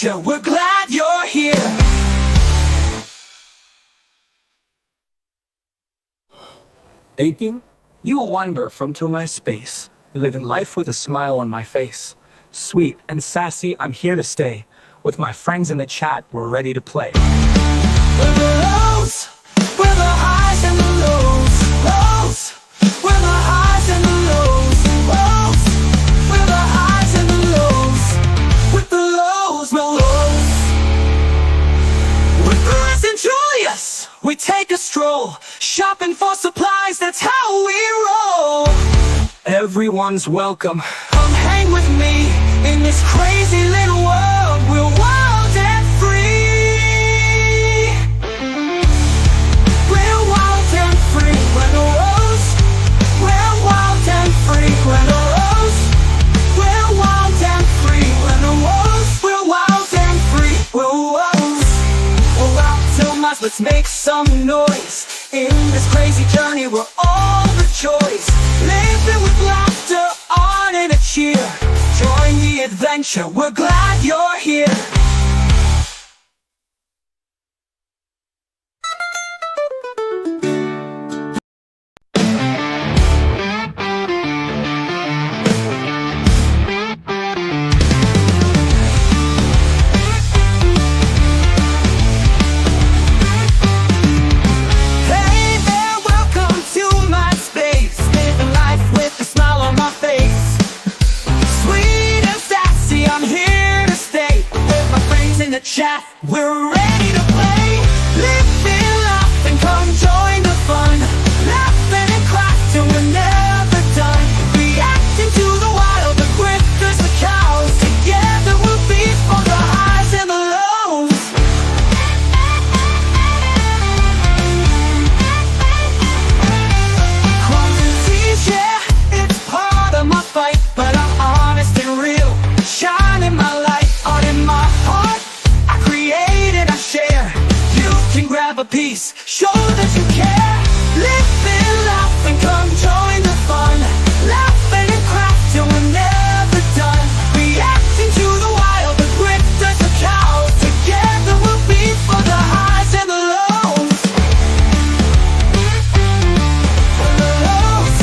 adventure, we're glad you're here. Aching? You wander from to my space, living life with a smile on my face. Sweet and sassy, I'm here to stay. With my friends in the chat, we're ready to play. We're the lows, we're the highs and the lows. Lows, we're the highs and the lows. Lows, we're the highs and the lows. With the lows, we're lows. With Bruce and Julius, we take a stroll, shopping for supplies, that's how we roll. Everyone's welcome, come hang with me. In this crazy little world, we're wild and free. We're wild and free, we're the rose. We're wild and free, we're the rose. We're wild and free, we're the rose. We're wild and free, we're wild. We're wild till much, let's make some noise. In this crazy journey, we're all the choice. Living with laughter, art and a cheer. Join the adventure, we're glad you're here. Chat, we're ready to play. Live and laugh and come join the fun. Laughing and crack till we're never done. Reacting to the wild, the grifters, the cows. Together we'll be for the highs and the lows. Crohn disease, yeah, it's part of my fight, but I'm honest and real, shining my light out in my heart. Share, you can grab a piece, show that you care. Live and laugh and come join the fun. Laughing and crack till we're never done. Reacting to the wild, the grifters, the cows. Together we'll be for the highs and the lows. We're the lows,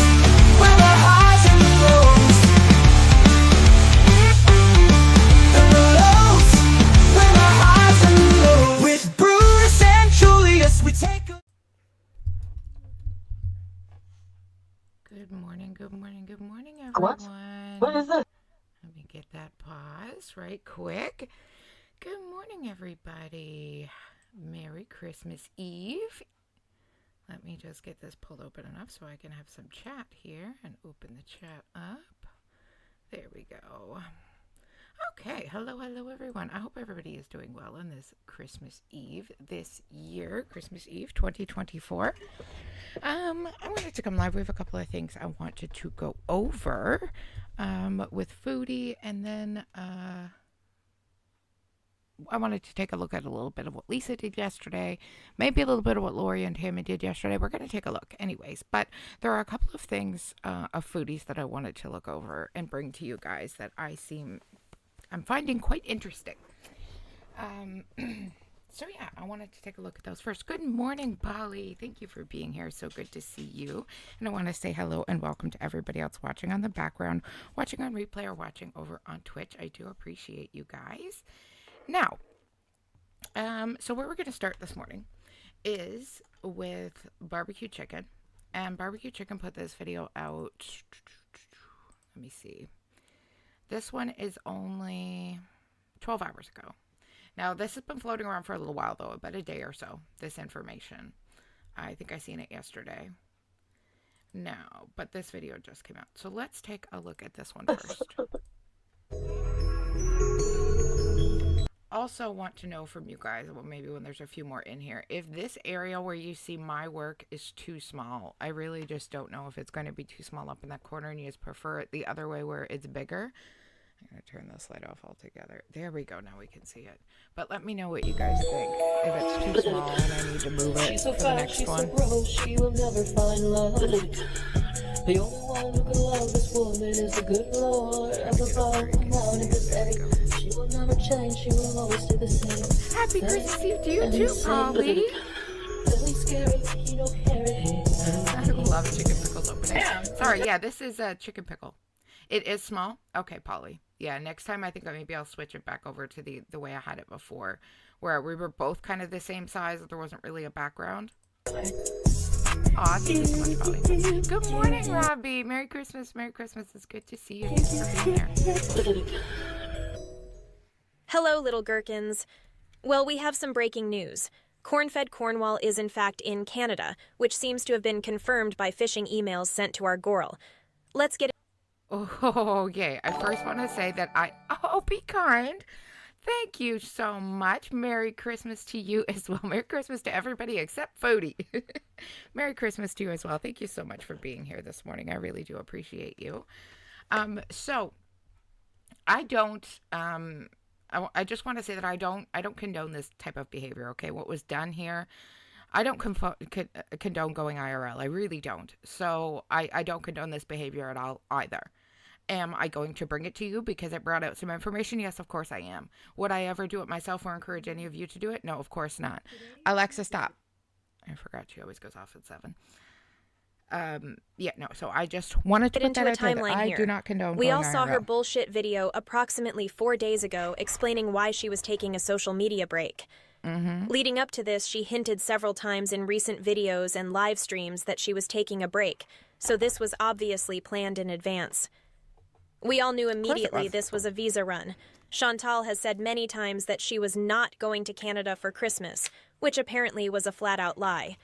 we're the highs and the lows. We're the lows, we're the highs and the lows. With Bruce and Julius, we take a... Good morning, good morning, good morning, everyone. What is this? Let me get that pause right quick. Good morning, everybody. Merry Christmas Eve. Let me just get this pulled open enough so I can have some chat here and open the chat up. There we go. Okay, hello everyone. I hope everybody is doing well on this Christmas Eve this year, Christmas Eve 2024. I wanted to come live. We have a couple of things I wanted to go over with Foodie, and then I wanted to take a look at a little bit of what Lisa did yesterday, maybe a little bit of what Lori and Tammy did yesterday. We're going to take a look anyways, but there are a couple of things of Foodies that I wanted to look over and bring to you guys that I'm finding quite interesting. So yeah, I wanted to take a look at those first. Good morning, Polly. Thank you for being here. So good to see you. And I want to say hello and welcome to everybody else watching on the background, watching on replay, or watching over on Twitch. I do appreciate you guys. Now, so where we're going to start this morning is with barbecue chicken. And barbecue chicken put this video out, let me see. This one is only 12 hours ago. Now, this has been floating around for a little while, though, about a day or so, this information. I think I seen it yesterday. No, but this video just came out. So let's take a look at this one first. Also want to know from you guys, well, maybe when there's a few more in here, if this area where you see my work is too small. I really just don't know if it's going to be too small up in that corner and you just prefer it the other way where it's bigger. I'm going to turn this light off altogether. There we go. Now we can see it. But let me know what you guys think. If it's too small and I need to move it for the next one. She will never find love. The only one who can love this woman is the good Lord. As a fire out in the setting, she will never change, you will always stay the same. Happy Christmas Eve to you too, Polly. Really scary, you don't hear it. I love chicken pickles opening. Sorry, yeah, this is a chicken pickle. It is small. Okay, Polly. Yeah, next time I think maybe I'll switch it back over to the way I had it before, where we were both kind of the same size, but there wasn't really a background. Aw, thank you so much, Polly. Good morning, Robbie. Merry Christmas. Merry Christmas. It's good to see you. Thanks for being here. Hello, little gherkins. Well, we have some breaking news. Corn-fed Cornwall is in fact in Canada, which seems to have been confirmed by phishing emails sent to our Gorl. Let's get... Oh, yay. I first want to say that Oh, be kind. Thank you so much. Merry Christmas to you as well. Merry Christmas to everybody except Foodie. Merry Christmas to you as well. Thank you so much for being here this morning. I really do appreciate you. So I don't, I just want to say that I don't condone this type of behavior. Okay. What was done here, I don't condone going IRL. I really don't. So I don't condone this behavior at all either. Am I going to bring it to you because it brought out some information? Yes, of course I am. Would I ever do it myself or encourage any of you to do it? No, of course not. Alexa, stop. I forgot she always goes off at 7. Yeah, no, so I just wanted to put into that a out there that timeline I here. do not condone We going all saw her IRL. bullshit video approximately 4 days ago explaining why she was taking a social media break. Leading up to this, she hinted several times in recent videos and live streams that she was taking a break, so this was obviously planned in advance. We all knew immediately this was a visa run. Chantal has said many times that she was not going to Canada for Christmas, which apparently was a flat-out lie.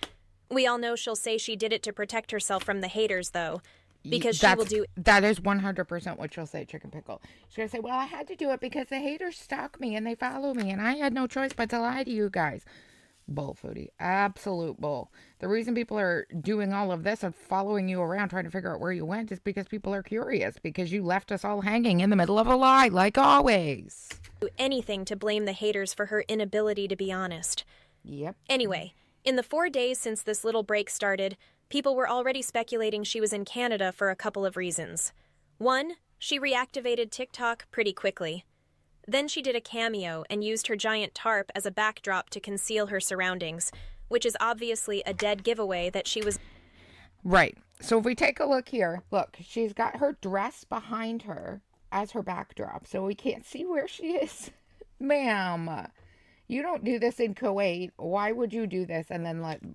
We all know she'll say she did it to protect herself from the haters, though, because she will do... That is 100% what she'll say, Chicken Pickle. She's going to say, well, I had to do it because the haters stalk me and they follow me and I had no choice but to lie to you guys. Bull, Foodie. Absolute bull. The reason people are doing all of this and following you around trying to figure out where you went is because people are curious, because you left us all hanging in the middle of a lie, like always. Do anything to blame the haters for her inability to be honest. Yep. Anyway, in the 4 days since this little break started, people were already speculating she was in Canada for a couple of reasons. One, she reactivated TikTok pretty quickly. Then she did a cameo and used her giant tarp as a backdrop to conceal her surroundings, which is obviously a dead giveaway that she was... Right. So if we take a look here, look, she's got her dress behind her as her backdrop, so we can't see where she is. Ma'am, you don't do this in Kuwait. Why would you do this and then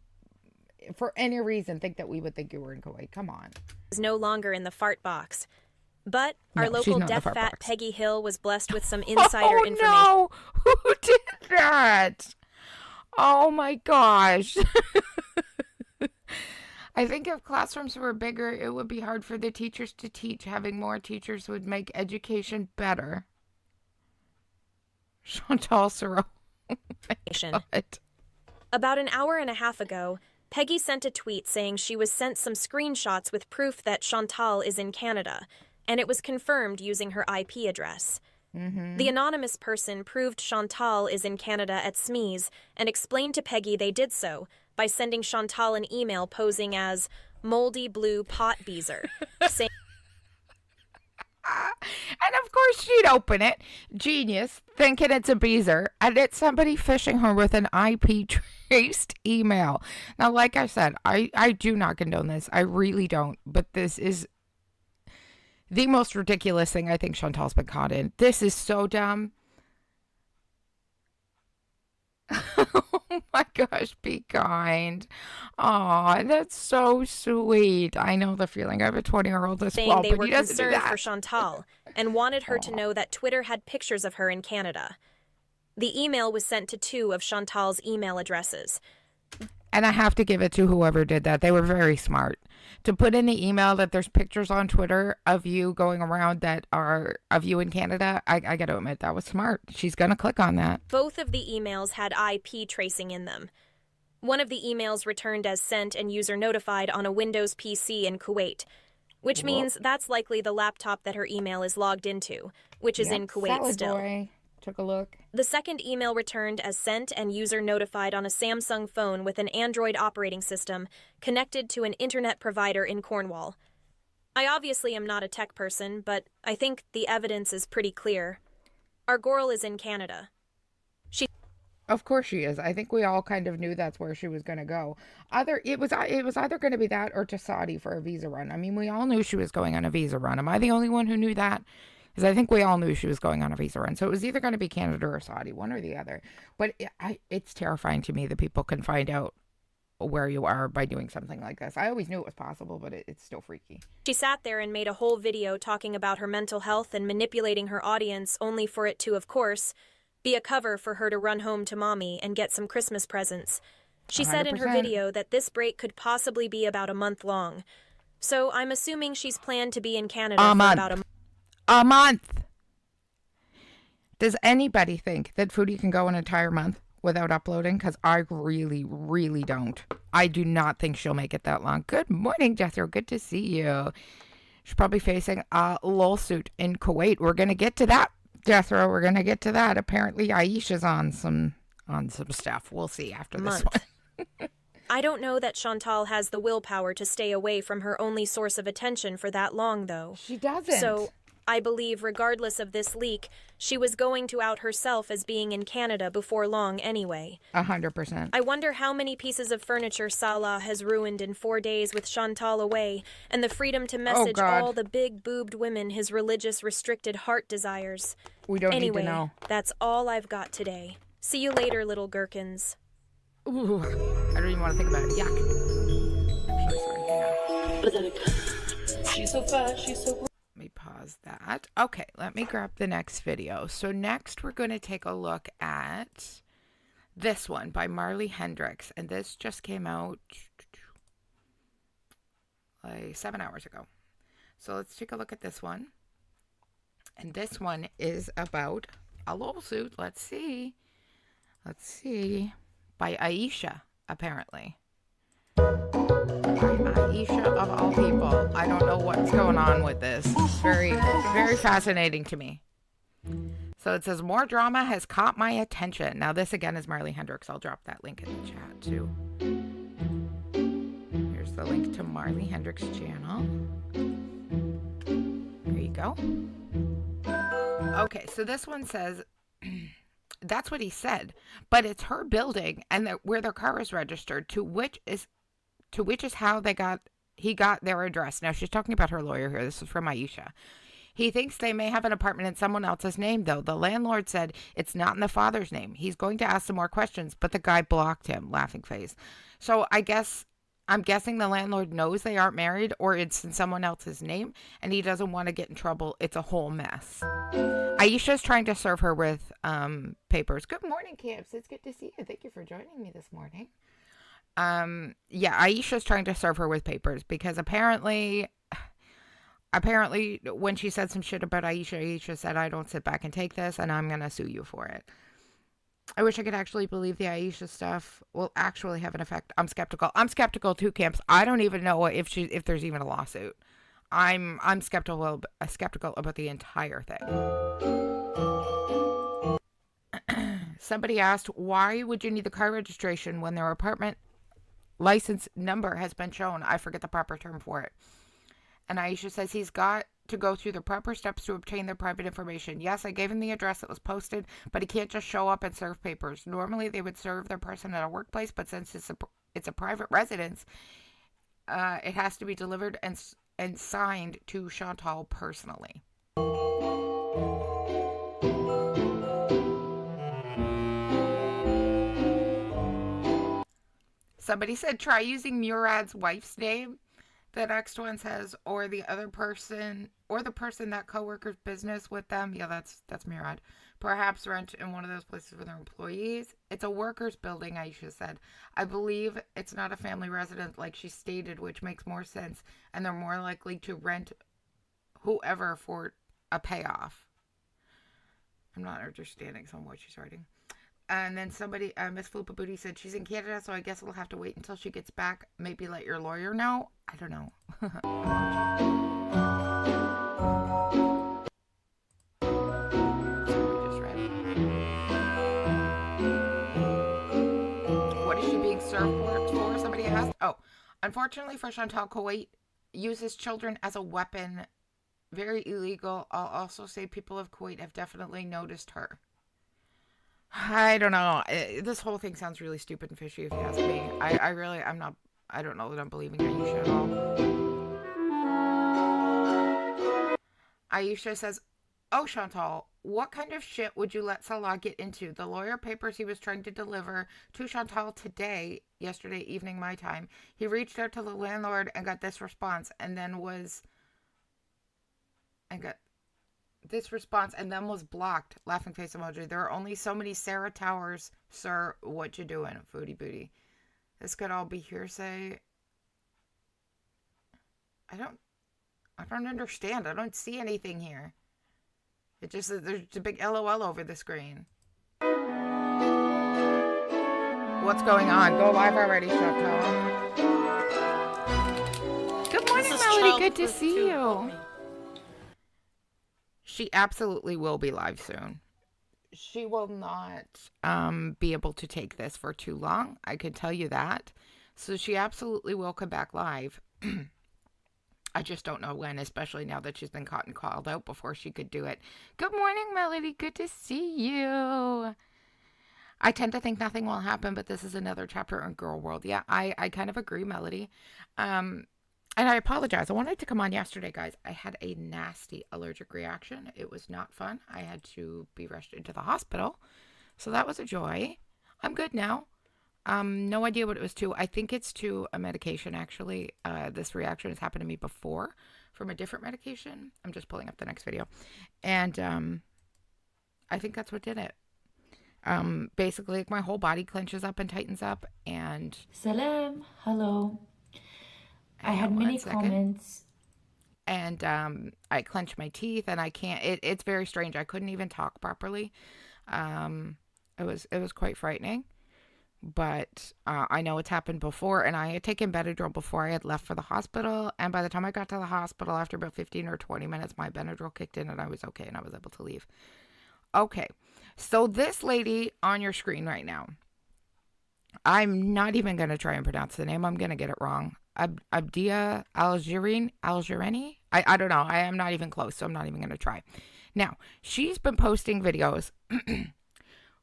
for any reason, think that we would think you were in Kuwait? Come on. ...was no longer in the fart box. But our No, she's local not in the deaf fart fat box. Peggy Hill was blessed with some insider information. Oh, no! Who did that? Oh, my gosh. I think if classrooms were bigger, it would be hard for the teachers to teach. Having more teachers would make education better. Chantal Sorrow. About an hour and a half ago, Peggy sent a tweet saying she was sent some screenshots with proof that Chantal is in Canada, and it was confirmed using her IP address. The anonymous person proved Chantal is in Canada at SMEs and explained to Peggy they did so by sending Chantal an email posing as moldy blue pot beezer, saying... And of course she'd open it, genius, thinking it's a beezer, and it's somebody phishing her with an IP traced email. Now, like I said, I do not condone this. I really don't. But this is the most ridiculous thing I think Chantal's been caught in. This is so dumb. Oh my gosh, be kind. Aw, that's so sweet. I know the feeling. I have a 20-year-old as saying well, they but were he doesn't do concerned that. for Chantal and wanted her to know that Twitter had pictures of her in Canada. The email was sent to 2 of Chantal's email addresses. And I have to give it to whoever did that. They were very smart. To put in the email that there's pictures on Twitter of you going around that are of you in Canada, I got to admit, that was smart. She's going to click on that. Both of the emails had IP tracing in them. One of the emails returned as sent and user notified on a Windows PC in Kuwait, which means that's likely the laptop that her email is logged into, which is in Kuwait Salad still. Boy. Took a look. The second email returned as sent and user notified on a Samsung phone with an Android operating system connected to an internet provider in Cornwall. I obviously am not a tech person, but I think the evidence is pretty clear. Our girl is in Canada. Of course she is. I think we all kind of knew that's where she was going to go. It was either going to be that or to Saudi for a visa run. I mean, we all knew she was going on a visa run. Am I the only one who knew that? Because I think we all knew she was going on a visa run. So it was either going to be Canada or Saudi, one or the other. But it's terrifying to me that people can find out where you are by doing something like this. I always knew it was possible, but it's still freaky. She sat there and made a whole video talking about her mental health and manipulating her audience, only for it to, of course, be a cover for her to run home to mommy and get some Christmas presents. She said in her 100%. video that this break could possibly be about a month long. So I'm assuming she's planned to be in Canada for about a month. A month! Does anybody think that Foodie can go an entire month without uploading? Because I really, really don't. I do not think she'll make it that long. Good morning, Jethro. Good to see you. She's probably facing a lawsuit in Kuwait. We're going to get to that, Jethro. We're going to get to that. Apparently, Aisha's on some stuff. We'll see after this one. I don't know that Chantal has the willpower to stay away from her only source of attention for that long, though. She doesn't. So I believe, regardless of this leak, she was going to out herself as being in Canada before long anyway. 100%. I wonder how many pieces of furniture Salah has ruined in 4 days with Chantal away, and the freedom to message God. all the big-boobed women his religious restricted heart desires. We don't Anyway, need to know. that's all I've got today. See you later, little gherkins. Ooh, I don't even want to think about it. Yuck. Actually, sorry. Hang on. Pathetic. She's so fat, she's so Let me pause that. Okay, let me grab the next video. So next we're going to take a look at this one by Marley Hendricks. And this just came out like 7 hours ago. So let's take a look at this one. And this one is about a lawsuit. Let's see. By Aisha, apparently. By Aisha of all people. I don't know what's going on with this. It's very, very fascinating to me. So it says, more drama has caught my attention. Now this again is Marley Hendricks. I'll drop that link in the chat too. Here's the link to Marley Hendricks' channel. There you go. Okay, so this one says... That's what he said, but it's her building and where their car is registered, to which is how he got their address. Now she's talking about her lawyer here. This is from Aisha. He thinks they may have an apartment in someone else's name, though. The landlord said it's not in the father's name. He's going to ask some more questions, but the guy blocked him, laughing face. So I'm guessing the landlord knows they aren't married, or it's in someone else's name, and he doesn't want to get in trouble. It's a whole mess. Aisha's trying to serve her with papers. Good morning, Camps. It's good to see you. Thank you for joining me this morning. Yeah, Aisha's trying to serve her with papers because apparently when she said some shit about Aisha said, I don't sit back and take this, and I'm going to sue you for it. I wish I could actually believe the Aisha stuff will actually have an effect. I'm skeptical. I'm skeptical too, Camps. I don't even know if there's even a lawsuit. I'm skeptical about the entire thing. Somebody asked, why would you need the car registration when their apartment license number has been shown? I forget the proper term for it. And Aisha says he's got to go through the proper steps to obtain their private information. Yes, I gave him the address that was posted, but he can't just show up and serve papers. Normally, they would serve their person at a workplace, but since it's a private residence, it has to be delivered and signed to Chantal personally. Somebody said try using Murad's wife's name. The next one says, or the other person, or the person that coworker's business with them. Yeah, that's Murad. Perhaps rent in one of those places for their employees. It's a workers' building, Aisha said. I believe it's not a family residence like she stated, which makes more sense. And they're more likely to rent whoever for a payoff. I'm not understanding some of what she's writing. And then somebody, Miss Flupa Booty said she's in Canada, so I guess we'll have to wait until she gets back. Maybe let your lawyer know. I don't know. Just read. What is she being served for? Somebody asked. Oh, unfortunately for Chantal, Kuwait uses children as a weapon very illegal. I'll also say people of Kuwait have definitely noticed her. I don't know. This whole thing sounds really stupid and fishy if you ask me. I'm not, I don't know that I'm believing Ayesha at all. Ayesha says, "Oh, Chantal, what kind of shit would you let Salah get into? The lawyer papers he was trying to deliver to Chantal yesterday evening my time. He reached out to the landlord and got this response and then was blocked. Laughing face emoji. There are only so many Sarah Towers, sir. What you doing, Foodie Booty? This could all be hearsay. I don't understand. I don't see anything here. It just, there's a big LOL over the screen. What's going on? Go live already, Chantal. Good morning, Melody. Good to see you. She absolutely will be live soon. She will not be able to take this for too long. I can tell you that. So she absolutely will come back live. I just don't know when, especially now that she's been caught and called out before she could do it. Good morning, Melody. Good to see you. I tend to think nothing will happen, but this is another chapter in Girl World. Yeah, I kind of agree, Melody. And I apologize. I wanted to come on yesterday, guys. I had a nasty allergic reaction. It was not fun. I had to be rushed into the hospital. So that was a joy. I'm good now. No idea what it was to. I think it's to a medication, actually. This reaction has happened to me before from a different medication. I'm just pulling up the next video. And I think that's what did it. Basically, like, my whole body clenches up and tightens up. And Salam. Hello. I had many comments. And I clench my teeth and I can't. It's very strange. I couldn't even talk properly. It was quite frightening. But I know it's happened before, and I had taken Benadryl before I had left for the hospital, and by the time I got to the hospital, after about 15 or 20 minutes, my Benadryl kicked in, and I was okay, and I was able to leave. Okay, so this lady on your screen right now, I'm not even going to try and pronounce the name. I'm going to get it wrong. Abdia Algereni? I don't know. I am not even close, so I'm not even going to try. Now, she's been posting videos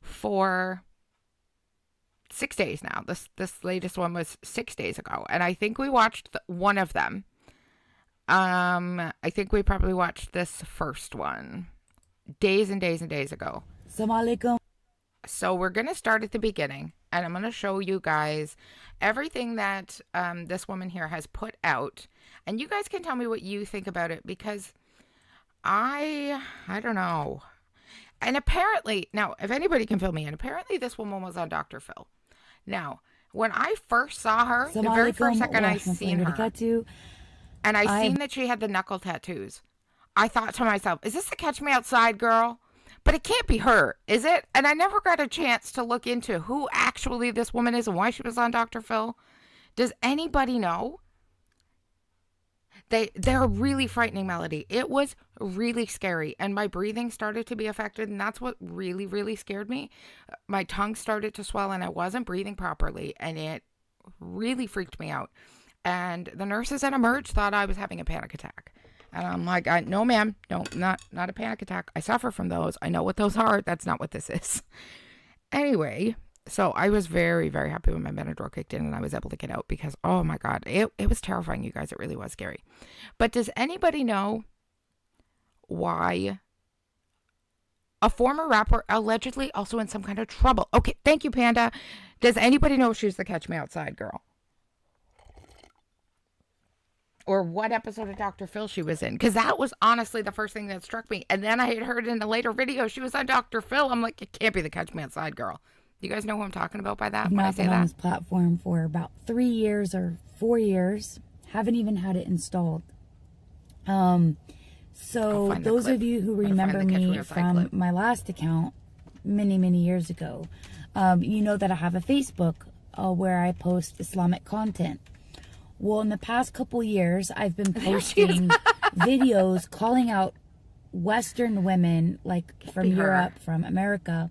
for 6 days now. This latest one was 6 days ago, and I think we watched one of them. I think we probably watched this first one days and days and days ago. Assalamu alaikum. So we're gonna start at the beginning, and I'm gonna show you guys everything that this woman here has put out, and you guys can tell me what you think about it, because I don't know. And apparently, now, if anybody can fill me in, apparently this woman was on Dr. Phil. Now, when I first saw her, the very first second I seen her, and I seen that she had the knuckle tattoos, I thought to myself, is this the Catch Me Outside girl? But it can't be her, is it? And I never got a chance to look into who actually this woman is and why she was on Dr. Phil. Does anybody know? They're really frightening, Melody. It was really scary, and my breathing started to be affected, and that's what really, really scared me. My tongue started to swell, and I wasn't breathing properly, and it really freaked me out. And the nurses at Emerge thought I was having a panic attack. And I'm like, no, ma'am, no, not a panic attack. I suffer from those. I know what those are. That's not what this is. Anyway, so I was very, very happy when my Benadryl kicked in and I was able to get out, because, oh my God, it was terrifying, you guys. It really was scary. But does anybody know why a former rapper allegedly also in some kind of trouble? Okay, thank you, Panda. Does anybody know if she's the Catch Me Outside girl? Or what episode of Dr. Phil she was in? Because that was honestly the first thing that struck me. And then I had heard in a later video she was on Dr. Phil. I'm like, it can't be the Catch Me Outside girl. You guys know who I'm talking about by that? I've not been on this platform for about 3 years or 4 years. Haven't even had it installed. So those of you who remember me from my last account many, many years ago, you know that I have a Facebook where I post Islamic content. Well, in the past couple years, I've been posting videos calling out Western women, like from Europe, from America,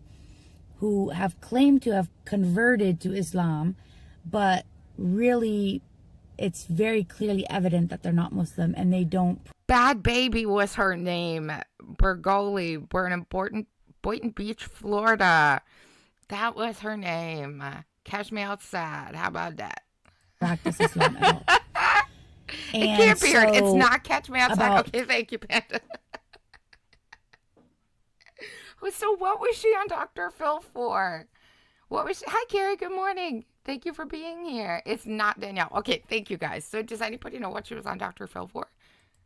who have claimed to have converted to Islam, but really it's very clearly evident that they're not Muslim and they don't. Bad Baby was her name. Bergoli, born in Boynton Beach, Florida. That was her name. Catch me outside. How about that? Practice Islam at all. It can't be heard. It's not Catch Me Outside. Okay, thank you, Panda. So what was she on Dr. Phil for? What was she? Hi, Carrie. Good morning. Thank you for being here. It's not Danielle. Okay, thank you, guys. So does anybody know what she was on Dr. Phil for?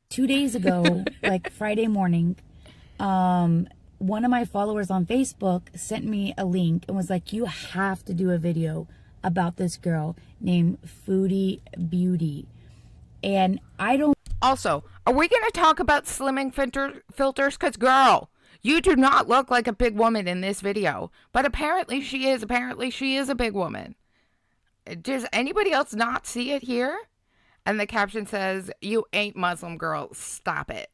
2 days ago, like Friday morning, one of my followers on Facebook sent me a link and was like, you have to do a video about this girl named Foodie Beauty. And I don't... Also, are we going to talk about slimming filters? Because, girl, you do not look like a big woman in this video. But apparently she is. Apparently she is a big woman. Does anybody else not see it here? And the caption says, you ain't Muslim, girl. Stop it.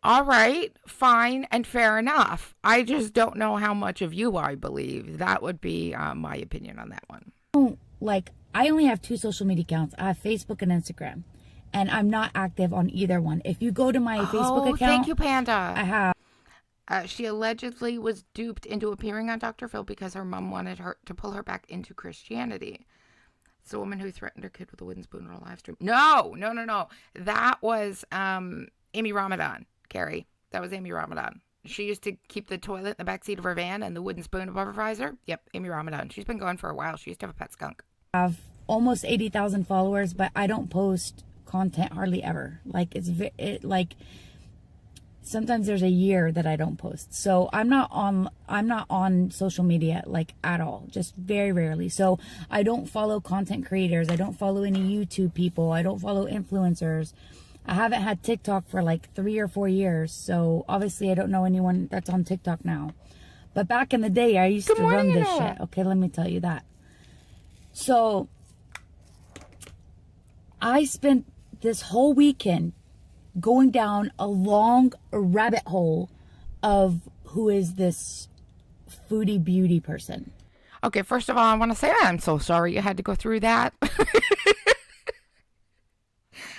All right, fine and fair enough. I just don't know how much of you I believe. That would be my opinion on that one. Like, I only have 2 social media accounts. I have Facebook and Instagram. And I'm not active on either one. If you go to my Facebook account... Thank you, Panda. I have... She allegedly was duped into appearing on Dr. Phil because her mom wanted her to pull her back into Christianity. It's a woman who threatened her kid with a wooden spoon on a live stream. No. That was Amy Ramadan, Carrie. That was Amy Ramadan. She used to keep the toilet in the backseat of her van and the wooden spoon above her visor. Yep, Amy Ramadan. She's been gone for a while. She used to have a pet skunk. I have almost 80,000 followers, but I don't post content hardly ever. Like, sometimes there's a year that I don't post. So I'm not on social media like at all, just very rarely. So I don't follow content creators. I don't follow any YouTube people. I don't follow influencers. I haven't had TikTok for like 3 or 4 years. So obviously I don't know anyone that's on TikTok now. But back in the day, I used to run this shit. Okay, let me tell you that. So I spent this whole weekend going down a long rabbit hole of who is this Foodie Beauty person. Okay, first of all, I want to say I'm so sorry you had to go through that.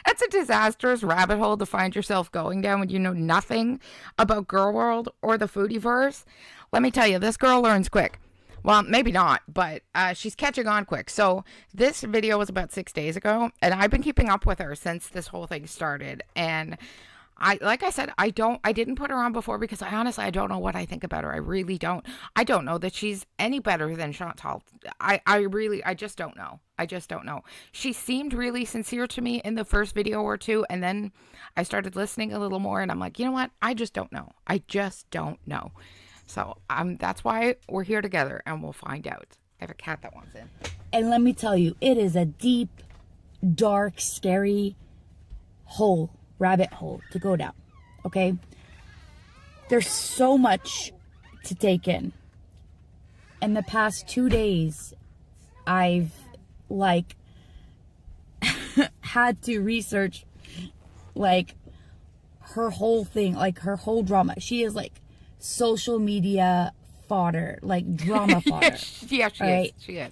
That's a disastrous rabbit hole to find yourself going down when you know nothing about Girl World or the Foodieverse. Let me tell you, this girl learns quick. Well, maybe not, but she's catching on quick. So this video was about 6 days ago, and I've been keeping up with her since this whole thing started. And like I said, I didn't put her on before because I don't know what I think about her. I really don't. I don't know that she's any better than Chantal. I just don't know. I just don't know. She seemed really sincere to me in the first video or two, and then I started listening a little more, and I'm like, you know what? I just don't know. I just don't know. So that's why we're here together, and we'll find out. I have a cat that wants in. And let me tell you, it is a deep, dark, scary rabbit hole to go down. Okay? There's so much to take in. In the past 2 days, I've had to research her whole thing, her whole drama. She is social media fodder, drama fodder. Yeah, she is. She is.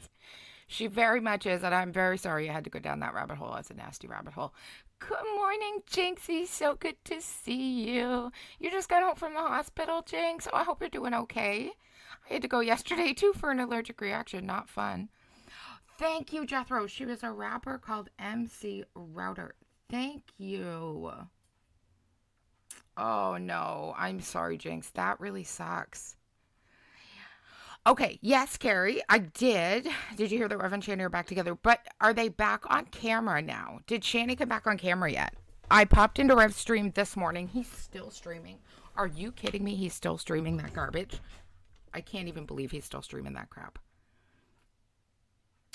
She very much is, and I'm very sorry you had to go down that rabbit hole. It's a nasty rabbit hole. Good morning, Jinxie. So good to see you. You just got home from the hospital, Jinx. Oh, I hope you're doing okay. I had to go yesterday, too, for an allergic reaction. Not fun. Thank you, Jethro. She was a rapper called MC Router. Thank you. Oh, no. I'm sorry, Jinx. That really sucks. Okay. Yes, Carrie, I did. Did you hear that Rev and Shani are back together? But are they back on camera now? Did Shani come back on camera yet? I popped into Rev's stream this morning. He's still streaming. Are you kidding me? He's still streaming that garbage? I can't even believe he's still streaming that crap.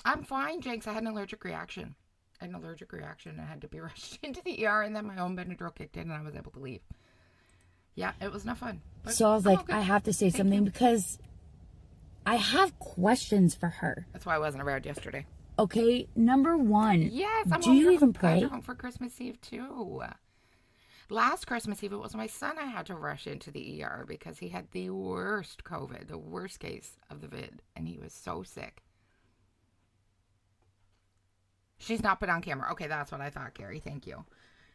I'm fine, Jinx. I had an allergic reaction. I had to be rushed into the ER, and then my own Benadryl kicked in, and I was able to leave. Yeah, it was not fun. So I was I have to say something because I have questions for her. That's why I wasn't around yesterday. Okay, number one. Yes, do you even pray? I'm home for Christmas Eve, too. Last Christmas Eve, it was my son I had to rush into the ER because he had the worst COVID, the worst case of the vid, and he was so sick. She's not been on camera. Okay, that's what I thought, Gary. Thank you.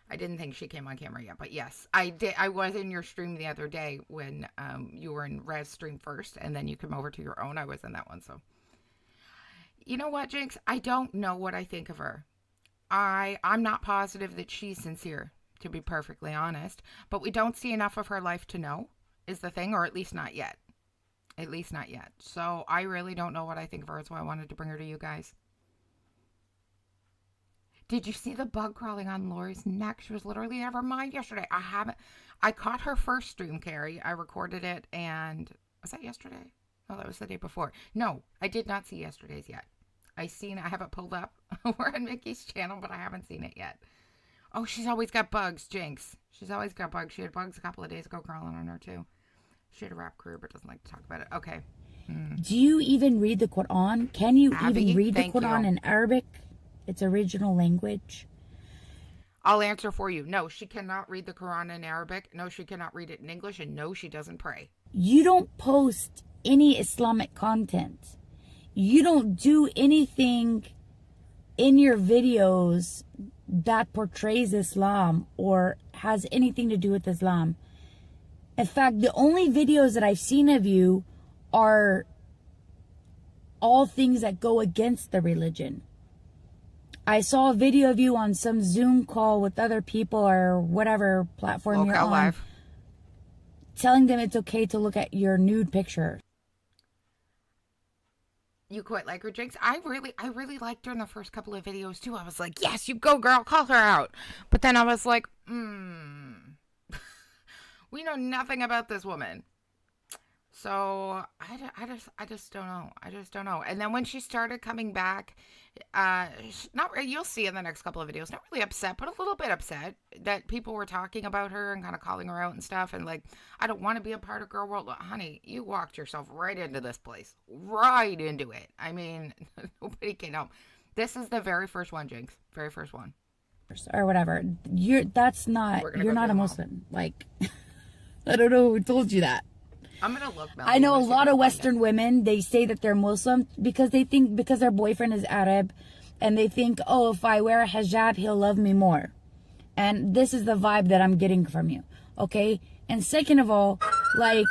I didn't think she came on camera yet, but yes, I did. I was in your stream the other day when you were in Rev's stream first, and then you came over to your own. I was in that one, so. You know what, Jinx? I don't know what I think of her. I'm not positive that she's sincere, to be perfectly honest, but we don't see enough of her life to know, is the thing, or at least not yet. At least not yet. So I really don't know what I think of her. That's why I wanted to bring her to you guys. Did you see the bug crawling on Lori's neck? She was literally out of her mind yesterday. I caught her first stream, Carrie. I recorded it, and was that yesterday? No, that was the day before. No, I did not see yesterday's yet. I have it pulled up. We're on Mickey's channel, but I haven't seen it yet. Oh, she's always got bugs, Jinx. She's always got bugs. She had bugs a couple of days ago crawling on her, too. She had a rap career, but doesn't like to talk about it. Okay. Do you even read the Quran? Can you Abby, even read the Quran you. in Arabic? Its original language? I'll answer for you. No, she cannot read the Quran in Arabic. No, she cannot read it in English. And no, she doesn't pray. You don't post any Islamic content. You don't do anything in your videos that portrays Islam or has anything to do with Islam. In fact, the only videos that I've seen of you are all things that go against the religion. I saw a video of you on some Zoom call with other people or whatever platform you're on, Live. telling them it's okay to look at your nude picture. You quite like her, Jinx. I really liked her in the first couple of videos too. I was like, yes, you go, girl, call her out. But then I was like, we know nothing about this woman. So I just don't know. I just don't know. And then when she started coming back, you'll see in the next couple of videos, not really upset, but a little bit upset that people were talking about her and kind of calling her out and stuff. And like, I don't want to be a part of Girl World. Look, honey, you walked yourself right into this place, right into it. I mean, nobody can help. This is the very first one, Jinx. Very first one. Or whatever. You're not a Muslim. Like, I don't know who told you that. I'm going to look. I know a lot of Western women, they say that they're Muslim because they think, because their boyfriend is Arab, and they think, oh, if I wear a hijab, he'll love me more. And this is the vibe that I'm getting from you, okay? And second of all, like,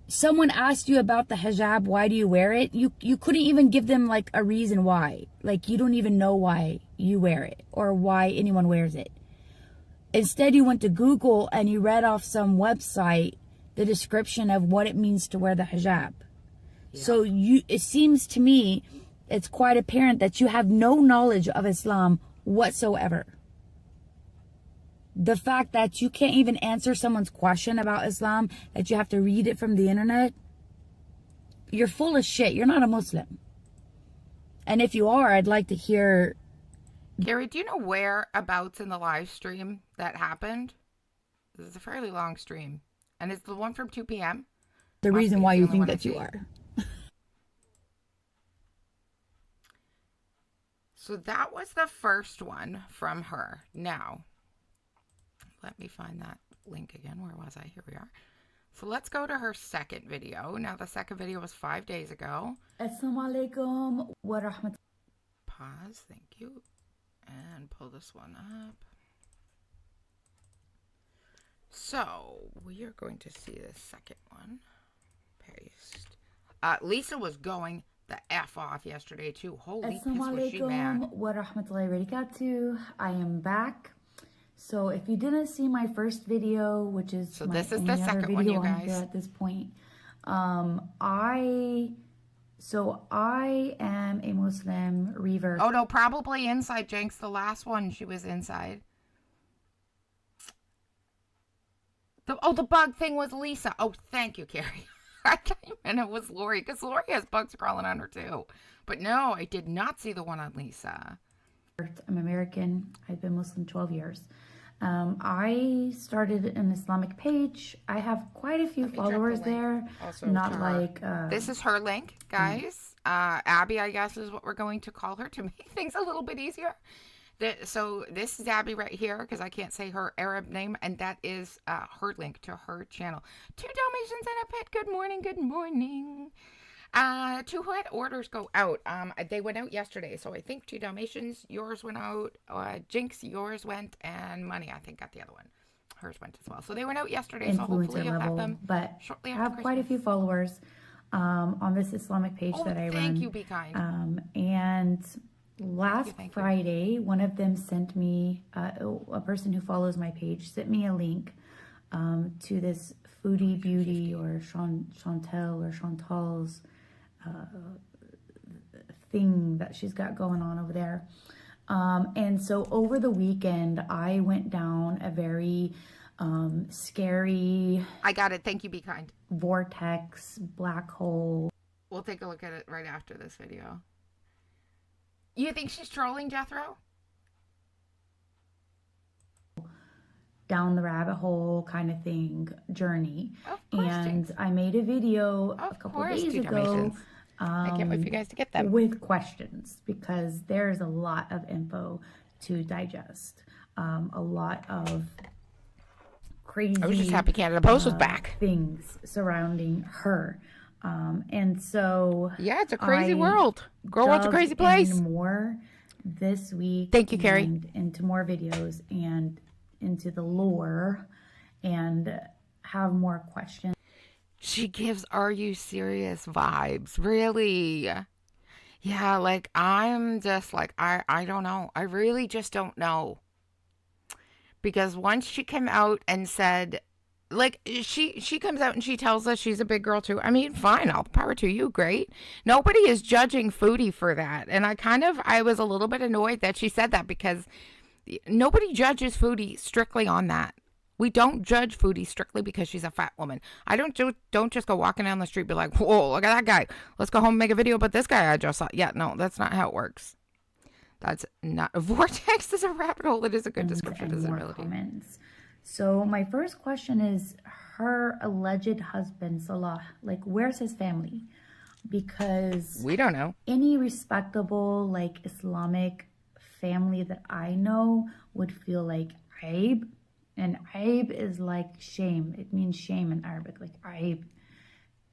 someone asked you about the hijab, why do you wear it? You couldn't even give them, like, a reason why. Like, you don't even know why you wear it or why anyone wears it. Instead, you went to Google and you read off some website the description of what it means to wear the hijab. Yeah. So it seems to me, it's quite apparent that you have no knowledge of Islam whatsoever. The fact that you can't even answer someone's question about Islam, that you have to read it from the internet, you're full of shit. You're not a Muslim. And if you are, I'd like to hear. Gary, do you know whereabouts in the live stream that happened? This is a fairly long stream. And it's the one from 2 p.m. The reason why you think that you are. So that was the first one from her. Now, let me find that link again. Where was I? Here we are. So let's go to her second video. Now, the second video was 5 days ago. Assalamu alaikum wa rahmatullah. Pause. Thank you. And pull this one up. So, we are going to see the second one. Paste. Lisa was going the F off yesterday, too. Holy piss was she mad. Assalamu alaikum wa rahmatullahi wa barakatuh. I am back. So, if you didn't see my first video, which is so this is the second one, you guys. At this point, I am a Muslim revert. Oh, no, probably inside, Jinx. The last one, she was inside. The bug thing was Lisa. Oh, thank you, Carrie. I thought you meant it was Lori, because Lori has bugs crawling on her, too. But no, I did not see the one on Lisa. I'm American. I've been Muslim 12 years. I started an Islamic page. I have quite a few followers there. Also not like... this is her link, guys. Abby, I guess, is what we're going to call her to make things a little bit easier. So this is Abby right here, because I can't say her Arab name, and that is her link to her channel. 2 Dalmatians and a pet. Good morning, good morning. Two had orders go out. They went out yesterday, so I think 2 Dalmatians, yours went out. Jinx, yours went, and Money, I think, got the other one. Hers went as well. So they went out yesterday, so hopefully you'll have them but shortly I after have Christmas. quite a few followers on this Islamic page that I run. Thank you, Be Kind. And last Friday, one of them sent me, a person who follows my page, sent me a link to this Foodie Beauty or Chantel or Chantal's thing that she's got going on over there. And so over the weekend, I went down a very scary... I got it. Thank you, Be Kind. ...vortex, black hole. We'll take a look at it right after this video. You think she's trolling, Jethro? Down the rabbit hole kind of thing journey. Of course, and I made a video a couple days ago. I can't wait for you guys to get them. With questions, because there's a lot of info to digest. A lot of crazy... I was just happy Canada Post was back. ...things surrounding her. And so... Yeah, it's a crazy world. Girl, what's a crazy place? More this week. Thank you, Carrie. And into more videos and into the lore and have more questions. She gives "Are you serious?" vibes. Really? Yeah, like I'm just like I don't know. I really just don't know. Because once she came out and said, like, she comes out and she tells us she's a big girl too. I mean, fine, all the power to you, great. Nobody is judging Foodie for that. And I was a little bit annoyed that she said that, because nobody judges Foodie strictly on that. We don't judge Foodie strictly because she's a fat woman. I don't just go walking down the street and be like, whoa, look at that guy. Let's go home and make a video about this guy I just saw. Yeah, no, that's not how it works. That's not... A vortex is a rabbit hole. It is a good description of disability. Comments. So my first question is, her alleged husband, Salah, like, where's his family? Because... we don't know. Any respectable, like, Islamic family that I know would feel like aib. And aib is like shame. It means shame in Arabic, like aib.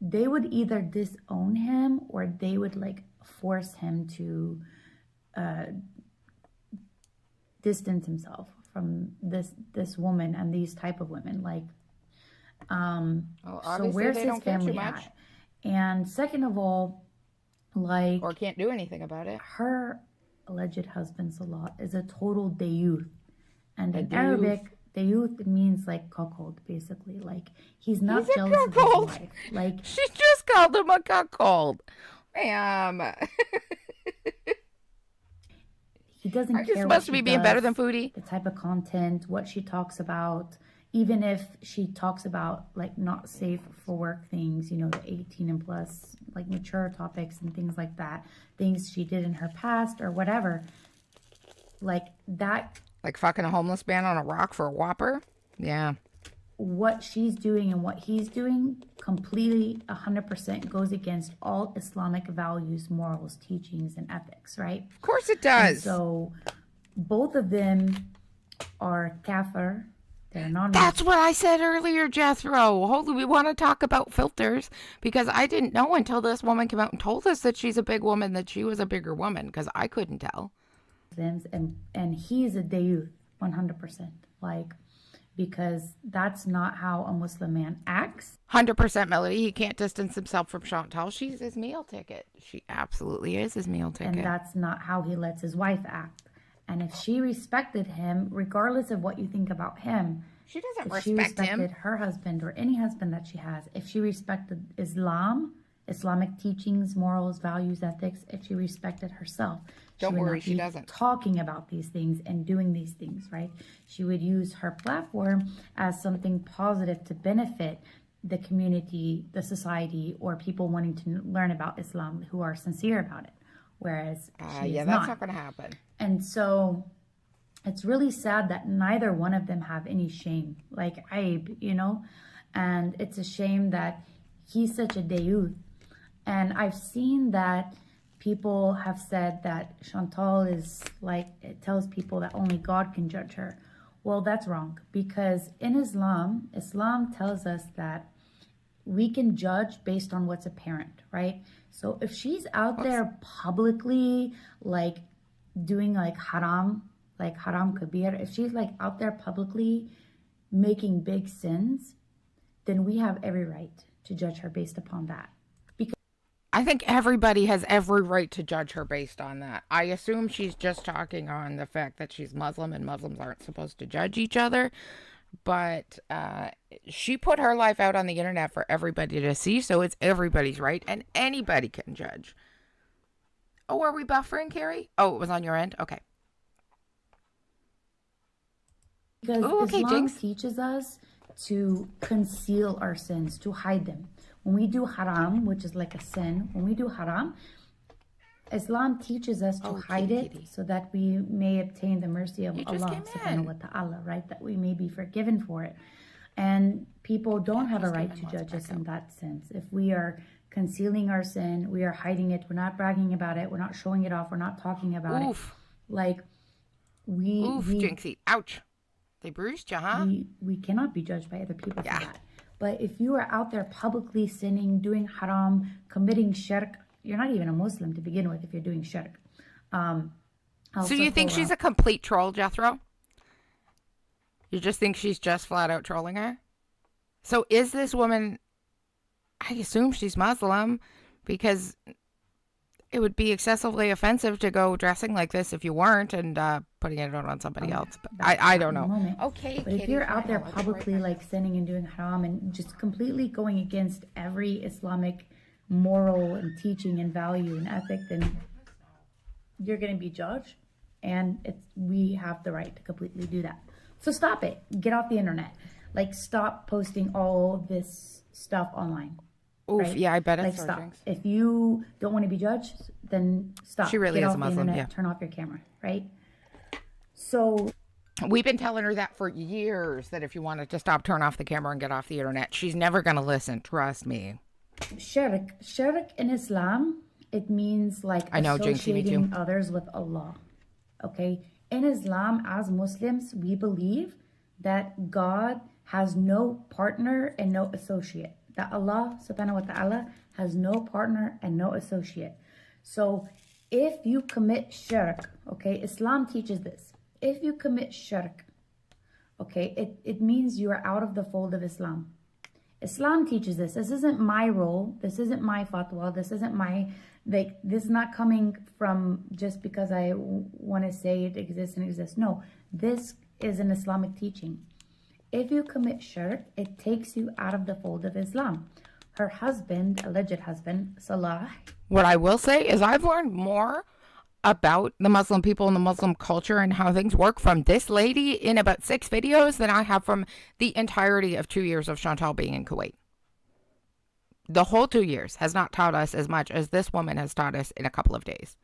They would either disown him or they would like force him to distance himself from this woman and these type of women. Like, so where's his family at? And second of all, like, or can't do anything about it. Her alleged husband Salah is a total dayuth, and in Arabic, dayuth means like cuckold, basically. Like, he's not jealous of his wife. Like, she just called him a cuckold, ma'am. He doesn't care. Are you supposed to be being better than Foodie? The type of content, what she talks about, even if she talks about like not safe for work things, you know, the 18 and plus, like mature topics and things like that, things she did in her past or whatever, like that. Like fucking a homeless man on a rock for a Whopper? Yeah. What she's doing and what he's doing completely 100% goes against all Islamic values, morals, teachings, and ethics, right? Of course it does. And so both of them are kafir. They're non. That's what I said earlier, Jethro. Holy, we want to talk about filters, because I didn't know until this woman came out and told us that she's a big woman, that she was a bigger woman, because I couldn't tell. And he's a dayuth, 100%. Like, because that's not how a Muslim man acts. 100%, Melody. He can't distance himself from Chantal. She's his meal ticket. She absolutely is his meal ticket. And that's not how he lets his wife act. And if she respected him, regardless of what you think about him, she doesn't respect him. If she respected her husband or any husband that she has, if she respected Islamic teachings, morals, values, ethics, if she respected herself, don't worry, she doesn't. Talking about these things and doing these things, right? She would use her platform as something positive to benefit the community, the society, or people wanting to learn about Islam who are sincere about it. Whereas that's not going to happen. And so it's really sad that neither one of them have any shame, like aib, you know? And it's a shame that he's such a dayuth. And I've seen that people have said that Chantal is like, it tells people that only God can judge her. Well, that's wrong, because in Islam tells us that we can judge based on what's apparent, right? So if she's out there publicly like doing like haram kabir, if she's like out there publicly making big sins, then we have every right to judge her based upon that. I think everybody has every right to judge her based on that. I assume she's just talking on the fact that she's Muslim and Muslims aren't supposed to judge each other. But she put her life out on the internet for everybody to see, so it's everybody's right, and anybody can judge. Oh, are we buffering, Carrie? Oh, it was on your end? Okay. Because Islam teaches us to conceal our sins, to hide them. When we do haram, which is like a sin, when we do haram, Islam teaches us to hide it so that we may obtain the mercy of Allah subhanahu wa ta'ala, right? That we may be forgiven for it. And people don't have a right to judge us in that sense. If we are concealing our sin, we are hiding it, we're not bragging about it, we're not showing it off, we're not talking about it. Like Jinxie. Ouch. They bruised you, huh? We cannot be judged by other people for that. But if you are out there publicly sinning, doing haram, committing shirk, you're not even a Muslim to begin with if you're doing shirk. So you think she's a complete troll, Jethro? You just think she's just flat out trolling her? So is this woman, I assume she's Muslim, because it would be excessively offensive to go dressing like this if you weren't and putting it on somebody else. But I don't know. Okay, but if you're out there publicly like sinning and doing haram and just completely going against every Islamic moral and teaching and value and ethic, then you're going to be judged, and we have the right to completely do that. So stop it. Get off the internet. Like, stop posting all this stuff online. Oof, right? Yeah, I bet it's like, stop. If you don't want to be judged, then stop. She really is a Muslim, yeah. Turn off your camera, right? So we've been telling her that for years, that if you wanted to stop, turn off the camera and get off the internet. She's never going to listen, trust me. Shirk in Islam, it means like associating others with Allah. Okay? In Islam, as Muslims, we believe that God has no partner and no associate. That Allah subhanahu wa ta'ala has no partner and no associate. So if you commit shirk, okay, Islam teaches this. If you commit shirk, okay, it means you are out of the fold of Islam. Islam teaches this. This isn't my role. This isn't my fatwa. This isn't my, like, this is not coming from just because I want to say it exists and exists. No, this is an Islamic teaching. If you commit shirk, it takes you out of the fold of Islam. Her husband, alleged husband, Salah. What I will say is I've learned more about the Muslim people and the Muslim culture and how things work from this lady in about 6 videos than I have from the entirety of 2 years of Chantal being in Kuwait. The whole 2 years has not taught us as much as this woman has taught us in a couple of days.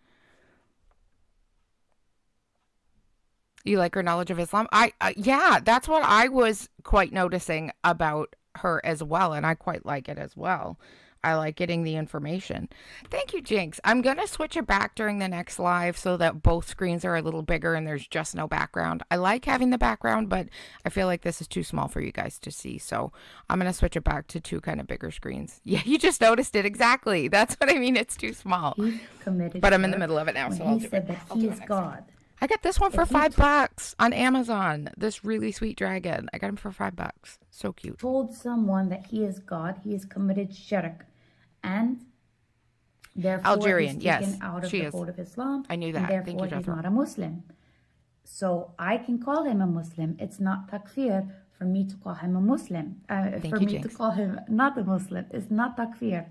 You like her knowledge of Islam? Yeah, that's what I was quite noticing about her as well, and I quite like it as well. I like getting the information. Thank you, Jinx. I'm going to switch it back during the next live so that both screens are a little bigger and there's just no background. I like having the background, but I feel like this is too small for you guys to see. So I'm going to switch it back to 2 kind of bigger screens. Yeah, you just noticed it. Exactly. That's what I mean. It's too small. But I'm in the middle of it now, so I'll do it. He is God. I got this one for $5 on Amazon. This really sweet dragon. I got him for $5. So cute. Told someone that he is God. He has committed shirk. And therefore Algerian, he's taken out of the fold of Islam. I knew that. And therefore he's not a Muslim. So I can call him a Muslim. It's not takfir for me to call him a Muslim. To call him not a Muslim. It's not takfir.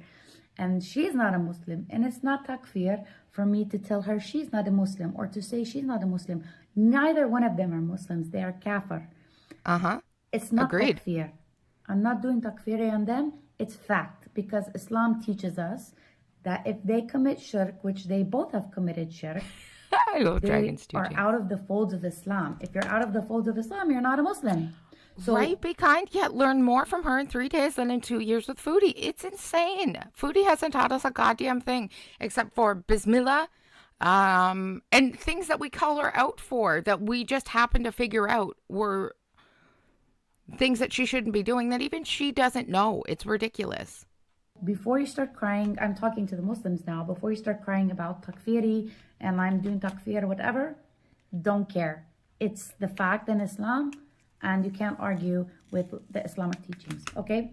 And she's not a Muslim. And it's not takfir for me to tell her she's not a Muslim or to say she's not a Muslim. Neither one of them are Muslims. They are kafir. It's not takfir. I'm not doing takfir on them. It's fact, because Islam teaches us that if they commit shirk, which they both have committed shirk, I love dragons too, are out of the folds of Islam. If you're out of the folds of Islam, you're not a Muslim. So, right, be kind, yet learn more from her in 3 days than in 2 years with Foodie. It's insane. Foodie hasn't taught us a goddamn thing except for Bismillah and things that we call her out for that we just happen to figure out were things that she shouldn't be doing that even she doesn't know. It's ridiculous. Before you start crying, I'm talking to the Muslims now, before you start crying about takfiri and I'm doing takfir or whatever, don't care. It's the fact in Islam, and you can't argue with the Islamic teachings, okay?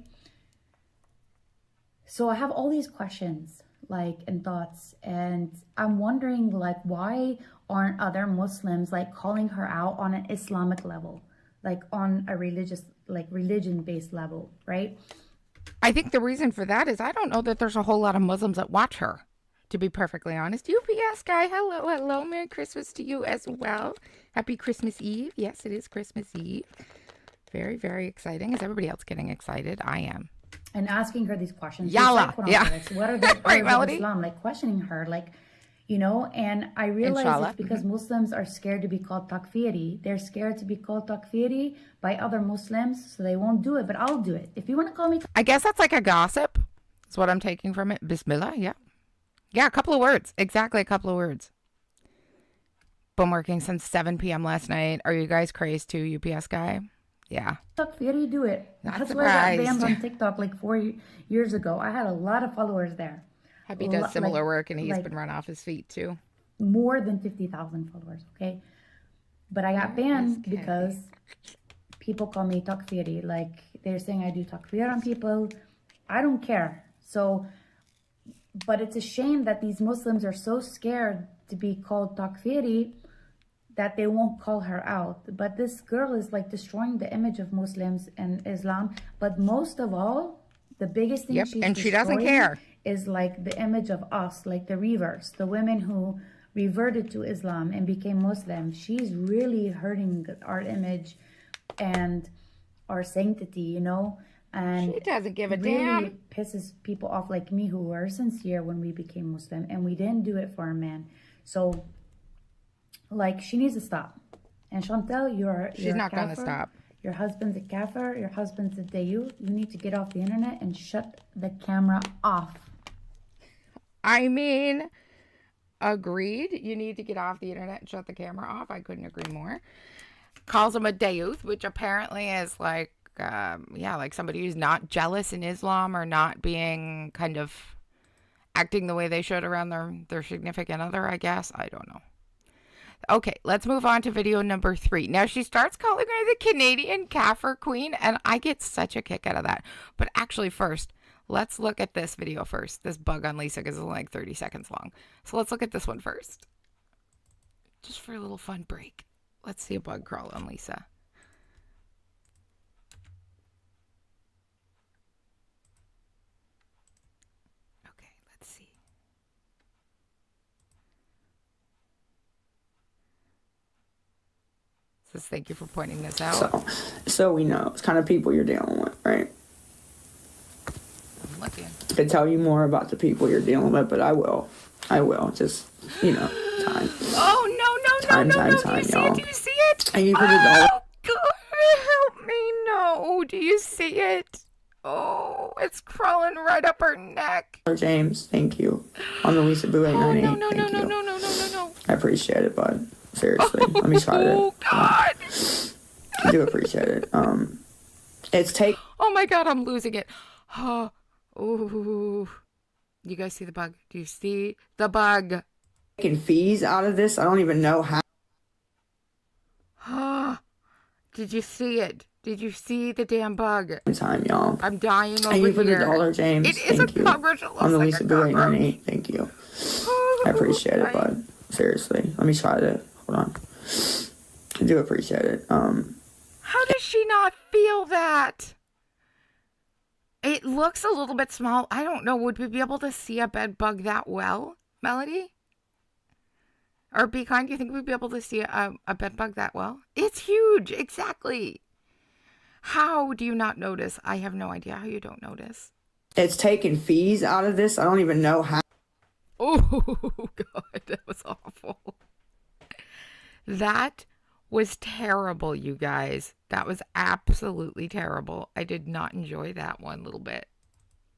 So I have all these questions, like, and thoughts, and I'm wondering, like, why aren't other Muslims, like, calling her out on an Islamic level, like, on a religious, like, religion-based level, right? I think the reason for that is I don't know that there's a whole lot of Muslims that watch her, to be perfectly honest. UPS guy, hello, hello. Merry Christmas to you as well. Happy Christmas Eve. Yes, it is Christmas Eve. Very, very exciting. Is everybody else getting excited? I am. And asking her these questions. Yalla, yeah. What are the right, of Islam? Like, questioning her, like, you know, and I realize Inshallah. it's because Muslims are scared to be called takfiri. They're scared to be called takfiri by other Muslims, so they won't do it, but I'll do it. If you want to call me... I guess that's like a gossip. That's what I'm taking from it. Bismillah, yeah. Yeah, a couple of words. Exactly a couple of words. Been working since 7 p.m. last night. Are you guys crazed too, UPS guy? Yeah. Takfiri, do it. Not That's why I got surprised. banned on TikTok like 4 years ago. I had a lot of followers there. Happy does similar work, and he's been run off his feet too. More than 50,000 followers, okay? But I got banned because people call me takfiri. Like, they're saying I do takfir on people. I don't care. So, but it's a shame that these Muslims are so scared to be called takfiri that they won't call her out. But this girl is like destroying the image of Muslims and Islam. But most of all, the biggest thing she doesn't care is like the image of us, like the reverse, the women who reverted to Islam and became Muslim. She's really hurting our image and our sanctity, you know. And she doesn't give a really damn. Pisses people off like me who were sincere when we became Muslim, and we didn't do it for a man. So, like, she needs to stop. And Chantel, she's not going to stop. Your husband's a kafir. Your husband's a dayu. You need to get off the internet and shut the camera off. I mean, agreed. You need to get off the internet and shut the camera off. I couldn't agree more. Calls him a dayuth, which apparently is like, like somebody who's not jealous in Islam or not being kind of acting the way they should around their significant other, I guess. I don't know. Okay, let's move on to video number 3. Now, she starts calling her the Canadian Kaffir Queen, and I get such a kick out of that. But actually, first, let's look at this video first. This bug on Lisa, because it's only like 30 seconds long. So let's look at this one first. Just for a little fun break. Let's see a bug crawl on Lisa. Okay, let's see. Says, thank you for pointing this out. So we know it's kind of people you're dealing with, right? I'm looking. I could tell you more about the people you're dealing with, but I will. Just, time. Oh, no. Time, Do y'all. you see it? And you put it Oh, all. God, help me. No. Do you see it? Oh, it's crawling right up her neck. James, thank you. On the Lisa Boo Oh, no. no. I appreciate it, bud. Seriously. Let me try Oh, God. I do appreciate it. Oh, my God, I'm losing it. Oh, ooh. You guys see the bug? Do you see the bug? Taking fees out of this. I don't even know how. Did you see it? Did you see the damn bug? Time, y'all. I'm dying over and you for here. the $1, James. It is thank a you. cockroach. It looks On the like Lisa a Boo cockroach. Thank you. I appreciate it, bud. Seriously. Let me try to. Hold on. I do appreciate it. How does she not feel that? It looks a little bit small. I don't know. Would we be able to see a bed bug that well, Melody? Or Be Kind, do you think we'd be able to see a bed bug that well? It's huge. Exactly. How do you not notice? I have no idea how you don't notice. It's taking fees out of this. I don't even know how. Oh, God. That was awful. That was terrible, you guys. That was absolutely terrible. I did not enjoy that one little bit.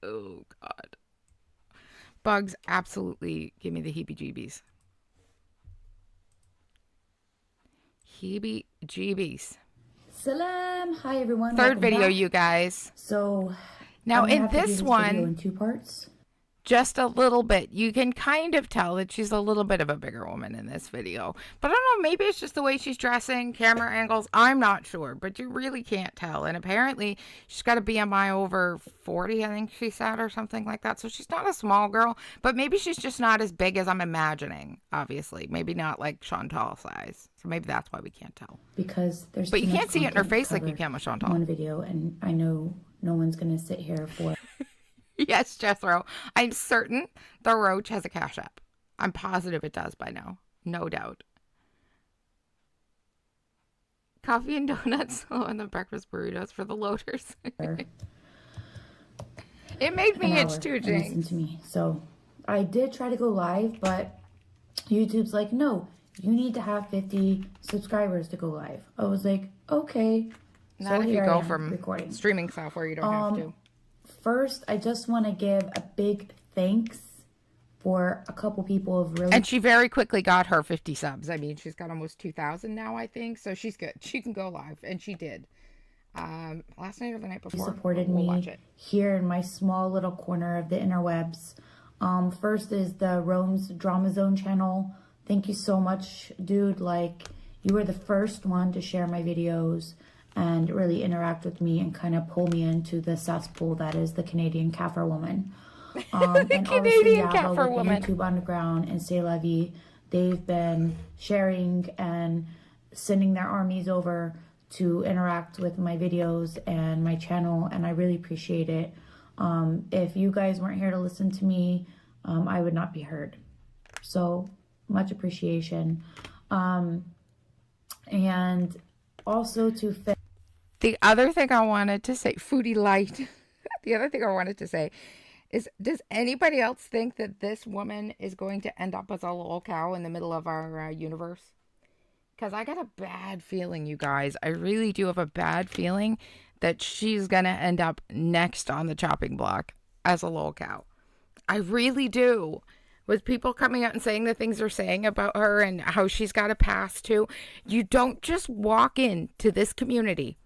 Oh, God. Bugs absolutely give me the heebie-jeebies. Heebie-jeebies. Salam. Hi everyone. Third Welcome video, back. you guys. So now I'm gonna in have to do this video one, in 2 parts. just a little bit, you can kind of tell that she's a little bit of a bigger woman in this video. But I don't know, maybe it's just the way she's dressing, camera angles. I'm not sure, but you really can't tell. And apparently she's got a BMI over 40, I think she said, or something like that. So she's not a small girl, but maybe she's just not as big as I'm imagining, obviously. Maybe not like Chantal size. So maybe that's why we can't tell. Because there's But too you much can't see it in her content face to like you cover can with in Chantal. one video, and I know no one's gonna sit here for Yes, Jethro. I'm certain the Roach has a Cash App. I'm positive it does by now. No doubt. Coffee and donuts and the breakfast burritos for the loaders. It made me itch too, James. listen to me. So I did try to go live, but YouTube's like, no, you need to have 50 subscribers to go live. I was like, okay. Not if you here I go am from recording. streaming software, you don't have to. First, I just want to give a big thanks for a couple people of really. And she very quickly got her 50 subs. I mean, she's got almost 2,000 now, I think. So she's good. She can go live, and she did. Last night or the night before. Supported we'll me watch it. here in my small little corner of the interwebs. First is the Rome's Drama Zone channel. Thank you so much, dude. Like, you were the first one to share my videos and really interact with me and kind of pull me into the cesspool that is the Canadian Kaffir woman. And Canadian Yava Kaffir with woman. YouTube Underground and C'est La Vie, they've been sharing and sending their armies over to interact with my videos and my channel, and I really appreciate it. If you guys weren't here to listen to me, I would not be heard. So much appreciation. And also to The other thing I wanted to say, Foodie Light. The other thing I wanted to say is, does anybody else think that this woman is going to end up as a LolCow in the middle of our universe? Because I got a bad feeling, you guys. I really do have a bad feeling that she's going to end up next on the chopping block as a LolCow. I really do. With people coming out and saying the things they're saying about her and how she's got a past too. You don't just walk into this community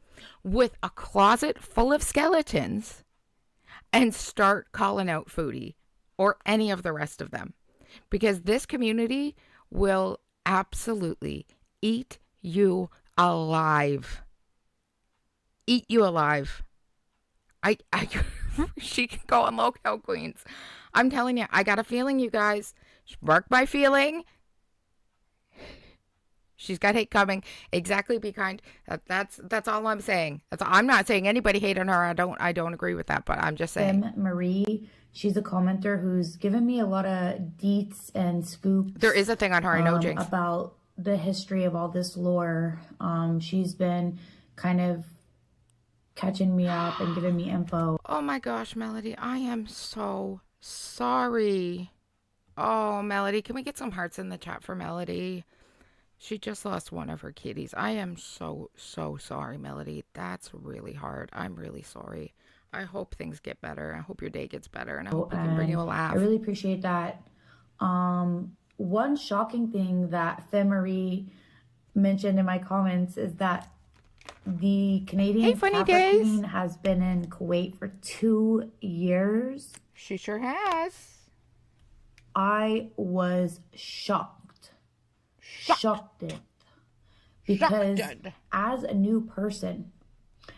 with a closet full of skeletons and start calling out Foodie or any of the rest of them, because this community will absolutely eat you alive. Eat you alive. She can go on LolCow Queens. I'm telling you, I got a feeling, you guys. Mark my feeling. She's got hate coming. Exactly. Be kind. That's all I'm saying. I'm not saying anybody hate on her. I don't agree with that, but I'm just saying. Marie, she's a commenter who's given me a lot of deets and scoops. There is a thing on her, I know, Jinx, about the history of all this lore. She's been kind of catching me up and giving me info. Oh my gosh, Melody, I am so sorry. Oh, Melody, can we get some hearts in the chat for Melody? She just lost one of her kitties. I am so sorry, Melody. That's really hard. I'm really sorry. I hope things get better. I hope your day gets better, and I hope we can bring you a laugh. I really appreciate that. One shocking thing that Marie mentioned in my comments is that the Canadian Kaffir Queen has been in Kuwait for 2 years. She sure has. I was shocked. Because as a new person,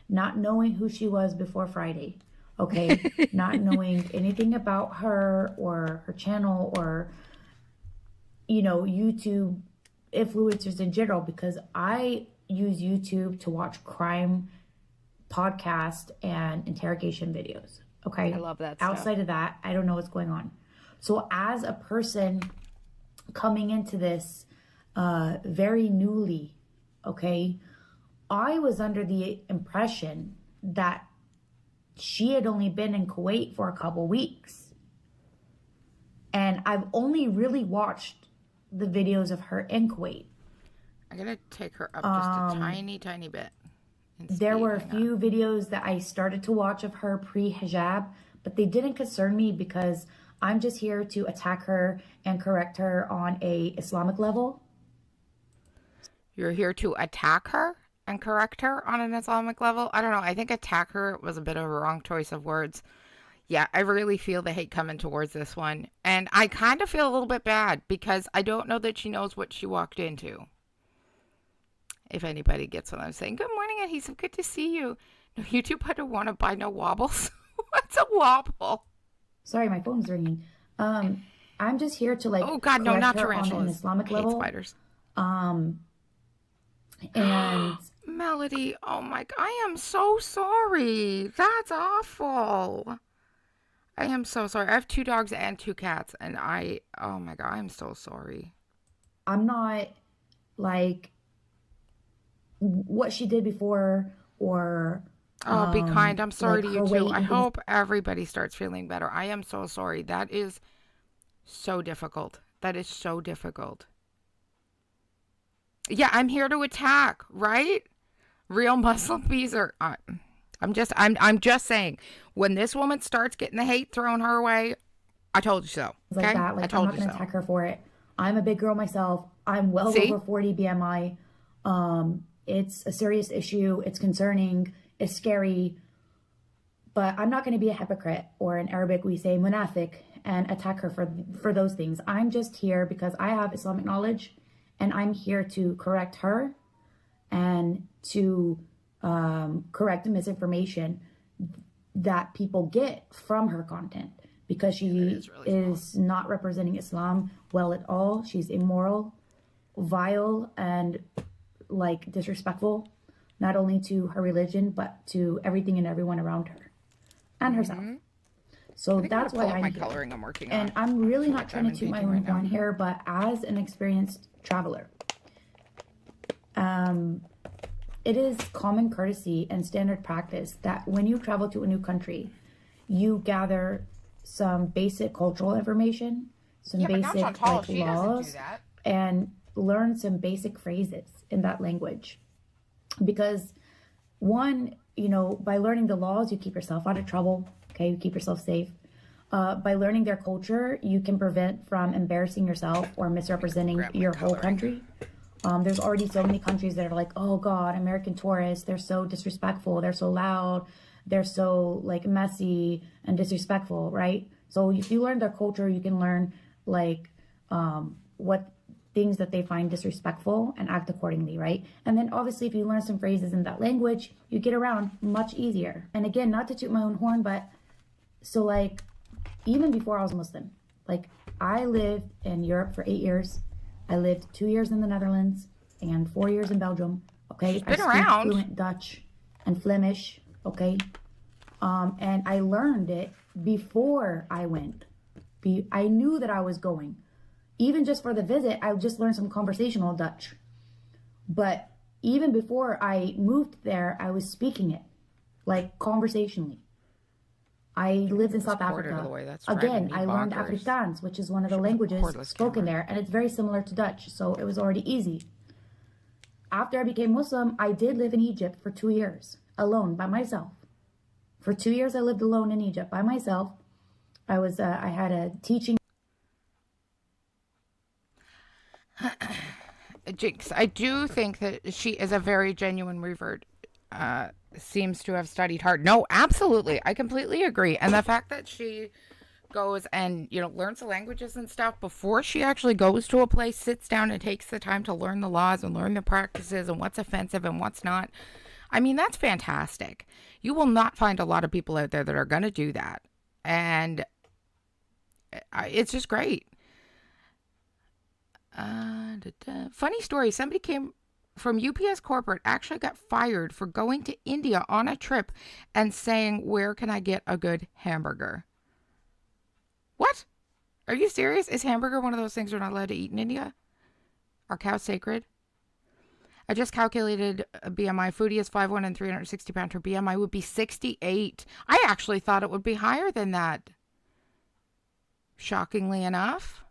not knowing who she was before Friday, okay, not knowing anything about her or her channel or, you know, YouTube influencers in general, because I use YouTube to watch crime podcast and interrogation videos. Okay. I love that Outside of that, I don't know what's going on. So as a person coming into this very newly, okay, I was under the impression that she had only been in Kuwait for a couple weeks. And I've only really watched the videos of her in Kuwait. I'm going to take her up just a tiny bit. There were a few videos that I started to watch of her pre-hijab, but they didn't concern me because I'm just here to attack her and correct her on a Islamic level. You're here to attack her and correct her on an Islamic level. I don't know. I think attack her was a bit of a wrong choice of words. Yeah, I really feel the hate coming towards this one. And I kind of feel a little bit bad because I don't know that she knows what she walked into. If anybody gets what I'm saying. Good morning, Adhesive. Good to see you. No, YouTube, I don't want to buy no wobbles. What's a wobble? Sorry, my phone's ringing. I'm just here to like. Oh God, no, not tarantulas. On an Islamic level. Spiders. And Melody, oh my God, I am so sorry. That's awful. I am so sorry. I have 2 dogs and 2 cats, and oh my God, I'm so sorry. I'm not like what she did before or. Oh, be kind. I'm sorry like to you too. I hope everybody starts feeling better. I am so sorry. That is so difficult. That is so difficult. Yeah, I'm here to attack, right? Real Muslim bees are. I'm just saying. When this woman starts getting the hate thrown her way, I told you so. Okay? Like that. Like, I'm not going to attack her for it. I'm a big girl myself. I'm well over 40 BMI. It's a serious issue. It's concerning. It's scary. But I'm not going to be a hypocrite, or in Arabic we say munafiq, and attack her for those things. I'm just here because I have Islamic knowledge, and I'm here to correct her and to correct the misinformation that people get from her content, because she is not representing Islam well at all. She's immoral, vile, and like disrespectful, not only to her religion, but to everything and everyone around her and herself. So that's why I'm here. Coloring I'm working on. And I'm really not trying to toot my own horn here, but as an experienced traveler, it is common courtesy and standard practice that when you travel to a new country, you gather some basic cultural information, some basic like, laws, and learn some basic phrases in that language. Because one, you know, by learning the laws, you keep yourself out of trouble. Okay, you keep yourself safe. By learning their culture, you can prevent from embarrassing yourself or misrepresenting your whole country. There's already so many countries that are like, oh God, American tourists, they're so disrespectful, they're so loud, they're so like messy and disrespectful, right? So if you learn their culture, you can learn like what things that they find disrespectful and act accordingly, right? And then obviously if you learn some phrases in that language, you get around much easier. And again, not to toot my own horn, but so like even before I was Muslim, like I lived in Europe for 8 years. I lived 2 years in the Netherlands and 4 years in Belgium. Okay, I speak fluent Dutch and Flemish. Okay, and I learned it before I went. I knew that I was going. Even just for the visit, I just learned some conversational Dutch. But even before I moved there, I was speaking it, like conversationally. I lived in South Africa. Again, I learned Afrikaans, which is one of the languages spoken there, and it's very similar to Dutch, so it was already easy. After I became Muslim, I did live in Egypt for 2 years, alone, by myself. For 2 years, I lived alone in Egypt by myself. I had a teaching. Jinx, I do think that she is a very genuine revert. Seems to have studied hard. No, absolutely. I completely agree. And the fact that she goes and, you know, learns the languages and stuff before she actually goes to a place, sits down and takes the time to learn the laws and learn the practices and what's offensive and what's not. I mean, that's fantastic. You will not find a lot of people out there that are going to do that. And it's just great. Funny story. Somebody came from UPS corporate, actually got fired for going to India on a trip and saying, where can I get a good hamburger? What? Are you serious? Is hamburger one of those things we're not allowed to eat in India? Are cows sacred? I just calculated a BMI. Foodie is 5'1" and 360 pounds. Her BMI would be 68. I actually thought it would be higher than that. Shockingly enough.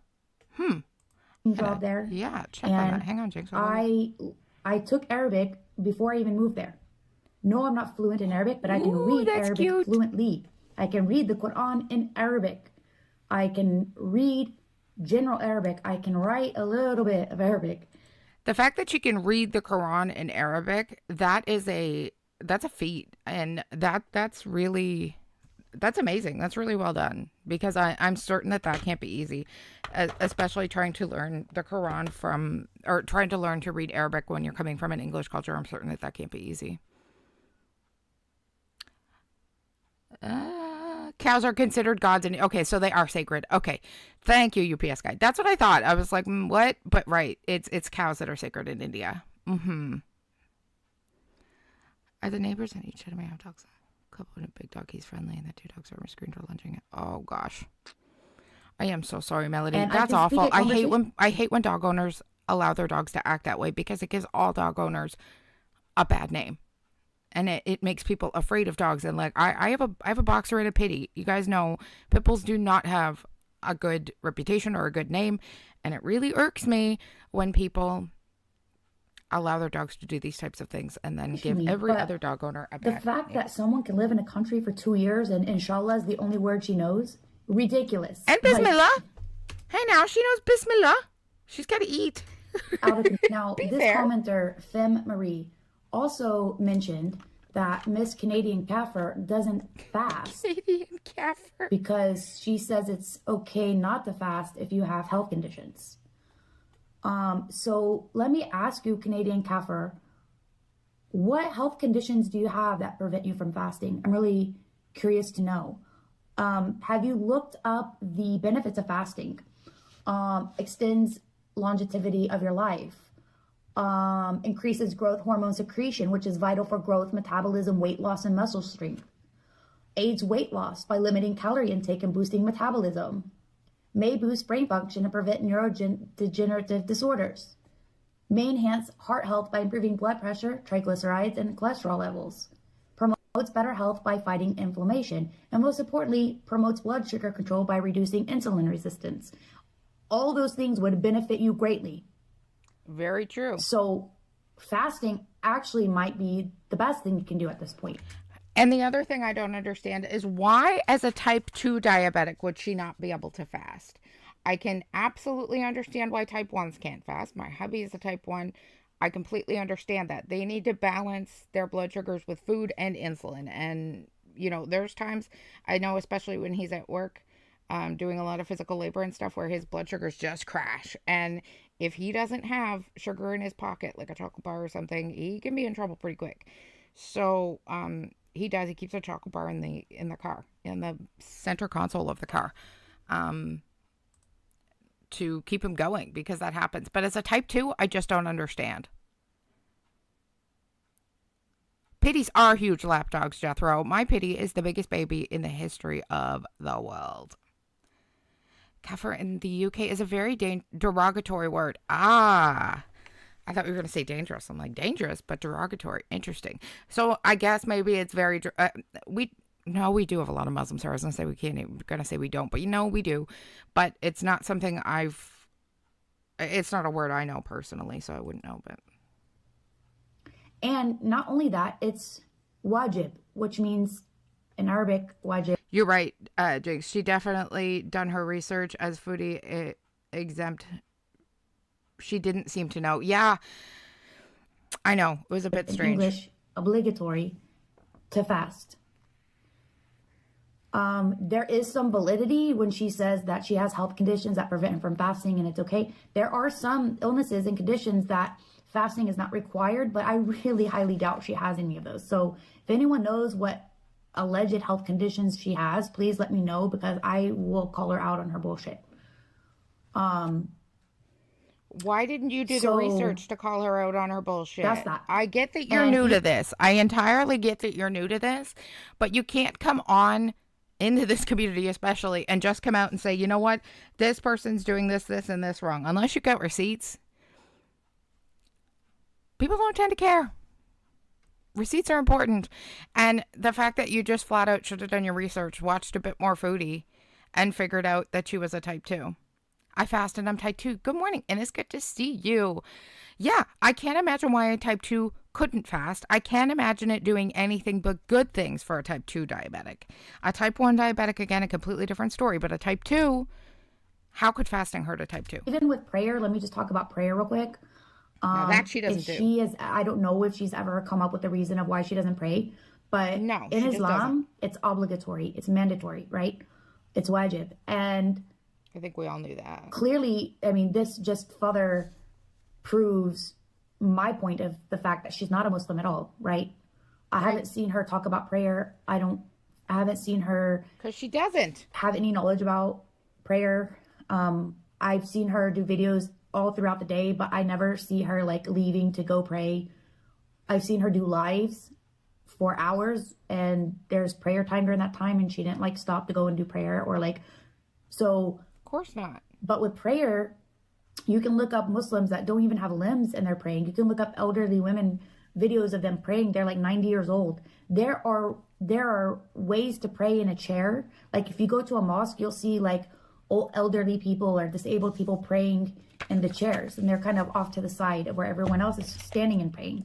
Job there. Yeah, check on that. Hang on, Jinx. I took Arabic before I even moved there. No, I'm not fluent in Arabic, but I can read Arabic fluently. I can read the Quran in Arabic. I can read general Arabic. I can write a little bit of Arabic. The fact that she can read the Quran in Arabic, that's a feat. And that's amazing. That's really well done, because I'm certain that can't be easy, especially trying to learn the Quran or trying to learn to read Arabic when you're coming from an English culture. I'm certain that can't be easy. Cows are considered gods, and okay, so they are sacred. Okay, thank you, UPS guy. That's what I thought. I was like, what? But right, it's cows that are sacred in India. Are the neighbors on each side of my dogs? A couple of big doggies friendly, and the 2 dogs are screened or lunging. Oh gosh, I am so sorry, Melody. And that's awful. I hate when dog owners allow their dogs to act that way, because it gives all dog owners a bad name. And it makes people afraid of dogs. And like, I have a boxer and a pitty. You guys know pit bulls do not have a good reputation or a good name. And it really irks me when people allow their dogs to do these types of things and then give every other dog owner a bad name. The fact that someone can live in a country for 2 years and inshallah is the only word she knows, ridiculous. And Bismillah. Hey, now she knows Bismillah. She's got to eat. Now, this commenter, Femme Marie, also mentioned that Miss Canadian Kaffir doesn't fast. Canadian Kaffir. Because she says it's okay not to fast if you have health conditions. So let me ask you, Canadian Kaffir, what health conditions do you have that prevent you from fasting? I'm really curious to know. Have you looked up the benefits of fasting? Extends longevity of your life. Increases growth hormone secretion, which is vital for growth, metabolism, weight loss, and muscle strength. Aids weight loss by limiting calorie intake and boosting metabolism. May boost brain function and prevent neurodegenerative disorders. May enhance heart health by improving blood pressure, triglycerides, and cholesterol levels. Promotes better health by fighting inflammation. And most importantly, promotes blood sugar control by reducing insulin resistance. All those things would benefit you greatly. Very true. So fasting actually might be the best thing you can do at this point. And the other thing I don't understand is why, as a type 2 diabetic, would she not be able to fast? I can absolutely understand why type 1s can't fast. My hubby is a type 1. I completely understand that. They need to balance their blood sugars with food and insulin. And, you know, there's times, I know especially when he's at work, doing a lot of physical labor and stuff, where his blood sugars just crash. And if he doesn't have sugar in his pocket, like a chocolate bar or something, he can be in trouble pretty quick. So he keeps a chocolate bar in the car, in the center console of the car, to keep him going, because that happens. But as a type 2, I just don't understand. Pitties are huge lap dogs, Jethro. My pitty is the biggest baby in the history of the world. Kaffir in the UK is a very derogatory word. I thought we were going to say dangerous. I'm like, dangerous, but derogatory. Interesting. So I guess maybe it's very... we do have a lot of Muslims here. I was going to say we can't. We're going to say we don't. But we do. But it's not something it's not a word I know personally, so I wouldn't know. But And not only that, it's wajib, which means in Arabic, wajib. You're right, Jigs. She definitely done her research as Foodie exempt. She didn't seem to know. Yeah, I know. It was a bit strange. English, obligatory to fast. There is some validity when she says that she has health conditions that prevent her from fasting, and it's okay. There are some illnesses and conditions that fasting is not required, but I really highly doubt she has any of those. So if anyone knows what alleged health conditions she has, please let me know, because I will call her out on her bullshit. Why didn't you do the research to call her out on her bullshit? That's that. I get that you're new to this. I entirely get that you're new to this, but you can't come on into this community especially and just come out and say, you know what, this person's doing this, and this wrong. Unless you got receipts, people don't tend to care. Receipts are important. And the fact that you just flat out should have done your research, watched a bit more Foodie, and figured out that she was a type 2. I fast and I'm type 2. Good morning, and it's good to see you. Yeah, I can't imagine why a type 2 couldn't fast. I can't imagine it doing anything but good things for a type 2 diabetic. A type 1 diabetic, again, a completely different story. But a type 2, how could fasting hurt a type 2? Even with prayer, let me just talk about prayer real quick. Now that she doesn't do. She is, I don't know if she's ever come up with a reason of why she doesn't pray, but no, in Islam, it's obligatory. It's mandatory, right? It's wajib. And I think we all knew that. Clearly, I mean, this just further proves my point of the fact that she's not a Muslim at all, right? I haven't seen her talk about prayer. I haven't seen her... Because she doesn't. ...have any knowledge about prayer. I've seen her do videos all throughout the day, but I never see her like leaving to go pray. I've seen her do lives for hours and there's prayer time during that time and she didn't like stop to go and do prayer or like, so. Of course not. But with prayer, you can look up Muslims that don't even have limbs and they're praying. You can look up elderly women, videos of them praying. They're like 90 years old. There are ways to pray in a chair. Like if you go to a mosque, you'll see like old elderly people or disabled people praying in the chairs and they're kind of off to the side of where everyone else is standing and praying.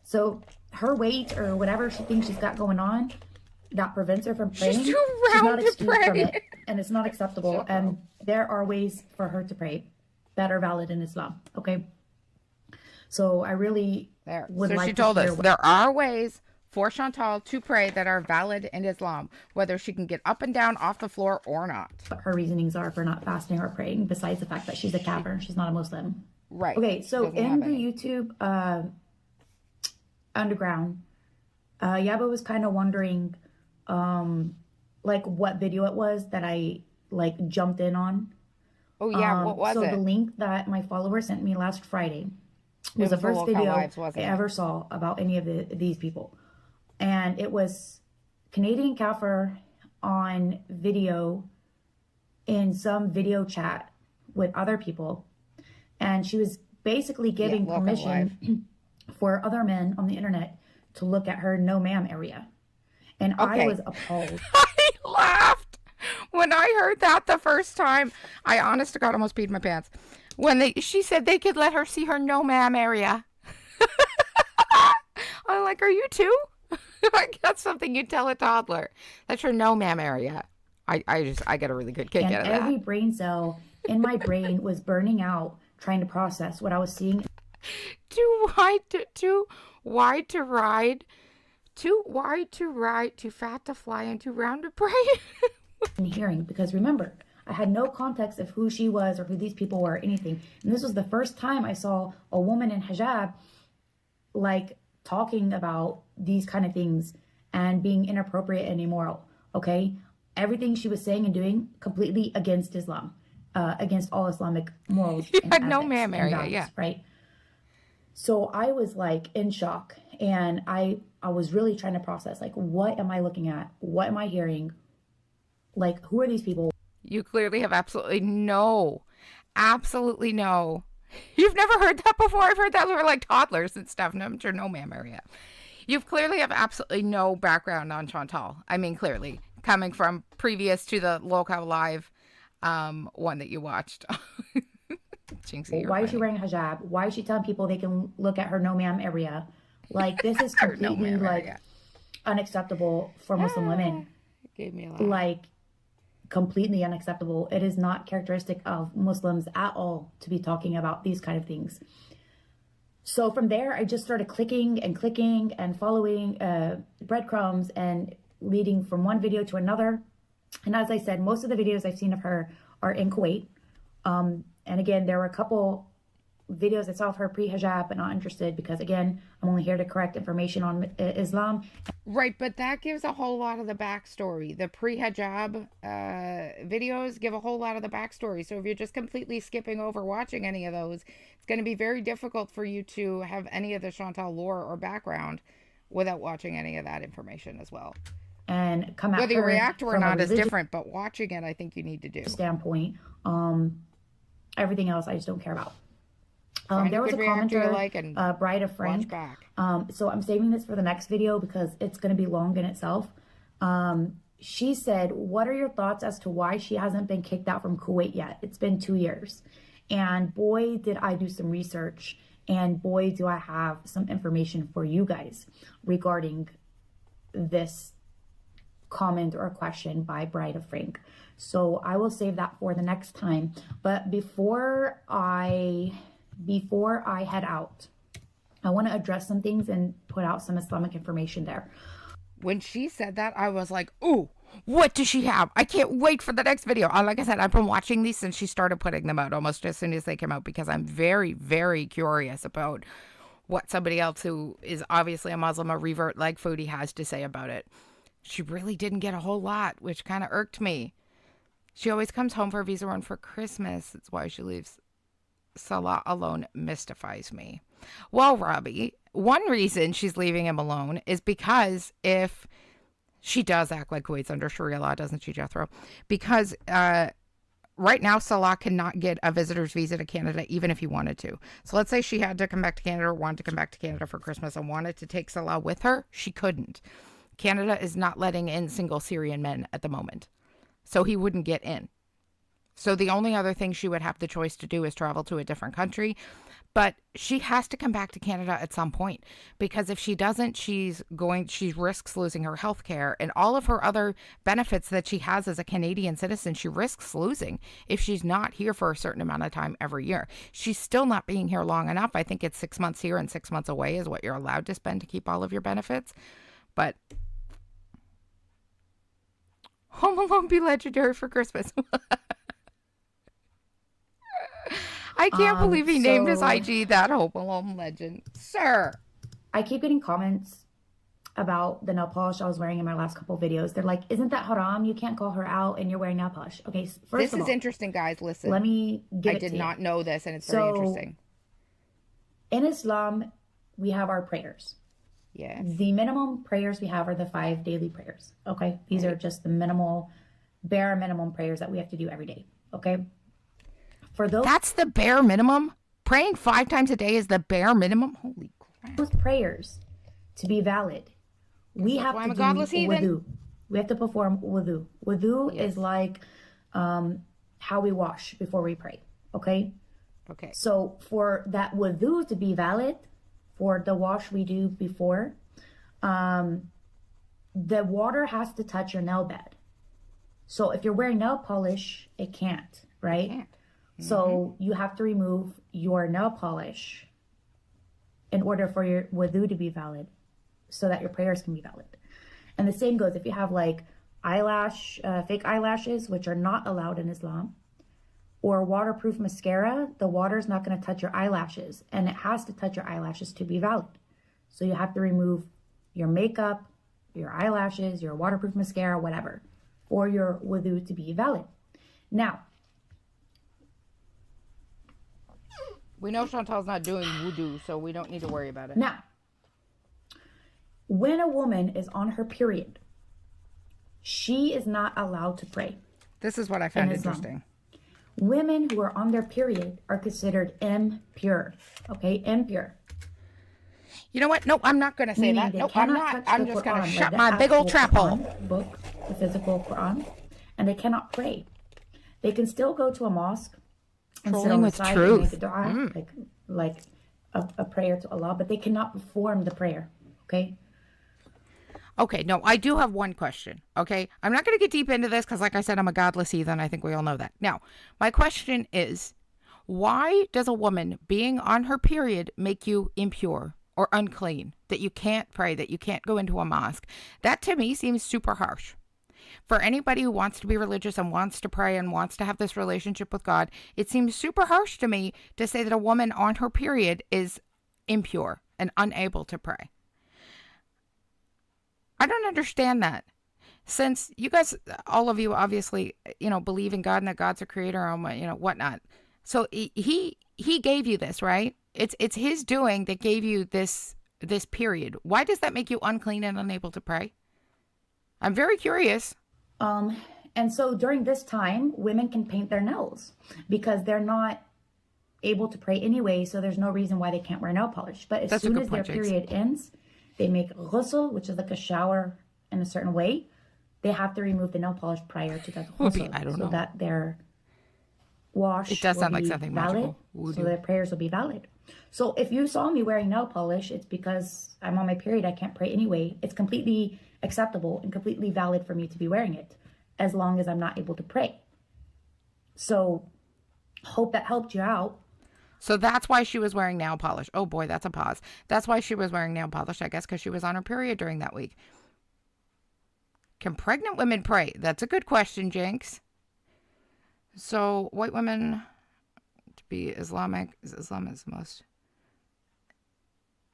So her weight or whatever she thinks she's got going on that prevents her from praying, she's not excused from it, and it's not acceptable. And there are ways for her to pray that are valid in Islam. Okay, so I really would like. So she told us there are ways for Chantal to pray that are valid in Islam, whether she can get up and down off the floor or not. What her reasonings are for not fasting or praying, besides the fact that she's a kafir and she's not a Muslim. Right. Okay, so in the YouTube underground, Yaba was kind of wondering like what video it was that I like jumped in on. Oh yeah, what was it? So the link that my follower sent me last Friday was the first video I ever saw about any of these people. And it was Canadian Kafir on video in some video chat with other people. And she was basically giving permission for other men on the internet to look at her no ma'am area. And I was appalled. I laughed when I heard that the first time. I honest to God almost peed my pants. When she said they could let her see her no ma'am area. I'm like, are you too? Like that's something you tell a toddler. That's your no ma'am area. I get a really good kick out of that. Every brain cell in my brain was burning out trying to process what I was seeing. Too wide to ride, too wide to ride, too fat to fly, and too round to pray. And hearing, because remember, I had no context of who she was or who these people were or anything. And this was the first time I saw a woman in hijab like talking about these kind of things and being inappropriate and immoral. Okay, everything she was saying and doing completely against Islam, against all Islamic morals. You had no ma'am area, values, yeah, right. So I was like in shock, and I was really trying to process like, what am I looking at? What am I hearing? Like, who are these people? You clearly have absolutely no. You've never heard that before. I've heard that for like toddlers and stuff. No, I'm sure no ma'am area. You clearly have absolutely no background on Chantal. I mean, clearly coming from previous to the LolCow live one that you watched. Jinxie, why is she wearing hijab? Why is she telling people they can look at her no ma'am area? Like, this is completely like unacceptable for Muslim women. It gave me a laugh. Like, completely unacceptable. It is not characteristic of Muslims at all to be talking about these kind of things. So from there, I just started clicking and following breadcrumbs and leading from one video to another. And as I said, most of the videos I've seen of her are in Kuwait. And again, there were a couple videos I saw of her pre-hijab, but not interested because, again, I'm only here to correct information on Islam. Right, but that gives a whole lot of the backstory. The pre-hijab videos give a whole lot of the backstory. So if you're just completely skipping over watching any of those, it's going to be very difficult for you to have any of the Chantal lore or background without watching any of that information as well. And come at whether you react or not is religious different, but watching it, I think you need to do. Standpoint, everything else I just don't care about. There was a commenter, Bride of Frank. So I'm saving this for the next video because it's going to be long in itself. She said, what are your thoughts as to why she hasn't been kicked out from Kuwait yet? It's been 2 years. And boy, did I do some research. And boy, do I have some information for you guys regarding this comment or question by Bride of Frank. So I will save that for the next time. But before I before I head out, I want to address some things and put out some Islamic information there. When she said that, I was like, ooh, what does she have? I can't wait for the next video. Like I said, I've been watching these since she started putting them out almost as soon as they came out because I'm very, very curious about what somebody else who is obviously a Muslim, a revert like Foodie, has to say about it. She really didn't get a whole lot, which kind of irked me. She always comes home for a visa run for Christmas. That's why she leaves Salah alone. Mystifies me. Well, Robbie, one reason she's leaving him alone is because if she does act like Kuwait's under Sharia law, doesn't she, Jethro? Because right now, Salah cannot get a visitor's visa to Canada even if he wanted to. So let's say she had to come back to Canada or wanted to come back to Canada for Christmas and wanted to take Salah with her. She couldn't. Canada is not letting in single Syrian men at the moment. So he wouldn't get in. So the only other thing she would have the choice to do is travel to a different country. But she has to come back to Canada at some point, because if she doesn't, she risks losing her health care and all of her other benefits that she has as a Canadian citizen. She risks losing if she's not here for a certain amount of time every year. She's still not being here long enough. I think it's 6 months here and 6 months away is what you're allowed to spend to keep all of your benefits. But Home Alone be legendary for Christmas. I can't believe he named his IG that Home Alone legend. Sir. I keep getting comments about the nail polish I was wearing in my last couple of videos. They're like, isn't that haram? You can't call her out and you're wearing nail polish. Okay, first this of is all, interesting, guys. Listen. let me get I it to did not you. know this, and it's very interesting. In Islam, we have our prayers. Yes. The minimum prayers we have are the 5 daily prayers. Okay, these are just the bare minimum prayers that we have to do every day. Okay. For That's the bare minimum? Praying 5 times a day is the bare minimum? Holy crap. those prayers to be valid, we have to do wudu. We have to perform wudu. Wudu is like how we wash before we pray. Okay? Okay. So for that wudu to be valid, for the wash we do before, the water has to touch your nail bed. So if you're wearing nail polish, it can't, right? It can't. So you have to remove your nail polish in order for your wudu to be valid, so that your prayers can be valid. And the same goes if you have like fake eyelashes, which are not allowed in Islam, or waterproof mascara, the water is not going to touch your eyelashes, and it has to touch your eyelashes to be valid. So you have to remove your makeup, your eyelashes, your waterproof mascara, whatever, for your wudu to be valid. Now, we know Chantal's not doing wudu, so we don't need to worry about it. Now, when a woman is on her period, she is not allowed to pray. This is what I found interesting. Women who are on their period are considered impure. Okay, impure. You know what? No, I'm not going to say that. No, I'm not. I'm just going to shut my big old trap hole. Book, the physical Quran, and they cannot pray. They can still go to a mosque and sit on the side and make a dua, like a prayer to Allah, but they cannot perform the prayer. Okay. Okay, no, I do have one question, okay? I'm not going to get deep into this because, like I said, I'm a godless heathen. I think we all know that. Now, my question is, why does a woman being on her period make you impure or unclean, that you can't pray, that you can't go into a mosque? That, to me, seems super harsh. For anybody who wants to be religious and wants to pray and wants to have this relationship with God, it seems super harsh to me to say that a woman on her period is impure and unable to pray. I don't understand that. Since you guys, all of you obviously, believe in God and that God's a creator and, whatnot. So he gave you this, right? It's his doing that gave you this period. Why does that make you unclean and unable to pray? I'm very curious. And so during this time, women can paint their nails because they're not able to pray anyway. So there's no reason why they can't wear nail polish. But as soon as their period ends, they make ghusl, which is like a shower in a certain way. They have to remove the nail polish prior to that ghusl, so that their wash it does will sound be like something valid, magical. so their prayers will be valid. So if you saw me wearing nail polish, it's because I'm on my period. I can't pray anyway. It's completely acceptable and completely valid for me to be wearing it, as long as I'm not able to pray. So hope that helped you out. So that's why she was wearing nail polish. Oh boy, that's a pause. That's why she was wearing nail polish, I guess, because she was on her period during that week. Can pregnant women pray? That's a good question, Jinx. So white women to be Islamic, Islam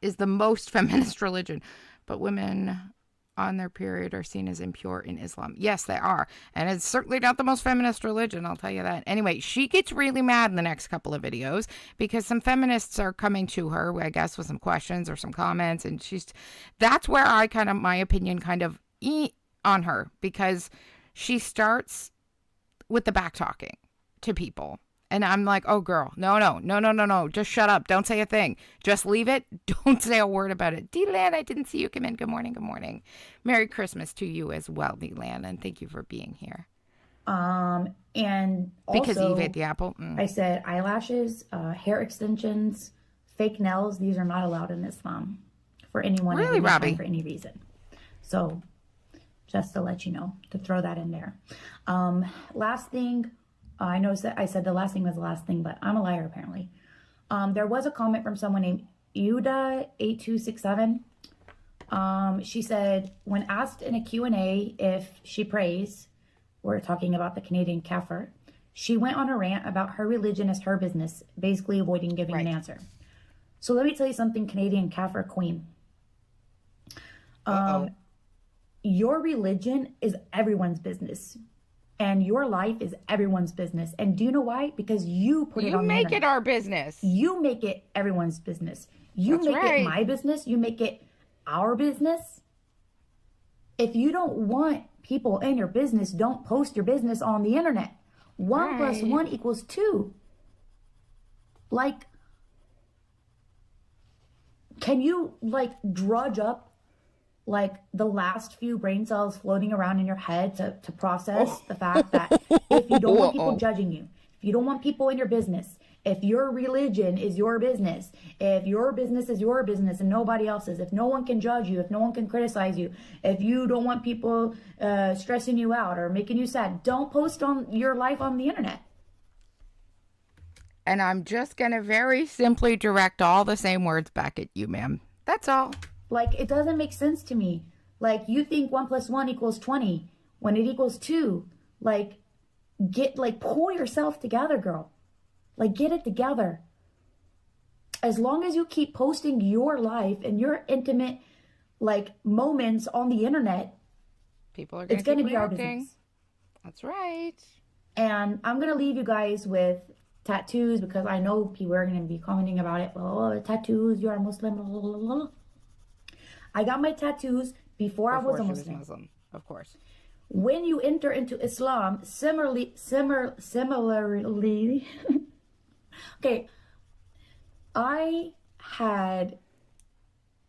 is the most feminist religion, but women on their period are seen as impure in Islam. Yes, they are. And it's certainly not the most feminist religion, I'll tell you that. Anyway, she gets really mad in the next couple of videos because some feminists are coming to her, I guess, with some questions or some comments. And that's where I my opinion on her, because she starts with the back talking to people. And I'm like, oh, girl, no. Just shut up. Don't say a thing. Just leave it. Don't say a word about it. D-Lan, I didn't see you come in. Good morning. Merry Christmas to you as well, D-Lan. And thank you for being here. And also, because Eve ate the apple. I said eyelashes, hair extensions, fake nails. These are not allowed in Islam for anyone. Really, Robbie? For any reason. So just to let you know, to throw that in there. Last thing. I know that I said the last thing was the last thing, but I'm a liar apparently. There was a comment from someone named Yuda8267. She said, when asked in a Q&A if she prays, we're talking about the Canadian kafir, she went on a rant about her religion as her business, basically avoiding giving an answer. So let me tell you something, Canadian kafir queen. Your religion is everyone's business. And your life is everyone's business. And do you know why? Because you put it on the internet. You make it our business. You make it everyone's business. You make it my business. You make it our business. If you don't want people in your business, don't post your business on the internet. 1 + 1 = 2. Like, can you drudge up the last few brain cells floating around in your head to process the fact that if you don't want people judging you, if you don't want people in your business, if your religion is your business, if your business is your business and nobody else's, if no one can judge you, if no one can criticize you, if you don't want people stressing you out or making you sad, don't post on your life on the internet. And I'm just going to very simply direct all the same words back at you, ma'am. That's all. It doesn't make sense to me. You think 1 + 1 = 20 when it equals 2. Pull yourself together, girl. Get it together. As long as you keep posting your life and your intimate, moments on the internet, people are going to be our business. That's right. And I'm going to leave you guys with tattoos because I know people are going to be commenting about it. Oh, tattoos, you're a Muslim, blah, blah, blah, blah. I got my tattoos before I was a Muslim. Of course. When you enter into Islam, similarly, okay,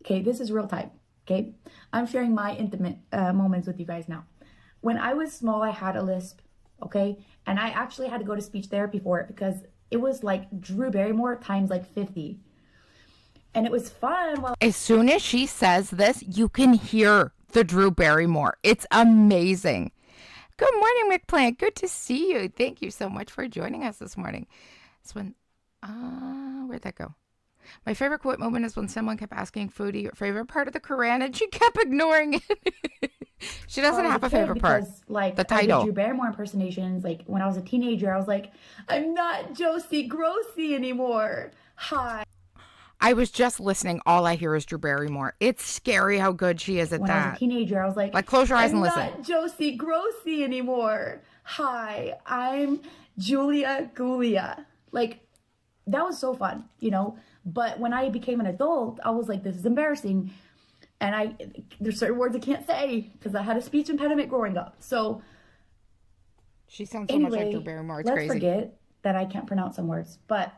this is real time, okay? I'm sharing my intimate moments with you guys now. When I was small, I had a lisp, okay? And I actually had to go to speech therapy for it because it was like Drew Barrymore times 50. And it was fun. As soon as she says this, you can hear the Drew Barrymore. It's amazing. Good morning, McPlant. Good to see you. Thank you so much for joining us this morning. It's when, where'd that go? My favorite quote moment is when someone kept asking Foodie your favorite part of the Quran and she kept ignoring it. She doesn't have a favorite part. The title. I did Drew Barrymore impersonations. When I was a teenager, I was like, I'm not Josie Grossi anymore. Hi. I was just listening. All I hear is Drew Barrymore. It's scary how good she is at when that. When I was a teenager, I was like, close your eyes and listen. I'm not Josie Grossi anymore. Hi, I'm Julia Gulia. That was so fun, But when I became an adult, I was like, this is embarrassing. And there's certain words I can't say because I had a speech impediment growing up. So she sounds so much like Drew Barrymore. It's crazy. Let's forget that I can't pronounce some words, but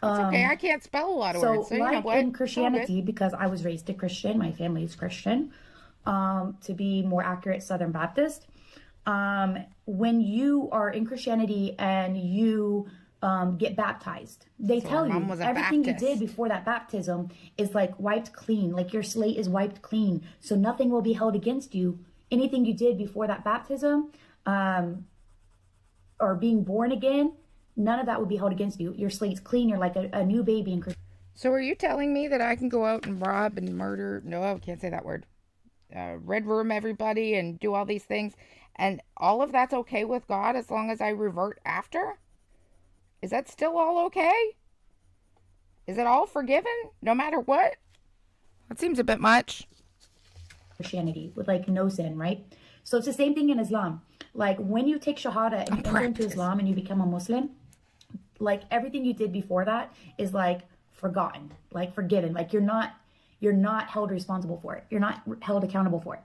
it's okay. I can't spell a lot of words. So in Christianity, because I was raised a Christian, my family is Christian, to be more accurate, Southern Baptist. When you are in Christianity and you get baptized, they tell you everything you did before that baptism is wiped clean. Your slate is wiped clean. So nothing will be held against you. Anything you did before that baptism, or being born again, none of that would be held against you. Your slate's clean. You're like a new baby in Christianity. So are you telling me that I can go out and rob and murder? No, I can't say that word. Red room everybody and do all these things, and all of that's okay with God as long as I revert after? Is that still all okay? Is it all forgiven no matter what? That seems a bit much. Christianity with like no sin, right? So it's the same thing in Islam. Like when you take Shahada and you enter into Islam and you become a Muslim, like everything you did before that is like forgotten, like forgiven. Like you're not held responsible for it. You're not held accountable for it.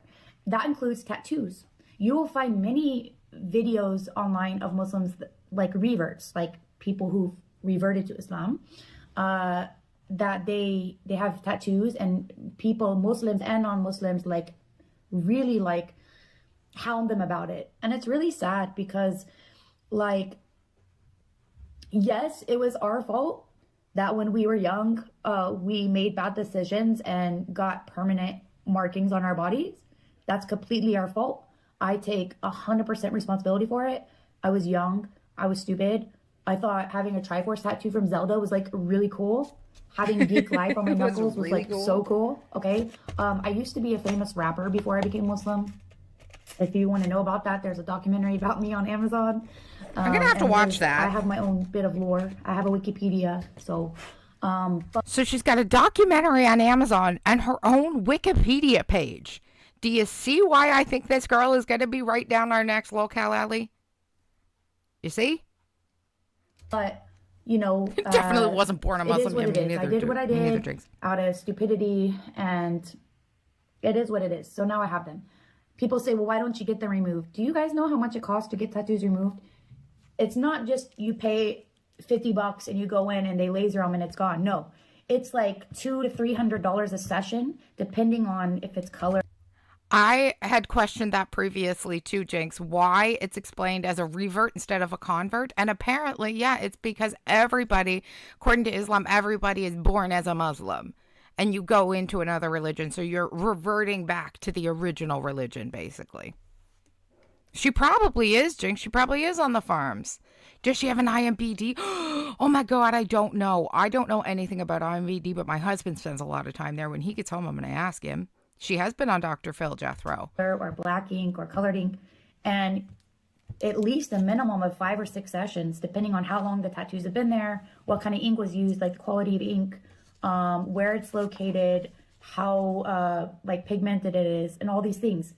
That includes tattoos. You will find many videos online of Muslims like reverts, like people who reverted to Islam, that they have tattoos, and people, Muslims and non-Muslims, like really like hound them about it. And it's really sad because like, yes, it was our fault that when we were young, we made bad decisions and got permanent markings on our bodies. That's completely our fault. I take 100% responsibility for it. I was young. I was stupid. I thought having a Triforce tattoo from Zelda was like really cool. Having Geek Life on my knuckles was like so cool. Okay. I used to be a famous rapper before I became Muslim. If you want to know about that, there's a documentary about me on Amazon. I'm gonna have to watch that. I have my own bit of lore. I have a Wikipedia. So she's got a documentary on Amazon and her own Wikipedia page. Do you see why I think this girl is going to be right down our next locale alley? You see? But, you know, definitely wasn't born a Muslim. It is what it is. I did what I did out of stupidity, and it is what it is. So now I have them. People say, well, why don't you get them removed? Do you guys know how much it costs to get tattoos removed? It's not just you pay $50 and you go in and they laser them and it's gone. No, it's like $200 to $300 a session, depending on if it's color. I had questioned that previously too, Jinx, why it's explained as a revert instead of a convert. And apparently, yeah, it's because everybody, according to Islam, everybody is born as a Muslim. And you go into another religion, so you're reverting back to the original religion, basically. She probably is, Jinx. She probably is on the farms. Does she have an IMBD? Oh my God, I don't know. I don't know anything about IMBD, but my husband spends a lot of time there. When he gets home, I'm going to ask him. She has been on Dr. Phil Jethro. Or black ink or colored ink. And at least a minimum of 5 or 6 sessions, depending on how long the tattoos have been there, what kind of ink was used, like the quality of ink, where it's located, how like pigmented it is, and all these things.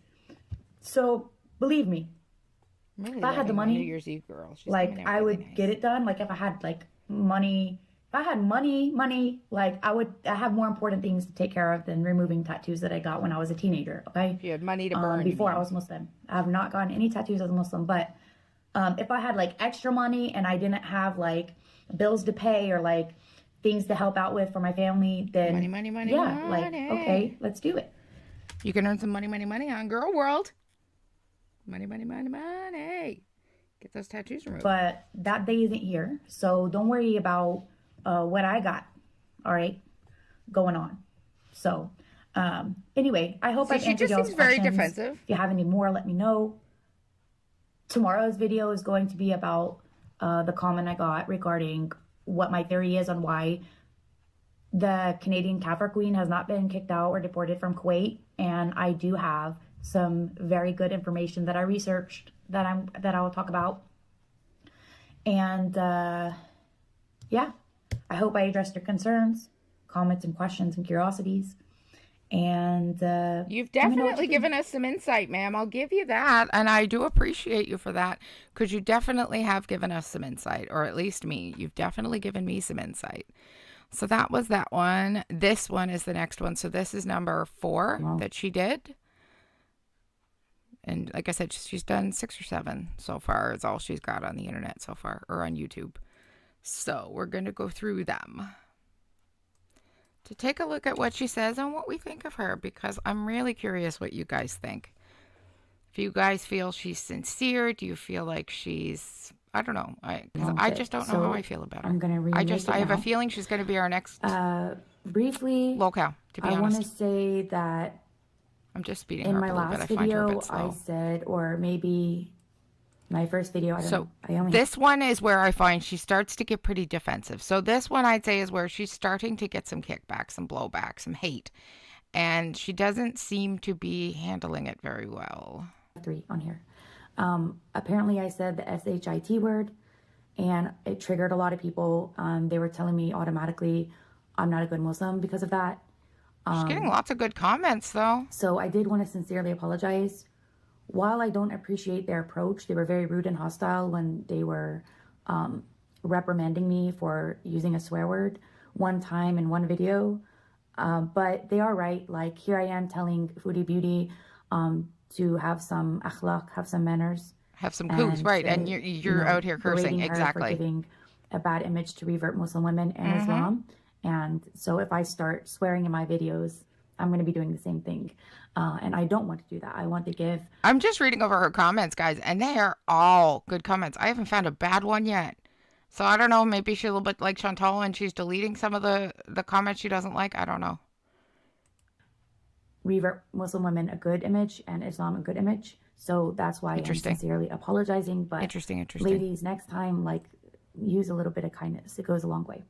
So believe me, Really if I had the money, New Year's Eve girl. She's like I would nice. get it done. Like if I had like money, if I had money, like I have more important things to take care of than removing tattoos that I got when I was a teenager. Okay. If you had money to burn before I was Muslim, I have not gotten any tattoos as a Muslim. But if I had like extra money and I didn't have like bills to pay or like things to help out with for my family, then money, yeah, like okay, let's do it. You can earn some money on Girl World. Money. Get those tattoos removed. But that day isn't here, so don't worry about what I got. All right, going on. So anyway, I hope I've answered y'all's questions. Very defensive. If you have any more, let me know. Tomorrow's video is going to be about the comment I got regarding what my theory is on why the Canadian Kafir Queen has not been kicked out or deported from Kuwait. And I do have some very good information that I researched that I will talk about. And yeah, I hope I addressed your concerns, comments, and questions and curiosities. And you've definitely given us some insight, ma'am. I'll give you that, and I do appreciate you for that, because you definitely have given us some insight, or at least me. You've definitely given me some insight. So that was that one. This one is the next one. So this is number 4 that she did. And like I said, she's done 6 or 7 so far. It's all she's got on the internet so far, or on YouTube. So we're going to go through them to take a look at what she says and what we think of her, because I'm really curious what you guys think. If you guys feel she's sincere, do you feel like she's, I don't know. I just don't know how I feel about her. I'm gonna I have a feeling she's going to be our next briefly locale, to be honest. I want to say that I'm just speeding in her my up a little last bit. I find her a video bit slow. I said, or maybe My first video, I don't know. I only this one is where I find she starts to get pretty defensive. So this one I'd say is where she's starting to get some kickback, some blowback, some hate. And she doesn't seem to be handling it very well. 3 on here. Apparently I said the SHIT word and it triggered a lot of people. They were telling me automatically I'm not a good Muslim because of that. She's getting lots of good comments though. So I did want to sincerely apologize. While I don't appreciate their approach, they were very rude and hostile when they were reprimanding me for using a swear word one time in one video. But they are right. Like, here I am telling Foodie Beauty to have some akhlaq, have some manners. Have some coos, right. And you're out here cursing. Exactly. For giving a bad image to revert Muslim women and Islam. And so if I start swearing in my videos, I'm going to be doing the same thing. And I don't want to do that. I want to give... I'm just reading over her comments, guys, and they are all good comments. I haven't found a bad one yet. So I don't know, maybe she's a little bit like Chantal and she's deleting some of the comments she doesn't like. I don't know. Revert Muslim women a good image and Islam a good image. So that's why I'm sincerely apologizing. But interesting. Ladies, next time, like, use a little bit of kindness. It goes a long way.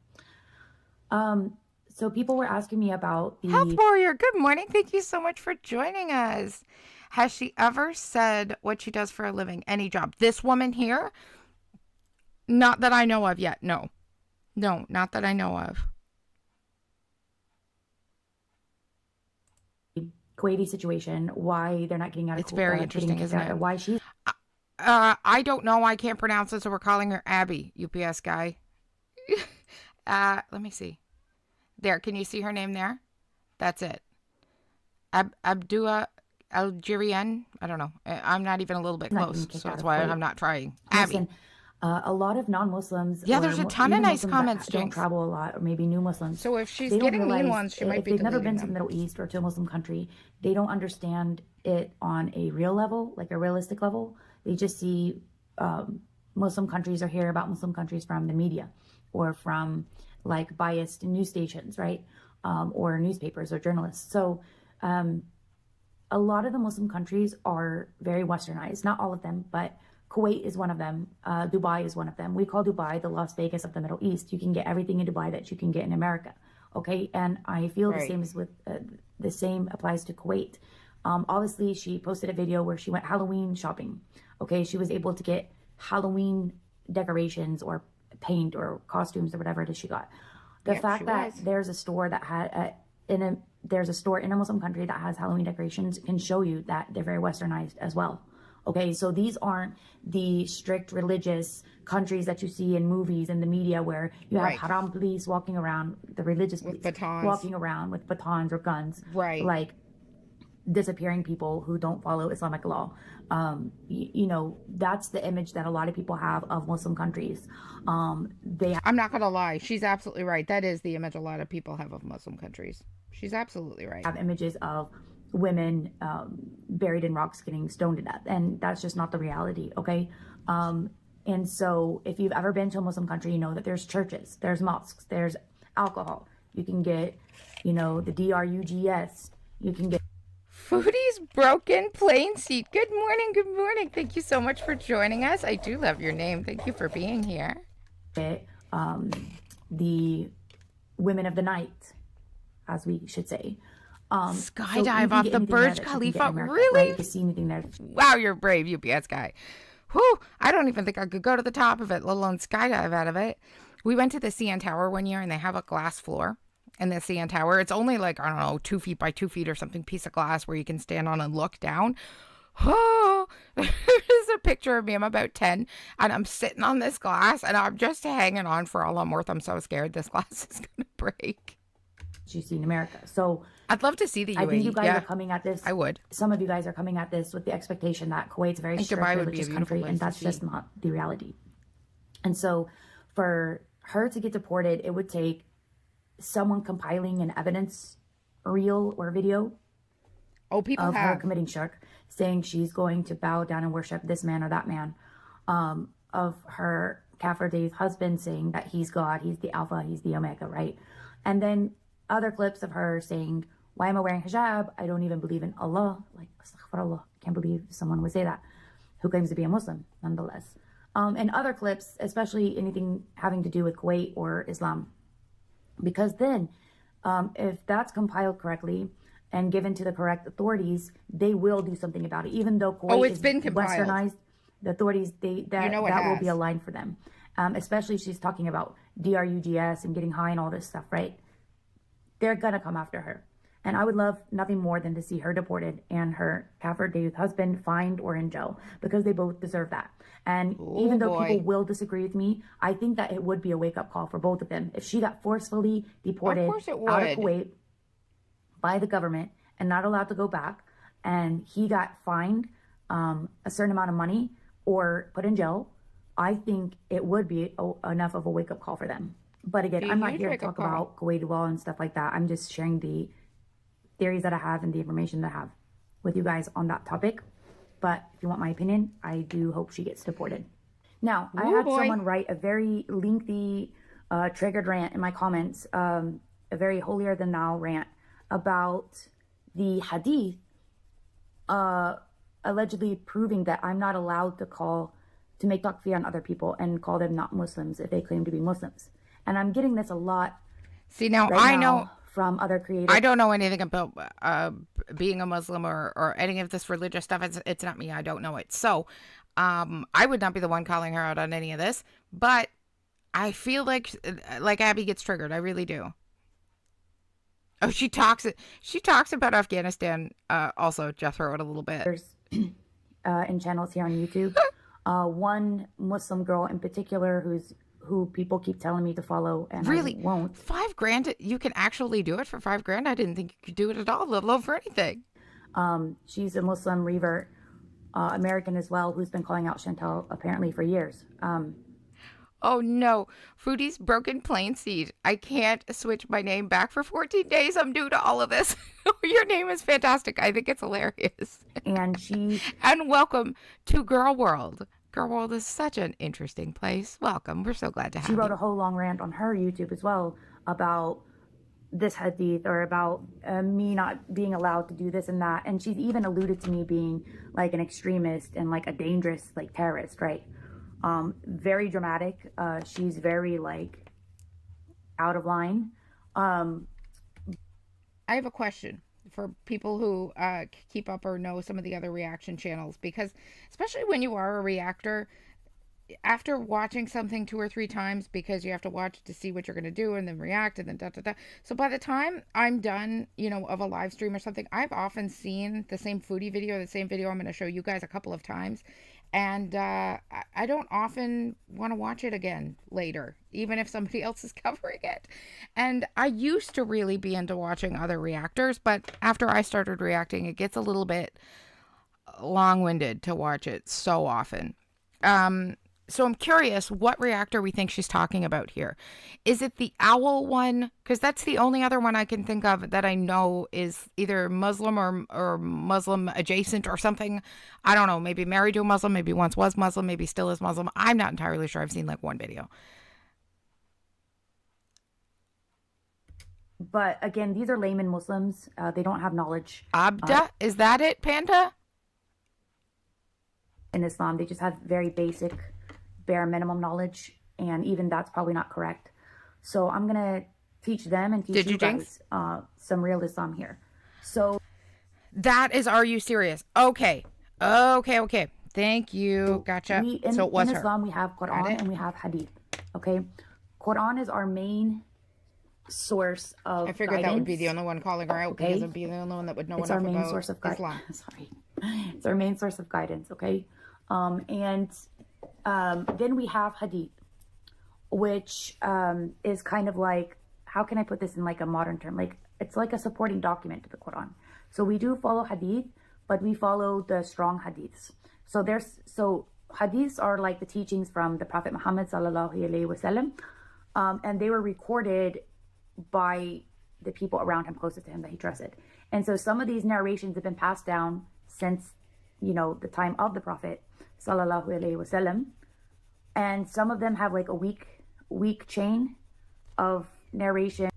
So people were asking me about the... Health Warrior, good morning. Thank you so much for joining us. Has she ever said what she does for a living? Any job? This woman here? Not that I know of yet. No. No, not that I know of. Kuwaiti situation, why they're not getting out of... It's very interesting, isn't it? Why she... I don't know. I can't pronounce it, so we're calling her Abby, UPS guy. Let me see. There, can you see her name there? That's it. Abdua Algerian. I don't know. I'm not even a little bit close, so that's why I'm not trying. Listen, Abby. A lot of non-Muslims... Yeah, there's a ton of nice comments, Jinx. Don't travel a lot, or maybe new Muslims. So if she's getting mean ones, she might be if they've never been them. to the Middle East or to a Muslim country, they don't understand it on a real level, like a realistic level. They just see Muslim countries or hear about Muslim countries from the media or from like biased news stations, right? Or newspapers or journalists. So a lot of the Muslim countries are very westernized. Not all of them, but Kuwait is one of them. Dubai is one of them. We call Dubai the Las Vegas of the Middle East. You can get everything in Dubai that you can get in America. Okay. And I feel the same as with, the same applies to Kuwait. Obviously she posted a video where she went Halloween shopping. Okay. She was able to get Halloween decorations or paint or costumes or whatever it is she got. The fact that there's a store that had there's a store in a Muslim country that has Halloween decorations can show you that they're very westernized as well. Okay, so these aren't the strict religious countries that you see in movies and the media where you have haram police walking around, the religious police walking around with batons or guns, like disappearing people who don't follow Islamic law. You know, that's the image that a lot of people have of Muslim countries. I'm not gonna lie, she's absolutely right. That is the image a lot of people have of Muslim countries. She's absolutely right. Have images of women buried in rocks getting stoned to death, and that's just not the reality. Okay. And so if you've ever been to a Muslim country, you know that there's churches, there's mosques, there's alcohol. You can get, you know, the drugs. You can get Foodie's broken plane seat. Good morning. Good morning. Thank you so much for joining us. I do love your name. Thank you for being here. The women of the night, as we should say. Skydive off the Burj Khalifa. Really? Right? You see anything there? Wow, you're brave, UPS guy. Whew, I don't even think I could go to the top of it, let alone skydive out of it. We went to the CN Tower one year and they have a glass floor in the CN Tower. It's only like, I don't know, 2 feet by 2 feet or something, piece of glass where you can stand on and look down. Oh, there's a picture of me. I'm about 10 and I'm sitting on this glass and I'm just hanging on for all I'm worth. I'm so scared this glass is going to break. You see in America. So I'd love to see the UAE. I think you guys are coming at this. I would. Some of you guys are coming at this with the expectation that Kuwait's a very strict religious country, and that's just not the reality. And so for her to get deported, it would take someone compiling an evidence reel or video of her committing shirk, saying she's going to bow down and worship this man or that man, of her Kafir Day's husband saying that he's God, he's the Alpha, he's the Omega, right? And then other clips of her saying, why am I wearing hijab? I don't even believe in Allah. Like, astaghfirullah. I can't believe someone would say that. who claims to be a Muslim, nonetheless. And other clips, especially anything having to do with Kuwait or Islam. Because then, if that's compiled correctly and given to the correct authorities, they will do something about it. Even though Kuwait is westernized, the authorities, that will be a line for them. Especially she's talking about DRUGS and getting high and all this stuff, right? They're gonna come after her. And I would love nothing more than to see her deported and her Kafir Dayuth husband fined or in jail, because they both deserve that. And even though people will disagree with me, I think that it would be a wake-up call for both of them. If she got forcefully deported out of Kuwait by the government and not allowed to go back, and he got fined a certain amount of money or put in jail, I think it would be enough of a wake-up call for them. But again, I'm not here to talk about Kuwait law and stuff like that. I'm just sharing the theories that I have and the information that I have with you guys on that topic. But if you want my opinion, I do hope she gets deported. Now, I had someone write a very lengthy, triggered rant in my comments, a very holier than thou rant about the hadith, allegedly proving that I'm not allowed to make takfir on other people and call them not Muslims if they claim to be Muslims. And I'm getting this a lot. See, now I know from other creators. I don't know anything about being a Muslim or any of this religious stuff. It's not me. I don't know it. So I would not be the one calling her out on any of this. But I feel like Abby gets triggered. I really do. Oh, she talks about Afghanistan also, Jeff wrote a little bit. In channels here on YouTube. One Muslim girl in particular who people keep telling me to follow, and really I won't. $5,000? You can actually do it for $5,000? I didn't think you could do it at all, let alone for anything. She's a Muslim revert, American as well, who's been calling out Chantal apparently for years. Oh no, Foodie's broken plain seed. I can't switch my name back for 14 days. I'm new to all of this. Your name is fantastic. I think it's hilarious. And welcome to Girl World. Girl World is such an interesting place. Welcome. We're so glad to have you. She wrote a whole long rant on her YouTube as well about this hadith, or about me not being allowed to do this and that. And she's even alluded to me being like an extremist and like a dangerous like terrorist, right? Very dramatic. She's very like out of line. I have a question for people who keep up or know some of the other reaction channels, because especially when you are a reactor, after watching something 2 or 3 times, because you have to watch to see what you're going to do and then react and then da. So by the time I'm done, of a live stream or something, I've often seen the same Foodie video, the same video I'm going to show you guys a couple of times. And I don't often want to watch it again later, even if somebody else is covering it. And I used to really be into watching other reactors, but after I started reacting, it gets a little bit long-winded to watch it so often. So I'm curious what reactor we think she's talking about here. Is it the owl one? Because that's the only other one I can think of that I know is either Muslim or Muslim adjacent or something. I don't know. Maybe married to a Muslim. Maybe once was Muslim. Maybe still is Muslim. I'm not entirely sure. I've seen like one video. But again, these are layman Muslims. They don't have knowledge. Abda? Is that it, Panda? In Islam, they just have very basic, bare minimum knowledge, and even that's probably not correct. So I'm gonna teach them and teach you guys some real Islam here. So that is, are you serious? Okay. Thank you. Gotcha. So it was in Islam, we have Quran and we have Hadith. Okay, Quran is our main source of. I figured that would be the only one calling her out, because it'd be the only one that would know enough about Islam. Sorry, it's our main source of guidance. Okay, and then we have Hadith, which is kind of like, how can I put this in like a modern term? Like, it's like a supporting document to the Quran. So we do follow Hadith, but we follow the strong Hadiths. So Hadiths are like the teachings from the Prophet Muhammad sallallahu alaihi wasallam, and they were recorded by the people around him, closest to him, that he trusted. And so some of these narrations have been passed down since, the time of the Prophet sallallahu alaihi wasallam, and some of them have like a weak chain of narration.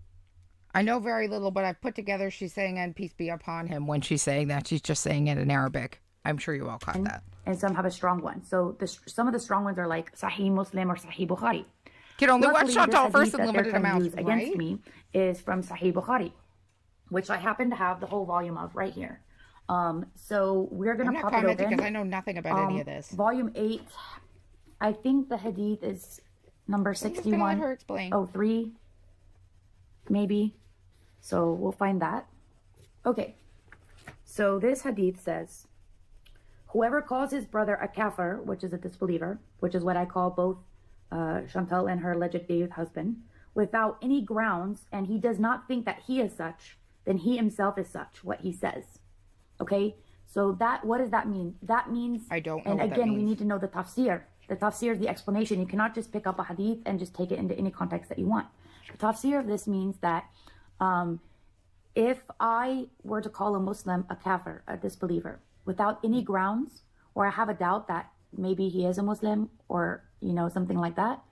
I know very little, but I've put together she's saying, and peace be upon him, when she's saying that. She's just saying it in Arabic. I'm sure you all caught that. and some have a strong one. So some of the strong ones are like Sahih Muslim or Sahih Bukhari. Can only watch Luckily, Chantal this first hadith in that they're limited trying to amounts, use right? against me is from Sahih Bukhari, which I happen to have the whole volume of right here. So we're going I'm to not pop it commenting open. because I know nothing about any of this. Volume 8, I think the hadith is number I'm just gonna let her explain. 6103, maybe. So we'll find that. Okay. So this hadith says, whoever calls his brother a kafir, which is a disbeliever, which is what I call both Chantal and her alleged youth husband, without any grounds, and he does not think that he is such, then he himself is such, what he says. Okay? So that, what does that mean? That means, I don't know and what that again, we means. need to know the tafsir. The tafsir is the explanation. You cannot just pick up a hadith and just take it into any context that you want. The tafsir of this means that if I were to call a Muslim a kafir, a disbeliever, without any grounds, or I have a doubt that maybe he is a Muslim, or, you know, something like that,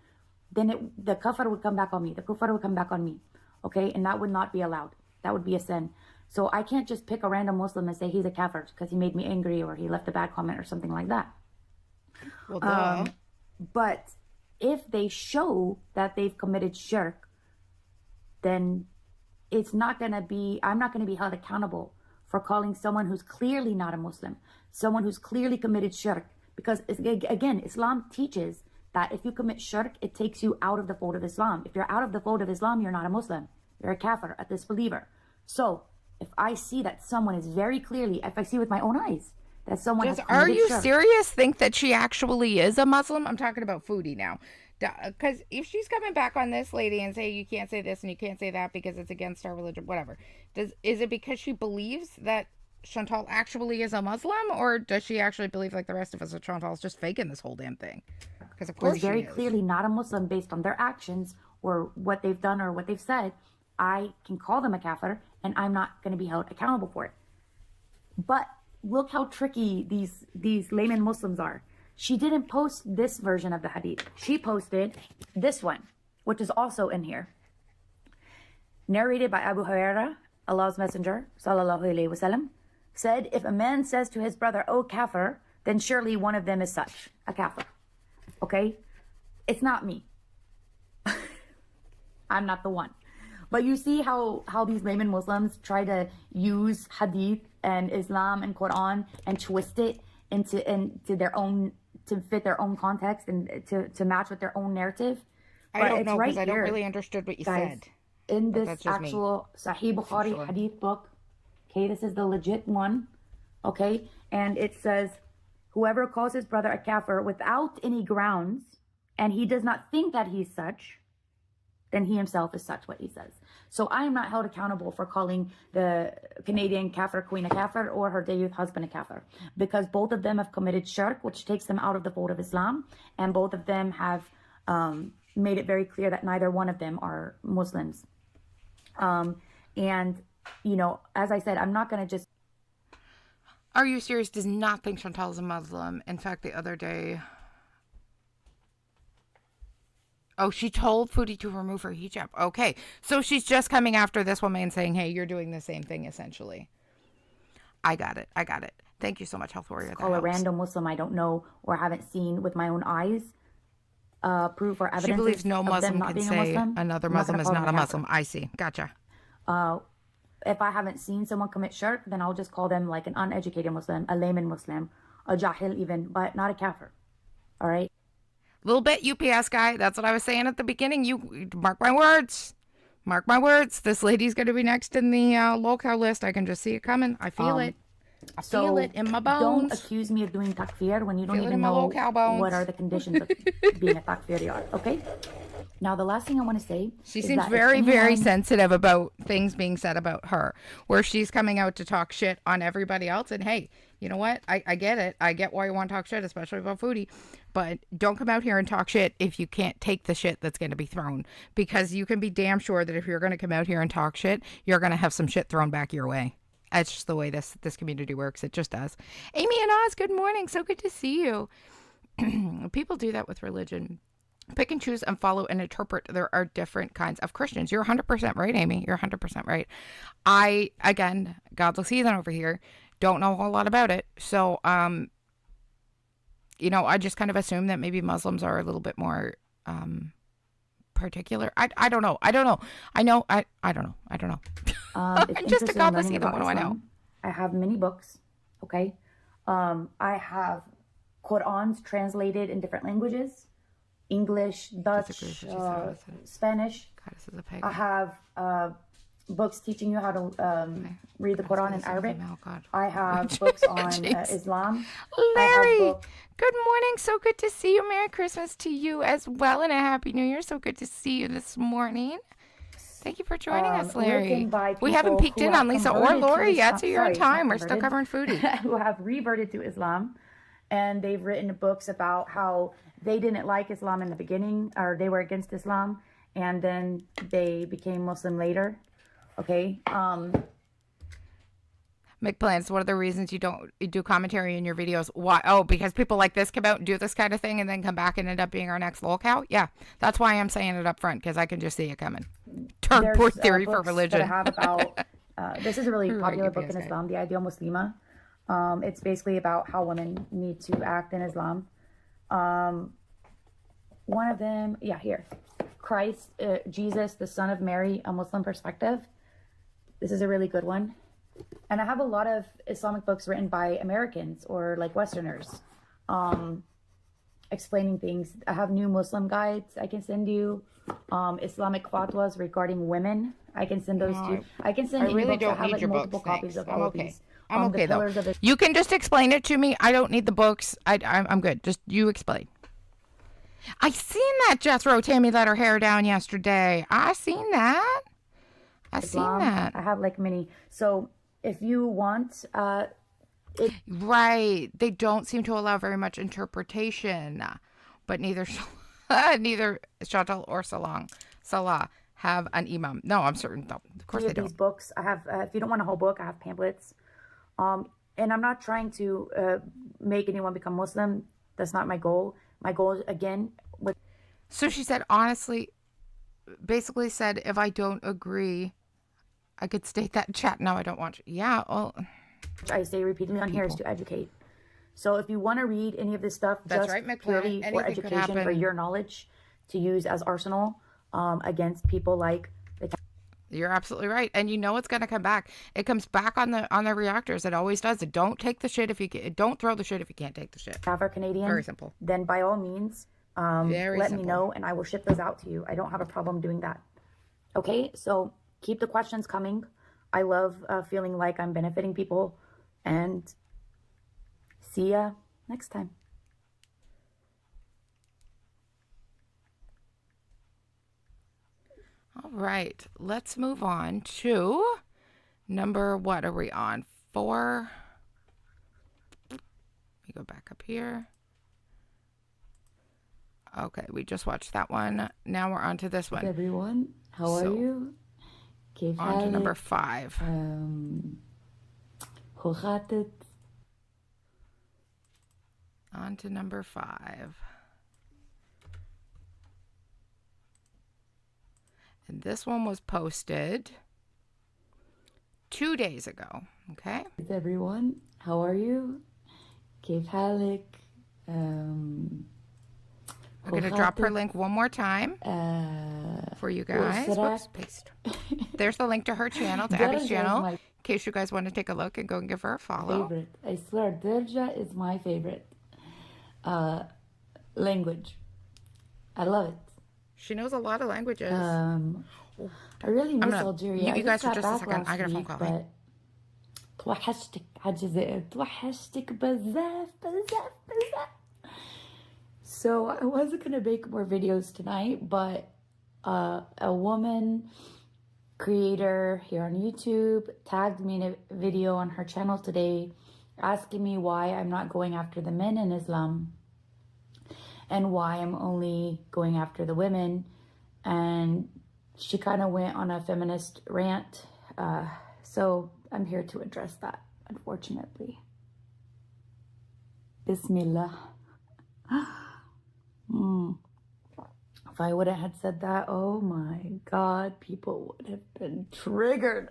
then the kafir would come back on me. The kufar would come back on me. Okay? And that would not be allowed. That would be a sin. So I can't just pick a random Muslim and say he's a kafir because he made me angry or he left a bad comment or something like that. Well, duh. But if they show that they've committed shirk, then it's not going to be, I'm not going to be held accountable for calling someone who's clearly not a Muslim, someone who's clearly committed shirk. Because again, Islam teaches that if you commit shirk, it takes you out of the fold of Islam. If you're out of the fold of Islam, you're not a Muslim. You're a kafir, a disbeliever. So if I see that someone is very clearly, if I see with my own eyes, that someone has Are committed you shirk, serious? Think that she actually is a Muslim? I'm talking about Foodie now. Because if she's coming back on this lady and say you can't say this and you can't say that because it's against our religion, whatever. Is it because she believes that Chantal actually is a Muslim, or does she actually believe like the rest of us that Chantal's just faking this whole damn thing? Because of course was very she is. clearly not a Muslim based on their actions or what they've done or what they've said, I can call them a kafir and I'm not going to be held accountable for it. But look how tricky these layman Muslims are. She didn't post this version of the hadith. She posted this one, which is also in here. Narrated by Abu Hurairah, Allah's Messenger, sallallahu alaihi wasallam, said, if a man says to his brother, "O kafir," then surely one of them is such, a kafir. Okay? It's not me. I'm not the one. But you see how these layman Muslims try to use hadith and Islam and Quran and twist it into their own, to fit their own context and to match with their own narrative. I But don't it's know because right I don't here, really understood what you guys, said. in But this that's just me. actual Sahih Bukhari hadith book. Okay, this is the legit one. Okay, and it says, whoever calls his brother a kafir without any grounds, and he does not think that he's such, then he himself is such, what he says. So I am not held accountable for calling the Canadian kafir queen a kafir or her youth husband a kafir, because both of them have committed shirk, which takes them out of the fold of Islam, and both of them have made it very clear that neither one of them are Muslims. And, you know, as I said, I'm not going to just... Are you serious? Does not think Chantal is a Muslim. In fact, the other day... Oh, she told Foodie to remove her hijab. Okay. So she's just coming after this woman and saying, hey, you're doing the same thing, essentially. I got it. Thank you so much, Health Warrior. Call a random Muslim I don't know or haven't seen with my own eyes proof or evidence. She believes no Muslim can say another Muslim is not a Muslim. I see. Gotcha. If I haven't seen someone commit shirk, then I'll just call them like an uneducated Muslim, a layman Muslim, a jahil even, but not a kafir. All right? Little bit UPS guy. That's what I was saying at the beginning. You mark my words. Mark my words. This lady's going to be next in the LolCow list. I can just see it coming. I feel it. I feel it in my bones. Don't accuse me of doing takfir when you don't even know what are the conditions of being a takfir, okay? Now, the last thing I want to say she is seems that very, very sensitive about things being said about her, where she's coming out to talk shit on everybody else. And hey, you know what? I get it. I get why you want to talk shit, especially about Foodie. But don't come out here and talk shit if you can't take the shit that's going to be thrown. Because you can be damn sure that if you're going to come out here and talk shit, you're going to have some shit thrown back your way. That's just the way this community works. It just does. Amy and Oz, good morning. So good to see you. People do that with religion. Pick and choose and follow and interpret. There are different kinds of Christians. You're 100% right, Amy. You're 100% right. I, again, godless heathen over here, don't know a whole lot about it. So, you know, I just kind of assume that maybe Muslims are a little bit more particular. I don't know. I don't know. I know. I don't know. I don't know. I'm just a godless heathen. What do I know? I have many books. Okay. I have Qur'ans translated in different languages. English, Dutch, Spanish. God, this is a pig. I have books teaching you how to read the Quran in Arabic. I have books on Islam. Larry, good morning. So good to see you. Merry Christmas to you as well, and a Happy New Year. So good to see you this morning. Thank you for joining us, Larry. We haven't peeked in on Lisa or Lori yet, so you're on time. We're still covering Foodie. Who have reverted to Islam, and they've written books about how they didn't like Islam in the beginning, or they were against Islam, and then they became Muslim later. Okay. McPlants, what are the reasons you don't do commentary in your videos? Why? Oh, because people like this come out and do this kind of thing and then come back and end up being our next LolCow? Yeah, that's why I'm saying it up front, because I can just see it coming. Turn poor theory for religion. That I have about, this is a really popular book in Islam, The Ideal Muslima. It's basically about how women need to act in Islam. One of them, here. Christ, Jesus, the son of Mary, a Muslim perspective. This is a really good one. And I have a lot of Islamic books written by Americans or like Westerners, explaining things. I have new Muslim guides I can send you, Islamic fatwas regarding women. I can send those to you. I can send really books. don't I have need like your multiple books, copies of I'm all okay. of these. I'm okay though. The You can just explain it to me. I don't need the books. I'm good. Just you explain. I seen that Jethro Tammy let her hair down yesterday. I seen that. I seen that. I have like many. So if you want, right, they don't seem to allow very much interpretation, but neither Chantal or Salah have an imam. No, I'm certain. No, of course they don't. These books I have. If you don't want a whole book, I have pamphlets. And I'm not trying to make anyone become Muslim. That's not my goal. My goal is, again, with. So she said, honestly, basically said, if I don't agree, I could state that in chat. No, I don't want you. Yeah. Well, I say repeatedly on here is to educate. So if you want to read any of this stuff, that's just right, purely for education, for your knowledge, to use as arsenal against people like the. You're absolutely right, and you know it's going to come back. It comes back on the reactors. It always does. It don't take the shit if you don't throw the shit if you can't take the shit. Are Canadian. Very simple. Then by all means, let me know, and I will ship those out to you. I don't have a problem doing that. Okay, so keep the questions coming. I love feeling like I'm benefiting people, and see ya next time. All right, let's move on to number, what are we on? 4. Let me go back up here. Okay, we just watched that one. Now we're on to this one. Hey everyone, how are you? On to number 5. Hoe gaat het? On to number 5. And this one was posted 2 days ago. Okay. Hey everyone, how are you? كيف حالك? I'm going to drop her link one more time for you guys. Whoops, paste. There's the link to her channel, to Abby's channel, in case you guys want to take a look and go and give her a follow. Favorite. I swear, Derja is my favorite language. I love it. She knows a lot of languages. I really miss Algeria. You guys for just a second. I got a phone call. But توحشتك عالجزائر. توحشتك بزاف بزاف بزاف. So I wasn't going to make more videos tonight, but a woman creator here on YouTube tagged me in a video on her channel today asking me why I'm not going after the men in Islam and why I'm only going after the women. And she kind of went on a feminist rant. So I'm here to address that, unfortunately. Bismillah. If I wouldn't have said that, oh my God, people would have been triggered.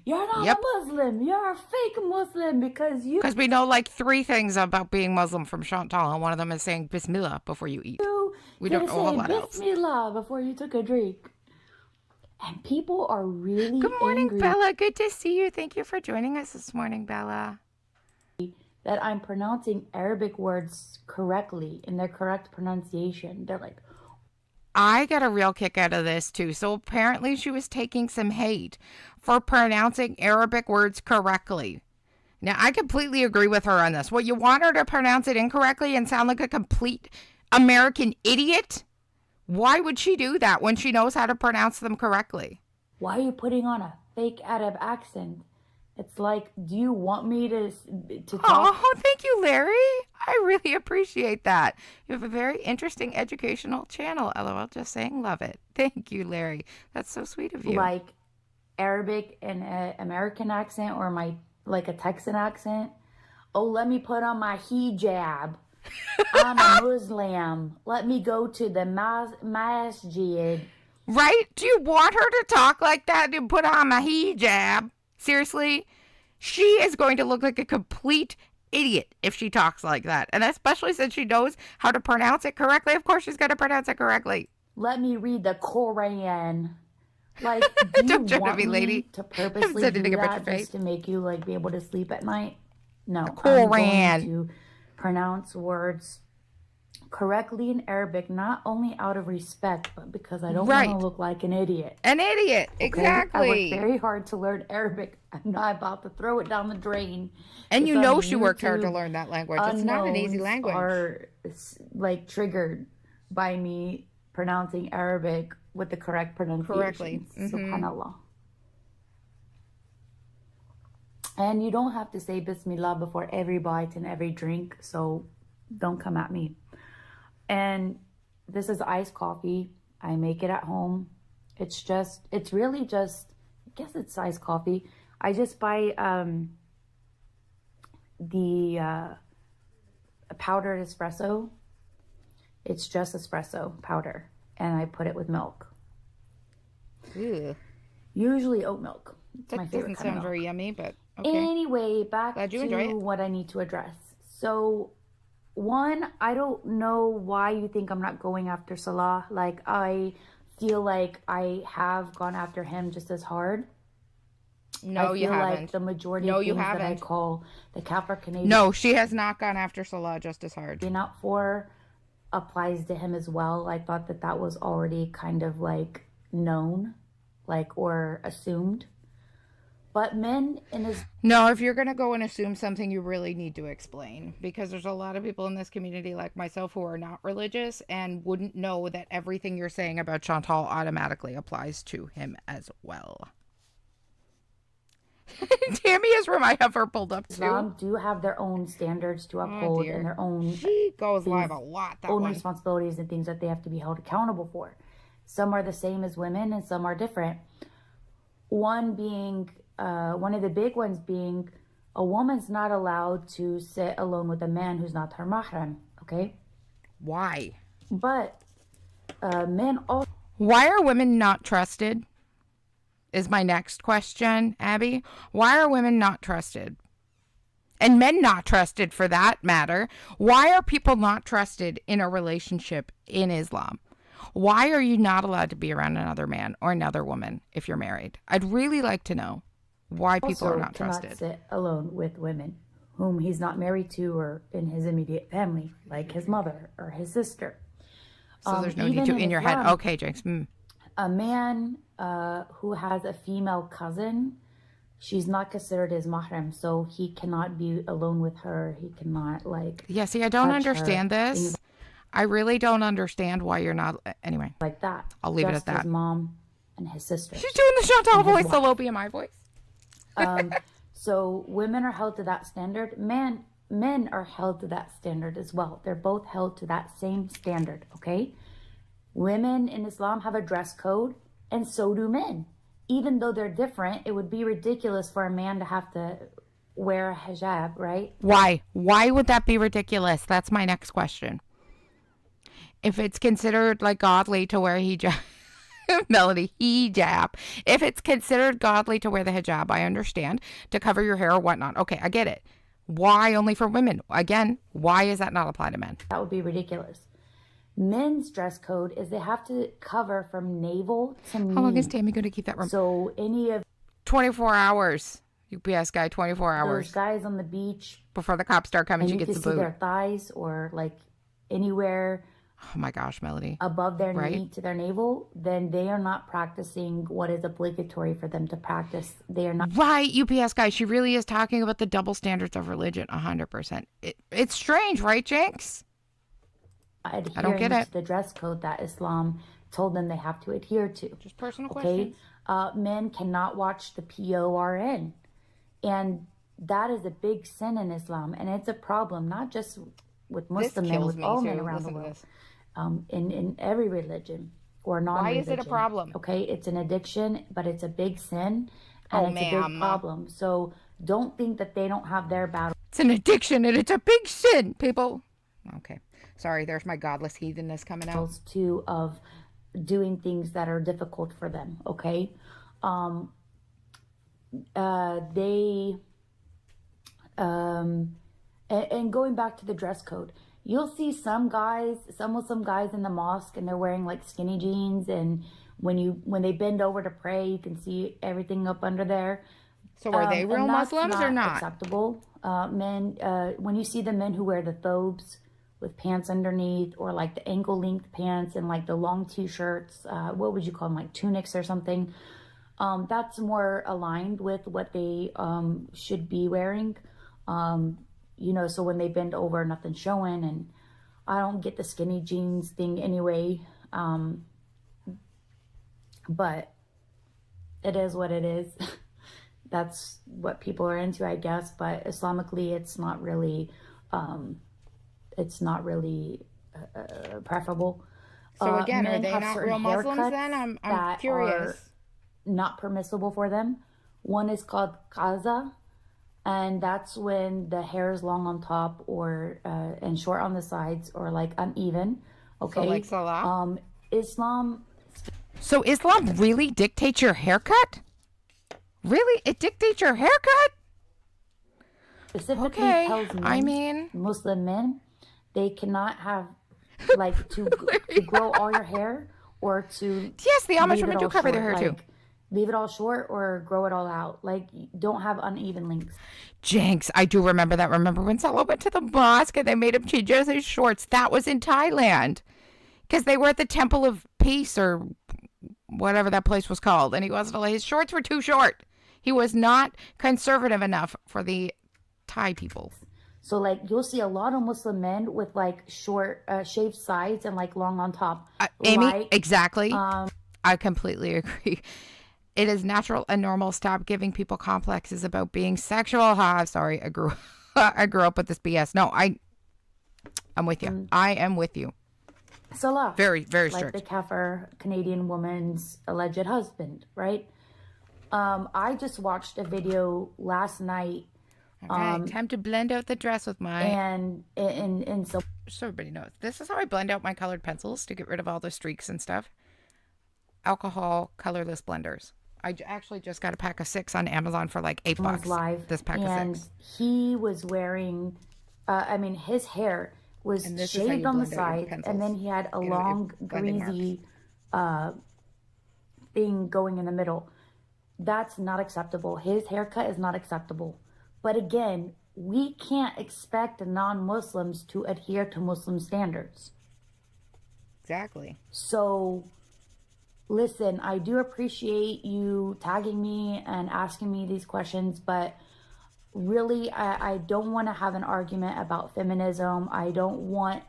you're not Yep. a Muslim. You're a fake Muslim because you Because we know like 3 things about being Muslim from Chantal, and one of them is saying Bismillah before you eat. We don't know a whole lot else. Bismillah before you took a drink. And people are really Good morning, angry Bella. Good to see you. Thank you for joining us this morning, Bella. that I'm pronouncing Arabic words correctly in their correct pronunciation. They're like, I got a real kick out of this too. So apparently she was taking some hate for pronouncing Arabic words correctly. Now, I completely agree with her on this. What, you want her to pronounce it incorrectly and sound like a complete American idiot? Why would she do that when she knows how to pronounce them correctly? why are you putting on a fake Arab accent? It's like, do you want me to talk? Oh, thank you, Larry. I really appreciate that. You have a very interesting educational channel, LOL. Just saying, love it. Thank you, Larry. That's so sweet of you. Like Arabic and an American accent or like a Texan accent? Oh, let me put on my hijab. I'm a Muslim. Let me go to the masjid. Right? Do you want her to talk like that and put on a hijab? Seriously? She is going to look like a complete idiot if she talks like that. And especially since she knows how to pronounce it correctly. Of course she's going to pronounce it correctly. Let me read the Quran. Like, do you Don't judge want me, lady. to purposely sending do a picture that of just to make you like be able to sleep at night? No, Quran. I'm going to pronounce words correctly in Arabic, not only out of respect, but because I don't want to look like an idiot. An idiot. Okay? Exactly. I worked very hard to learn Arabic. I'm not about to throw it down the drain. And you Some know she worked hard to YouTube learn that language. It's not an easy unknowns language. Are like triggered by me pronouncing Arabic with the correct pronunciation. Correctly. Mm-hmm. Subhanallah. And you don't have to say Bismillah before every bite and every drink, so don't come at me. And this is iced coffee. I make it at home. It's really just, I guess it's iced coffee. I just buy the powdered espresso. It's just espresso powder, and I put it with milk. Ew. Usually oat milk. It's That my favorite doesn't kind of sound milk. very yummy, but okay. Anyway, back Glad you enjoy to it. what I need to address. So, one, I don't know why you think I'm not going after Salah. Like, I feel like I have gone after him just as hard. No, you I feel haven't. like the majority No, of you things that I haven't. call the Kafir Canadian No, she has not gone after Salah just as hard. out for applies to him as well. I thought that that was already kind of like known, like, or assumed. But men in his No, if you're going to go and assume something, you really need to explain. Because there's a lot of people in this community like myself who are not religious and wouldn't know that everything you're saying about Chantal automatically applies to him as well. Tammy has my heifer pulled up too. Islam do have their own standards to uphold dear. and their own She goes live a lot, that own one. responsibilities and things that they have to be held accountable for. Some are the same as women and some are different. One of the big ones being a woman's not allowed to sit alone with a man who's not her mahram, okay? Why? But men also Why are women not trusted? Is my next question, Abby. Why are women not trusted? And men not trusted for that matter. Why are people not trusted in a relationship in Islam? Why are you not allowed to be around another man or another woman if you're married? I'd really like to know why people are not cannot trusted. sit alone with women whom he's not married to or in his immediate family, like his mother or his sister. So there's no need even to in your Islam, head. Okay, Jinx. A man who has a female cousin, she's not considered his mahram, so he cannot be alone with her. He cannot, like... Yeah, see, I don't touch her, understand this. things I really don't understand why you're not... Anyway, like that. I'll leave it Just at that. his mom and his sister. she's doing the Chantal And his voice, the wife. low BMI voice. So women are held to that standard. Men are held to that standard as well. They're both held to that same standard, okay? Women in Islam have a dress code, and so do men. Even though they're different, it would be ridiculous for a man to have to wear a hijab, right? Why? Why would that be ridiculous? That's my next question. If it's considered like godly to wear hijab, Melody, hijab. If it's considered godly to wear the hijab, I understand, to cover your hair or whatnot. Okay, I get it. Why only for women? Again, why does that not apply to men? That would be ridiculous. Men's dress code is they have to cover from navel to knee. How long is Tammy going to keep that room? So any of 24 hours. UPS guy, 24 hours. those guys on the beach, Before the cops start coming, and she you gets can the see boot. their thighs or like anywhere Oh my gosh, Melody. above their Right? knee to their navel, then they are not practicing what is obligatory for them to practice. They are not Right, UPS guy. She really is talking about the double standards of religion, 100%. It's strange, right, Jinx? adhering get it. to the dress code that Islam told them they have to adhere to. Just personal Okay, questions. men cannot watch the PORN, and that is a big sin in Islam, and it's a problem not just with Muslim men, with all men around the world, in every religion or non-religion. Why is it a problem? Okay, it's an addiction, but it's a big sin, and it's a big problem. So don't think that they don't have their battle. It's an addiction and it's a big sin, people. Okay. Sorry, there's my godless heathenness coming out. Too of doing things that are difficult for them. Okay, and going back to the dress code, you'll see some Muslim guys in the mosque, and they're wearing like skinny jeans, and when they bend over to pray, you can see everything up under there. So are they real and that's Muslims or not? Acceptable. Men, when you see the men who wear the thobes with pants underneath, or like the ankle length pants and like the long t-shirts, what would you call them, like tunics or something, that's more aligned with what they should be wearing. So when they bend over, nothing's showing. And I don't get the skinny jeans thing anyway, but it is what it is. That's what people are into, I guess. But Islamically, it's not really preferable. So again, are men they have not certain real Muslims haircuts then? I'm that curious. are not permissible for them. One is called qaza, and that's when the hair is long on top or and short on the sides, or like uneven. Okay, So like Salah? Islam. So Islam really dictates your haircut? Really? It dictates your haircut? Specifically Okay. tells men, I mean, Muslim men, they cannot have like to grow all your hair, or to yes, the Amish leave women it do all cover their short, hair too. like, leave it all short or grow it all out. Like, don't have uneven lengths. Jinx, I do remember that. Remember when Salah went to the mosque and they made him change his shorts? That was in Thailand. Because they were at the Temple of Peace or whatever that place was called. And he wasn't allowed. His shorts were too short. He was not conservative enough for the Thai people. So like you'll see a lot of Muslim men with like short shaved sides and like long on top. Amy, like, exactly. I completely agree. It is natural and normal. Stop giving people complexes about being sexual. Sorry, I grew up with this BS. No, I'm with you. I am with you. Salah. Very, very like strict. the Kafir Canadian woman's alleged husband, right? I just watched a video last night. Okay, time to blend out the dress with my... And so everybody knows. This is how I blend out my colored pencils to get rid of all the streaks and stuff. Alcohol colorless blenders. I actually just got a pack of 6 on Amazon for like $8. live, This pack and of 6. he was wearing, his hair was shaved on the side, and then he had a long, greasy thing going in the middle. That's not acceptable. His haircut is not acceptable. But again, we can't expect non-Muslims to adhere to Muslim standards. Exactly. So, listen, I do appreciate you tagging me and asking me these questions, but really, I don't want to have an argument about feminism. I don't want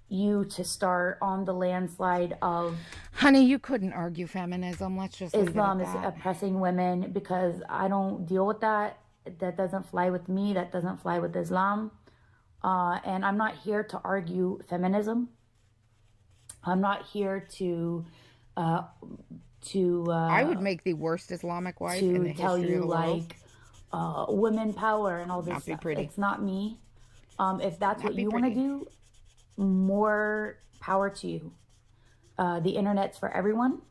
you to start on the landslide of... Honey, you couldn't argue feminism. Let's just leave Islam it is at that. oppressing women, because I don't deal with that. That doesn't fly with me. That doesn't fly with Islam. And I'm not here to argue feminism. I'm not here to I would make the worst Islamic wife in the tell history you of the world. like women power and all this Not be stuff. pretty. It's not me. If that's Not what be you want to pretty. do, more power to you. The internet's for everyone.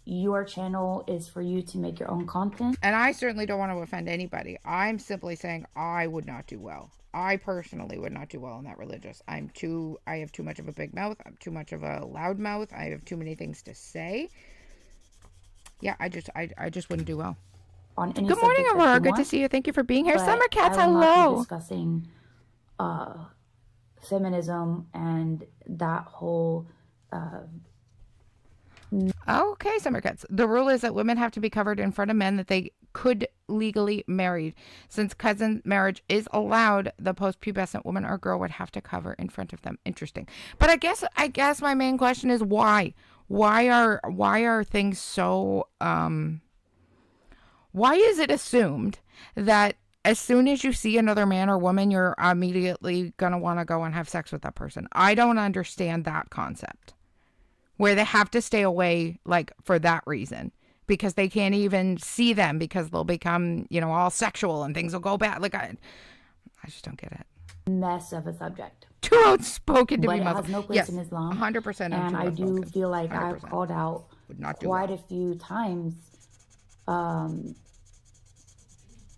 your channel is for you to make your own content. And I certainly don't want to offend anybody. I'm simply saying I would not do well. I personally would not do well in that religious. I have too much of a big mouth. I'm too much of a loud mouth. I have too many things to say. Yeah, I just wouldn't do well. On any Good morning, subject that Aurora. you Good want, to see you. Thank you for being here. but Summer Cats, I will not be hello. discussing feminism and that whole Okay, Summer Cats. The rule is that women have to be covered in front of men that they could legally marry. Since cousin marriage is allowed, the post-pubescent woman or girl would have to cover in front of them. Interesting. But I guess my main question is why? Why are things so why is it assumed that as soon as you see another man or woman, you're immediately going to want to go and have sex with that person? I don't understand that concept. Where they have to stay away, like, for that reason. Because they can't even see them because they'll become, all sexual and things will go bad. Like, I just don't get it. mess of a subject. Too outspoken to But be it Muslim. has no place Yes, in Islam. 100%. And I do feel like 100%. I've called out Would not do quite well. a few times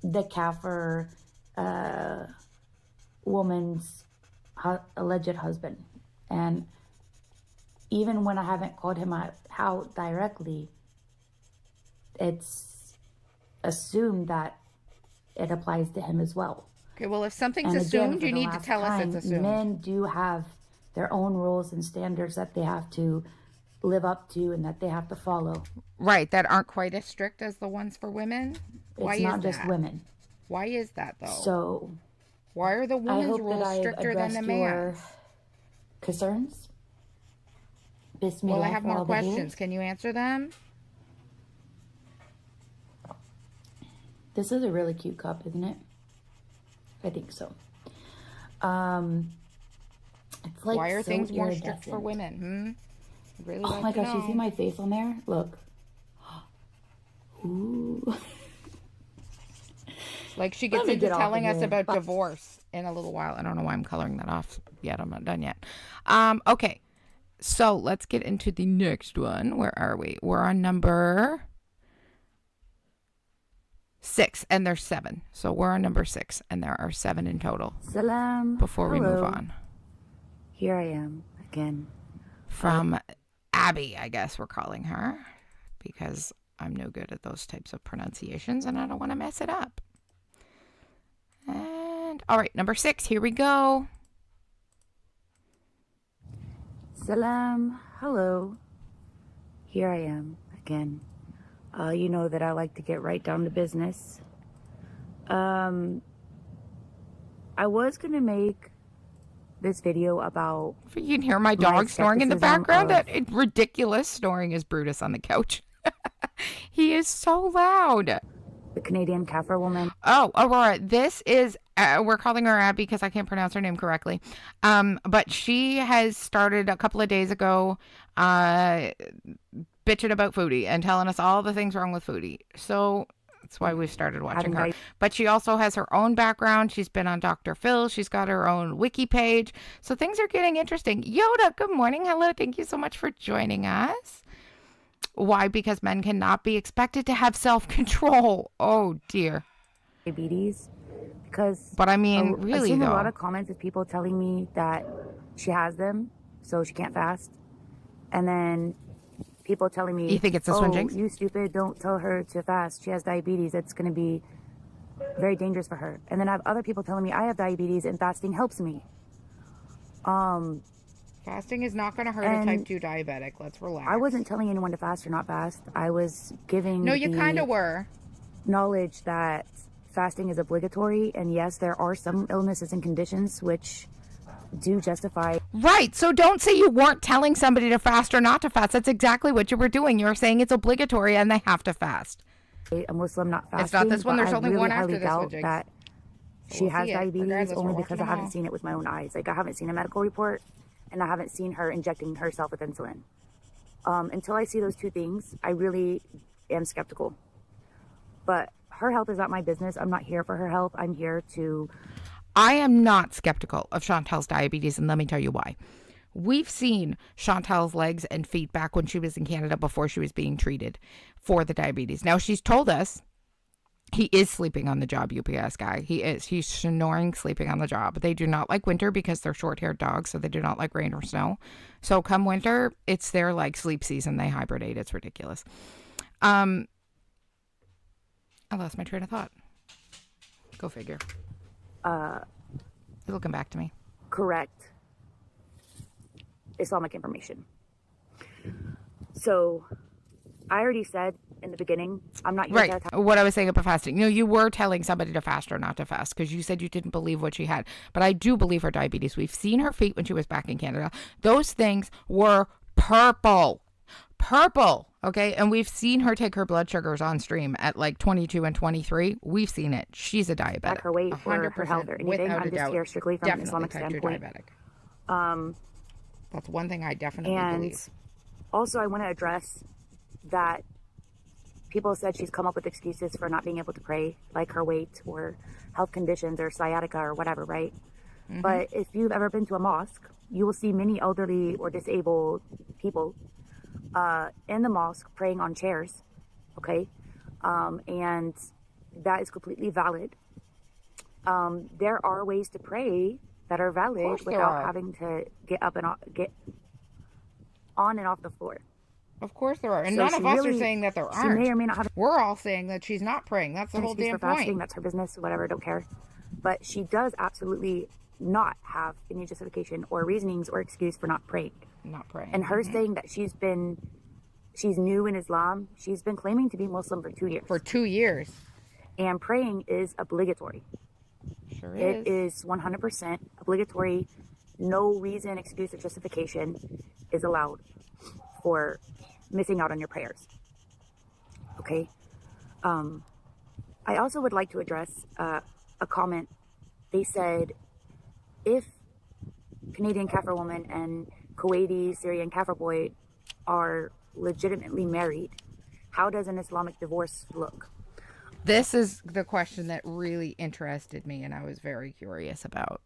the kafir woman's alleged husband. And even when I haven't called him out directly, it's assumed that it applies to him as well. Okay, well, if something's And again, assumed, for you the need to last tell us time, it's assumed. Men do have their own rules and standards that they have to live up to and that they have to follow. Right, that aren't quite as strict as the ones for women? Why It's not is just that? women. Why is that, though? So Why are the I women's hope that rules I've stricter than the addressed your man's? concerns. Bismillah Well, I have for more all the questions. haters. Can you answer them? This is a really cute cup, isn't it? I think so. It's like Why are so things more strict for iridescent. women? I'd really Oh like my to gosh, you know. see my face on there? Look. Ooh. Like she Let gets me into get off telling of us here. about divorce in a little while. I don't know why I'm coloring that off yet. I'm not done yet. Okay. So let's get into the next one. Where are we? We're on number 6, and there's 7. So we're on number 6, and there are 7 in total. Salam. Before we move Hello. on. Here I am again. From Abby, I guess we're calling her, because I'm no good at those types of pronunciations, and I don't want to mess it up. And all right, number 6, here we go. Salam. Hello. Here I am again. You know that I like to get right down to business. I was gonna make this video about If you can hear my dog snoring in the skepticism background, of- that ridiculous snoring is Brutus on the couch. He is so loud. the Canadian kafir woman. Oh, Aurora, this is, we're calling her Abby because I can't pronounce her name correctly. But she has started a couple of days ago bitching about Foodie and telling us all the things wrong with Foodie. So that's why we've started watching her. But she also has her own background. She's been on Dr. Phil. She's got her own wiki page. So things are getting interesting. Yoda, good morning. Hello. Thank you so much for joining us. Why? Because men cannot be expected to have self-control. Oh, dear. Diabetes. Because But I mean, I've really, seen though. a lot of comments of people telling me that she has them, so she can't fast. And then people telling me, You think it's a swing jinx? you stupid, don't tell her to fast. She has diabetes. It's going to be very dangerous for her. And then I have other people telling me I have diabetes and fasting helps me. Fasting is not going to hurt a And type 2 diabetic. Let's relax. I wasn't telling anyone to fast or not fast. I was giving No, you the kind of were. knowledge that fasting is obligatory. And yes, there are some illnesses and conditions which do justify Right. So don't say you weren't telling somebody to fast or not to fast. That's exactly what you were doing. You were saying it's obligatory and they have to fast. a Muslim not fasting. It's not this one. but There's I only really one highly after this one, doubt Jigs. that So she we'll has see it. diabetes Regardless, only we're because I watching them haven't all. seen it with my own eyes. Like I haven't seen a medical report and I haven't seen her injecting herself with insulin. Until I see those two things, I really am skeptical. But her health is not my business. I'm not here for her health. I'm here to I am not skeptical of Chantel's diabetes, and let me tell you why. We've seen Chantal's legs and feet back when she was in Canada before she was being treated for the diabetes. Now, she's told us he is sleeping on the job, UPS guy. He is. He's snoring, sleeping on the job. They do not like winter because they're short-haired dogs, so they do not like rain or snow. So come winter, it's their like sleep season. They hibernate. It's ridiculous. I lost my train of thought. Go figure. You're looking back to me. Correct Islamic information. So I already said in the beginning, I'm not right. What I was saying about fasting. You were telling somebody to fast or not to fast because you said you didn't believe what she had. But I do believe her diabetes. We've seen her feet when she was back in Canada. Those things were purple. Okay? And we've seen her take her blood sugars on stream at like 22 and 23. We've seen it. She's a diabetic. Her weight for her health or anything. I'm just here strictly from an Islamic standpoint. Diabetic. That's one thing I definitely believe. Also, I want to address that people said she's come up with excuses for not being able to pray, like her weight or health conditions or sciatica or whatever, right? Mm-hmm. But if you've ever been to a mosque, you will see many elderly or disabled people in the mosque praying on chairs, okay? And that is completely valid. There are ways to pray that are valid without having to get on and off the floor. Of course there are. And none of us are saying that there aren't. She may or may not have. We're all saying that she's not praying. That's the whole damn point. That's her business, whatever, don't care. But she does absolutely not have any justification or reasonings or excuse for not praying. And her saying that she's new in Islam, she's been claiming to be Muslim for 2 years. For 2 years. And praying is obligatory. Sure is. It is 100% obligatory. No reason, excuse, or justification is allowed for missing out on your prayers. Okay. I also would like to address a comment. They said, if Canadian Kafir woman and Kuwaiti Syrian Kafir boy are legitimately married, how does an Islamic divorce look? This is the question that really interested me and I was very curious about.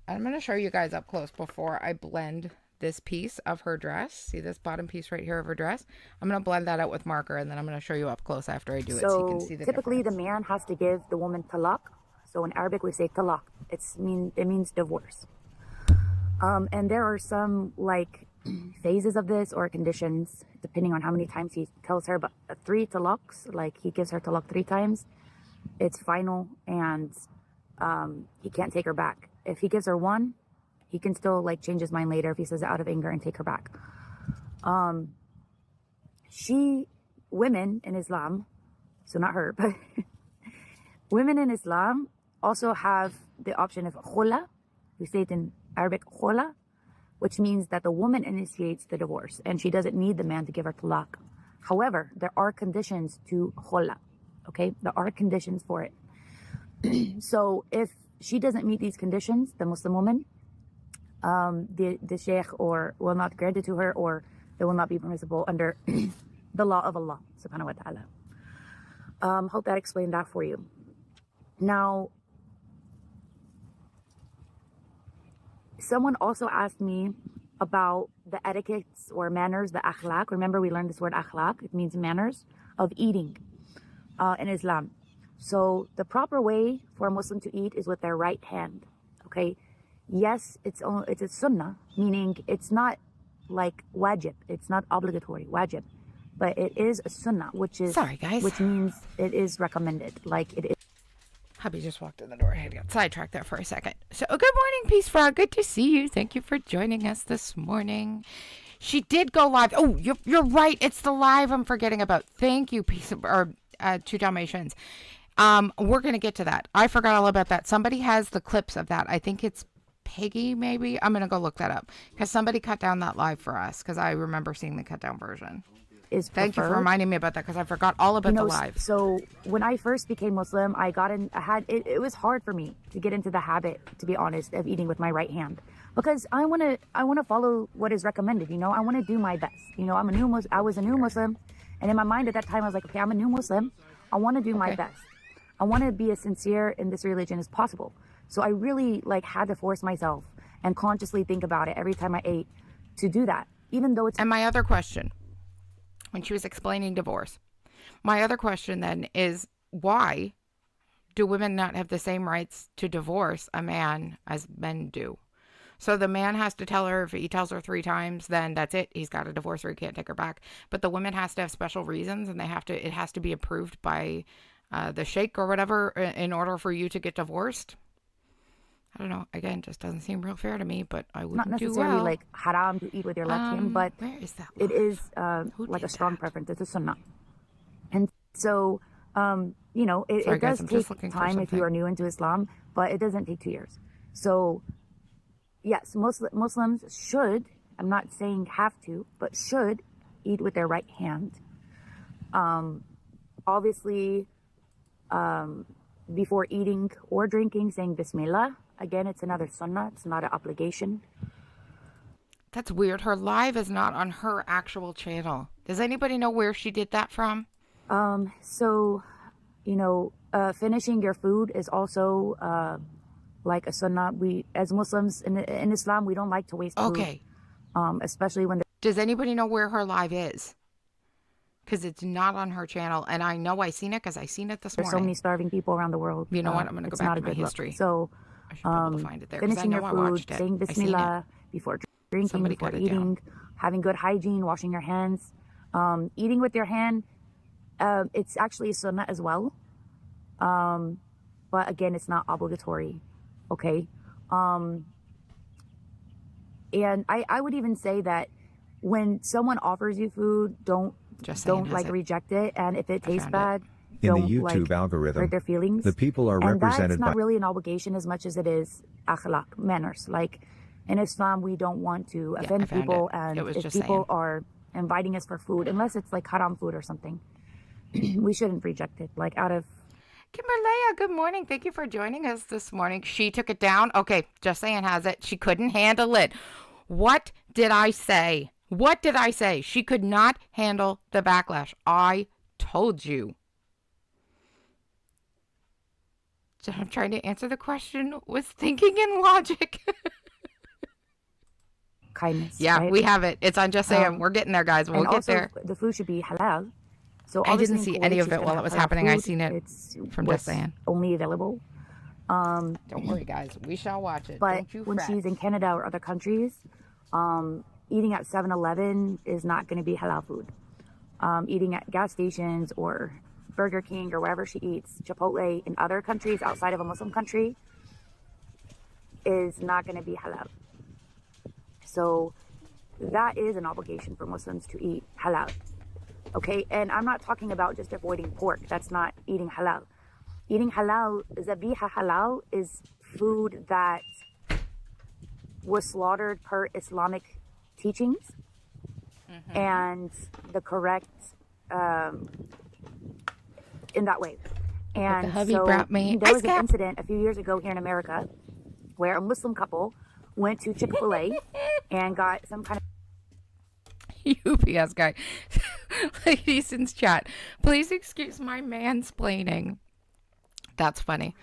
I'm going to show you guys up close before I blend this piece of her dress. See this bottom piece right here of her dress? I'm going to blend that out with marker and then I'm going to show you up close after I do it so you can see the typically difference. The man has to give the woman talaq. So in Arabic we say talaq. It means divorce. And there are some like phases of this or conditions depending on how many times he tells her, but 3 talaqs, like he gives her talaq 3 times, it's final and he can't take her back. If he gives her 1, he can still like change his mind later if he says it out of anger and take her back. Women in Islam, so not her, but women in Islam also have the option of khula. We say it in Arabic, khula, which means that the woman initiates the divorce and she doesn't need the man to give her talaq. However, there are conditions to khula, okay? There are conditions for it. So if she doesn't meet these conditions, the Muslim woman, the sheikh will not grant it to her, or it will not be permissible under the law of Allah subhanahu wa ta'ala. Hope that explained that for you. Now, someone also asked me about the etiquettes or manners, the akhlaq. Remember, we learned this word akhlaq. It means manners of eating in Islam. So the proper way for a Muslim to eat is with their right hand, okay? Yes, it's a sunnah, meaning it's not like wajib. It's not obligatory, wajib. But it is a sunnah, which means it is recommended. Like it is. Hubby just walked in the door. I had to get sidetracked there for a second. So, good morning, Peace Frog. Good to see you. Thank you for joining us this morning. She did go live. Oh, you're right. It's the live I'm forgetting about. Thank you, Two Dalmatians. We're going to get to that. I forgot all about that. Somebody has the clips of that. I think it's Peggy, maybe. I'm going to go look that up because somebody cut down that live for us because I remember seeing the cut down version. Thank you for reminding me about that because I forgot all about the live. So when I first became Muslim, it was hard for me to get into the habit, to be honest, of eating with my right hand because I want to follow what is recommended. I want to do my best. I was a new Muslim, and in my mind at that time I was like, okay, I'm a new Muslim. I want to do my best. I want to be as sincere in this religion as possible. So I really had to force myself and consciously think about it every time I ate to do that, even though it's... And my other question, when she was explaining divorce, my other question then is, why do women not have the same rights to divorce a man as men do? So the man has to tell her, if he tells her 3 times, then that's it. He's got to divorce her. He can't take her back. But the woman has to have special reasons, and it has to be approved by the sheikh or whatever in order for you to get divorced. I don't know. Again, just doesn't seem real fair to me, but I wouldn't not do necessarily well. like haram to eat with your left hand, but where is that it is like a did strong that? preference. It's a sunnah. And so, it Sorry, guys, does I'm just take looking for time if you something. are new into Islam, but it doesn't take 2 years. So, yes, Muslims should, I'm not saying have to, but should eat with their right hand. Obviously, before eating or drinking, saying Bismillah. Again, it's another sunnah. It's not an obligation. That's weird. Her live is not on her actual channel. Does anybody know where she did that from? So, finishing your food is also like a sunnah. We, as Muslims in Islam, we don't like to waste food. Okay. Especially when Does anybody know where her live is? Because it's not on her channel, and I know I seen it because I seen it this there's morning. so many starving people around the world. You know what? I'm going to go it's back not to a my good look. history. So, I should be able to find it there. 'cause finishing I your know I food, watched it. saying I seen it. Bismillah before drinking, Somebody before cut it down. eating, having good hygiene, washing your hands, eating with your hand. It's actually a sunnah as well. But again, it's not obligatory. Okay. And I would even say that when someone offers you food, don't reject it. And if it tastes bad, in the don't YouTube algorithm, hurt their feelings. the people are and represented that's not by really an obligation as much as it is akhlaq, manners. Like in Islam, we don't want to offend people, and if people are inviting us for food, unless it's like haram food or something, we shouldn't reject it. Like out of Kimberlea, good morning. Thank you for joining us this morning. She took it down. Okay, Just Saying has it. She couldn't handle it. What did I say? What did I say? She could not handle the backlash. I told you. So I'm trying to answer the question with thinking and logic. kindness. Yeah, right? we have it. It's on Just Saying. We're getting there, guys. We'll and get also, there. the food should be halal. So I didn't obviously see in any Kuwait, of she's it gonna while it have was halal happening. I food. seen it It's from what's Just Saying. only available. Don't worry, guys. We shall watch it. But Don't you when fret. she's in Canada or other countries, eating at 7-Eleven is not going to be halal food. Eating at gas stations or Burger King or wherever she eats, Chipotle in other countries outside of a Muslim country is not going to be halal. So that is an obligation for Muslims to eat halal. Okay, and I'm not talking about just avoiding pork. That's not eating halal. Eating halal, zabiha halal, is food that was slaughtered per Islamic teachings and the correct in that way. And the hubby so brought me there ice was an cap. incident a few years ago here in America where a Muslim couple went to Chick-fil-A and got some kind of UPS guy. Ladies in chat, please excuse my mansplaining. That's funny.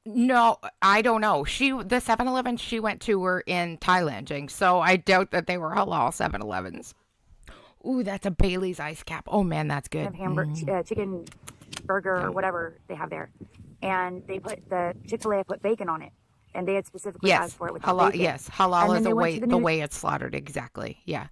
No, I don't know. The 7-Eleven she went to were in Thailand, Jinx, so I doubt that they were halal 7-Elevens. Ooh, that's a Bailey's ice cap. Oh man, that's good. hamburger, chicken burger or whatever they have there. And they put the Chick-fil-A put bacon on it. And they had specifically asked for it with halal. bacon. Yes, halal is the way way it's slaughtered. Exactly. Yeah,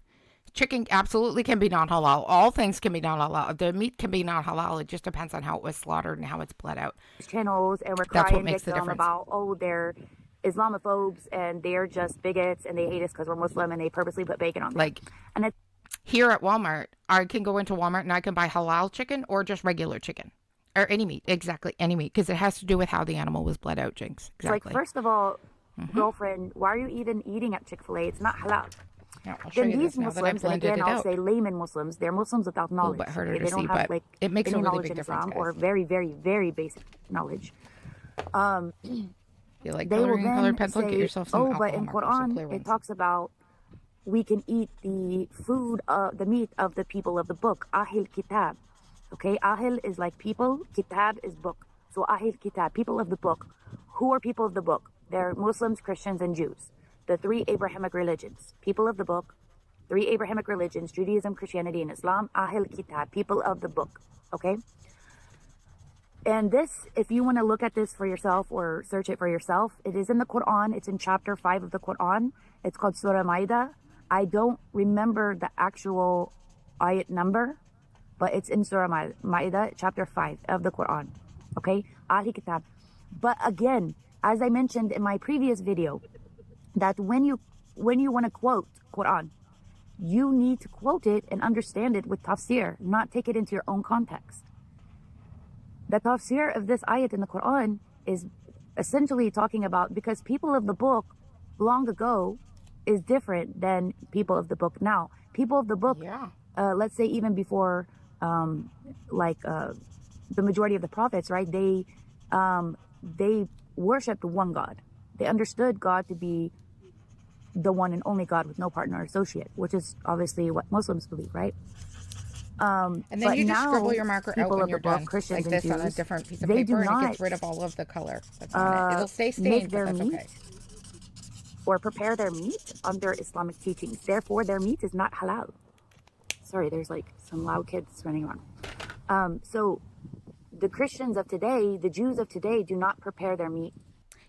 chicken absolutely can be non-halal. All things can be non-halal. The meat can be non-halal. It just depends on how it was slaughtered and how it's bled out. Channels and we're That's crying what makes the victim difference. about, oh, they're Islamophobes and they're just bigots and they hate us because we're Muslim and they purposely put bacon on them. Like and it's here at Walmart, I can go into Walmart and I can buy halal chicken or just regular chicken. Or any meat. Exactly, any meat. Because it has to do with how the animal was bled out, Jinx. Exactly. like, first of all, girlfriend, why are you even eating at Chick-fil-A? It's not halal. Yeah, I'll show Then you these this now that I've Muslims, and blended again, it I'll out. say layman Muslims, they're Muslims without knowledge. bit harder okay? to They don't see, have, but like, it makes a any really knowledge big in difference, Islam, guys. or very, very, very basic knowledge. You like They will coloring colored then pencil? say, Get yourself some oh, alcohol but in markers, some Quran, clear it ones. talks about we can eat the food, the meat of the people of the book, Ahil Kitab. Okay, Ahil is like people, Kitab is book. So Ahil Kitab, people of the book. Who are people of the book? They're Muslims, Christians, and Jews. The three Abrahamic religions. People of the book. Three Abrahamic religions, Judaism, Christianity, and Islam. Ahl Kitab, people of the book. Okay? And this, if you want to look at this for yourself or search it for yourself, it is in the Quran. It's in chapter 5 of the Quran. It's called Surah Ma'idah. I don't remember the actual ayat number, but it's in Surah Ma'idah, chapter 5 of the Quran. Okay? Ahl Kitab. But again, as I mentioned in my previous video, that when you want to quote Quran, you need to quote it and understand it with tafsir, not take it into your own context. The tafsir of this ayat in the Quran is essentially talking about, because people of the book long ago is different than people of the book now. People of the book, let's say even before, the majority of the prophets, right? They worshipped one God. They understood God to be the one and only God with no partner or associate, which is obviously what Muslims believe, right? And then you just scribble your marker out when you're done, Christians like this, Jews, on a different piece of paper, and it gets rid of all of the color that's on it. It'll stay stained, but that's okay. Or prepare their meat under Islamic teachings. Therefore, their meat is not halal. Sorry, there's like some loud kids running around. So the Christians of today, the Jews of today, do not prepare their meat.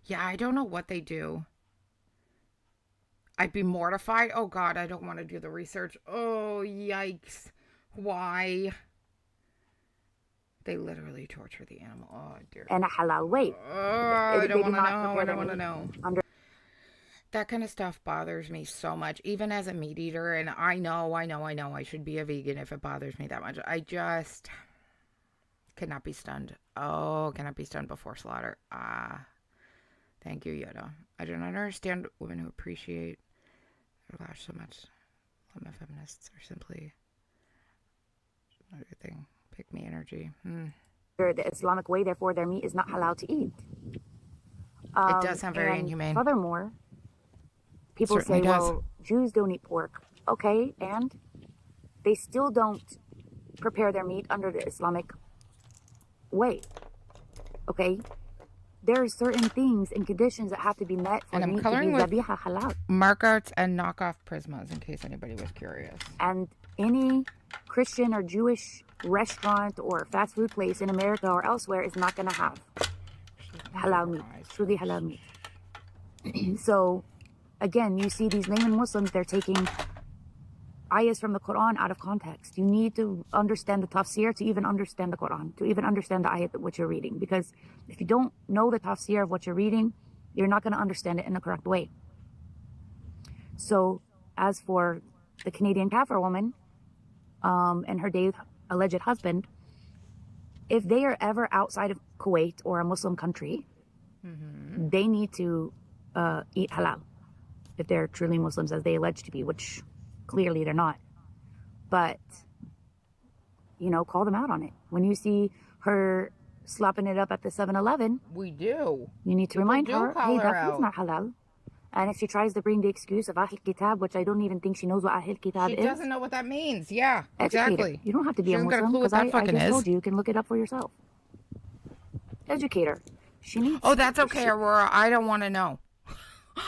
Yeah, I don't know what they do. I'd be mortified. Oh God, I don't want to do the research. Oh, yikes. Why? They literally torture the animal. Oh, dear. And a halal way. Oh, I don't want to know. I don't want to know. That kind of stuff bothers me so much, even as a meat eater. And I know I should be a vegan if it bothers me that much. I just cannot be stunned. Oh, cannot be stunned before slaughter. Thank you, Yoda. I don't understand women who appreciate their lash so much. Lama feminists are simply everything. Pick me energy. The Islamic way, therefore, their meat is not halal to eat. It does sound very inhumane. Furthermore, people say, well, Jews don't eat pork. Okay, and they still don't prepare their meat under the Islamic way. Okay? There are certain things and conditions that have to be met for meat to be zabiha halal. Markouts and knockoff prismas, in case anybody was curious. And any Christian or Jewish restaurant or fast food place in America or elsewhere is not going to have halal meat, truly halal meat. So, again, you see these layman Muslims, they're taking ayahs from the Quran out of context. You need to understand the tafsir to even understand the Quran, to even understand the ayat what you're reading. Because if you don't know the tafsir of what you're reading, you're not going to understand it in the correct way. So, as for the Canadian kafir woman and her alleged husband, if they are ever outside of Kuwait or a Muslim country, they need to eat halal. If they're truly Muslims, as they allege to be, which clearly they're not. But, call them out on it. When you see her slopping it up at the 7-Eleven, we do. You need to remind her, hey, that food's not halal. And if she tries to bring the excuse of Ahl Kitab, which I don't even think she knows what Ahl Kitab is. She doesn't know what that means. Yeah, exactly. You don't have to be a Muslim, because I just told you can look it up for yourself. Educator. She needs. Oh, that's okay, Aurora. I don't want to know.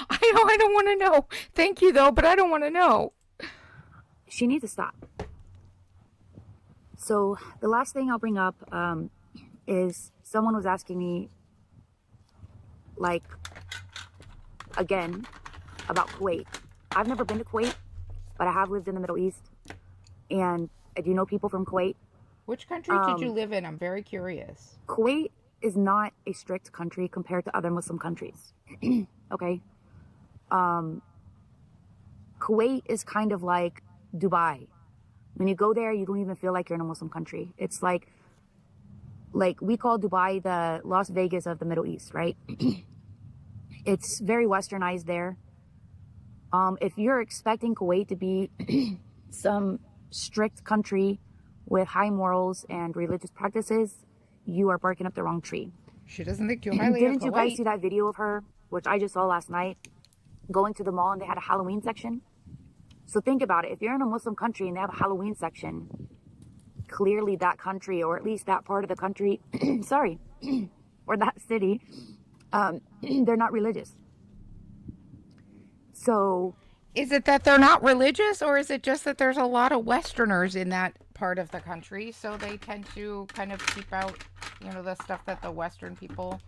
I don't want to know. Thank you, though, but I don't want to know. She needs to stop. So the last thing I'll bring up is someone was asking me, again, about Kuwait. I've never been to Kuwait, but I have lived in the Middle East, and I do know people from Kuwait. Which country did you live in? I'm very curious. Kuwait is not a strict country compared to other Muslim countries. Okay? Kuwait is kind of like Dubai. When you go there, you don't even feel like you're in a Muslim country. It's like we call Dubai the Las Vegas of the Middle East, right? It's very westernized there. If you're expecting Kuwait to be some strict country with high morals and religious practices, you are barking up the wrong tree. She doesn't think too highly of Kuwait. Didn't you guys see that video of her, which I just saw last night, going to the mall and they had a Halloween section? So think about it. If you're in a Muslim country and they have a Halloween section, clearly that country, or at least that part of the country, or that city, they're not religious. So, is it that they're not religious, or is it just that there's a lot of Westerners in that part of the country, so they tend to kind of keep out, the stuff that the Western people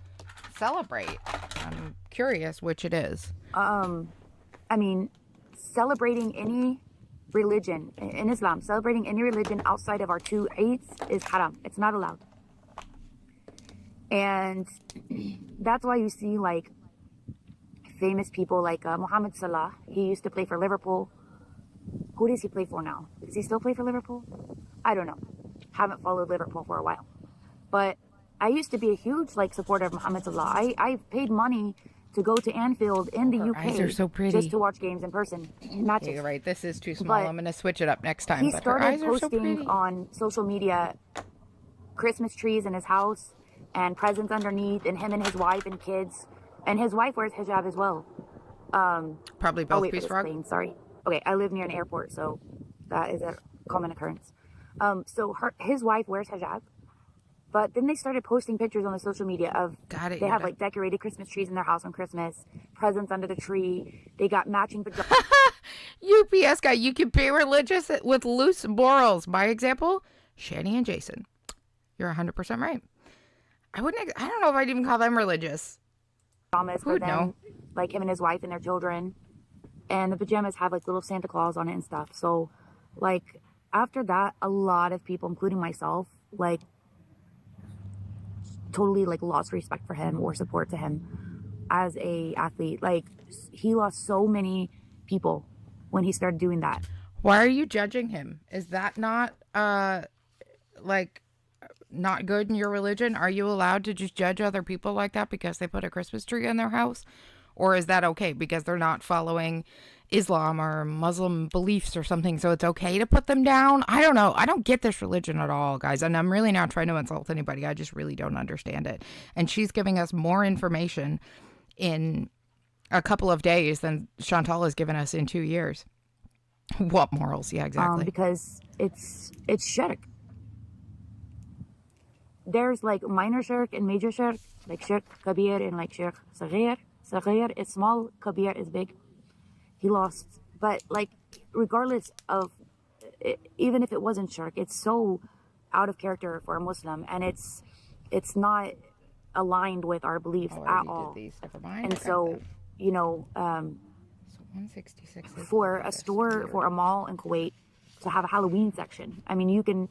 celebrate? I'm curious which it is. I mean, celebrating any religion in Islam, celebrating any religion outside of our 2 Eids is haram. It's not allowed. And that's why you see like famous people like Mohammed Salah. He used to play for Liverpool. Who does he play for now? Does he still play for Liverpool? I don't know. Haven't followed Liverpool for a while. But I used to be a huge like supporter of Mohammed Salah. I paid money to go to Anfield in the UK eyes are so pretty. just to watch games in person, matches. Yeah, you're right. This is too small. But I'm going to switch it up next time. He But her started eyes are so posting pretty. on social media Christmas trees in his house and presents underneath, and him and his wife and kids. And his wife wears hijab as well. Probably both. Wait for Peace this Frog. plane, sorry. Okay, I live near an airport, so that is a common occurrence. So his wife wears hijab, but then they started posting pictures on the social media of they have like decorated Christmas trees in their house on Christmas, presents under the tree. They got matching pajamas. UPS guy, you can be religious with loose morals. My example, Shani and Jason. You're 100% right. I don't know if I'd even call them religious. Pajamas for them, like him and his wife and their children. And the pajamas have like little Santa Claus on it and stuff. So like after that, a lot of people, including myself, like totally like lost respect for him or support to him as a athlete. Like he lost so many people when he started doing that. Why are you judging him? Is that not not good in your religion? Are you allowed to just judge other people like that because they put a Christmas tree in their house? Or is that okay because they're not following Islam or Muslim beliefs or something, so it's okay to put them down? I don't know. I don't get this religion at all, guys, and I'm really not trying to insult anybody. I just really don't understand it. And she's giving us more information in a couple of days than Chantal has given us in 2 years. What morals? Yeah, exactly. Because it's shirk. There's like minor shirk and major shirk, like shirk kabir and like shirk saghir. Saghir is small, kabir is big. He lost, but like regardless of, even if it wasn't shirk, it's so out of character for a Muslim, and it's not aligned with our beliefs at all. And so, so 166 for a store, for a mall in Kuwait to have a Halloween section. I mean, you can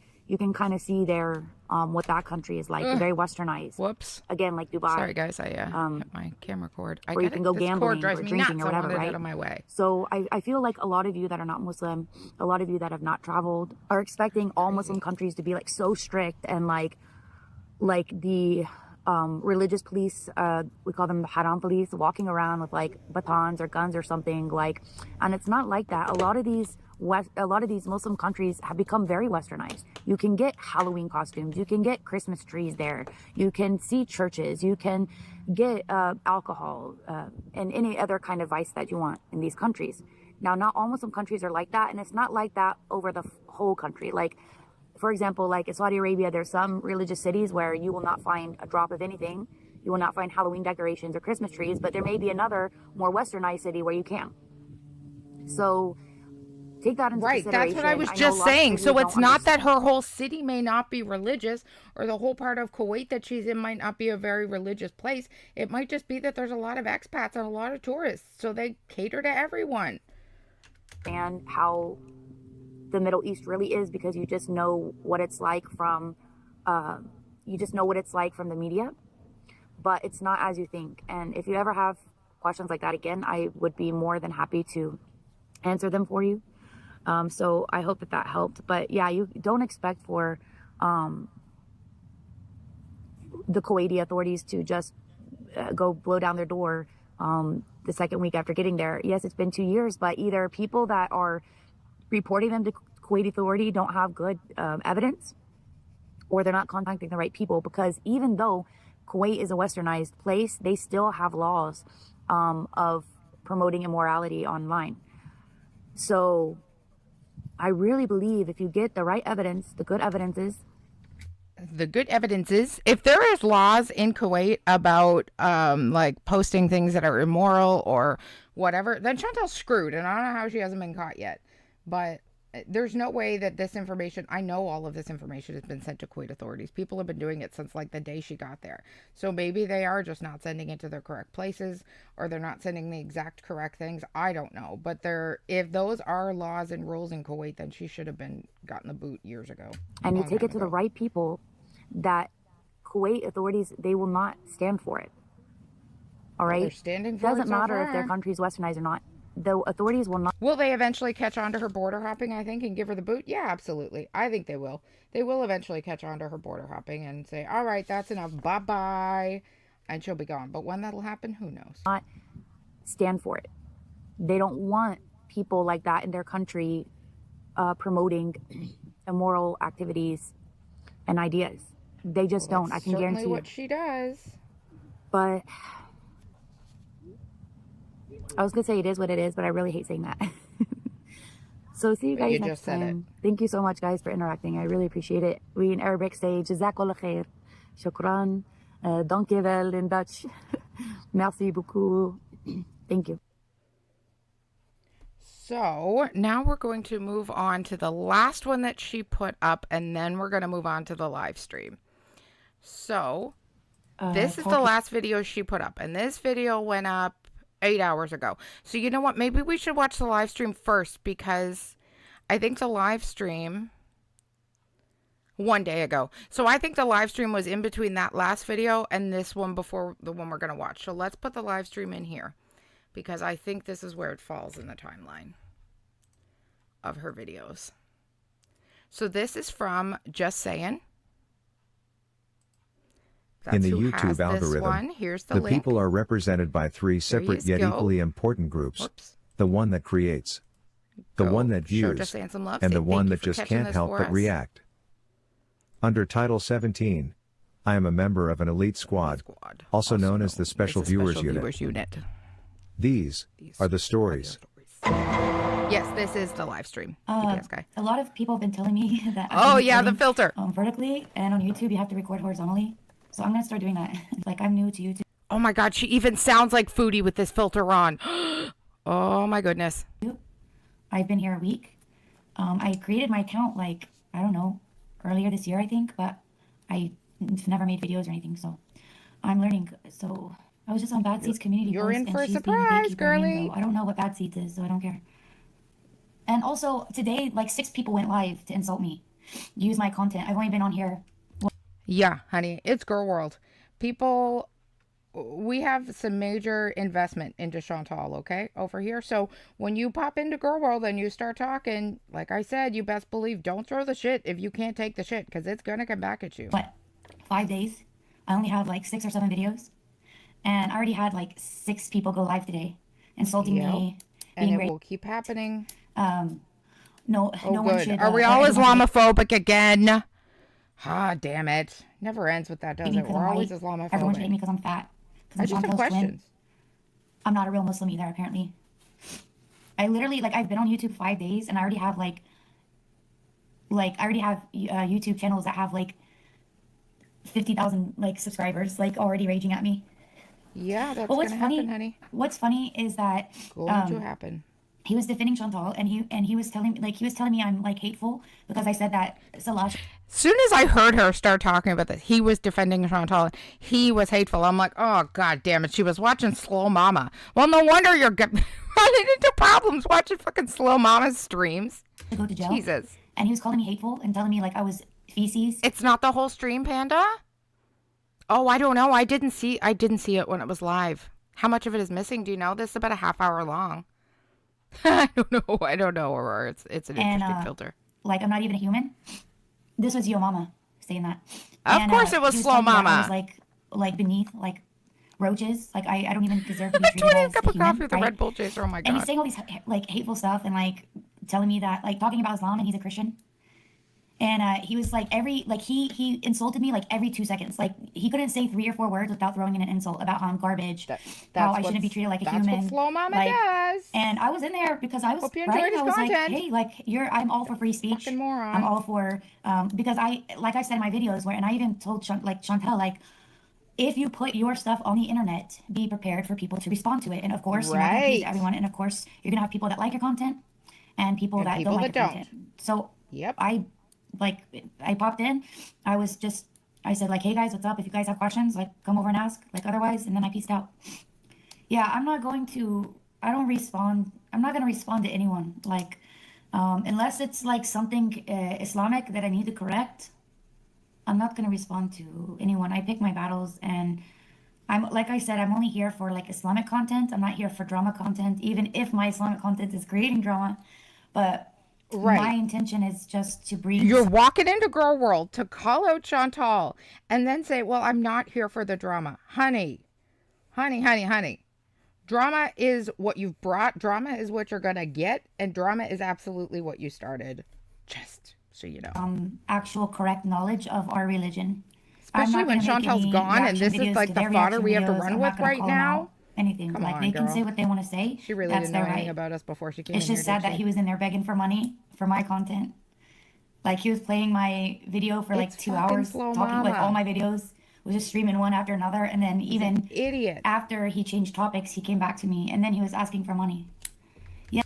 kind of see there what that country is like. Very westernized. Whoops. Again, like Dubai. Sorry, guys. I hit my camera cord. Where you can go gambling or drinking or whatever, right? Out of my way. So I feel like a lot of you that are not Muslim, a lot of you that have not traveled, are expecting all Muslim countries to be like so strict and like the religious police, we call them the haram police, walking around with like batons or guns or something, like, and it's not like that. A lot of these Muslim countries have become very westernized. You can get Halloween costumes, you can get Christmas trees there, you can see churches, you can get alcohol and any other kind of vice that you want in these countries. Now, not all Muslim countries are like that, and it's not like that over the whole country. Like, for example, like in Saudi Arabia, there's some religious cities where you will not find a drop of anything. You will not find Halloween decorations or Christmas trees, but there may be another more westernized city where you can. So take that into consideration. Right, that's what I was just saying. So it's not that her whole city may not be religious, or the whole part of Kuwait that she's in might not be a very religious place. It might just be that there's a lot of expats and a lot of tourists, so they cater to everyone. And how the Middle East really is, because you just know what it's like from the media, but it's not as you think. And if you ever have questions like that again, I would be more than happy to answer them for you. So I hope that helped. But yeah, you don't expect for the Kuwaiti authorities to just go blow down their door the second week after getting there. Yes, it's been 2 years, but either people that are reporting them to Kuwaiti authority don't have good evidence, or they're not contacting the right people, because even though Kuwait is a westernized place, they still have laws of promoting immorality online. So I really believe if you get the right evidence, the good evidences. the good evidence is, if there is laws in Kuwait about like posting things that are immoral or whatever, then Chantal's screwed, and I don't know how she hasn't been caught yet. But there's no way that this information, I know all of this information has been sent to Kuwait authorities. People have been doing it since like the day she got there. So maybe they are just not sending it to the correct places, or they're not sending the exact correct things. I don't know. But if those are laws and rules in Kuwait, then she should have been gotten the boot years ago. And you take it to the right people, that Kuwait authorities, they will not stand for it. All right? They're standing for it. Doesn't matter if their country's westernized or not. The authorities will not. Will they eventually catch on to her border hopping, I think, and give her the boot? Yeah, absolutely. I think they will. They will eventually catch on to her border hopping and say, all right, that's enough. Bye-bye. And she'll be gone. But when that'll happen, who knows? Not stand for it. They don't want people like that in their country promoting immoral activities and ideas. They just don't. I can guarantee you. What she does. But I was going to say it is what it is, but I really hate saying that. So see you guys next time. Thank you so much, guys, for interacting. I really appreciate it. We in Arabic say, Jazakallah khair. Shukran. Dankjewel in Dutch. Merci beaucoup. Thank you. So now we're going to move on to the last one that she put up, and then we're going to move on to the live stream. So this is the last video she put up, and this video went up 8 hours ago. So you know what? Maybe we should watch the live stream first, because I think the live stream 1 day ago. So I think the live stream was in between that last video and this one before the one we're going to watch. So let's put the live stream in here, because I think this is where it falls in the timeline of her videos. So this is from Just Saying. That's in the YouTube algorithm, Here's the link. people are represented by three separate yet equally important groups. Whoops. The one that creates, the one that views, and the one that just can't help but react. Under Title 17, I am a member of an elite squad, also known as the Special Viewers Unit. These are the stories. Yes, this is the live stream. PPS guy. A lot of people have been telling me that. Oh yeah, the filter. Vertically, and on YouTube you have to record horizontally. So I'm gonna start doing that. Like, I'm new to YouTube. Oh my God, she even sounds like Foodie with this filter on. Oh my goodness. I've been here a week. I created my account like, I don't know, earlier this year I think, but I never made videos or anything. So I'm learning. So I was just on Bad Seeds community. You're post, in for a and she's surprise, being girly. I don't know what Bad Seeds is, so I don't care. And also today, like 6 people went live to insult me. Use my content. I've only been on here. Yeah, honey, it's girl world. People, we have some major investment into Chantal, okay, over here. So when you pop into girl world and you start talking, like I said, you best believe don't throw the shit if you can't take the shit, because it's going to come back at you. What, 5 days? I only have like 6 or 7 videos. And I already had like 6 people go live today, insulting me. And it will keep happening. No one should. Are we all Islamophobic again? Ah, damn it. Never ends with that, does it? We're always Islamophobic. Everyone should hate me because I'm fat. I just have questions. I'm not a real Muslim either, apparently. I literally, like, I've been on YouTube 5 days, and I already have, like I already have YouTube channels that have, like, 50,000, like, subscribers, like, already raging at me. Yeah, that's going to happen, honey. What's funny is that... Going to happen. He was defending Chantal, and he was telling me I'm like hateful because I said that Salah. As soon as I heard her start talking about this, he was defending Chantal. He was hateful. I'm like, oh God damn it! She was watching Slow Mama. Well, no wonder you're running into problems watching fucking Slow Mama's streams. To go to jail. Jesus. And he was calling me hateful and telling me like I was feces. It's not the whole stream, Panda. Oh, I don't know. I didn't see it when it was live. How much of it is missing? Do you know? This is about a half hour long. I don't know, Aurora. It's an interesting filter. Like, I'm not even a human. This was Yo Mama saying that. Of course it was Slow Mama. I was like beneath, like, roaches. Like, I don't even deserve to be treated as a cup of human, coffee with a Red Bull chaser. Oh my God. And he's saying all these, like, hateful stuff and, like, telling me that, like, talking about Islam and he's a Christian. And he was like he insulted me like every 2 seconds. Like he couldn't say 3 or 4 words without throwing in an insult about how I'm garbage, how I shouldn't be treated like a human. That's what Slow Mama like, does. And I was in there because I was Hope you enjoyed his I was content. like, hey, like I'm all for free speech. Fucking moron. I'm all for because like I said in my videos and I even told Chantel, like, if you put your stuff on the internet, be prepared for people to respond to it. And of course, you're not going to please everyone. And of course, you're going to have people that like your content and people that don't like your content. So I popped in. I said like, hey guys, what's up? If you guys have questions, like come over and ask, like otherwise, and then I peaced out. Yeah, I'm not going to respond to anyone. Like, unless it's like something Islamic that I need to correct, I'm not going to respond to anyone. I pick my battles, and like I said, I'm only here for like Islamic content. I'm not here for drama content, even if my Islamic content is creating drama. But my intention is just to bring... You're walking into Girl World to call out Chantal and then say, well, I'm not here for the drama. Honey. Drama is what you've brought. Drama is what you're going to get. And drama is absolutely what you started. Just so you know. Actual correct knowledge of our religion. Especially when Chantal's gone and this is like the fodder we have to run with right now. Anything. Come like on, they girl. can say what they want to say. She really didn't know anything about us before she came It's in just here, sad that he was in there begging for money for my content. Like he was playing my video for like 2 hours, talking like all my videos, was just streaming one after another, and then even idiot. After he changed topics, he came back to me, and then he was asking for money. Yeah.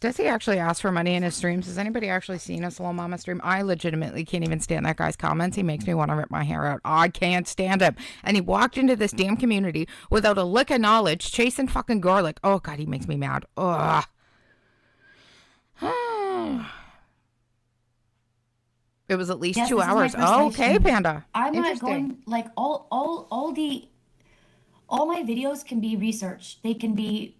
Does he actually ask for money in his streams? Has anybody actually seen a Slow Mama stream? I legitimately can't even stand that guy's comments. He makes me want to rip my hair out. I can't stand him. And he walked into this damn community without a lick of knowledge, chasing fucking garlic. Oh, God, he makes me mad. Ugh. It was at least 2 hours. Oh, okay, Panda. I'm not going, like, all my videos can be researched. They can be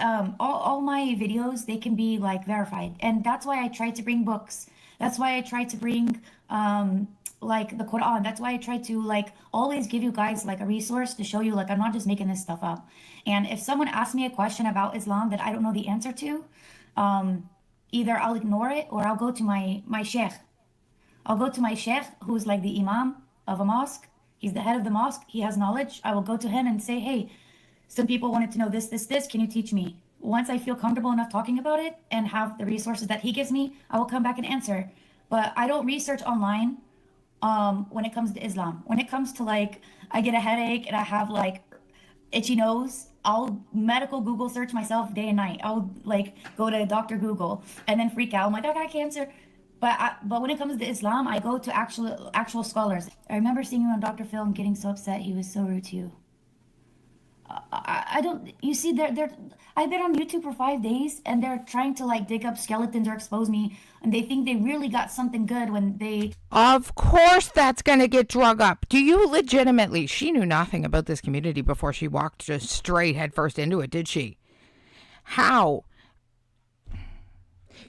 all my videos, they can be like verified. And that's why I try to bring books. That's why I try to bring like the Quran. That's why I try to like always give you guys like a resource to show you like I'm not just making this stuff up. And if someone asks me a question about Islam that I don't know the answer to, either I'll ignore it or I'll go to my sheikh. I'll go to my sheikh, who's like the imam of a mosque. He's the head of the mosque. He has knowledge. I will go to him and say, hey, some people wanted to know this. Can you teach me? Once I feel comfortable enough talking about it and have the resources that he gives me, I will come back and answer. But I don't research online when it comes to Islam. When it comes to like, I get a headache and I have like itchy nose, I'll medical Google search myself day and night. I'll like go to Dr. Google and then freak out. I'm like, I got cancer. But when it comes to Islam, I go to actual scholars. I remember seeing you on Dr. Phil and getting so upset. He was so rude to you. I don't, you see, I've been on YouTube for 5 days and they're trying to like dig up skeletons or expose me, and they think they really got something good when they... Of course that's going to get drug up. Do you legitimately... She knew nothing about this community before she walked just straight headfirst into it, did she? How?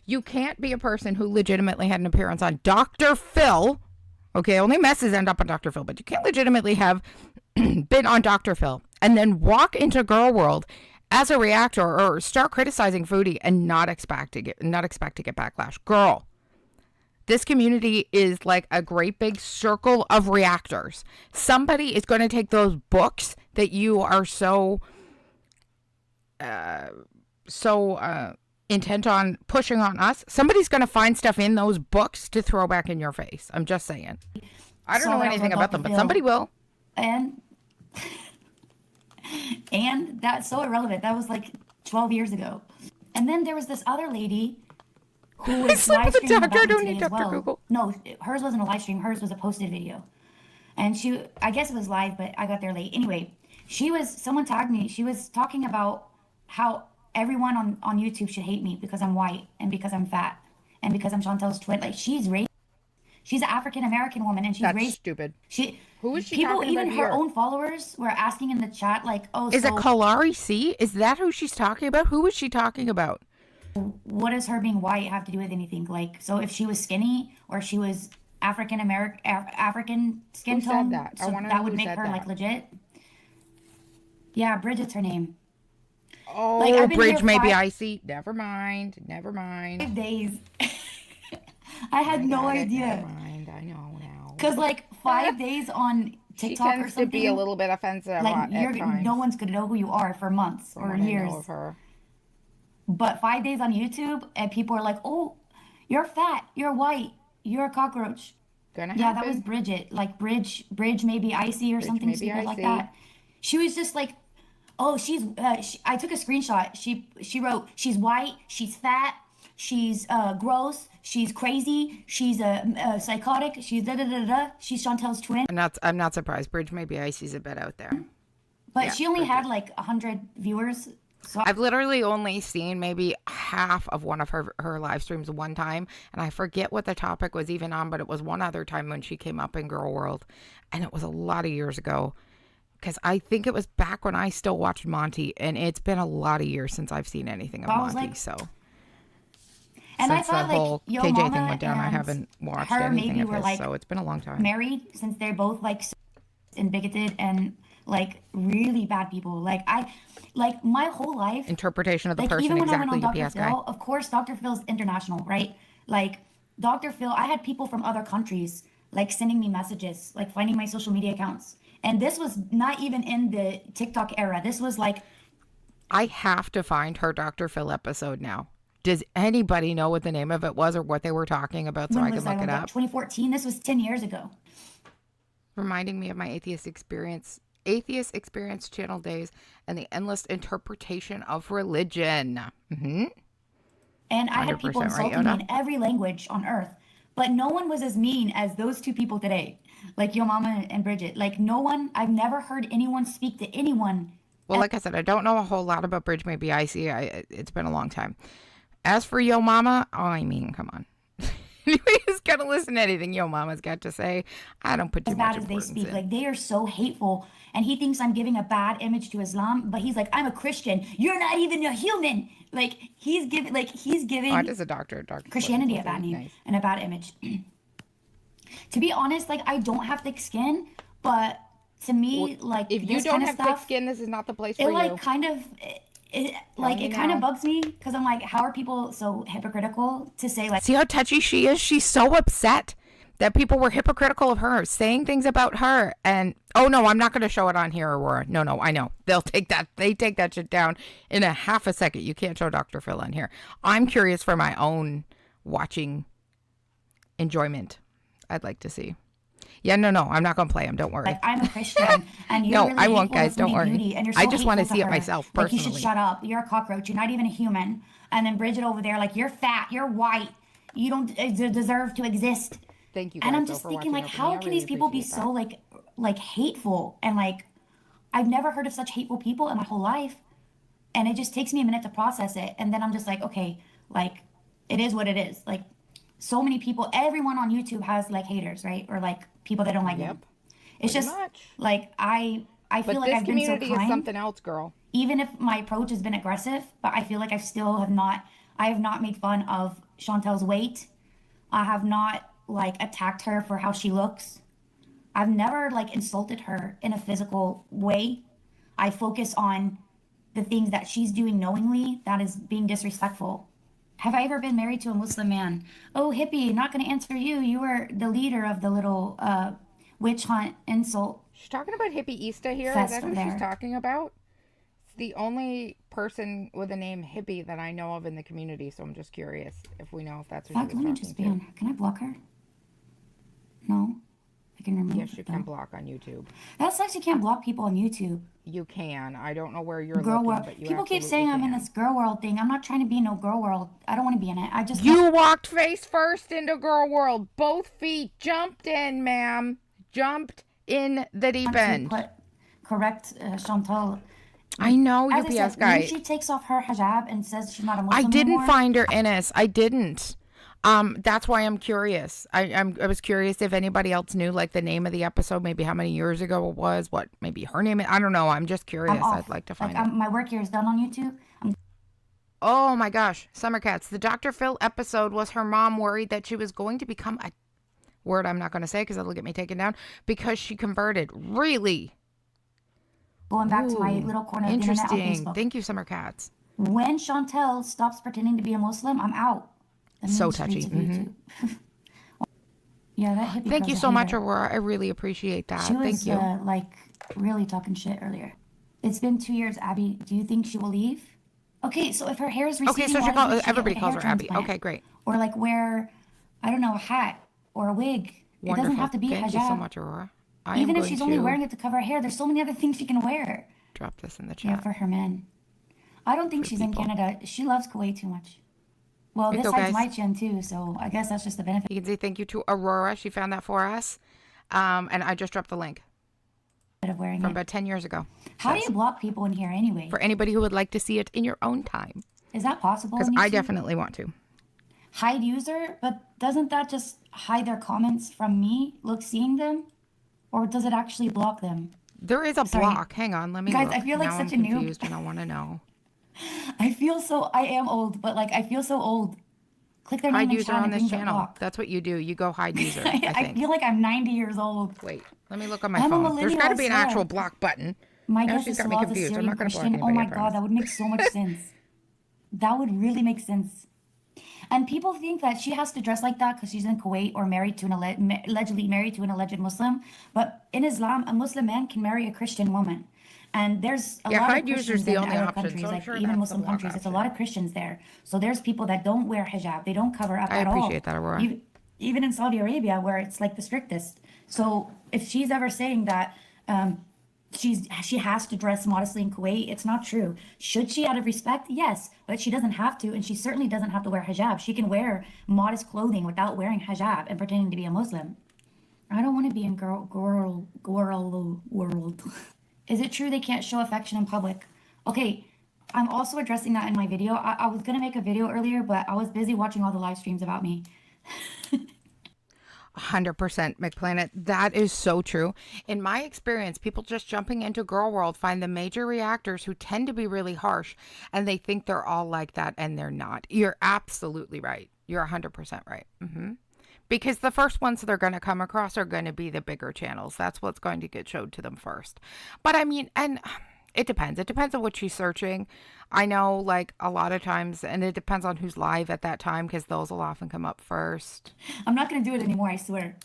You can't be a person who legitimately had an appearance on Dr. Phil. Okay, only messes end up on Dr. Phil, but you can't legitimately have been on Dr. Phil and then walk into Girl World as a reactor or start criticizing Foodie and not expect to get backlash. Girl, this community is like a great big circle of reactors. Somebody is going to take those books that you are so intent on pushing on us. Somebody's going to find stuff in those books to throw back in your face. I'm just saying. I don't know anything about them, but somebody will. And that's so irrelevant. That was like 12 years ago. And then there was this other lady who was live streaming about it today as well. Google. No, hers wasn't a live stream. Hers was a posted video. And I guess it was live, but I got there late. Anyway, someone tagged me. She was talking about how everyone on YouTube should hate me because I'm white and because I'm fat and because I'm Chantel's twin. Like, she's racist. She's an African-American woman and she's racist. That's stupid. Who is she people, talking about? Even her own followers were asking in the chat, like, oh, is it Kalari C? Is that who she's talking about? Who is she talking about? What does her being white have to do with anything? Like, so if she was skinny or she was African skin tone, that? So that would make her like legit. Yeah, Bridget's her name. Oh, like, Bridge, maybe I see. Never mind. 5 days. I had no idea. Never mind. I know now. Because like 5 days on TikTok or tends something, to be a little bit offensive like at times. no one's gonna know who you are for months or years. I know of her. But 5 days on YouTube, and people are like, "Oh, you're fat, you're white, you're a cockroach." Gonna yeah, happen. That was Bridget. Like Bridge maybe icy or something stupid like that. She was just like, "Oh, she's." I took a screenshot. She wrote, "She's white, she's fat, she's gross, she's crazy, she's a psychotic, she's da da da da. She's Chantel's twin." I'm not surprised. Bridge maybe icy's a bit out there. But she only had like 100 viewers. So I've literally only seen maybe half of one of her live streams one time, and I forget what the topic was even on, but it was one other time when she came up in Girl World, and it was a lot of years ago, because I think it was back when I still watched Monty, and it's been a lot of years since I've seen anything of Monty, like, so. And since I thought the whole Yo KJ Mama thing went down, I haven't watched anything of his, so it's been a long time. Married, since they're both like and bigoted and like really bad people. Like my whole life interpretation of the like, person, even when exactly. I went on UPS Dr. Phil, guy. of course Dr. Phil's international, right? Like Dr. Phil, I had people from other countries like sending me messages, like finding my social media accounts. And this was not even in the TikTok era. This was like, I have to find her Dr. Phil episode now. Does anybody know what the name of it was or what they were talking about so I can look it up? 2014. This was 10 years ago. Reminding me of my atheist experience channel days and the endless interpretation of religion. Mm-hmm. And I had people insulting me in every language on earth, but no one was as mean as those two people today, like Yo Mama and Bridget. Like no one, I've never heard anyone speak to anyone. Well, like I said, I don't know a whole lot about Bridge Maybe Icy. It's been a long time. As for Yo Mama, I mean, come on. Anybody's gonna listen to anything Yo Mama's got to say. I don't put too much importance in. As bad as they speak, like they are so hateful, and he thinks I'm giving a bad image to Islam, but he's like, I'm a Christian. You're not even a human. Like he's giving Oh, just a doctor. Christianity a bad name and a bad image. To be honest, like I don't have thick skin, but to me, like if you don't have thick skin, this is not the place for you. It like kind of. It kind of bugs me because I'm like, how are people so hypocritical to say like... See how touchy she is? She's so upset that people were hypocritical of her, saying things about her. And, oh no, I'm not going to show it on here, Aurora. No, I know. They take that shit down in a half a second. You can't show Dr. Phil on here. I'm curious for my own watching enjoyment. I'd like to see. Yeah, no, I'm not going to play him. Don't worry. Like, I'm a Christian, and you're no, really I won't, guys. Don't worry. Beauty, and you're so I just want to see it her. myself, personally. Like, you should shut up. You're a cockroach. You're not even a human. And then Bridget over there, like, you're fat. You're white. You don't deserve to exist. Thank you, guys, and I'm just thinking, like, how can these people be so, like, hateful? And, like, I've never heard of such hateful people in my whole life. And it just takes me a minute to process it. And then I'm just like, okay, like, it is what it is. Like, so many people, everyone on YouTube has, like, haters, right? Or, like, people that don't like them. It's just like I feel like I've been so kind. But this community is something else, girl. Even if my approach has been aggressive, but I feel like I have not made fun of Chantel's weight. I have not like attacked her for how she looks. I've never like insulted her in a physical way. I focus on the things that she's doing knowingly that is being disrespectful. Have I ever been married to a Muslim man? Oh, hippie, not going to answer you. You were the leader of the little witch hunt insult. She's talking about hippie Easter here. Is that who she's talking about? It's the only person with a name hippie that I know of in the community, so I'm just curious if we know if that's who she was talking to. Can I block her? No? I can remove Yes, you can block on YouTube. That sucks, you can't block people on YouTube. You can. I don't know where you're girl looking, world. but you people keep saying I'm in this girl world thing. I'm not trying to be no girl world. I don't want to be in it. I just... You walked face first into girl world. Both feet jumped in, ma'am. Jumped in the deep end. Correct, Chantal. I know, As UPS I said, guy. When she takes off her hijab and says she's not a Muslim I didn't anymore, find her Innis. I didn't. That's why I'm curious. I was curious if anybody else knew like the name of the episode, maybe how many years ago it was, what maybe her name is. I don't know. I'm just curious. I'd like to find out. My work here is done on YouTube. Oh my gosh, Summer Cats. The Dr. Phil episode was her mom worried that she was going to become a word I'm not going to say because it'll get me taken down because she converted. Really? Going back to my little corner of the internet on Facebook. Thank you, Summer Cats. When Chantel stops pretending to be a Muslim, I'm out. So touchy. Mm-hmm. Yeah, that hippie Thank girl's you a so much, hater. Aurora. I really appreciate that. She was Thank you. like really talking shit earlier. It's been 2 years, Abby. Do you think she will leave? Okay, so if her hair is receding, Okay, so why doesn't she everybody get like a calls hair her Abby. transplant? Okay, great. Or like wear, I don't know, a hat or a wig. Wonderful. It doesn't have to be Thank hijab. you so much, Aurora. Even if she's only wearing it to cover her hair, there's so many other things she can wear. Drop this in the chat. Yeah, for her men. I don't think she's in Canada. She loves Kuwait too much. Well, this side's my chin too, so I guess that's just the benefit. You can say thank you to Aurora. She found that for us. And I just dropped the link. Of wearing from it. about 10 years ago. How do you block people in here anyway? For anybody who would like to see it in your own time. Is that possible? Because I definitely want to. Hide user, but doesn't that just hide their comments from me seeing them? Or does it actually block them? There is a block. Hang on, let me Guys, look. I feel like now such I'm a noob. confused and I want to know. I am old, but like I feel so old. Click their hide name user on this channel. That's what you do. You go hide user. I feel like I'm 90 years old. Wait, let me look on my phone. There's got to be an actual block button. My now guess she's is got me Salah's a confused. I'm Syrian not going to block Christian. anybody. Oh my god, that would make so much sense. That would really make sense. And people think that she has to dress like that because she's in Kuwait or married to allegedly married to an alleged Muslim. But in Islam, a Muslim man can marry a Christian woman. And there's a lot of Christians in Arab countries, like even Muslim countries. It's a lot of Christians there. So there's people that don't wear hijab. They don't cover up at all. I appreciate that, Aurora. Even in Saudi Arabia, where it's like the strictest. So if she's ever saying that she has to dress modestly in Kuwait, it's not true. Should she, out of respect? Yes, but she doesn't have to, and she certainly doesn't have to wear hijab. She can wear modest clothing without wearing hijab and pretending to be a Muslim. I don't want to be in girl world. Is it true they can't show affection in public? Okay, I'm also addressing that in my video. I was going to make a video earlier, but I was busy watching all the live streams about me. 100% McPlanet. That is so true. In my experience, people just jumping into girl world find the major reactors who tend to be really harsh, and they think they're all like that, and they're not. You're absolutely right. You're 100% right. Because the first ones they're going to come across are going to be the bigger channels. That's what's going to get showed to them first. But I mean, and it depends. It depends on what she's searching. I know, like, a lot of times, and it depends on who's live at that time, because those will often come up first. I'm not going to do it anymore, I swear.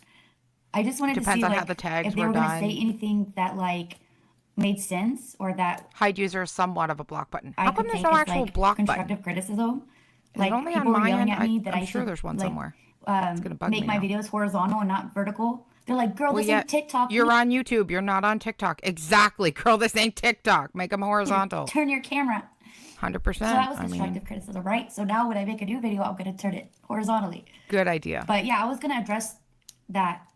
I just wanted to see, on like, how the tags if they were going to say anything that, like, made sense, or that... Hide user is somewhat of a block button. How come there's no actual like, block button? Constructive criticism. Is like, it only people on my yelling end? at me that I'm I sure should, there's one like, somewhere. It's gonna bug make me my now. videos horizontal and not vertical. They're like, girl, this ain't TikTok. You're on YouTube. You're not on TikTok. Exactly. Girl, this ain't TikTok. Make them horizontal. Turn your camera. 100%. So that was constructive criticism, right? So now when I make a new video, I'm going to turn it horizontally. Good idea. But yeah, I was going to address that.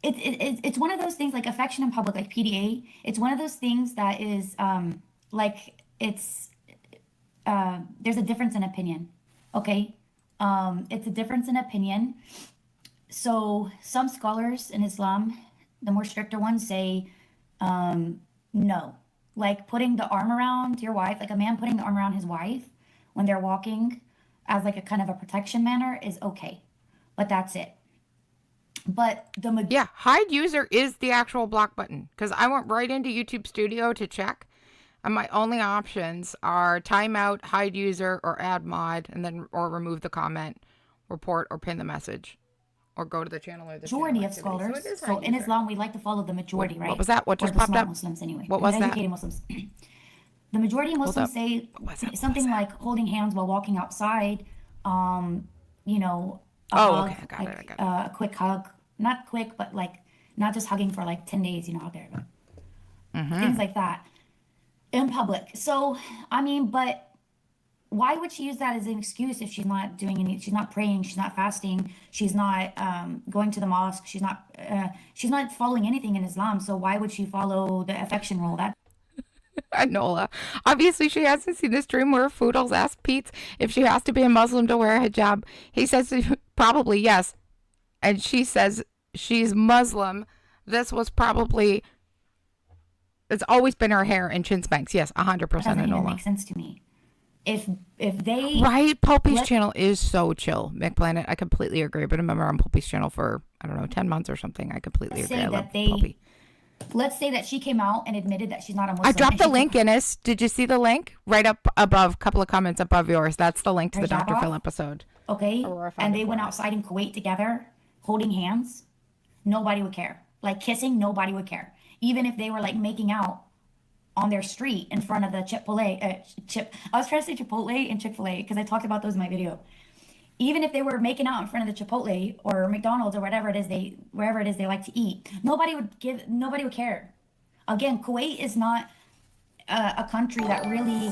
It's one of those things, like affection in public, like PDA. It's one of those things that is like it's there's a difference in opinion. Okay, it's a difference in opinion. So some scholars in Islam, the more stricter ones, say no. Like putting the arm around your wife, like a man putting the arm around his wife when they're walking as like a kind of a protection manner is okay. But that's it. But hide user is the actual block button, because I went right into YouTube Studio to check, and my only options are timeout, hide user, or add mod, and then or remove the comment, report, or pin the message, or go to the channel or the majority of scholars. So in Islam, we like to follow the majority, right? What was that? What just popped up? Muslims anyway. What was that? Educated Muslims. The majority of Muslims say something like holding hands while walking outside. You know, I got it. A quick hug, not quick, but like not just hugging for like 10 days, you know, out there, but things like that in public. So I mean, but why would she use that as an excuse if she's not doing any? She's not praying. She's not fasting. She's not going to the mosque. She's not following anything in Islam. So why would she follow the affection rule? That Nola. Obviously, she hasn't seen the stream where Foodles asked Pete if she has to be a Muslim to wear a hijab. He says probably yes. And she says she's Muslim. This was probably... It's always been her hair and chin spanks. Yes, 100%. doesn't even make sense to me. If they... Right, Pulpy's channel is so chill, McPlanet. I completely agree. But remember, on Pulpy's channel for, I don't know, 10 months or something. I completely agree. I love Pulpy. Let's say that she came out and admitted that she's not a Muslim. I dropped the link, Innes. Did you see the link? Right up above, a couple of comments above yours. That's the link to the Dr. Phil episode. Okay. And they went outside in Kuwait together, holding hands. nobody would care. Like kissing, nobody would care. Even if they were like making out on their street in front of the I was trying to say Chipotle and Chick-fil-A because I talked about those in my video. Even if they were making out in front of the Chipotle or McDonald's or wherever it is they like to eat, nobody would care. Again, Kuwait is not a country that really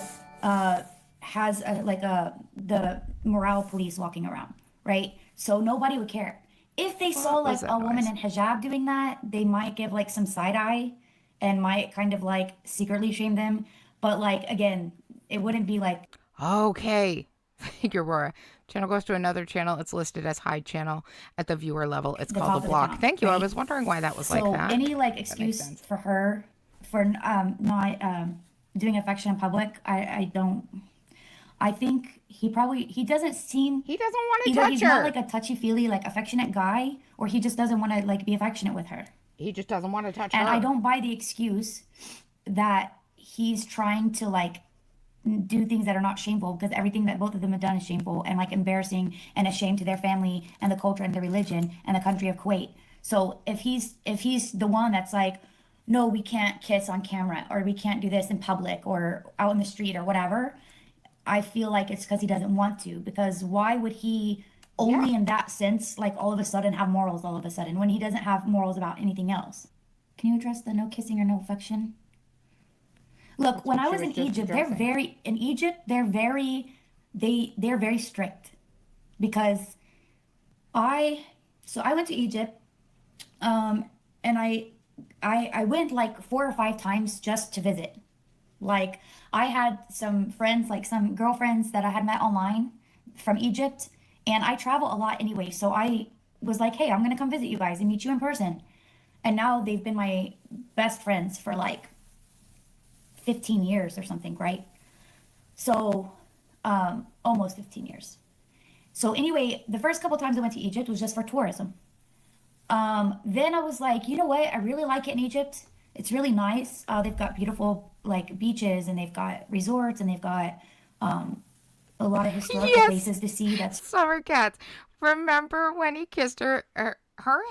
has the morale police walking around, right? So nobody would care. If they saw like a woman in hijab doing that, they might give like some side eye and might kind of like secretly shame them. But like, again, it wouldn't be like. Okay. Thank you, Aurora. Channel goes to another channel. It's listed as hide channel at the viewer level. It's called the block. Thank you. Right? I was wondering why that was like that. So any like excuse for her for not doing affection in public, I don't. I think he doesn't seem. He doesn't want to touch her. He's not like a touchy-feely, like affectionate guy, or he just doesn't want to like be affectionate with her. He just doesn't want to touch her. And I don't buy the excuse that he's trying to like do things that are not shameful, because everything that both of them have done is shameful and like embarrassing and a shame to their family and the culture and the religion and the country of Kuwait. So if he's the one that's like, no, we can't kiss on camera, or we can't do this in public or out in the street or whatever, I feel like it's because he doesn't want to. Because why would he only in that sense, like all of a sudden have morals all of a sudden when he doesn't have morals about anything else? Can you address the no kissing or no affection? Look, when I was in Egypt, they're very strict, because I went to Egypt, and I went like 4 or 5 times just to visit. Like I had some friends, like some girlfriends that I had met online from Egypt, and I travel a lot anyway. So I was like, hey, I'm going to come visit you guys and meet you in person. And now they've been my best friends for like 15 years or something, right? So almost 15 years. So anyway, the first couple times I went to Egypt was just for tourism. Then I was like, you know what? I really like it in Egypt. It's really nice. They've got beautiful like beaches, and they've got resorts, and they've got a lot of historical places to see. That's Summer Cats. Remember when he kissed her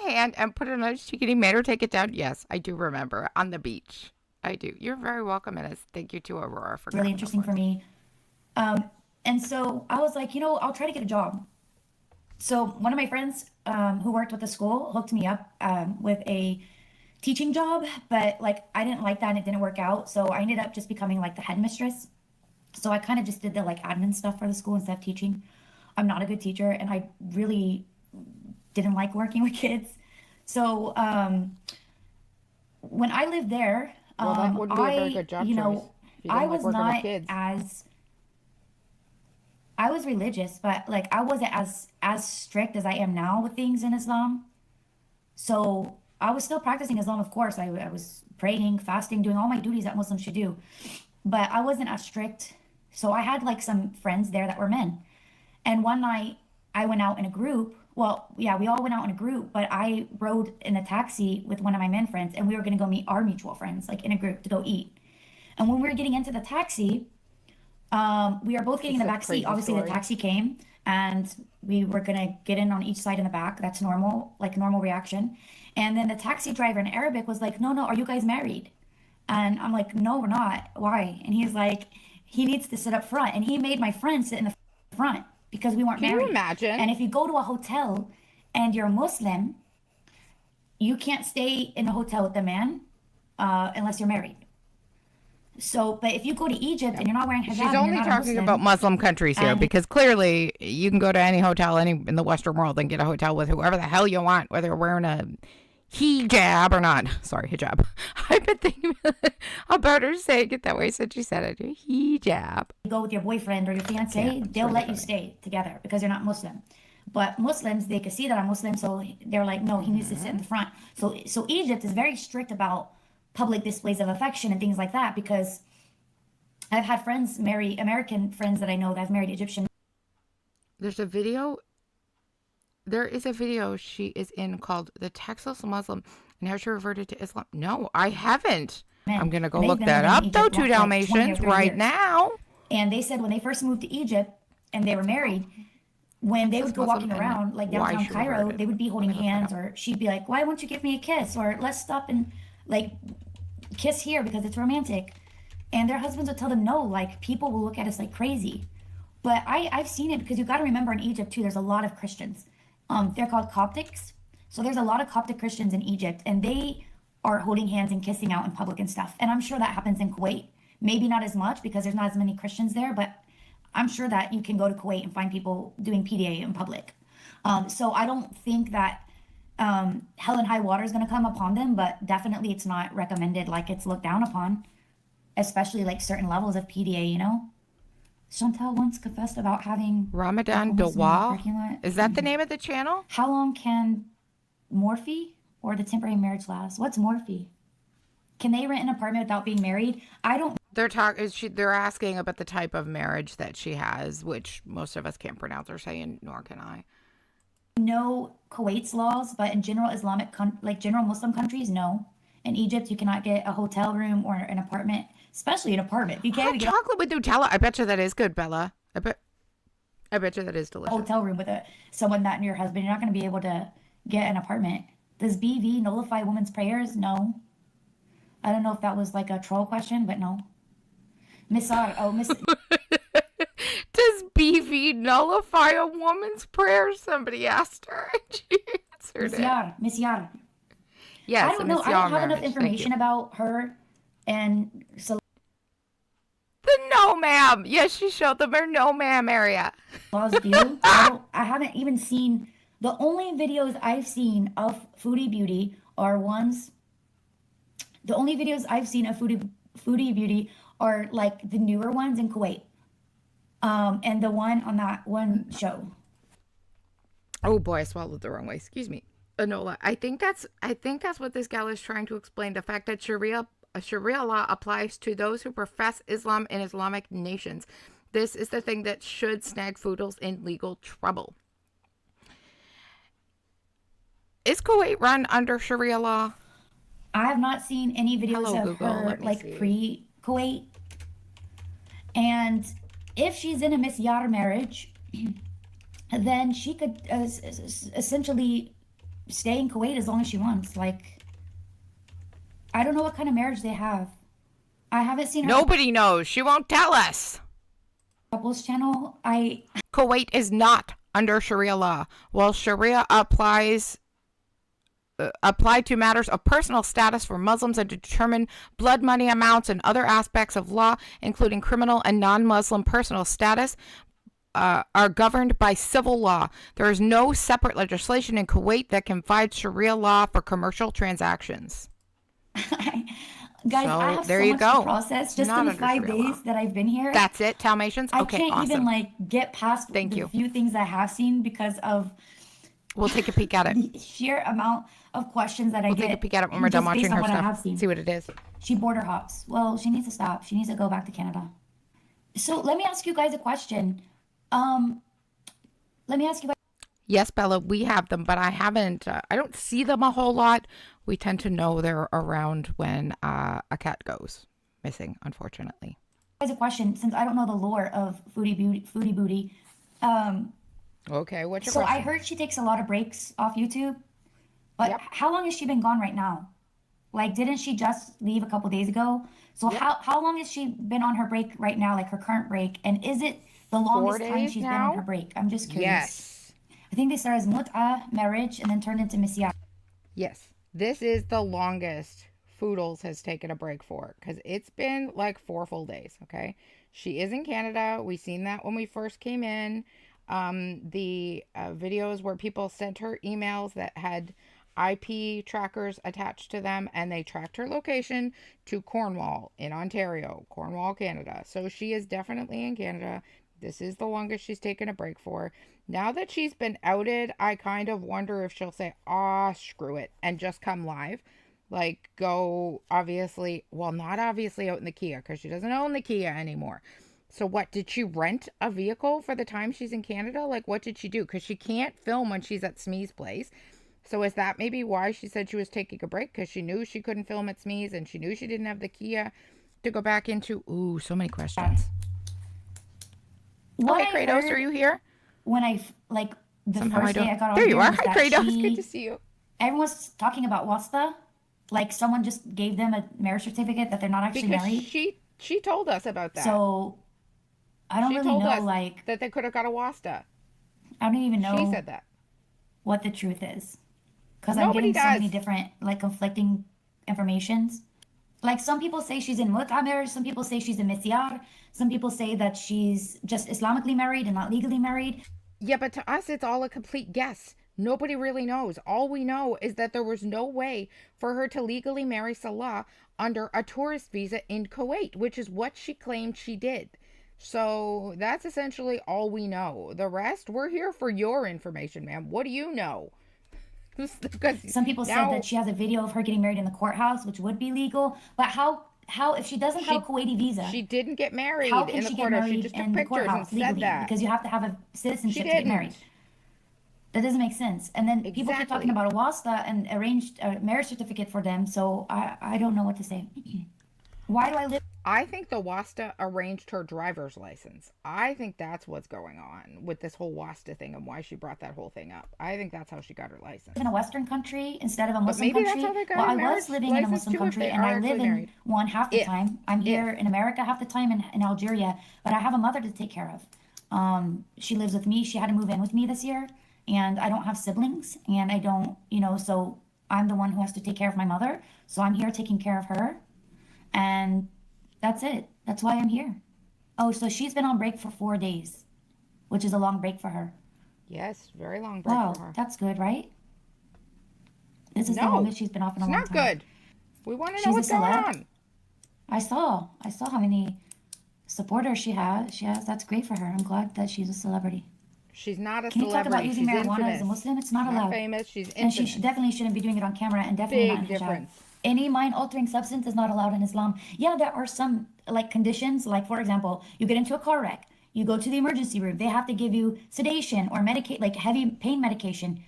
hand and put it on his cheek and he made her take it down? Yes, I do remember, on the beach. I do. You're very welcome, and thank you to Aurora for really interesting for me. And so I was like, you know, I'll try to get a job. So one of my friends who worked with the school hooked me up with a teaching job, but like I didn't like that and it didn't work out. So I ended up just becoming like the headmistress. So I kind of just did the like admin stuff for the school instead of teaching. I'm not a good teacher, and I really didn't like working with kids. So when I lived there, that wouldn't be a very good job choice. I was not as, I was religious, but like I wasn't as strict as I am now with things in Islam. So I was still practicing Islam, of course. I was praying, fasting, doing all my duties that Muslims should do, but I wasn't as strict. So I had like some friends there that were men. And one night I went out in a group. Well, yeah, we all went out in a group, but I rode in a taxi with one of my men friends, and we were going to go meet our mutual friends, like in a group to go eat. And when we were getting into the taxi, we were both getting in the back seat. Obviously, the taxi came, and we were going to get in on each side in the back. That's normal, like normal reaction. And then the taxi driver in Arabic was like, no, are you guys married? And I'm like, no, we're not. Why? And he's like, he needs to sit up front. And he made my friend sit in the front because we weren't married. Can you imagine? And if you go to a hotel and you're Muslim, you can't stay in a hotel with the man unless you're married. So, but if you go to Egypt and you're not wearing hijab, she's only talking about Muslim countries here, because clearly you can go to any hotel in the Western world and get a hotel with whoever the hell you want, whether you're wearing a hijab or not. Sorry, hijab. I've been thinking about her saying it that way since she said it. Hijab. You go with your boyfriend or your fiance, they'll let you stay together because you're not Muslim. But Muslims, they can see that I'm Muslim, so they're like, no, he needs to sit in the front. So Egypt is very strict about public displays of affection and things like that, because I've had friends marry American friends that I know that have married Egyptian. There is a video she is in called The Texas Muslim, and how she reverted to Islam. No, I haven't. I'm going to go look that up, though, Two Dalmatians, right now. And they said when they first moved to Egypt and they were married, when they would go walking around like downtown Cairo, they would be holding hands, or she'd be like, why won't you give me a kiss? Or let's stop and like kiss here because it's romantic. And their husbands would tell them no, like people will look at us like crazy. But I've seen it because you got to remember in Egypt too, there's a lot of Christians. They're called Coptics. So there's a lot of Coptic Christians in Egypt, and they are holding hands and kissing out in public and stuff. And I'm sure that happens in Kuwait. Maybe not as much because there's not as many Christians there, but I'm sure that you can go to Kuwait and find people doing PDA in public. So I don't think that hell and high water is going to come upon them, but definitely it's not recommended. Like it's looked down upon, especially like certain levels of PDA, you know? Chantal once confessed about having Ramadan Dawah. Is that the name of the channel? How long can Morphe or the temporary marriage last? What's Morphe? Can they rent an apartment without being married? I don't. They're asking about the type of marriage that she has, which most of us can't pronounce or say, and nor can I. No Kuwait's laws, but in general general Muslim countries, no. In Egypt, you cannot get a hotel room or an apartment, especially an apartment. You can't get chocolate with Nutella. I bet you that is good, Bella. I bet you that is delicious. A hotel room with someone not your husband. You're not going to be able to get an apartment. Does BV nullify women's prayers? No. I don't know if that was like a troll question, but no. Miss. Does BV nullify a woman's prayer? Somebody asked her. She answered Miss Yar. Yes, I don't know. I don't have enough information about her, and so. The no ma'am. Yes, she showed them her no ma'am area. I haven't even seen. The only videos I've seen of Foodie Beauty are ones. The only videos I've seen of Foodie Beauty are like the newer ones in Kuwait, and the one on that one show. Oh boy, I swallowed the wrong way. Excuse me, Anola. I think that's what this gal is trying to explain. The fact that Sharia law applies to those who profess Islam in Islamic nations. This is the thing that should snag Foodles in legal trouble. Is Kuwait run under Sharia law? I have not seen any videos of Google. Her like pre-Kuwait. And if she's in a Miss Yar marriage, then she could essentially stay in Kuwait as long as she wants. Like, I don't know what kind of marriage they have. I haven't seen her. Nobody knows. She won't tell us. Couples channel. Kuwait is not under Sharia law. While Sharia applied to matters of personal status for Muslims and to determine blood money amounts and other aspects of law, including criminal and non-Muslim personal status, are governed by civil law. There is no separate legislation in Kuwait that can fight Sharia law for commercial transactions. Guys, so, I have there so you much go. to process just in the 5 days that I've been here. That's it, Talmatians? Okay, I can't even like get past the few things I have seen because of. We'll take a peek at it. The sheer amount of questions that I get. We'll take a peek at it when we're done watching her stuff. See what it is. She border hops. Well, she needs to stop. She needs to go back to Canada. So let me ask you guys a question. Yes, Bella, we have them, but I haven't. I don't see them a whole lot. We tend to know they're around when a cat goes missing, unfortunately. As a question, since I don't know the lore of Foodie Booty. Okay, what's your question? So I heard she takes a lot of breaks off YouTube, but how long has she been gone right now? Like, didn't she just leave a couple days ago? So how long has she been on her break right now, like her current break? And is it the longest time she's been on her break? I'm just curious. Yes. I think they started as Mut'a, marriage, and then turned into Misyar. Yes. This is the longest Foodles has taken a break for, because it's been like 4 full days, okay? She is in Canada. We seen that when we first came in. The videos where people sent her emails that had IP trackers attached to them, and they tracked her location to Cornwall in Ontario, Cornwall, Canada. So she is definitely in Canada. This is the longest she's taken a break for. Now that she's been outed, I kind of wonder if she'll say, screw it, and just come live. Like, go, obviously, well, not obviously out in the Kia, because she doesn't own the Kia anymore. So what, did she rent a vehicle for the time she's in Canada? Like, what did she do? Because she can't film when she's at Smee's place. So is that maybe why she said she was taking a break? Because she knew she couldn't film at Smee's, and she knew she didn't have the Kia to go back into. Ooh, so many questions. Hi, Kratos, are you here? when I like the Somehow first day I got on there you are. was Hi, that Kratos. Good to see you. everyone was talking about wasta, like someone just gave them a marriage certificate that they're not actually Because married. she told us about that. So I don't really know, like that they could have got a wasta. I don't even know. She said that. What the truth is, because I'm getting so many different like conflicting informations. Like some people say she's in mut'a marriage, some people say she's in misyar, some people say that she's just Islamically married and not legally married. Yeah, but to us, it's all a complete guess. Nobody really knows. All we know is that there was no way for her to legally marry Salah under a tourist visa in Kuwait, which is what she claimed she did. So that's essentially all we know. The rest, we're here for your information, ma'am. What do you know? Some people said that she has a video of her getting married in the courthouse, which would be legal. But how if she doesn't have a Kuwaiti visa, she didn't get married how can in the she courthouse. get married She just took in the pictures courthouse and said legally? that. Because you have to have a citizenship to get married. That doesn't make sense. And then people keep talking about a wasta and arranged a marriage certificate for them. So I don't know what to say. Why do I live? I think the wasta arranged her driver's license. I think that's what's going on with this whole wasta thing and why she brought that whole thing up. I think that's how she got her license. In a Western country instead of a Muslim country. Well, I was living in a Muslim country and I live in one half the time. I'm here in America half the time in Algeria, but I have a mother to take care of. She lives with me. She had to move in with me this year, and I don't have siblings, and I don't, so I'm the one who has to take care of my mother. So I'm here taking care of her, and that's it. That's why I'm here. Oh, so she's been on break for 4 days, which is a long break for her. Yes, very long break for her. That's good, right? This is the longest she's been off in a long time. It's not good. We want to know what's going on. I saw how many supporters she has. That's great for her. I'm glad that she's a celebrity. She's not a celebrity. Can you talk about using marijuana as a Muslim? It's not allowed. Famous. She's infamous. And she definitely shouldn't be doing it on camera, and definitely not in hijab. Difference. Any mind-altering substance is not allowed in Islam. Yeah, there are some like conditions, like for example, you get into a car wreck, you go to the emergency room, they have to give you sedation or medicate, like heavy pain medication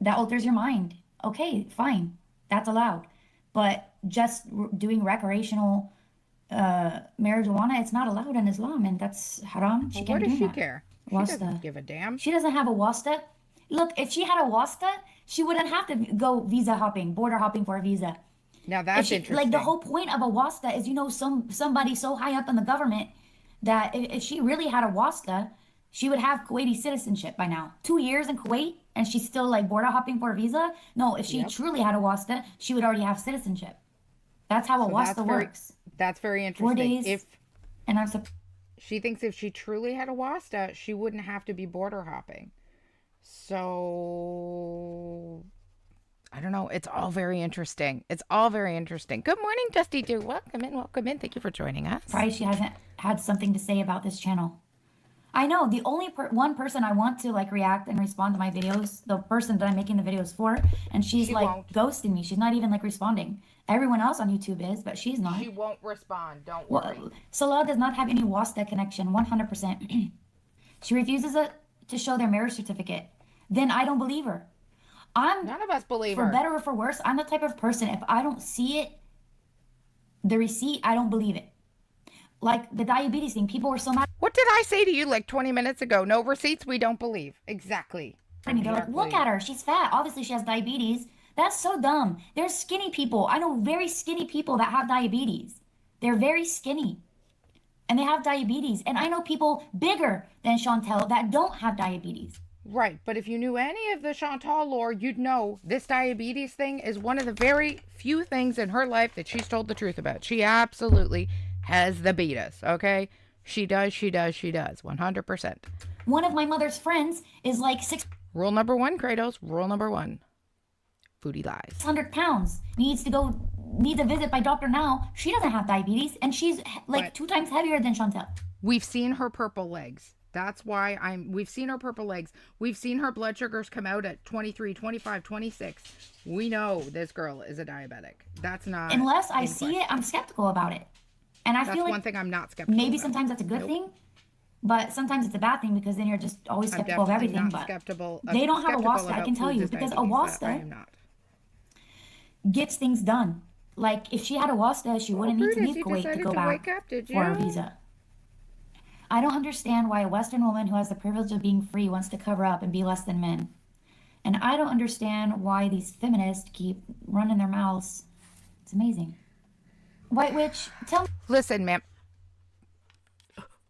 that alters your mind. Okay, fine, that's allowed. But just doing recreational marijuana, it's not allowed in Islam, and that's haram. She can't do that. What does she care? She doesn't give a damn. She doesn't have a wasta. Look, if she had a wasta, she wouldn't have to go visa hopping, border hopping for a visa. Now that's interesting. Like the whole point of a wasta is, somebody so high up in the government that if she really had a wasta, she would have Kuwaiti citizenship by now. 2 years in Kuwait and she's still like border hopping for a visa? No, if she truly had a wasta, she would already have citizenship. That's how a wasta works. That's very interesting. 4 days. She thinks if she truly had a wasta, she wouldn't have to be border hopping. So I don't know. It's all very interesting. Good morning, Dusty Dew. Welcome in. Thank you for joining us. Probably she hasn't had something to say about this channel. I know the only one person I want to like react and respond to my videos, the person that I'm making the videos for, and she's like ghosting me. She's not even like responding. Everyone else on YouTube is, but she's not. She won't respond. Don't worry. Salah does not have any wasta connection, 100%. She refuses to show their marriage certificate. Then I don't believe her. None of us believe her. For better or for worse, I'm the type of person, if I don't see it, the receipt, I don't believe it. Like the diabetes thing, people were so mad. What did I say to you like 20 minutes ago? No receipts, we don't believe. Exactly. I mean, they're like, look at her, she's fat. Obviously, she has diabetes. That's so dumb. There's skinny people. I know very skinny people that have diabetes. They're very skinny. And they have diabetes. And I know people bigger than Chantel that don't have diabetes. Right, but if you knew any of the Chantal lore, you'd know this diabetes thing is one of the very few things in her life that she's told the truth about. She absolutely has the beatus, okay? She does, 100%. One of my mother's friends is like 6... Rule number 1, Kratos, rule number 1. Foodie lies. 600 pounds, needs a visit by doctor now. She doesn't have diabetes, and she's like 2 times heavier than Chantel. We've seen her purple legs. That's why we've seen her purple legs. We've seen her blood sugars come out at 23, 25, 26. We know this girl is a diabetic. That's not... Unless I see it, I'm skeptical about it. And I feel like... That's one thing I'm not skeptical Maybe about. sometimes that's a good thing, but sometimes it's a bad thing because then you're just always skeptical of everything. But they don't have a wasta, I can tell you, because a wasta gets things done. Like, if she had a wasta, she wouldn't need to leave Kuwait to go back for a visa. I don't understand why a Western woman who has the privilege of being free wants to cover up and be less than men. And I don't understand why these feminists keep running their mouths. It's amazing. White Witch, tell me. Listen, ma'am.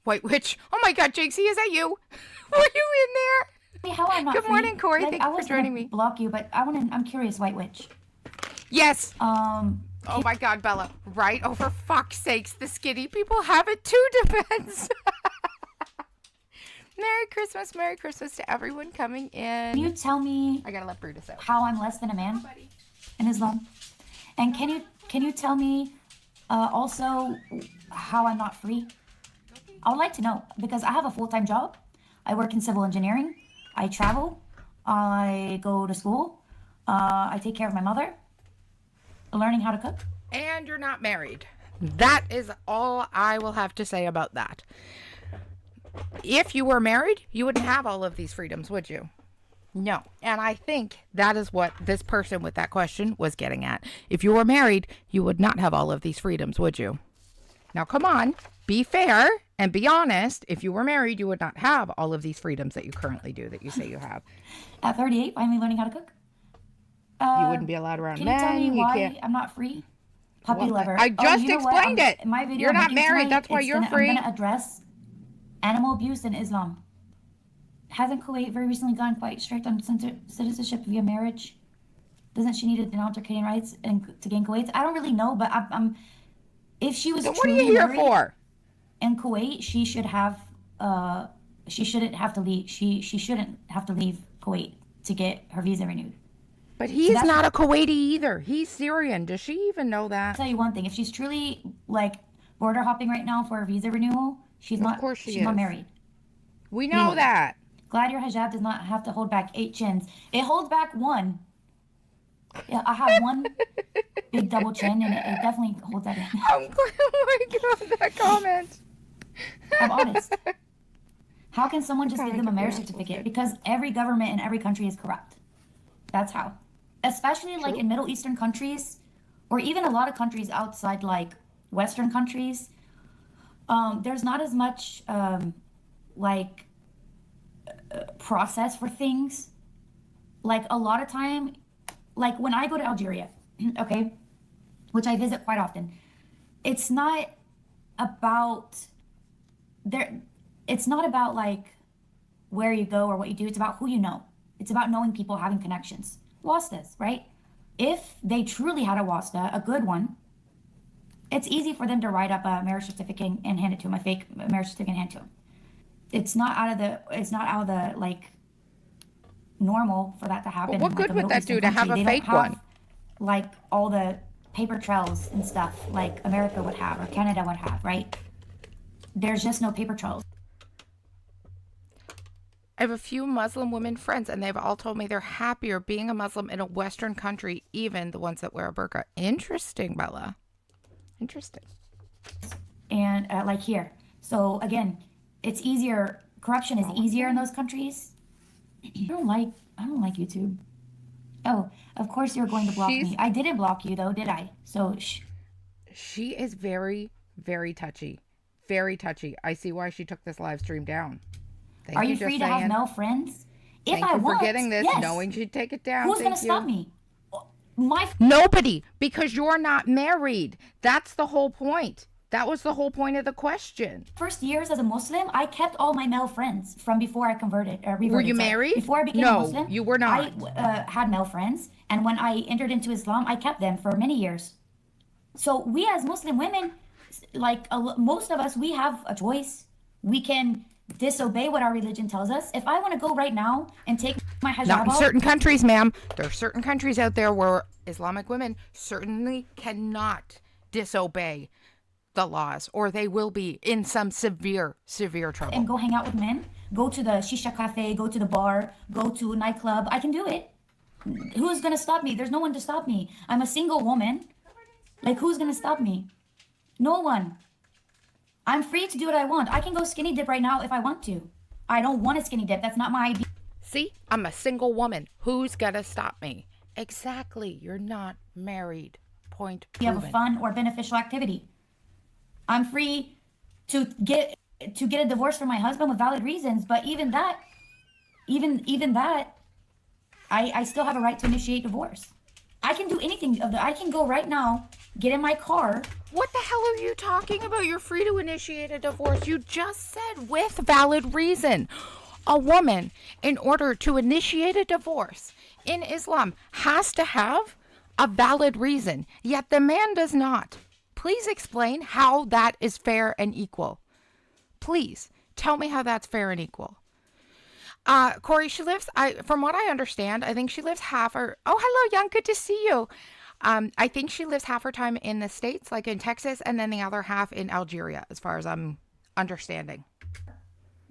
White Witch. Oh my God, Jinxie, is that you? Were you in there? How I'm not Good morning, Corey. Like, Thank you for joining me. Block you, but I'm curious, White Witch. Yes. Oh my God, Bella. Right? Oh, for fuck's sakes, the skinny people have it too, defense. Merry Christmas to everyone coming in. Can you tell me? I gotta let Brutus out. How I'm less than a man in Islam, and can you tell me also how I'm not free? I would like to know because I have a full-time job. I work in civil engineering. I travel. I go to school. I take care of my mother. Learning how to cook. And you're not married. That is all I will have to say about that. If you were married, you wouldn't have all of these freedoms, would you? No. And I think that is what this person with that question was getting at. If you were married, you would not have all of these freedoms, would you? Now, come on, be fair and be honest. If you were married, you would not have all of these freedoms that you currently do, that you say you have. At 38, finally learning how to cook. You wouldn't be allowed around men. Can you tell me why I'm not free? Puppy lover. I just explained it. In my video, you're not married. That's why you're free. I'm going to address animal abuse in Islam. Hasn't Kuwait very recently gone quite strict on citizenship via marriage? Doesn't she need to denounce her Canadian rights and to gain Kuwait? I don't really know, but I'm if she was what are you here for? In Kuwait, she should have. She shouldn't have to leave. She shouldn't have to leave Kuwait to get her visa renewed. But he's not a Kuwaiti either. He's Syrian. Does she even know that? I'll tell you one thing. If she's truly like border hopping right now for a visa renewal, she's not married. We know that. Glad your hijab does not have to hold back 8 chins. It holds back 1. Yeah, I have 1 big double chin, and it definitely holds that in. Oh my God, that comment. I'm honest. How can someone just give them a marriage certificate? Because every government in every country is corrupt. That's how. Especially like in Middle Eastern countries, or even a lot of countries outside like Western countries, there's not as much process for things. Like a lot of time, like when I go to Algeria, okay, which I visit quite often, it's not about it's not about like where you go or what you do. It's about who you know. It's about knowing people, having connections. Wastas, right? If they truly had a wasta, a good one, it's easy for them to write up a marriage certificate and hand it to him, a fake marriage certificate and hand it to him. It's not out of the like normal for that to happen. But what good would that do to have a fake one? Like all the paper trails and stuff like America would have or Canada would have, right? There's just no paper trails. I have a few Muslim women friends, and they've all told me they're happier being a Muslim in a Western country, even the ones that wear a burqa. Interesting, Bella. Interesting. And like here. So again, it's easier. Corruption is easier in those countries. I don't like YouTube. Oh, of course you're going to block me. I didn't block you though, did I? So she is very, very touchy. Very touchy. I see why she took this live stream down. Are you free to have male friends? If I want, for getting this, yes. Knowing she'd take it down. Who's going to stop me? Nobody, because you're not married. That's the whole point. That was the whole point of the question. First years as a Muslim, I kept all my male friends from before I converted. Were you married? Before I became a Muslim, you were not. I had male friends, and when I entered into Islam, I kept them for many years. So we as Muslim women, like most of us, we have a choice. We can disobey what our religion tells us. If I want to go right now and take my hijab Not in certain countries, ma'am. There are certain countries out there where Islamic women certainly cannot disobey the laws, or they will be in some severe trouble. And go hang out with men, go to the shisha cafe, go to the bar, go to a nightclub. I can do it. Who's going to stop me? There's no one to stop me. I'm a single woman. Like, who's going to stop me? No one. I'm free to do what I want. I can go skinny dip right now if I want to. I don't want a skinny dip. That's not my idea. See, I'm a single woman. Who's gonna stop me? Exactly. You're not married. Point proven. You have a fun or beneficial activity. I'm free to get to get a divorce from my husband with valid reasons, but even that, I still have a right to initiate divorce. I can do anything I can go right now, get in my car. What the hell are you talking about? You're free to initiate a divorce. You just said with valid reason. A woman, in order to initiate a divorce in Islam, has to have a valid reason, yet the man does not. Please explain how that is fair and equal. Please tell me how that's fair and equal. Corey, she lives, from what I understand, I think she lives half her, oh, hello, Young, good to see you. I think she lives half her time in the States, like in Texas, and then the other half in Algeria, as far as I'm understanding.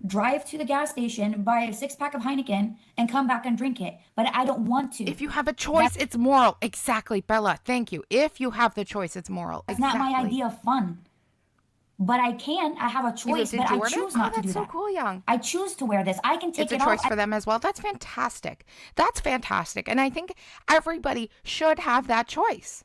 Drive to the gas station, buy a 6-pack of Heineken, and come back and drink it. But I don't want to. If you have a choice, it's moral. Exactly, Bella. Thank you. If you have the choice, it's moral. It's not my idea of fun. But I have a choice, but I choose not to do that. That's so cool, Young. I choose to wear this. I can take it off. It's a choice for them as well. That's fantastic. That's fantastic. And I think everybody should have that choice.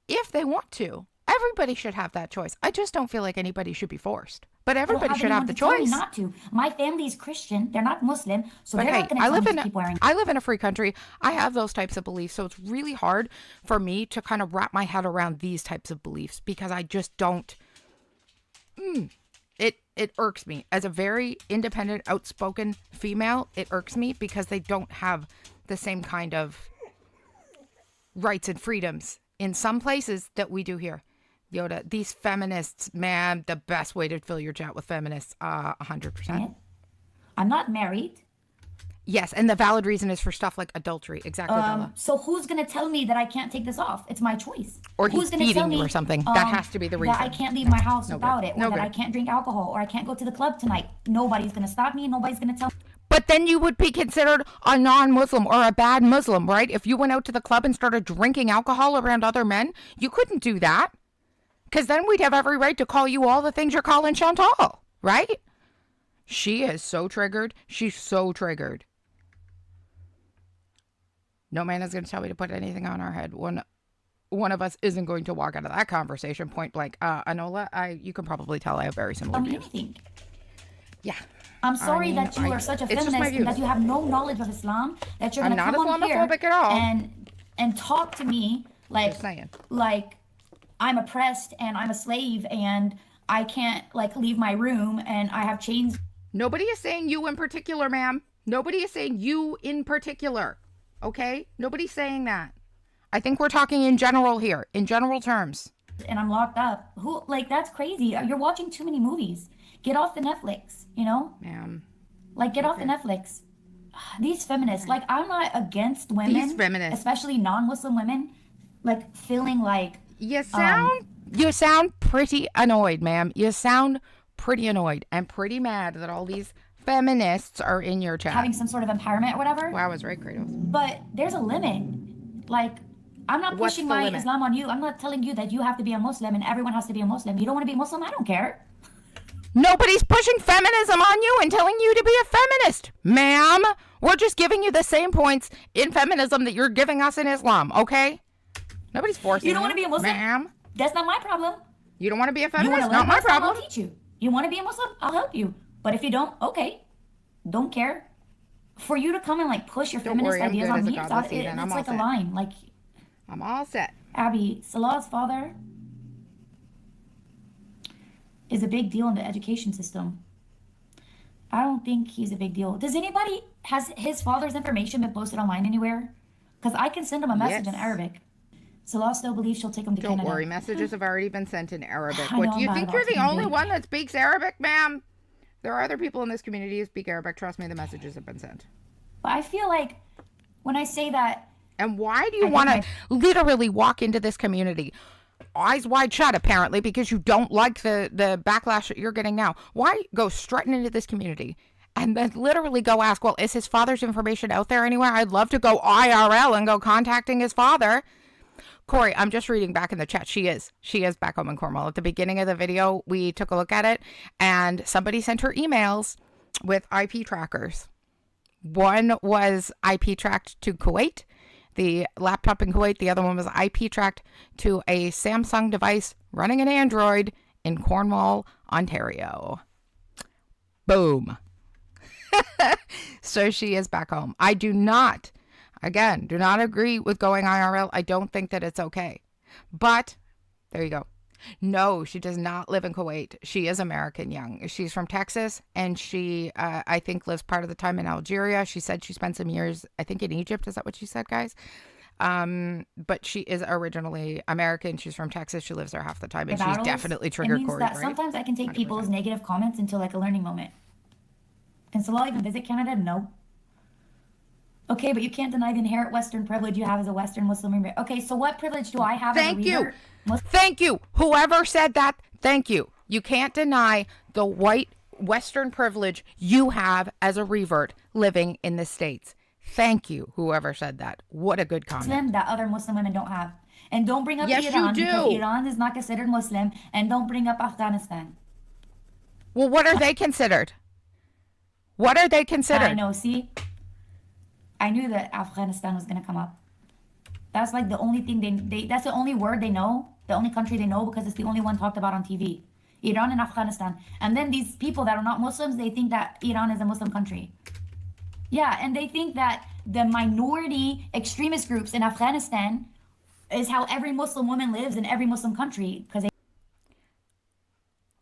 If they want to. Everybody should have that choice. I just don't feel like anybody should be forced. But everybody should have the choice. Not to. My family is Christian. They're not Muslim, so they're not going to tell me to keep wearing. I live in a free country. I have those types of beliefs, so it's really hard for me to kind of wrap my head around these types of beliefs because I just don't. It irks me. As a very independent, outspoken female, it irks me because they don't have the same kind of rights and freedoms in some places that we do here. Yoda, these feminists, man, the best way to fill your chat with feminists, 100%. I'm not married. Yes, and the valid reason is for stuff like adultery. Exactly, Bella. So who's going to tell me that I can't take this off? It's my choice. Or who's feeding you or something. That has to be the reason. That I can't leave my house without it. Or that I can't drink alcohol. Or I can't go to the club tonight. Nobody's going to stop me. Nobody's going to tell me. But then you would be considered a non-Muslim or a bad Muslim, right? If you went out to the club and started drinking alcohol around other men, you couldn't do that. Because then we'd have every right to call you all the things you're calling Chantal, right? She is so triggered. She's so triggered. No man is going to tell me to put anything on our head. One of us isn't going to walk out of that conversation point blank. Anola, you can probably tell I have very similar views. Anything. Yeah. I'm sorry that you are such a feminist and that you have no knowledge of Islam. That you're going to come on here at all. and talk to me like I'm oppressed and I'm a slave and I can't leave my room and I have chains. Nobody is saying you in particular, ma'am. Nobody is saying you in particular. Okay? Nobody's saying that. I think we're talking in general here, in general terms. And I'm locked up. That's crazy. You're watching too many movies. Get off the Netflix, you know? Ma'am. Get off the Netflix. These feminists, I'm not against women. These feminists. Especially non-Muslim women, feeling like... You sound pretty annoyed, ma'am. You sound pretty annoyed and pretty mad that all these feminists are in your chat. Having some sort of empowerment or whatever. Wow, I was right, Kratos. But there's a limit. I'm not pushing my Islam on you. I'm not telling you that you have to be a Muslim and everyone has to be a Muslim. You don't want to be a Muslim? I don't care. Nobody's pushing feminism on you and telling you to be a feminist, ma'am. We're just giving you the same points in feminism that you're giving us in Islam, okay? Nobody's forcing you. You don't want to be a Muslim? Ma'am. That's not my problem. You don't want to be a feminist? Not my problem. I'll teach you. You want to be a Muslim? I'll help you. But if you don't, okay. Don't care. For you to come and push your feminist ideas on me, it's like a line. I'm all set. Abby, Salah's father is a big deal in the education system. I don't think he's a big deal. Has his father's information been posted online anywhere? Because I can send him a message in Arabic. Salah still believes she'll take him to Canada. Don't worry, messages have already been sent in Arabic. What, do you think you're the only one that speaks Arabic, ma'am? There are other people in this community who speak Arabic. Trust me, the messages have been sent. But I feel like when I say that... And why do you want to literally walk into this community eyes wide shut, apparently, because you don't like the backlash that you're getting now? Why go strutting into this community and then literally go ask, well, is his father's information out there anywhere? I'd love to go IRL and go contacting his father. Corey, I'm just reading back in the chat. She is back home in Cornwall. At the beginning of the video, we took a look at it, and somebody sent her emails with IP trackers. One was IP tracked to Kuwait, the laptop in Kuwait. The other one was IP tracked to a Samsung device running an Android in Cornwall, Ontario. Boom. So she is back home. I do not agree with going IRL. I don't think that it's okay. But there you go. No, she does not live in Kuwait. She is American young. She's from Texas, and she, I think, lives part of the time in Algeria. She said she spent some years, I think, in Egypt. Is that what she said, guys? But she is originally American. She's from Texas. She lives there half the time, and she's definitely triggered Corey. That sometimes I can take 100%. People's negative comments into like a learning moment. Can Salah even visit Canada? No. Okay, but you can't deny the inherent Western privilege you have as a Western Muslim immigrant. Okay, so what privilege do I have as a revert? Thank you. Whoever said that, thank you. You can't deny the white Western privilege you have as a revert living in the States. Thank you, whoever said that. What a good comment. Muslim that other Muslim women don't have. And don't bring up Iran, because Iran is not considered Muslim. And don't bring up Afghanistan. Well, what are they considered? What are they considered? I know, see? I knew that Afghanistan was going to come up. That's like the only thing that's the only word they know, the only country they know, because it's the only one talked about on TV. Iran and Afghanistan. And then these people that are not Muslims, they think that Iran is a Muslim country. Yeah, and they think that the minority extremist groups in Afghanistan is how every Muslim woman lives in every Muslim country, because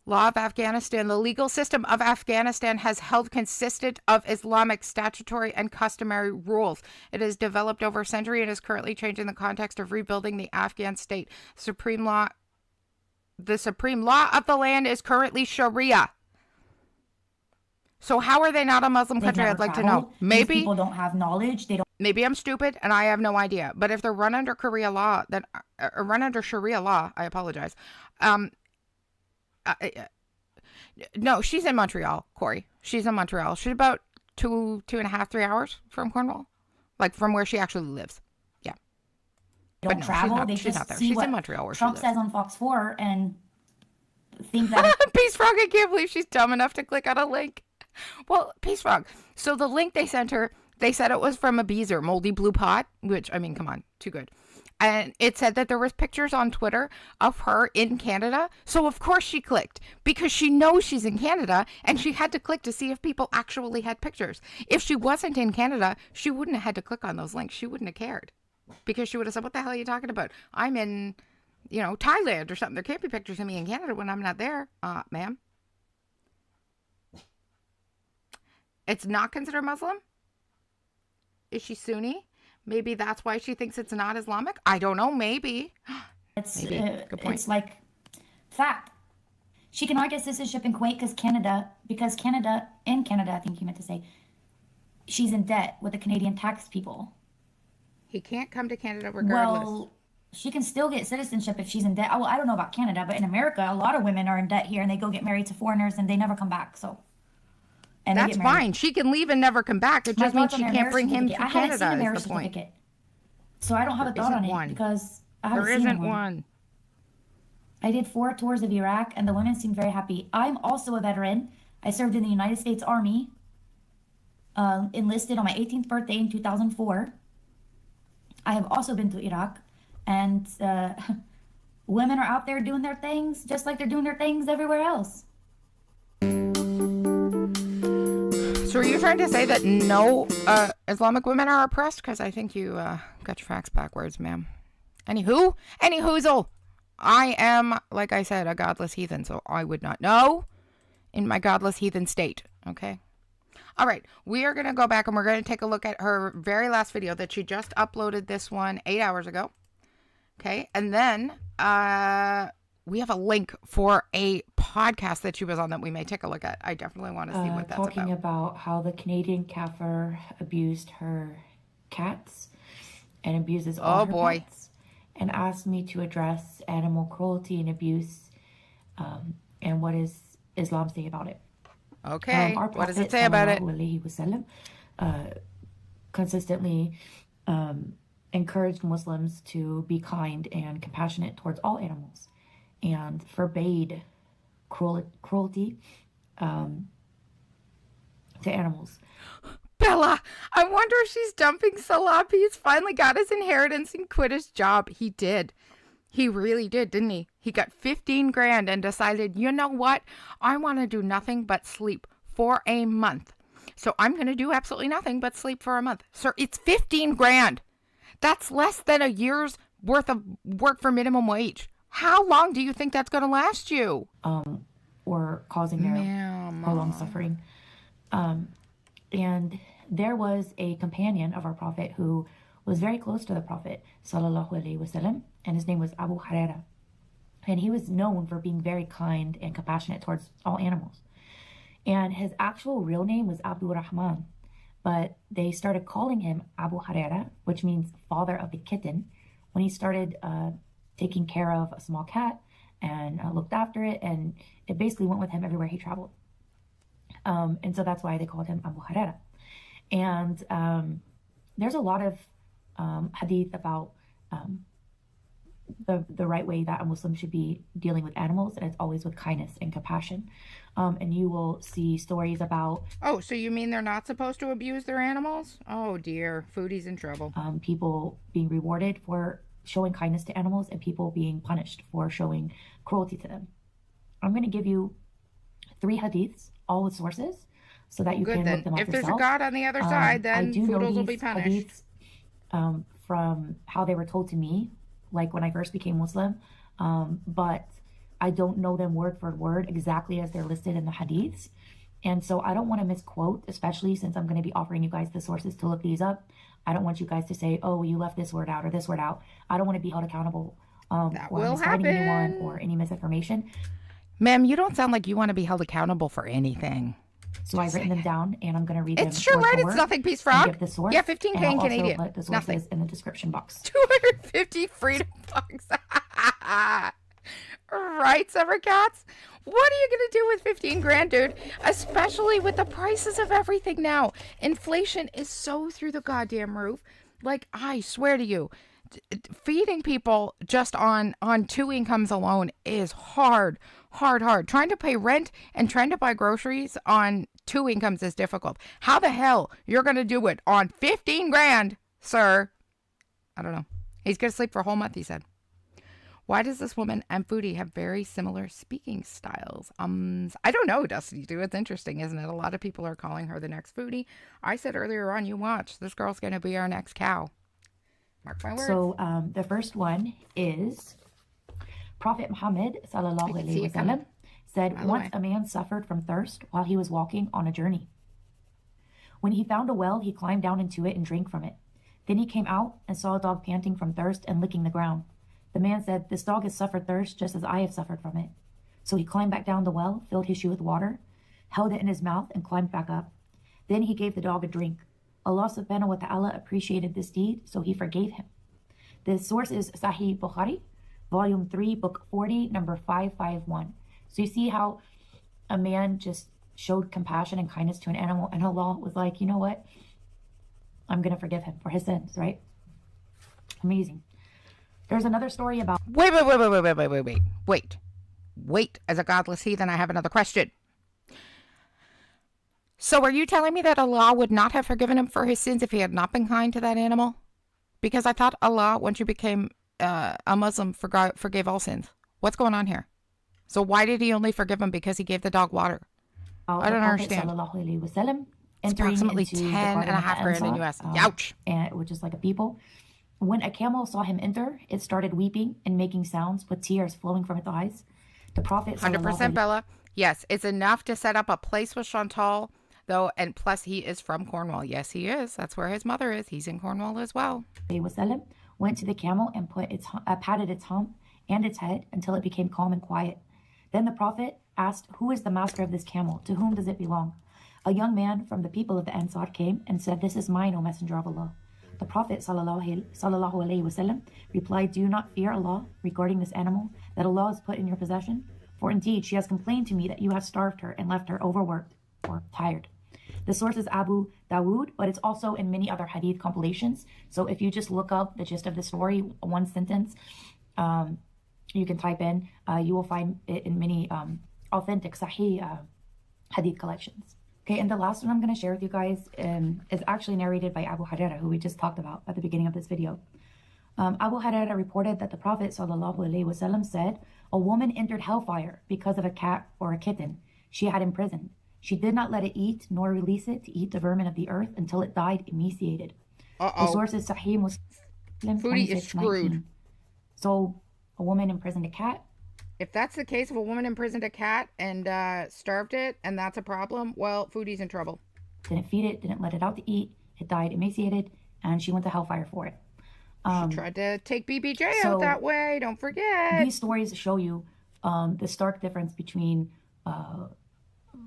Law of Afghanistan. The legal system of Afghanistan has held consistent of Islamic statutory and customary rules. It has developed over a century and is currently changing the context of rebuilding the Afghan state. The supreme law of the land is currently Sharia. So how are they not a Muslim country? I'd like to know. Maybe these people don't have knowledge. They don't. Maybe I'm stupid and I have no idea. But if they're run under Sharia law, then run under Sharia law, I apologize. No, she's in Montreal, Corey. She's in Montreal. She's about 2.5, 3 hours from Cornwall, like from where she actually lives. Yeah. Don't no, travel. She's not there. She's in Montreal where Trump she lives. says on Fox 4 and think that. Peace Frog, I can't believe she's dumb enough to click on a link. Well, Peace Frog. So the link they sent her, they said it was from a Beezer, Moldy Blue Pot, which, I mean, come on, too good. And it said that there was pictures on Twitter of her in Canada. So, of course, she clicked because she knows she's in Canada and she had to click to see if people actually had pictures. If she wasn't in Canada, she wouldn't have had to click on those links. She wouldn't have cared because she would have said, what the hell are you talking about? I'm in, Thailand or something. There can't be pictures of me in Canada when I'm not there, ma'am. It's not considered Muslim? Is she Sunni? Maybe that's why she thinks it's not Islamic. I don't know. Maybe. Maybe. Good point. It's like fact. She cannot get citizenship in Kuwait because Canada, I think you meant to say, she's in debt with the Canadian tax people. He can't come to Canada regardless. Well, she can still get citizenship if she's in debt. Well, I don't know about Canada, but in America, a lot of women are in debt here and they go get married to foreigners and they never come back. So. And that's fine. She can leave and never come back. It just means she can't bring him to Canada. I haven't seen a marriage certificate, so I don't have a thought on it because I haven't seen one. I did 4 tours of Iraq, and the women seemed very happy. I'm also a veteran. I served in the United States Army. Enlisted on my 18th birthday in 2004. I have also been to Iraq, and women are out there doing their things just like they're doing their things everywhere else. So are you trying to say that no Islamic women are oppressed? Because I think you got your facts backwards, ma'am. Any hoozle. I am, like I said, a godless heathen, so I would not know in my godless heathen state, okay? All right, we are going to go back and we're going to take a look at her very last video that she just uploaded this one 8 hours ago, okay? And then we have a link for a podcast that she was on that we may take a look at. I definitely want to see what that's about. Talking about how the Canadian Kaffir abused her cats and abuses all her pets, and asked me to address animal cruelty and abuse, and what does Islam say about it. Okay, what does it say about it? Wasallam, consistently encouraged Muslims to be kind and compassionate towards all animals, and forbade cruelty to animals. Bella, I wonder if she's dumping Salah. He's finally got his inheritance and quit his job. He did. He really did, didn't he? He got $15,000 and decided, you know what? I want to do nothing but sleep for a month. So I'm going to do absolutely nothing but sleep for a month. Sir, it's 15 grand. That's less than a year's worth of work for minimum wage. How long do you think that's going to last you? Or causing their prolonged suffering. And there was a companion of our Prophet who was very close to the Prophet, sallallahu alaihi wasallam, and his name was Abu Huraira. And he was known for being very kind and compassionate towards all animals. And his actual real name was Abdul Rahman, but they started calling him Abu Huraira, which means father of the kitten, when he started taking care of a small cat and looked after it, and it basically went with him everywhere he traveled. And so that's why they called him Abu Huraira. And there's a lot of hadith about the right way that a Muslim should be dealing with animals, and it's always with kindness and compassion. And you will see stories about... Oh, so you mean they're not supposed to abuse their animals? Oh dear, Foodie's in trouble. People being rewarded for showing kindness to animals and people being punished for showing cruelty to them. I'm going to give you 3 hadiths, all with sources, so that you can look them up yourself. If there's a God on the other side, then Foodles will be punished. Hadiths, from how they were told to me, like when I first became Muslim, but I don't know them word for word exactly as they're listed in the hadiths. And so I don't want to misquote, especially since I'm going to be offering you guys the sources to look these up. I don't want you guys to say, oh, you left this word out or this word out. I don't want to be held accountable for misleading anyone or any misinformation. Ma'am, you don't sound like you want to be held accountable for anything. So I've written them down, and I'm going to read them. It's true, right? It's nothing, Peace Frog. Give the source, yeah, 15K in Canadian. Put the sources in the description box. 250 freedom bucks. Right, Summer Cats? What are you going to do with 15 grand, dude? Especially with the prices of everything now. Inflation is so through the goddamn roof. Like, I swear to you, feeding people just on 2 incomes alone is hard. Trying to pay rent and trying to buy groceries on 2 incomes is difficult. How the hell you're going to do it on 15 grand, sir? I don't know. He's going to sleep for a whole month, he said. Why does this woman and Foodie have very similar speaking styles? I don't know, Dusty Doo. It's interesting, isn't it? A lot of people are calling her the next Foodie. I said earlier on, you watch. This girl's going to be our next cow. Mark my words. So the first one is Prophet Muhammad sallallahu alaihi wasallam said, once a man suffered from thirst while he was walking on a journey. When he found a well, he climbed down into it and drank from it. Then he came out and saw a dog panting from thirst and licking the ground. The man said, this dog has suffered thirst just as I have suffered from it. So he climbed back down the well, filled his shoe with water, held it in his mouth, and climbed back up. Then he gave the dog a drink. Allah subhanahu wa ta'ala appreciated this deed, so he forgave him. The source is Sahih Bukhari, Volume 3, Book 40, number 551. So you see how a man just showed compassion and kindness to an animal, and Allah was like, you know what? I'm going to forgive him for his sins, right? Amazing. There's another story about... Wait. As a godless heathen, I have another question. So are you telling me that Allah would not have forgiven him for his sins if he had not been kind to that animal? Because I thought Allah, once you became a Muslim, forgave all sins. What's going on here? So why did he only forgive him because he gave the dog water? I don't understand. It's approximately 10.5 grand in US. Ouch. And which is like a people. When a camel saw him enter, it started weeping and making sounds with tears flowing from its eyes. The Prophet 100% Bella. Yes, it's enough to set up a place with Chantal, though, and plus he is from Cornwall. Yes, he is. That's where his mother is. He's in Cornwall as well. Went to the camel and patted its hump and its head until it became calm and quiet. Then the Prophet asked, who is the master of this camel? To whom does it belong? A young man from the people of the Ansar came and said, this is mine, O Messenger of Allah. The Prophet sallallahu alaihi wasallam replied, do you not fear Allah regarding this animal that Allah has put in your possession? For indeed, she has complained to me that you have starved her and left her overworked or tired. The source is Abu Dawood, but it's also in many other hadith compilations. So if you just look up the gist of the story, one sentence, you can type in, you will find it in many authentic Sahih hadith collections. Okay, and the last one I'm going to share with you guys is actually narrated by Abu Huraira, who we just talked about at the beginning of this video. Abu Huraira reported that the Prophet ﷺ said, a woman entered hellfire because of a cat or a kitten she had imprisoned. She did not let it eat nor release it to eat the vermin of the earth until it died emaciated. The source is Sahih Muslim Foodie is 26:19. So a woman imprisoned a cat. If that's the case, if a woman imprisoned a cat and starved it, and that's a problem, well, Foodie's in trouble. Didn't feed it, didn't let it out to eat. It died emaciated, and she went to hellfire for it. She tried to take BBJ out that way. Don't forget. These stories show you the stark difference between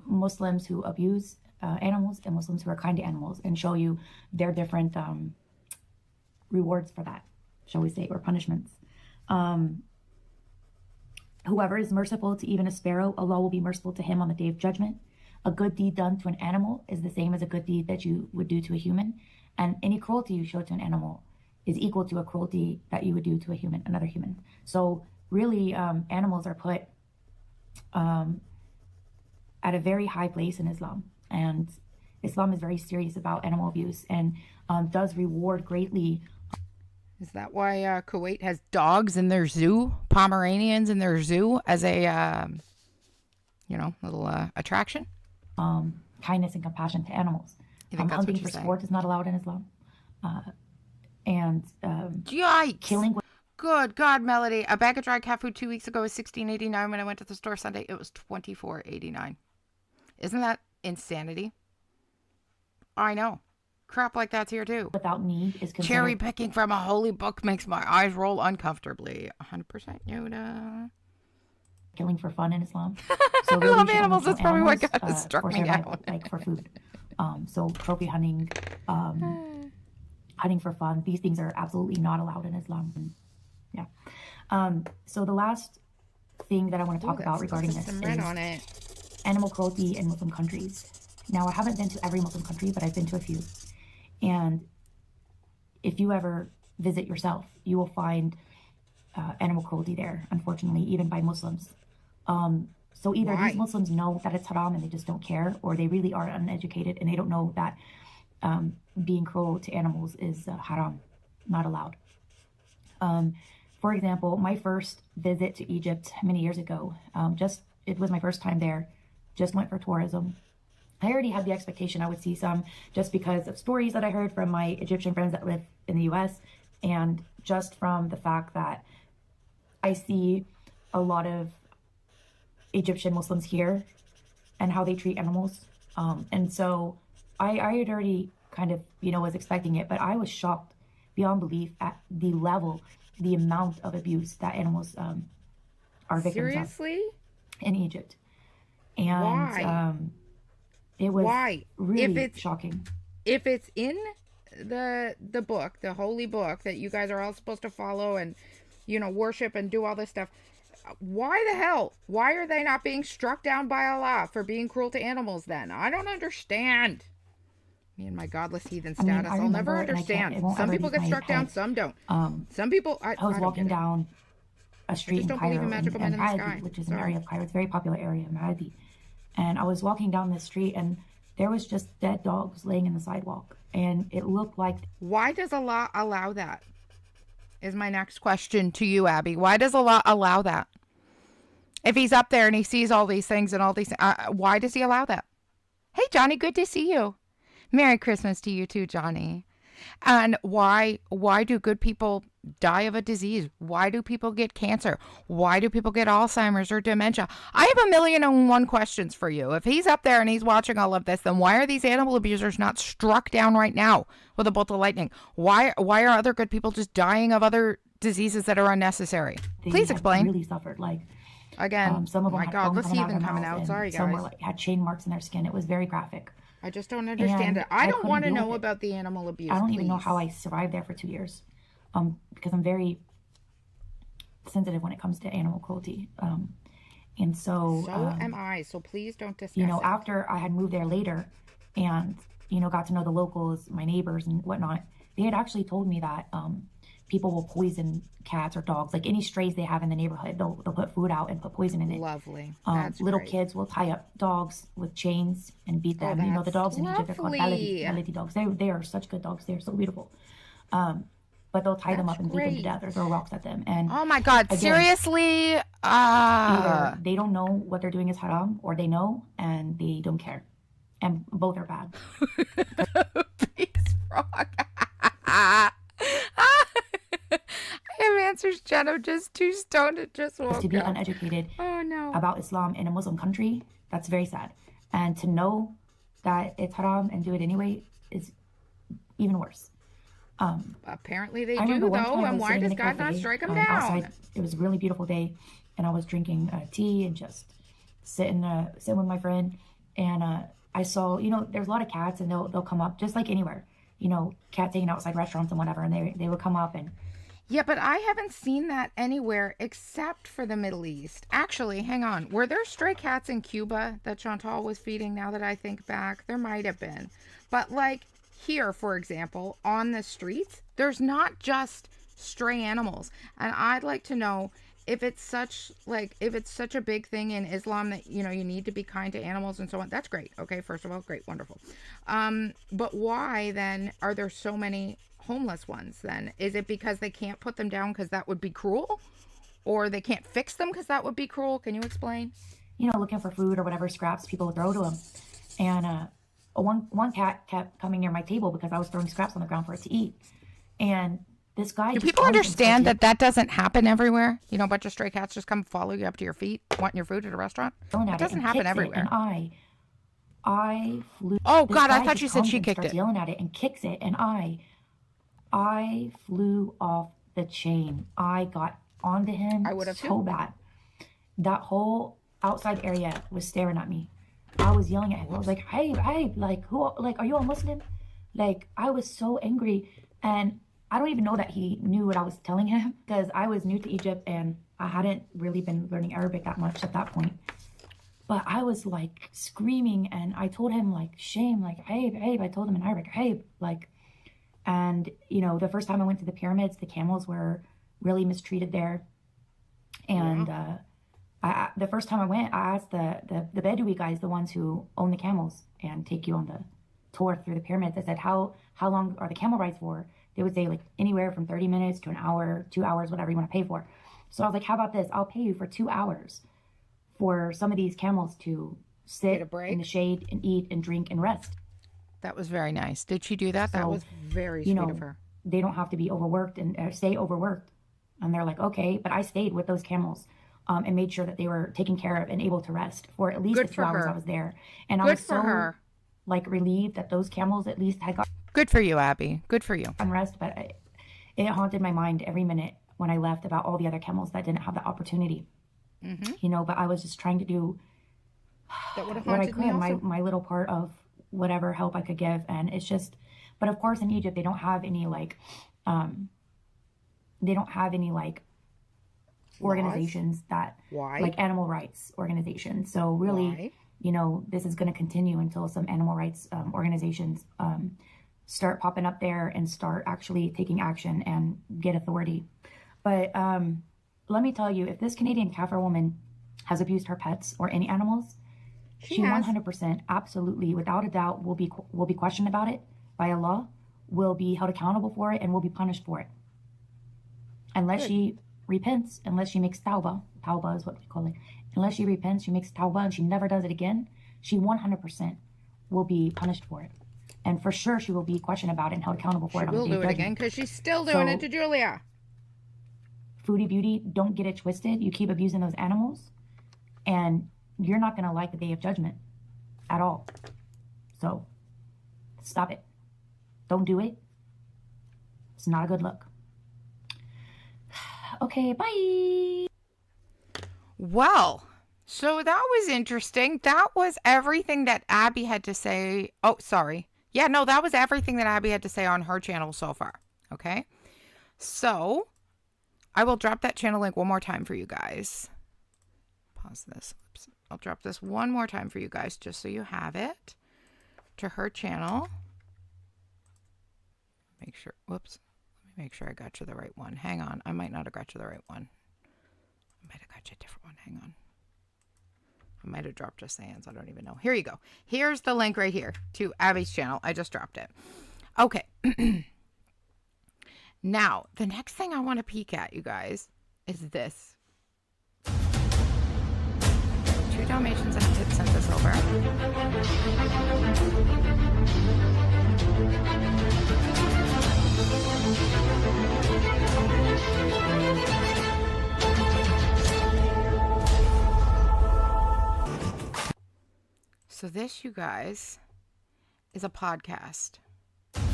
Muslims who abuse animals and Muslims who are kind to animals, and show you their different rewards for that, shall we say, or punishments. Whoever is merciful to even a sparrow, Allah will be merciful to him on the day of judgment. A good deed done to an animal is the same as a good deed that you would do to a human. And any cruelty you show to an animal is equal to a cruelty that you would do to a human, another human. So really, animals are put at a very high place in Islam. And Islam is very serious about animal abuse and does reward greatly. Is that why Kuwait has dogs in their zoo, Pomeranians in their zoo, as a, little attraction? Kindness and compassion to animals. Hunting for sport is not allowed in Islam. Yikes! Killing. Good God, Melody! A bag of dry cat food 2 weeks ago was $16.89. When I went to the store Sunday, it was $24.89. Isn't that insanity? I know. Crap like that's here too. Without need is considered. Cherry picking from a holy book makes my eyes roll uncomfortably. 100% Yoda. Killing for fun in Islam. So really I love animals. That's probably what got struck me down. Like for food. So trophy hunting, hunting for fun. These things are absolutely not allowed in Islam. Yeah. So the last thing that I want to talk about regarding this is animal cruelty in Muslim countries. Now, I haven't been to every Muslim country, but I've been to a few. And if you ever visit yourself, you will find animal cruelty there, unfortunately, even by Muslims. So either these Muslims know that it's haram and they just don't care, or they really are uneducated and they don't know that being cruel to animals is haram, not allowed. For example, my first visit to Egypt many years ago, it was my first time there, just went for tourism. I already had the expectation I would see some just because of stories that I heard from my Egyptian friends that live in the US, and just from the fact that I see a lot of Egyptian Muslims here and how they treat animals. And so I had already kind of, was expecting it, but I was shocked beyond belief at the level, the amount of abuse that animals are victims of in Egypt. And why? It was really shocking. If it's in the book, the holy book that you guys are all supposed to follow and, worship and do all this stuff, why the hell? Why are they not being struck down by Allah for being cruel to animals then? I don't understand. Me and my godless heathen status, I'll never understand. Some people get struck down, some don't. Some people, I was walking down a street in Cairo, in Maadi, which is an area of Cairo. It's a very popular area, Maadi. And I was walking down this street and there was just dead dogs laying in the sidewalk. And it looked like... Why does Allah allow that? Is my next question to you, Abby. Why does Allah allow that? If he's up there and he sees all these things and all these... why does he allow that? Hey, Johnny, good to see you. Merry Christmas to you too, Johnny. And why do good people die of a disease? Why do people get cancer? Why do people get Alzheimer's or dementia? I have 1,000,001 questions for you. If he's up there and he's watching all of this, then why are these animal abusers not struck down right now with a bolt of lightning? Why are other good people just dying of other diseases that are unnecessary? Please explain. Really suffered, again. Some of them my God, let's heathen coming out. Sorry, guys. Some had chain marks in their skin. It was very graphic. I just don't understand it. I don't want to know about the animal abuse. I don't even know how I survived there for 2 years, because I'm very sensitive when it comes to animal cruelty. And so am I. So please don't discuss it. After I had moved there later, and got to know the locals, my neighbors and whatnot, they had actually told me that people will poison cats or dogs, like any strays they have in the neighborhood. They'll put food out and put poison in it. Lovely. Little kids will tie up dogs with chains and beat them. The dogs in Egypt are called baladi dogs. They are such good dogs. They're so beautiful. but they'll tie them up and beat them to death or throw rocks at them. And oh my God, again, seriously? Either they don't know what they're doing is haram, or they know and they don't care. And both are bad. Peace frog. I have answers, Jen. I'm just too stoned to just woke to be up. Uneducated about Islam in a Muslim country, that's very sad. And to know that it's haram and do it anyway is even worse. Apparently they do, though, and why does God not strike them down? Outside, it was a really beautiful day, and I was drinking tea and just sitting with my friend, and I saw, there's a lot of cats, and they'll come up, just like anywhere, cats hanging outside restaurants and whatever, and they would come up and... Yeah, but I haven't seen that anywhere except for the Middle East. Actually, hang on. Were there stray cats in Cuba that Chantal was feeding, now that I think back? There might have been. But, like... Here, for example, on the streets, there's not just stray animals. And I'd like to know if it's such a big thing in Islam that, you need to be kind to animals and so on. That's great. Okay, first of all, great, wonderful. But why then are there so many homeless ones then? Is it because they can't put them down because that would be cruel? Or they can't fix them because that would be cruel? Can you explain? Looking for food or whatever scraps people would throw to them. And, one cat kept coming near my table because I was throwing scraps on the ground for it to eat. And this guy... Do people understand that doesn't happen everywhere? A bunch of stray cats just come follow you up to your feet, wanting your food at a restaurant? It doesn't happen everywhere. And I flew... Oh, God, I thought you said she kicked it. Yelling at it and kicks it. And I flew off the chain. I got onto him. I would have so bad. That whole outside area was staring at me. I was yelling at him. I was like, hey, like, are you all Muslim? Like, I was so angry. And I don't even know that he knew what I was telling him, because I was new to Egypt and I hadn't really been learning Arabic that much at that point. But I was like screaming, and I told him like, shame, like, hey, I told him in Arabic, hey, like, and the first time I went to the pyramids, the camels were really mistreated there. And, the first time I went, I asked the Bedouin guys, the ones who own the camels and take you on the tour through the pyramids. I said, how long are the camel rides for? They would say like anywhere from 30 minutes to an hour, 2 hours, whatever you want to pay for. So I was like, how about this? I'll pay you for 2 hours for some of these camels to sit in the shade and eat and drink and rest. That was very nice. Did she do that? That was very sweet of her. They don't have to be overworked and stay overworked. And they're like, okay, but I stayed with those camels. And made sure that they were taken care of and able to rest for at least the 2 hours I was there. And I was so like relieved that those camels at least had got... Good for you, Abby. Good for you. ...rest, but it haunted my mind every minute when I left about all the other camels that didn't have the opportunity. Mm-hmm. But I was just trying to do what I could, my little part of whatever help I could give. And it's just... But of course in Egypt, they don't have any organizations that like animal rights organizations. So really, this is going to continue until some animal rights organizations start popping up there and start actually taking action and get authority. But let me tell you, if this Canadian Kaffir woman has abused her pets or any animals, she 100%, absolutely, without a doubt, will be questioned about it by Allah, will be held accountable for it, and will be punished for it. Unless she repents, unless she makes tawbah is what we call it. Unless she repents, she makes tawbah, and she never does it again, she 100% will be punished for it. And for sure, she will be questioned about it and held accountable for it. She will do it again, because she's still doing it to Julia. Foodie Beauty, don't get it twisted. You keep abusing those animals, and you're not going to like the day of judgment at all. So, stop it. Don't do it. It's not a good look. Okay, bye. Well, so that was interesting. That was everything that Abby had to say. Oh, sorry. Yeah, no, that was everything that Abby had to say on her channel so far. Okay. So I will drop that channel link one more time for you guys. Pause this. Oops. I'll drop this one more time for you guys just so you have it. To her channel. Make sure. Whoops. Make sure I got you the right one. Hang on. I might not have got you the right one. I might have got you a different one. Hang on. I might have dropped just Sans. I don't even know. Here you go. Here's the link right here to Abby's channel. I just dropped it. Okay. Now, the next thing I want to peek at, you guys, is this. 2 Dalmatians and a Pit sent this over. So this, you guys, is a podcast.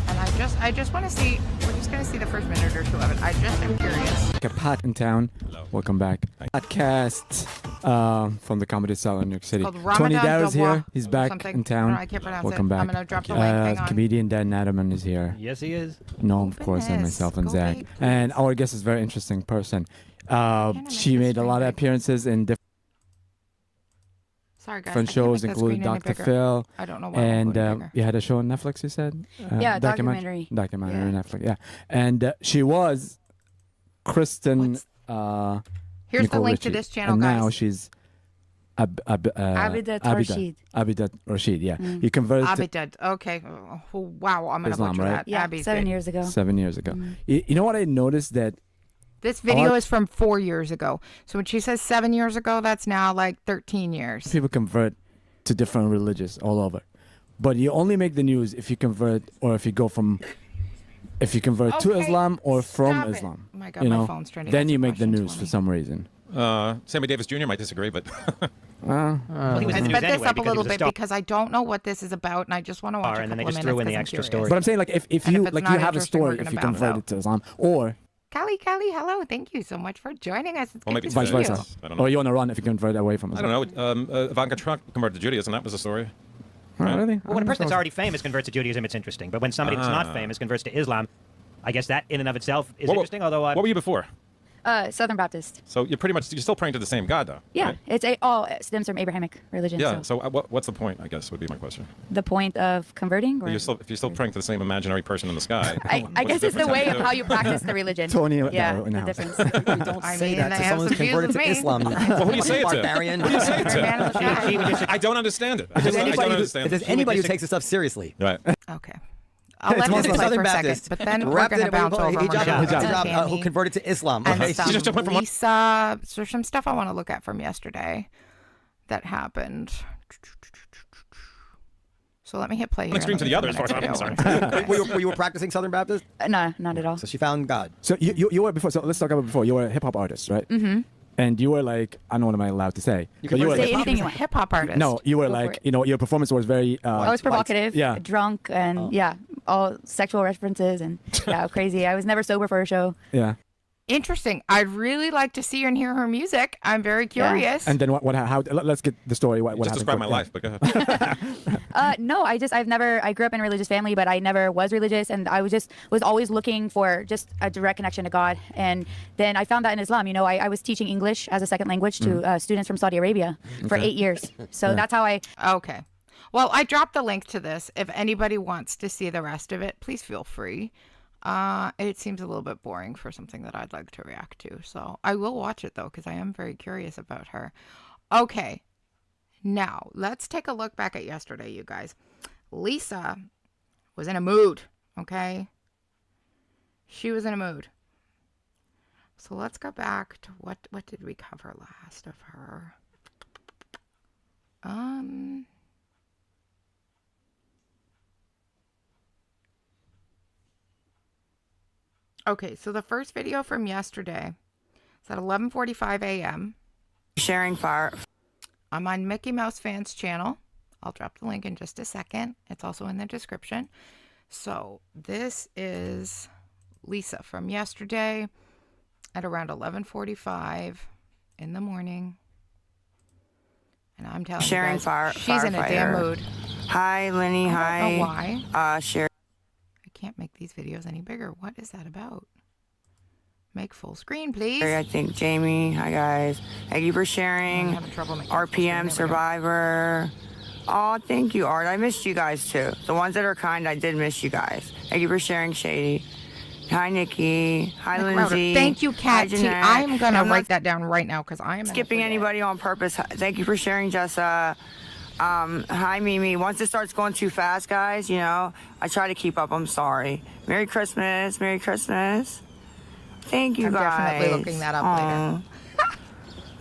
And I just want to see, we're just going to see the first minute or two of it. I just am curious. Like a Pat in town. Hello. Welcome back. Podcast from the Comedy Cell in New York City. Tony Dow's here. He's back in town. I can't pronounce Welcome it. back. I'm going to drop the link. Hang on. Comedian Dan Natterman is here. Yes, he is. No, of course, and myself and Zach. And our guest is a very interesting person. She made a lot of appearances in different shows, including Dr. Phil. I don't know why. And you had a show on Netflix, you said? Yeah, documentary. Documentary on Netflix, yeah. And she was Kristen. Here's the link to this channel, and guys. now she's Abidat Rashid. Abidat Rashid, yeah. You converted Abidat, okay. Oh, wow, I'm going to butcher that. Yeah, 7 years ago. 7 years ago. You know what I noticed that this video is from 4 years ago. So when she says 7 years ago, that's now like 13 years. people convert to different religions all over. But you only make the news if you convert or if you convert to Islam or from Islam. Oh my God, my phone's trying to then you make the news for some reason. Sammy Davis Jr. might disagree, but Let's bet this up a little bit because I don't know what this is about, and I just want to watch a couple of minutes. threw in the extra story. But I'm saying, like, if you like, you have a story if you convert it to Islam, or Callie, hello. Thank you so much for joining us. It's maybe vice versa. Or you want to run if you convert away from Islam. I don't know. Ivanka Trump converted to Judaism. That was a story. Right? Really? Well, when a person that's already famous converts to Judaism, it's interesting. But when somebody that's not famous converts to Islam, I guess that in and of itself is interesting. Although, what were you before? Southern Baptist. So you're still praying to the same God, though. Yeah, right? it's all stems from Abrahamic religion. Yeah. So what's the point? I guess would be my question. The point of converting? Or? If you're still praying to the same imaginary person in the sky. I guess it's the way of how you practice the religion. Tony, yeah, the difference. You don't say that to someone who's converted to Islam. Well, who do you say it to? Barbarian. Who do you say it to? I don't understand it. There's anybody who takes this stuff seriously. Right. Okay. I'll let this play for a second, but then we're going to bounce over who converted to Islam. And some Lisa, there's some stuff I want to look at from yesterday that happened. So let me hit play here. Extreme to the other, as far as I'm concerned. Were you practicing Southern Baptist? No, not at all. So she found God. So you were before. So let's talk about before. You were a hip hop artist, right? Mm-hmm. And you were like, I don't know what am I allowed to say. You can say anything you want. Hip hop artist. No, you were like, your performance was very. I was provocative, drunk, and all sexual references and crazy. I was never sober for a show. Yeah. Interesting. I'd really like to see and hear her music. I'm very curious. And then how? Let's get the story. What just happened? Describe my life, but go ahead. No, I grew up in a religious family, but I never was religious, and I was always looking for just a direct connection to God. And then I found that in Islam. I was teaching English as a second language to students from Saudi Arabia for 8 years. So that's how I. Okay. Well, I dropped the link to this. If anybody wants to see the rest of it, please feel free. It seems a little bit boring for something that I'd like to react to. So I will watch it, though, because I am very curious about her. Okay. Now, let's take a look back at yesterday, you guys. Lisa was in a mood, okay? She was in a mood. So let's go back to what did we cover last of her? Okay, so the first video from yesterday is at 11:45 a.m. Sharing fire. I'm on Mickey Mouse Fans channel. I'll drop the link in just a second. It's also in the description. So this is Lisa from yesterday at around 11:45 in the morning. And I'm telling Sharing you guys, she's in a damn mood. Hi, Lenny. Hi. I don't know why. Share. Can't make these videos any bigger. What is that about? Make full screen, please. I think Jamie. Hi, guys. Thank you for sharing. I'm having trouble making RPM Survivor. Oh, thank you, Art. I missed you guys, too. The ones that are kind, I did miss you guys. Thank you for sharing, Shady. Hi, Nikki. Hi, Lindsay. Thank you, Kat. I'm going to write that down right now because I am skipping anybody on purpose. Thank you for sharing, Jessa. Hi, Mimi. Once it starts going too fast, guys, you know, I try to keep up. I'm sorry. Merry Christmas. Merry Christmas. Thank you, I'm guys. definitely looking that up later.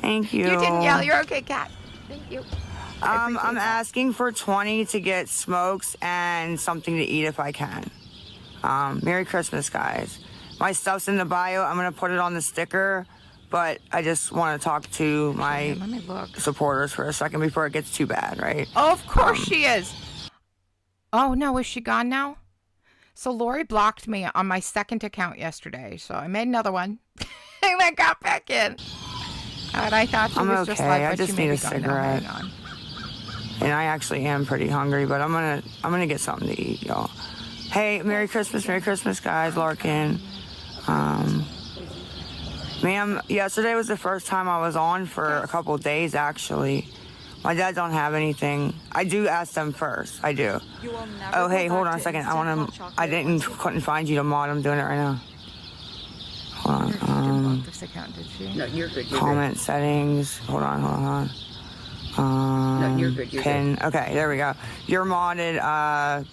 Thank you. You didn't yell. You're okay, Kat. Thank you. I'm asking for 20 to get smokes and something to eat if I can. Merry Christmas, guys. My stuff's in the bio. I'm going to put it on the sticker, but I just want to talk to my supporters for a second before it gets too bad, right? Oh, of course she is. Oh, no. Is she gone now? So Lori blocked me on my second account yesterday, so I made another one and then got back in. And I thought she was just like, I but just she may need be a gone cigarette. now. Hang on. And I actually am pretty hungry, but I'm gonna get something to eat, y'all. Hey, Merry Christmas, guys. Larkin. Ma'am, yesterday was the first time I was on for a couple of days, actually. My dad don't have anything. I do ask them first. I do. Oh, hey, hold on a second. Couldn't find you to mod. I'm doing it right now. Hold on. This account, did she? No, you're good. Comment settings. Hold on. No, you're good. Pin. Okay, there we go. You're modded. I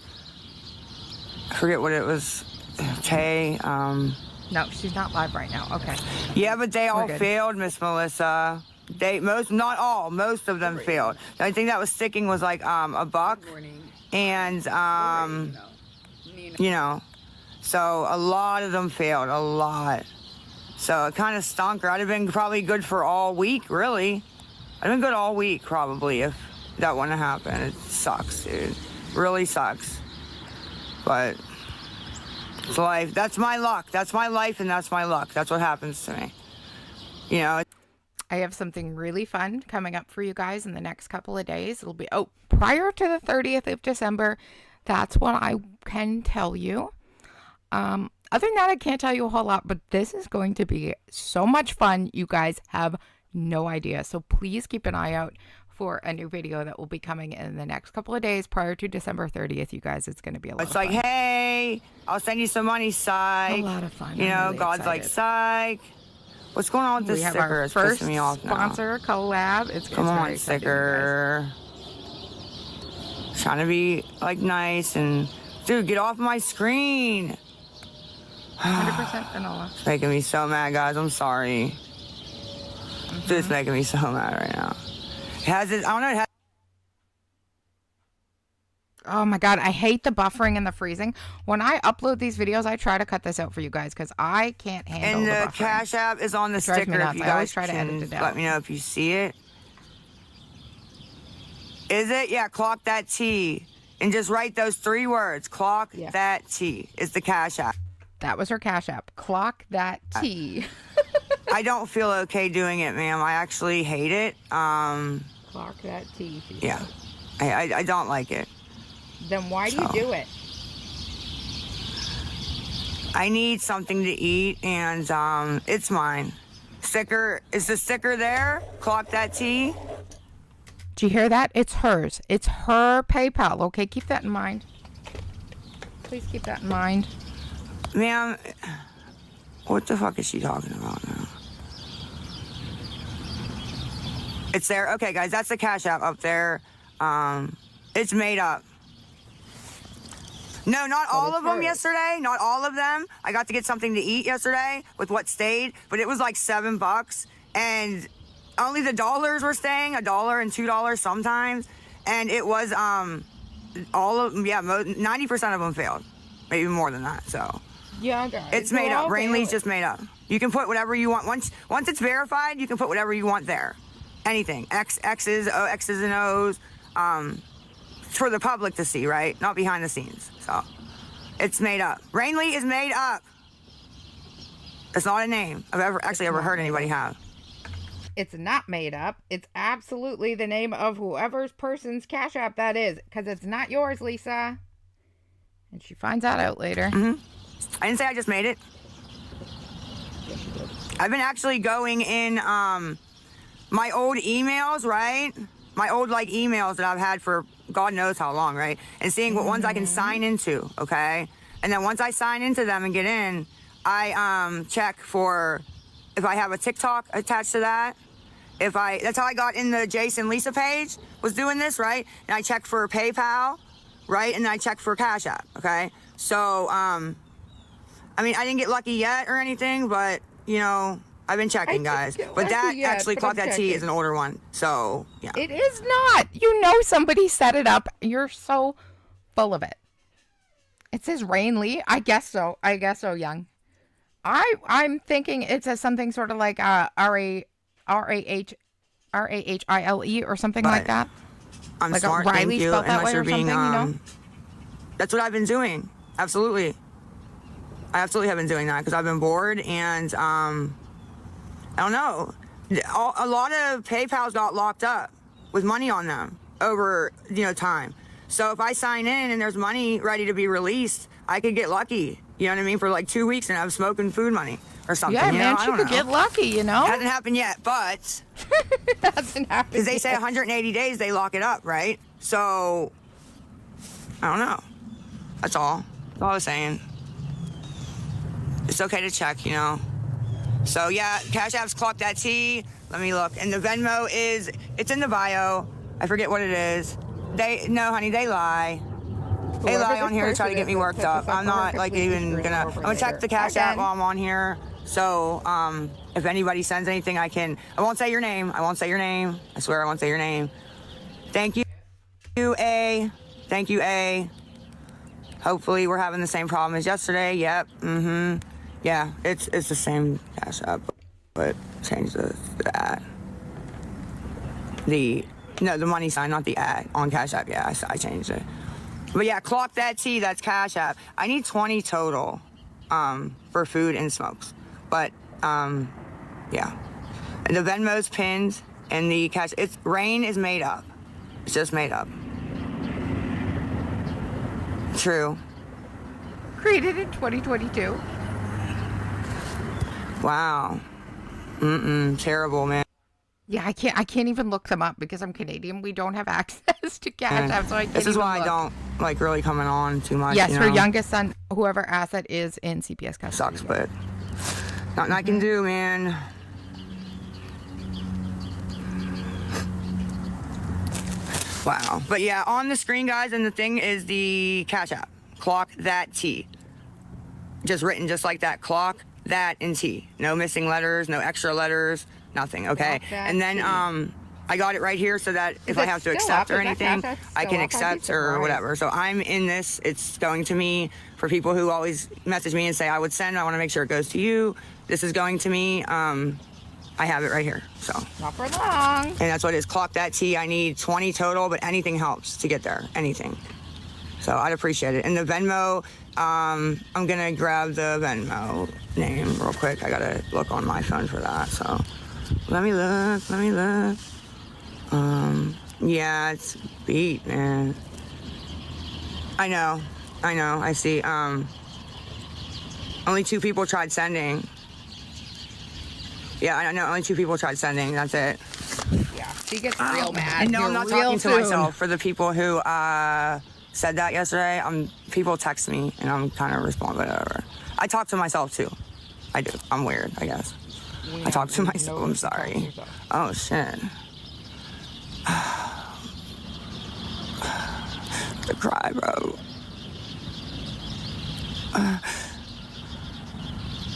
forget what it was. Tay. No, she's not live right now. Okay. Yeah, but they all failed, Miss Melissa. Most of them failed. The only thing that was sticking was like a buck, and you know, so a lot of them failed. A lot. So it kind of stunk. I'd have been probably good for all week, really. I'd been good all week, probably, if that wouldn't have happened. It sucks, dude. Really sucks. But it's life. That's my luck. That's my life, and that's my luck. That's what happens to me. You know? I have something really fun coming up for you guys in the next couple of days. It'll be, prior to the 30th of December. That's what I can tell you. Other than that, I can't tell you a whole lot, but this is going to be so much fun. You guys have no idea. So please keep an eye out for a new video that will be coming in the next couple of days prior to December 30th. You guys, it's going to be a lot of fun. It's like, hey, I'll send you some money, psych. A lot of fun. You know, really God's excited. Like, psych. What's going on with this sticker? Our it's first pissing me off now. sponsor collab. Come on, sticker. Trying to be like nice and dude, get off my screen. 100% vanilla. It's making me so mad, guys. I'm sorry. Dude, it's making me so mad right now. It has it. I don't know. It has. Oh my God, I hate the buffering and the freezing. When I upload these videos, I try to cut this out for you guys because I can't handle the buffering. And the Cash App is on the sticker if you guys try to edit it out. Let me know if you see it. Is it? Yeah, clock that T. And just write those 3 words. Clock that T is the Cash App. That was her Cash App. Clock that T. I don't feel okay doing it, ma'am. I actually hate it. Clock that T. Yeah. I don't like it. Then why do you do it? I need something to eat, and it's mine. Sticker, is the sticker there? Clock that T. Do you hear that? It's hers. It's her PayPal. Okay, keep that in mind. Please keep that in mind. Ma'am, what the fuck is she talking about now? It's there. Okay, guys, that's the Cash App up there. It's made up. No, not all of them yesterday. Not all of them. I got to get something to eat yesterday with what stayed, but it was like $7, and only the dollars were staying, $1 and $2 sometimes, and it was all of 90% of them failed, maybe more than that. So yeah, guys, it's made up. Rainley's just made up. You can put whatever you want once it's verified. You can put whatever you want there. Anything. X's and O's. For the public to see, right? Not behind the scenes. So it's made up. Rainley is made up. It's not a name I've ever heard anybody have. It's not made up. It's absolutely the name of whoever's person's Cash App that is, because it's not yours, Lisa. And she finds that out later. I didn't say I just made it. I've been actually going in my old emails, right? My old emails that I've had for God knows how long, right? And seeing what ones I can sign into, okay? And then once I sign into them and get in, I check for if I have a TikTok attached to that. That's how I got in the Jason Lisa page, was doing this, right? And I checked for PayPal, right? And then I checked for Cash App, okay? So, I mean, I didn't get lucky yet or anything, but, you know, I've been checking, guys. But that Clock That Tea is an older one, so, yeah. It is not. You know somebody set it up. You're so full of it. It says Rain Lee. I guess so. Young. I'm thinking it says something sort of like R-A-H-I-L-E or something like that. I'm like smart, Riley thank you. spelled that way or something, you know? That's what I've been doing. Absolutely. I absolutely have been doing that because I've been bored and, I don't know. A lot of PayPals got locked up with money on them over, you know, time. So if I sign in and there's money ready to be released, I could get lucky. You know what I mean? For like 2 weeks and have smoking food money or something. Yeah, you man, know? she could get lucky, you know? Hasn't happened yet, but hasn't happened. Because they say 180 days they lock it up, right? So I don't know. That's all. That's all I was saying. It's okay to check, you know. So yeah, Cash App's Clock That Tea. Let me look. And the Venmo it's in the bio. I forget what it is. No, honey, they lie. They lie on here to try to get me worked up. I'm not like even gonna. I'm gonna check the Cash App while I'm on here. So if anybody sends anything, I won't say your name. I won't say your name. I swear I won't say your name. Thank you, A. Thank you, A. Hopefully we're having the same problem as yesterday. Yep. Yeah, it's the same Cash App, but change the ad. The money sign, not the ad on Cash App. Yeah, I changed it. But yeah, Clock That Tea, that's Cash App. I need 20 total for food and smokes. But yeah. And the Venmo's pinned and the Cash, Rain is made up. It's just made up. True. Created in 2022. Wow. Terrible, man. Yeah, I can't even look them up because I'm Canadian. We don't have access to Cash App, so I can't. This is even why look. I don't like really coming on too much. Yes, you her know? youngest son, whoever asked that, is in CPS custody. Sucks, but nothing I can do, man. Wow. But yeah, on the screen, guys, and the thing is the Cash App. Clock That Tea. Just written just like that. Clock That and Tea. No missing letters, no extra letters, nothing, okay? And then I got it right here so that if I have to accept or anything, I can accept or whatever. So I'm in this. It's going to me. For people who always message me and say I would send, I want to make sure it goes to you. This is going to me. I have it right here, so. Not for long. And that's what it is. Clock That Tea. I need 20 total, but anything helps to get there. Anything. So I'd appreciate it. And the Venmo, I'm gonna grab the Venmo name real quick. I gotta look on my phone for that. So let me look. Yeah, it's beat, man. I know. I see. Only 2 people tried sending. Yeah, I know. Only 2 people tried sending. That's it. Yeah, she gets real mad. And no, I'm not talking to myself. For the people who said that yesterday, people text me and I'm kind of responding, whatever. I talk to myself too. I do. I'm weird, I guess. I talk to myself. I'm sorry. Oh shit. To cry, bro.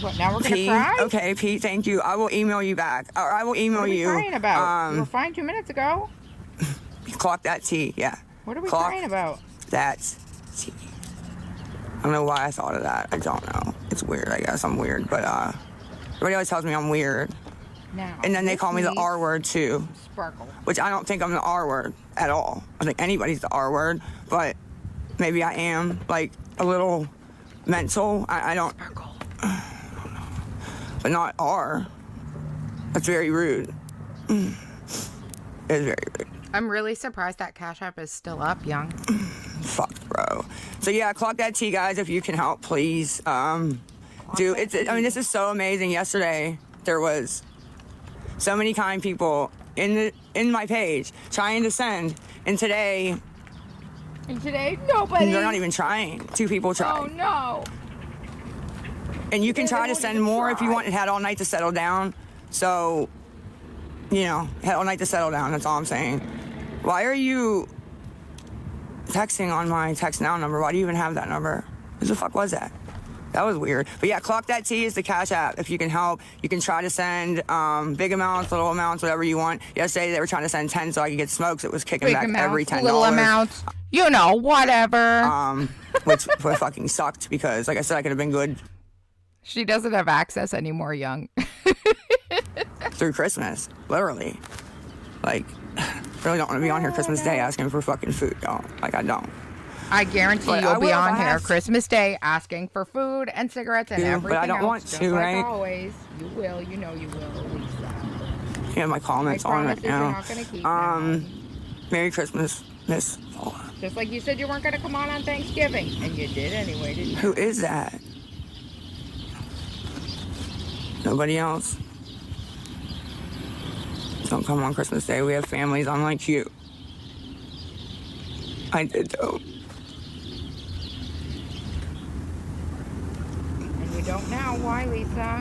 What, now we're gonna Pete, cry? okay, Pete, thank you. I will email you back. Or I will email you. What are we crying about? We were fine 2 minutes ago. Clock That Tea, yeah. What are we crying about? That's tea. I don't know why I thought of that. I don't know. It's weird, I guess. I'm weird, but everybody always tells me I'm weird. Now, and then they call me the R word too. Sparkle. Which I don't think I'm the R word at all. I think anybody's the R word, but maybe I am like a little mental. I don't. Sparkle. But not R. That's very rude. It's very rude. I'm really surprised that Cash App is still up, Young. Fuck, bro. So yeah, Clock That Tea, guys. If you can help, please. I mean, this is so amazing. Yesterday there was so many kind people in my page trying to send, and today nobody. They're not even trying. 2 people tried. Oh no. And you can try to send more if you want. It had all night to settle down. So you know, hell night to settle down. That's all I'm saying. Why are you texting on my text now number? Why do you even have that number? Who the fuck was that? That was weird. But yeah, Clock That Tea is the Cash App. If you can help, you can try to send big amounts, little amounts, whatever you want. Yesterday they were trying to send 10 so I could get smokes. It was kicking big back amounts, every $10. Little amounts, you know, whatever. Which fucking sucked because, like I said, I could have been good. She doesn't have access anymore, Young. Through Christmas, literally. Like, really don't want to be on here Christmas Day asking for fucking food, y'all. Like, I don't. I guarantee you'll be on here Christmas Day asking for food and cigarettes and everything but I don't else, want just to, like right? always. You will, you know you will, Lisa. You have my comments on right now. You're not gonna keep now. Merry Christmas, Miss Paula. Just like you said you weren't going to come on Thanksgiving. And you did anyway, didn't you? Who is that? Nobody else? Don't come on Christmas Day. We have families unlike you. I did, though. And you don't now. Why, Lisa?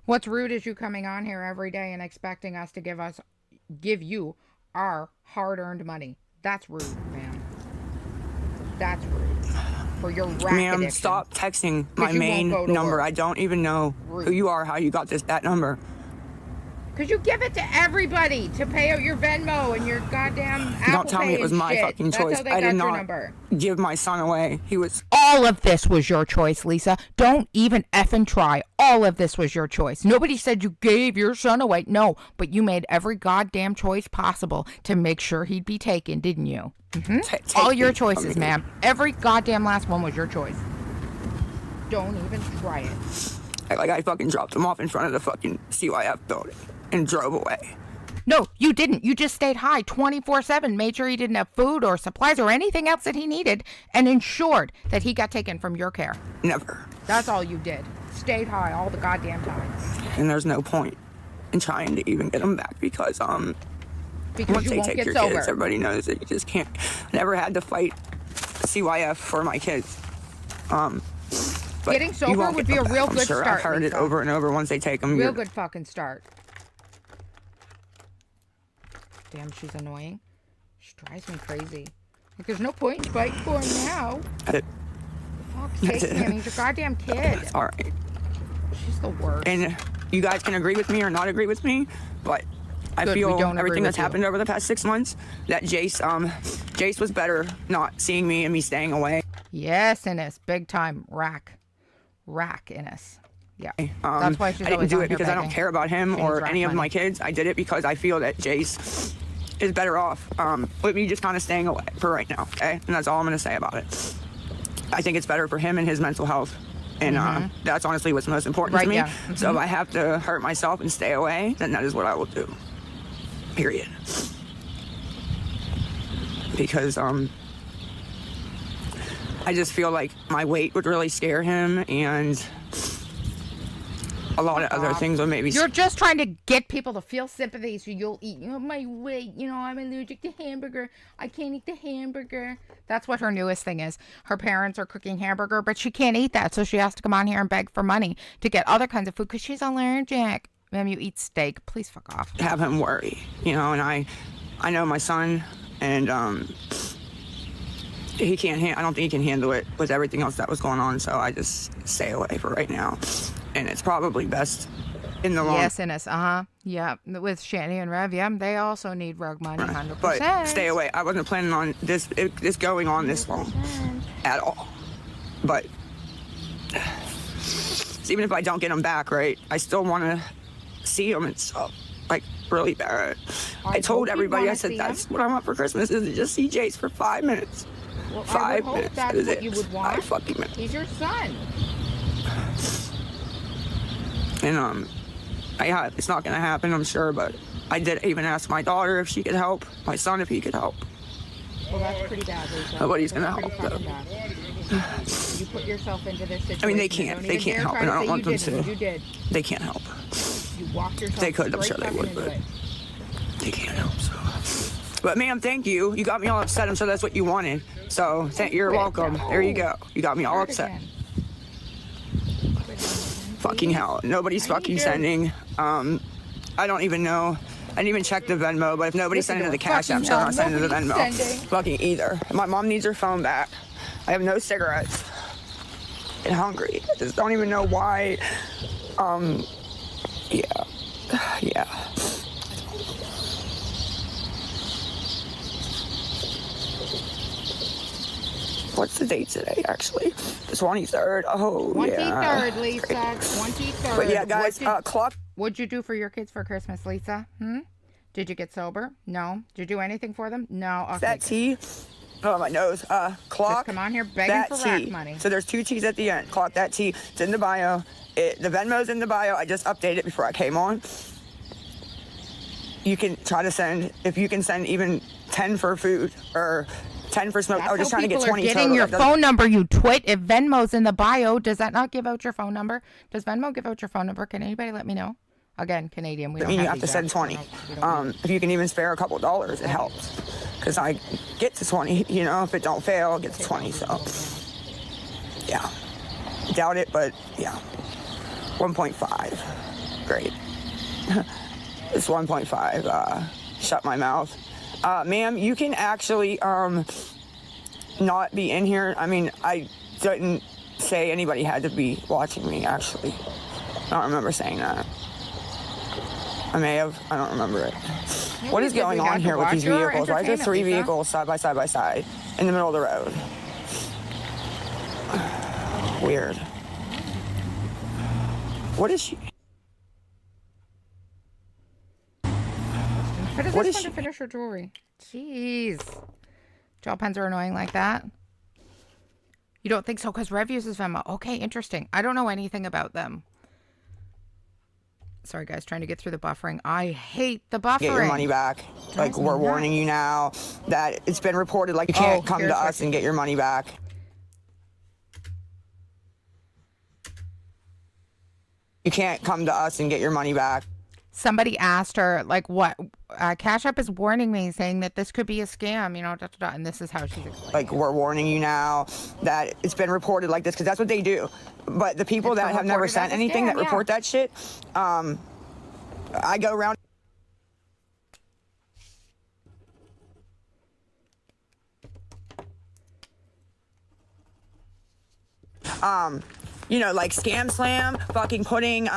What's rude is you coming on here every day and expecting us to give you our hard-earned money. That's rude, man. That's rude. For your rack Ma'am, addiction. stop texting my main number. I don't even know who you are, how you got that number. Because you give it to everybody to pay out your Venmo and your goddamn Apple Don't tell Pay me it was and my shit. fucking That's choice. how they I got did your not number. give my son away. He was... All of this was your choice, Lisa. Don't even effing try. All of this was your choice. Nobody said you gave your son away. No, but you made every goddamn choice possible to make sure he'd be taken, didn't you? Mm-hmm. All your choices, ma'am. Every goddamn last one was your choice. Don't even try it. Like I fucking dropped him off in front of the fucking CYF building and drove away. No, you didn't. You just stayed high 24/7, made sure he didn't have food or supplies or anything else that he needed, and ensured that he got taken from your care. Never. That's all you did. Stayed high all the goddamn time. And there's no point in trying to even get them back because once they take your kids, everybody knows that you just can't. I never had to fight CYF for my kids. Getting sober would be a real good start. I've heard it over and over. Once they take them, real good fucking start. Damn, she's annoying. She drives me crazy. Like, there's no point in fighting for him now. Fuck's sake, man, he's a goddamn kid. All right. She's the worst. And you guys can agree with me or not agree with me, but I feel everything that's happened over the past 6 months, that Jace was better not seeing me and me staying away. Yes, Innes, big time. Rack Innes. Yeah, that's why she's I didn't do it because I don't care about him or any of my kids. I did it because I feel that Jace is better off with me just kind of staying away for right now, okay? And that's all I'm going to say about it. I think it's better for him and his mental health, and that's honestly what's most important to me. Yeah. So if I have to hurt myself and stay away, then that is what I will do, period. Because I just feel like my weight would really scare him, and a lot of other things would maybe... You're just trying to get people to feel sympathy so you'll eat. You know, my weight, you know, I'm allergic to hamburger. I can't eat the hamburger. That's what her newest thing is. Her parents are cooking hamburger, but she can't eat that, so she has to come on here and beg for money to get other kinds of food because she's allergic. Ma'am, you eat steak. Please fuck off. Have him worry, you know, and I know my son, and he can't. I don't think he can handle it with everything else that was going on. So I just stay away for right now, and it's probably best in the long. Yes, Innes. Yeah, with Shanny and Rev. Yeah, they also need rug money. 100%. But stay away. I wasn't planning on this going on this long at all. But even if I don't get him back, right, I still want to see him and stuff. Like really bad. I told everybody. I said that's what I want for Christmas is to just see Jace for 5 minutes. Well, 5 minutes. That's what you would want. 5 fucking minutes. He's your son. And it's not gonna happen, I'm sure. But I did even ask my daughter if she could help, my son if he could help. Well, that's pretty bad, Lisa. Nobody's gonna help though. You put yourself into this situation. I mean, they can't. They can't help, and I don't want them to. You did. They can't help. You walked yourself. They could. I'm sure they would, but they can't help. So. But ma'am, thank you. You got me all upset. I'm sure that's what you wanted. So you're welcome. There you go. You got me all upset. fucking hell. Nobody's fucking sending. I don't even know. I didn't even check the Venmo, but if nobody's sending to the Cash App, so I'm not sending to the Venmo. Fucking either. My mom needs her phone back. I have no cigarettes. And hungry. I just don't even know why. Yeah. What's the date today, actually? The 23rd. Oh, 23rd, Lisa. 23rd. But yeah, guys, What'd you do for your kids for Christmas, Lisa? Did you get sober? No. Did you do anything for them? No. Okay. That tea. Oh, my nose. Clock. Just come on here begging for rack money. So there's 2 T's at the end. Clock that T. It's in the bio. The Venmo's in the bio. I just updated it before I came on. You can try to send, if you can send even 10 for food or 10 for smoke. I was just trying to get 20 getting total. your phone number, you twit. If Venmo's in the bio, does that not give out your phone number? Does Venmo give out your phone number? Can anybody let me know? Again, Canadian. We don't you have to send 20. If you can even spare a couple dollars, it helps. Because I get to 20, you know, if it don't fail, I'll get to 20. So, yeah. Doubt it, but yeah. 1.5. Great. It's 1.5. Shut my mouth. Ma'am, you can actually not be in here. I mean, I didn't say anybody had to be watching me, actually. I don't remember saying that. I may have. I don't remember it. What is going on here with these vehicles? Why is there 3 vehicles side by side in the middle of the road? Weird. What is she? What is she? To finish her jewelry. Jeez. Gel pens are annoying like that. You don't think so? Because Rev uses Venmo. Okay, interesting. I don't know anything about them. Sorry, guys, trying to get through the buffering. I hate the buffering. Get your money back. Like, we're warning you now that it's been reported. Like, you can't come to us and get your money back. You can't come to us and get your money back. Somebody asked her, like, what? Cash App is warning me, saying that this could be a scam, you know, and this is how she's explaining. Like, we're warning you now that it's been reported like this, because that's what they do. But the people that have never sent anything that report that shit, I go around. You know, like Scam Slam, fucking putting,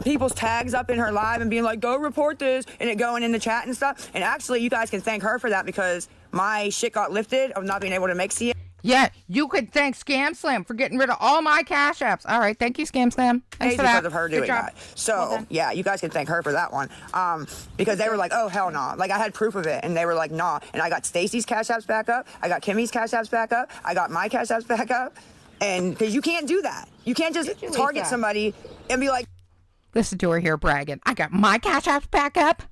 people's tags up in her live and being like, go report this, and it going in the chat and stuff. And actually, you guys can thank her for that, because my shit got lifted of not being able to make CM. Yeah, you could thank Scam Slam for getting rid of all my Cash Apps. All right, thank you, Scam Slam. Thanks for that. Because of her doing that. So, yeah, you guys can thank her for that one. Because they were like, oh, hell no. Nah. Like, I had proof of it, and they were like, nah. And I got Stacy's Cash Apps back up. I got Kimmy's Cash Apps back up. I got my Cash Apps back up. And because you can't do that. You can't just target somebody and be like, listen to her here bragging. I got my Cash Apps back up.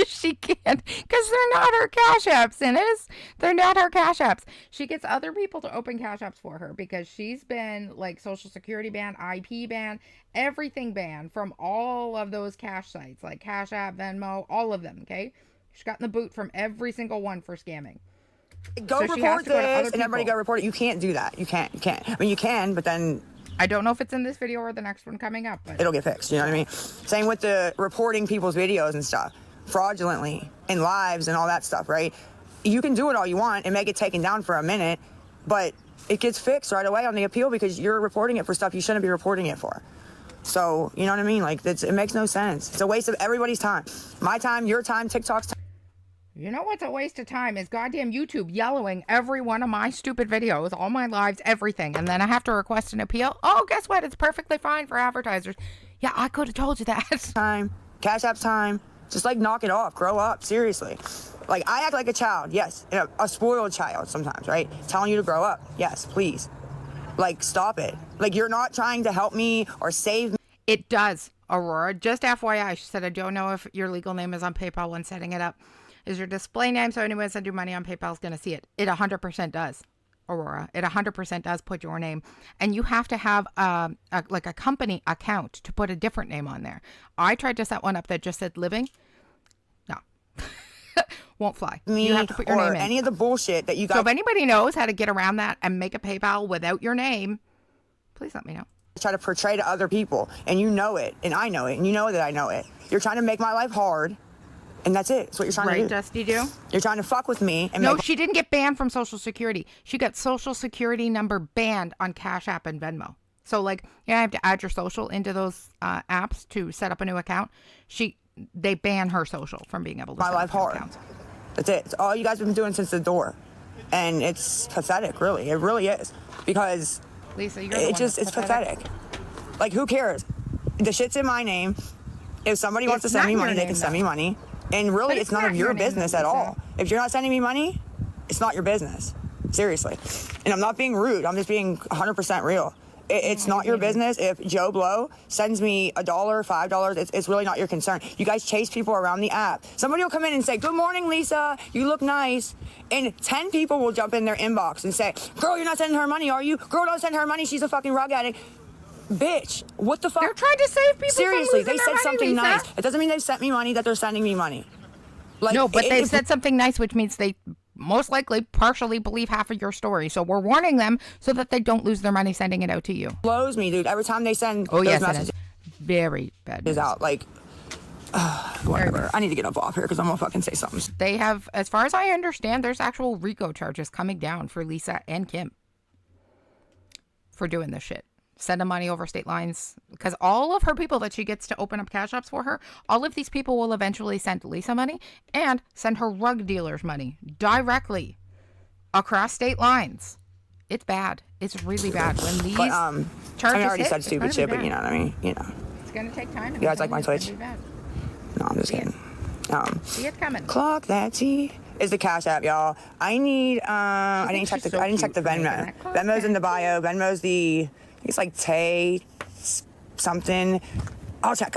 She can't, because they're not her Cash Apps, Inez. They're not her Cash Apps. She gets other people to open Cash Apps for her, because she's been like Social Security banned, IP banned, everything banned from all of those cash sites, like Cash App, Venmo, all of them, okay? She's gotten the boot from every single one for scamming. Go report this, and everybody go report it. You can't do that. You can't. I mean, you can, but then I don't know if it's in this video or the next one coming up, but it'll get fixed. You know what I mean? Same with the reporting people's videos and stuff fraudulently in lives and all that stuff, right? You can do it all you want and make it taken down for a minute, but it gets fixed right away on the appeal, because you're reporting it for stuff you shouldn't be reporting it for. So, you know what I mean? Like, it makes no sense. It's a waste of everybody's time. My time, your time, TikTok's time. You know what's a waste of time is goddamn YouTube yellowing every one of my stupid videos, all my lives, everything. And then I have to request an appeal. Oh, guess what? It's perfectly fine for advertisers. Yeah, I could have told you that. Time. Cash App's time. Just, like, knock it off. Grow up. Seriously. Like, I act like a child. Yes. A spoiled child sometimes, right? Telling you to grow up. Yes, please. Like, stop it. Like, you're not trying to help me or save me. It does, Aurora. Just FYI, she said, I don't know if your legal name is on PayPal when setting it up. Is your display name, so anyone send you money on PayPal is going to see it. It 100% does, Aurora. It 100% does put your name. And you have to have like a company account to put a different name on there. I tried to set one up that just said living. No. Won't fly. You have to put your name in. Any of the bullshit that you got. So if anybody knows how to get around that and make a PayPal without your name, Please let me know. Try to portray to other people, and you know it, and I know it, and you know that I know it. You're trying to make my life hard, and that's it. That's what you're trying to do. Right, Dusty Do? You're trying to fuck with me. And no, she didn't get banned from Social Security. She got Social Security number banned on Cash App and Venmo. So, like, you have to add your social into those apps to set up a new account. They ban her social from being able to my set life up hard. accounts. That's it. It's all you guys have been doing since the door, and it's pathetic. Really, it really is, because Lisa, you're it's pathetic. Like, who cares? The shit's in my name. If somebody wants to send me money, they can send me money. And really, it's none of your business at all. If you're not sending me money, it's not your business. Seriously. And I'm not being rude. I'm just being 100% real. It's not your business. If Joe Blow sends me $1, $5, it's really not your concern. You guys chase people around the app. Somebody will come in and say, "Good morning, Lisa. You look nice." And 10 people will jump in their inbox and say, "Girl, you're not sending her money, are you? Girl, don't send her money. She's a fucking rug addict." Bitch, what the fuck? They're trying to save people. Seriously, from they said money, something Lisa. nice. It doesn't mean they sent me money that they're sending me money. Like, no, but they said something nice, which means they most likely partially believe half of your story. So we're warning them so that they don't lose their money sending it out to you. Blows me, dude. Every time they send those messages, very bad is out. Like, whatever. I need to get up off here because I'm gonna fucking say something. They have, as far as I understand, there's actual RICO charges coming down for Lisa and Kim for doing this shit. Sending money over state lines, because all of her people that she gets to open up cash apps for her, all of these people will eventually send Lisa money and send her rug dealers money directly across state lines. It's bad. It's really bad when these charges I already hit, said stupid shit, but you know what I mean. You know. It's gonna take time. You guys like my Twitch? No, I'm just kidding. See it coming. Clock that T is the Cash App, y'all. I need I didn't check the Venmo. Venmo's in the bio. Venmo's it's like Tay something. I'll check.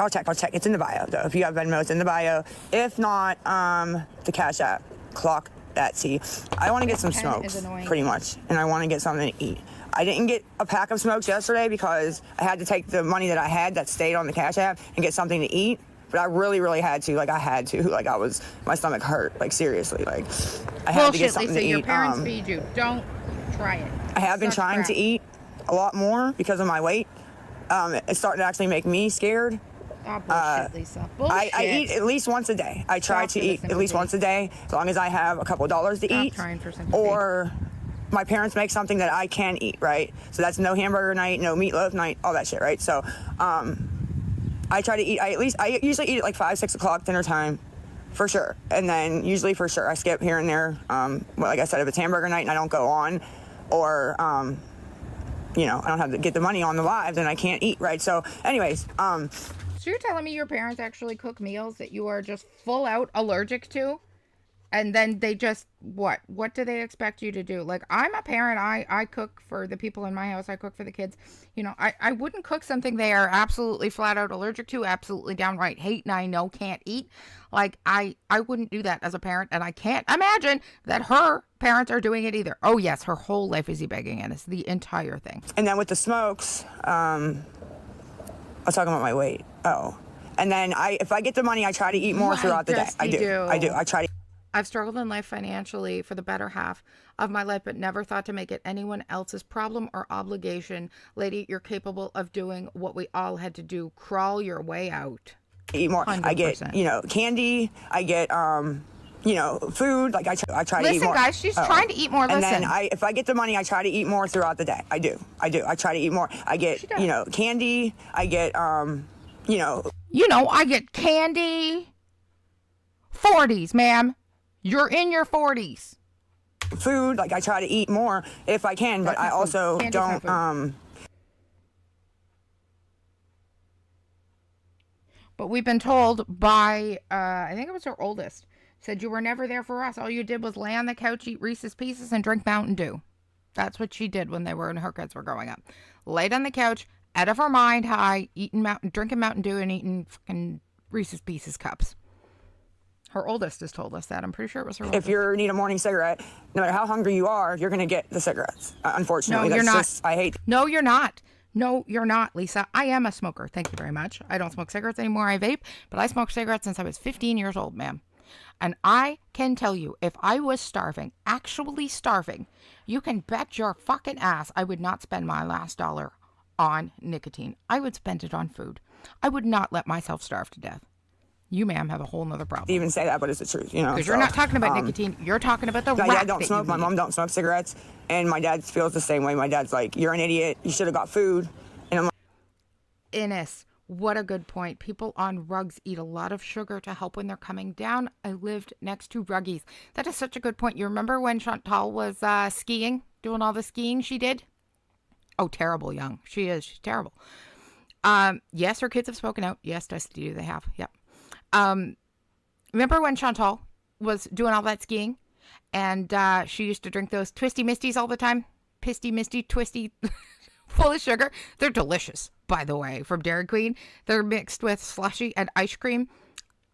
It's in the bio though. If you have Venmo, it's in the bio. If not, the Cash App. Clock that T. I want to get some smokes, pretty much, and I want to get something to eat. I didn't get a pack of smokes yesterday because I had to take the money that I had that stayed on the Cash App and get something to eat. But I really, really had to. Like, I had to. Like, my stomach hurt. Like, seriously. Like, I had to get something Lisa, to eat. Your parents feed you. Don't try it. I have been trying to eat a lot more because of my weight. It's starting to actually make me scared. Oh, bullshit, Lisa. Bullshit. I eat at least once a day. I try to eat at least once a day, as long as I have a couple dollars to eat. Trying for sympathy. Or my parents make something that I can eat, right? So that's no hamburger night, no meatloaf night, all that shit, right? So I try to eat. I usually eat at like 5, 6 o'clock dinner time, for sure. And then usually for sure I skip here and there. Like I said, if it's hamburger night and I don't go on, or I don't have to get the money on the live, then I can't eat, right? So anyways, So you're telling me your parents actually cook meals that you are just full out allergic to? And then they just, what do they expect you to do? Like, I'm a parent. I cook for the people in my house. I cook for the kids. I wouldn't cook something they are absolutely flat out allergic to, absolutely downright hate, and I know can't eat. Like, I wouldn't do that as a parent, and I can't imagine that her parents are doing it either. Oh, yes, her whole life is e-begging, and it's the entire thing. And then with the smokes, I was talking about my weight. Oh. And then if I get the money, I try to eat more throughout the day. I do. I try to. I've struggled in life financially for the better half of my life, but never thought to make it anyone else's problem or obligation. Lady, you're capable of doing what we all had to do. Crawl your way out. Eat more. 100%. I get, candy. I get, food. Like, I try to eat more. Listen, guys, she's trying to eat more. And then if I get the money, I try to eat more throughout the day. I do. I try to eat more. I get, candy. I get, I get candy. 40s, ma'am. You're in your 40s. Food, like, I try to eat more if I can, but I also don't, But we've been told by, I think it was her oldest, said you were never there for us. All you did was lay on the couch, eat Reese's Pieces, and drink Mountain Dew. That's what she did when her kids were growing up. Laid on the couch, out of her mind high, drinking Mountain Dew and eating fucking Reese's Pieces cups. Her oldest has told us that. I'm pretty sure it was her oldest. If you need a morning cigarette, no matter how hungry you are, you're going to get the cigarettes. Unfortunately. No, you're not. I hate. No, you're not. No, you're not, Lisa. I am a smoker. Thank you very much. I don't smoke cigarettes anymore. I vape, but I smoked cigarettes since I was 15 years old, ma'am. And I can tell you, if I was starving, actually starving, you can bet your fucking ass I would not spend my last dollar on nicotine. I would spend it on food. I would not let myself starve to death. You, ma'am, have a whole nother problem. Even say that, but it's the truth, you know. Because you're not talking about nicotine. You're talking about the no, rack yeah, I don't smoke. My mom don't smoke cigarettes. And my dad feels the same way. My dad's like, you're an idiot. You should have got food. And I'm like, Innes, what a good point. People on rugs eat a lot of sugar to help when they're coming down. I lived next to ruggies. That is such a good point. You remember when Chantal was skiing, doing all the skiing she did? Oh, terrible young. She is. She's terrible. Yes, her kids have spoken out. Yes, Dusty, they have. Yep. Remember when Chantal was doing all that skiing and she used to drink those Twisty Misties all the time? Pisty, Misty, Twisty, full of sugar. They're delicious, by the way, from Dairy Queen. They're mixed with slushy and ice cream.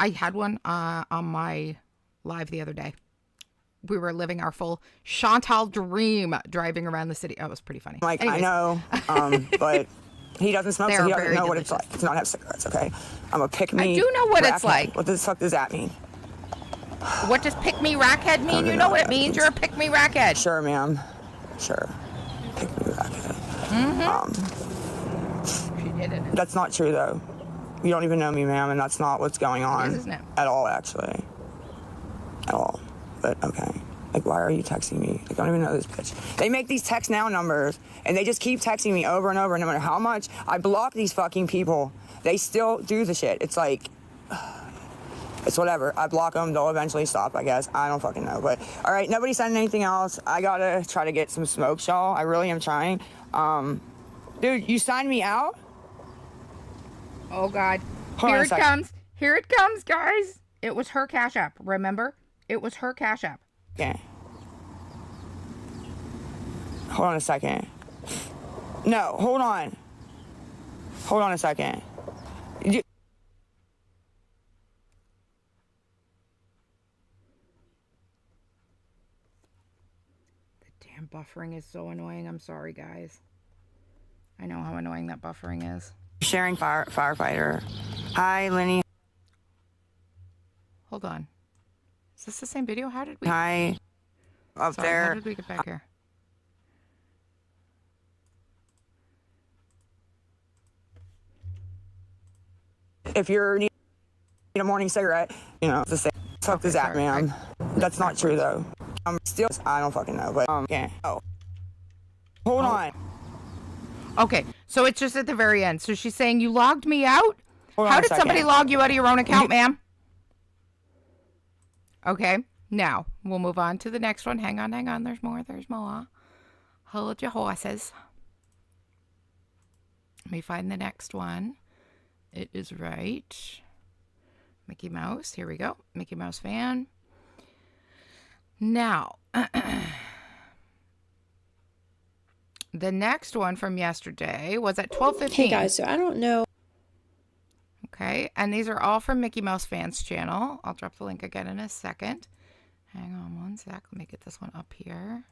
I had one on my live the other day. We were living our full Chantal dream driving around the city. Oh, it was pretty funny. like, Anyways. I know, but he doesn't smoke, so he doesn't know what it's like to not have cigarettes, okay? I'm a pick-me. I do know what it's rackhead. like. What the fuck does that mean? What does pick-me rackhead mean? You know what it means. You're a pick-me rackhead. Sure, ma'am. Sure. Pick-me rackhead. She did it. That's not true, though. You don't even know me, ma'am, and that's not what's going on isn't it? at all, actually. At all. But, okay. Like, why are you texting me? Like, I don't even know this bitch. They make these text now numbers, and they just keep texting me over and over, and no matter how much I block these fucking people, they still do the shit. It's like, it's whatever. I block them, they'll eventually stop, I guess. I don't fucking know. But, all right, nobody sending anything else. I gotta try to get some smoke, y'all. I really am trying. Dude, you signed me out? Oh, God. Hold on Here a it second. comes. Here it comes, guys. It was her Cash App, remember? It was her Cash App. Okay. Hold on a second. No, hold on. Hold on a second. You- The damn buffering is so annoying. I'm sorry, guys. I know how annoying that buffering is. Sharing firefighter. Hi, Lenny. Hold on. Is this the same video? How did we... Hi. Up Sorry, there. How did we get back here? If you're need a morning cigarette, you know, it's the same. Fuck is that, man? That's not true, though. I'm still, I don't fucking know, but, yeah. Oh. Hold on. Okay, so it's just at the very end. So she's saying, you logged me out? Hold on How a did somebody second. log you out of your own account, ma'am? Okay, now we'll move on to the next one. Hang on, hang on. There's more, there's more. Hold your horses. Let me find the next one. It is right. Mickey Mouse. Here we go. Mickey Mouse fan. Now, the next one from yesterday was at 12:15. Hey guys, so I don't know. Okay, and these are all from Mickey Mouse Fans channel. I'll drop the link again in a second. Hang on one sec. Let me get this one up here.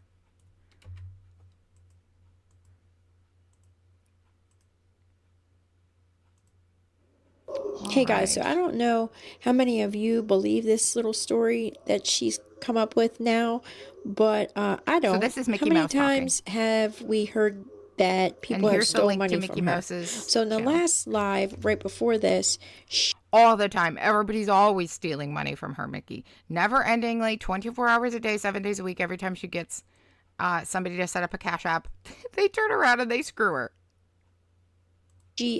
Hey guys, so I don't know how many of you believe this little story that she's come up with now, but I don't. So this is Mickey how many Mouse times have we heard that people have here's the stole link to money Mickey from her? Mouse's So in the last live right before this, all the time, everybody's always stealing money from her, Mickey. Never endingly, 24 hours a day, 7 days a week. Every time she gets somebody to set up a Cash App, they turn around and they screw her.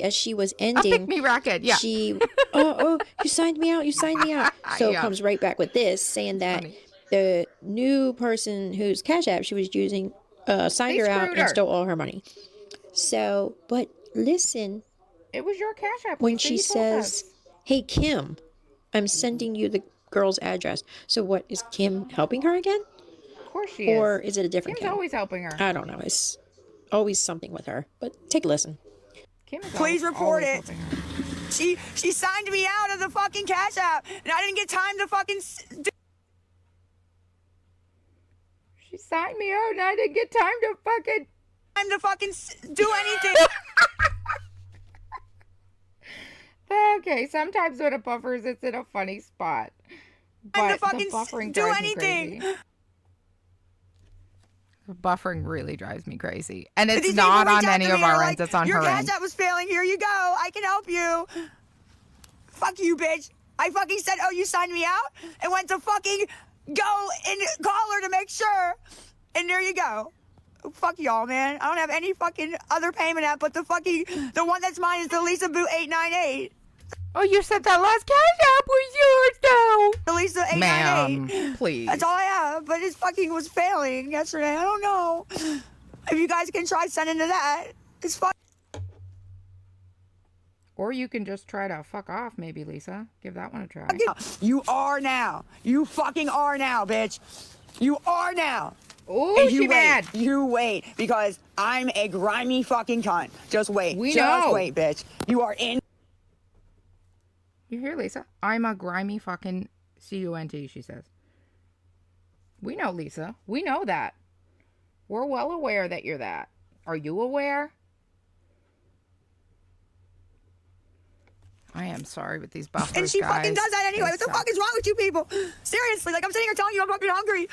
As she was ending, a pick me racket, yeah. She, oh, you signed me out. You signed me out. So it comes right back with this, saying that the new person whose Cash App she was using signed her out and stole all her money. So, but listen, it was your Cash App when she says, "Hey Kim, I'm sending you the girl's address." So what, is Kim helping her again? Of course she is. Or is it a different Kim's Kim? always helping her. I don't know. It's always something with her. But take a listen. Please report it. She signed me out of the fucking Cash App, and I didn't get time to fucking She signed me out, and I didn't get time to fucking do anything. Okay, sometimes when it buffers, it's in a funny spot. But the buffering do drives anything. me crazy. Buffering really drives me crazy. And it's not on any of our ends. It's on her end. Your cash app was failing. Here you go. I can help you. Fuck you, bitch. I fucking said, oh, you signed me out? And went to fucking go and call her to make sure. And there you go. Fuck y'all, man. I don't have any fucking other payment app, but the one that's mine is the Lisa Boo 898. Oh, you said that last cash app was yours, though. The Lisa 898. Ma'am, please. That's all I have, but it fucking was failing yesterday. I don't know. If you guys can try sending to that, it's fun. Or you can just try to fuck off, maybe, Lisa. Give that one a try. You are now. You fucking are now, bitch. You are now. Oh, she mad. You wait, because I'm a grimy fucking cunt. Just wait. We Just know. wait, bitch. You are in. You hear, Lisa? I'm a grimy fucking C-U-N-T, she says. We know, Lisa. We know that. We're well aware that you're that. Are you aware? I am sorry with these buffers, And she guys. fucking does that anyway. What the fuck is wrong with you people? Seriously, like I'm sitting here telling you I'm fucking hungry,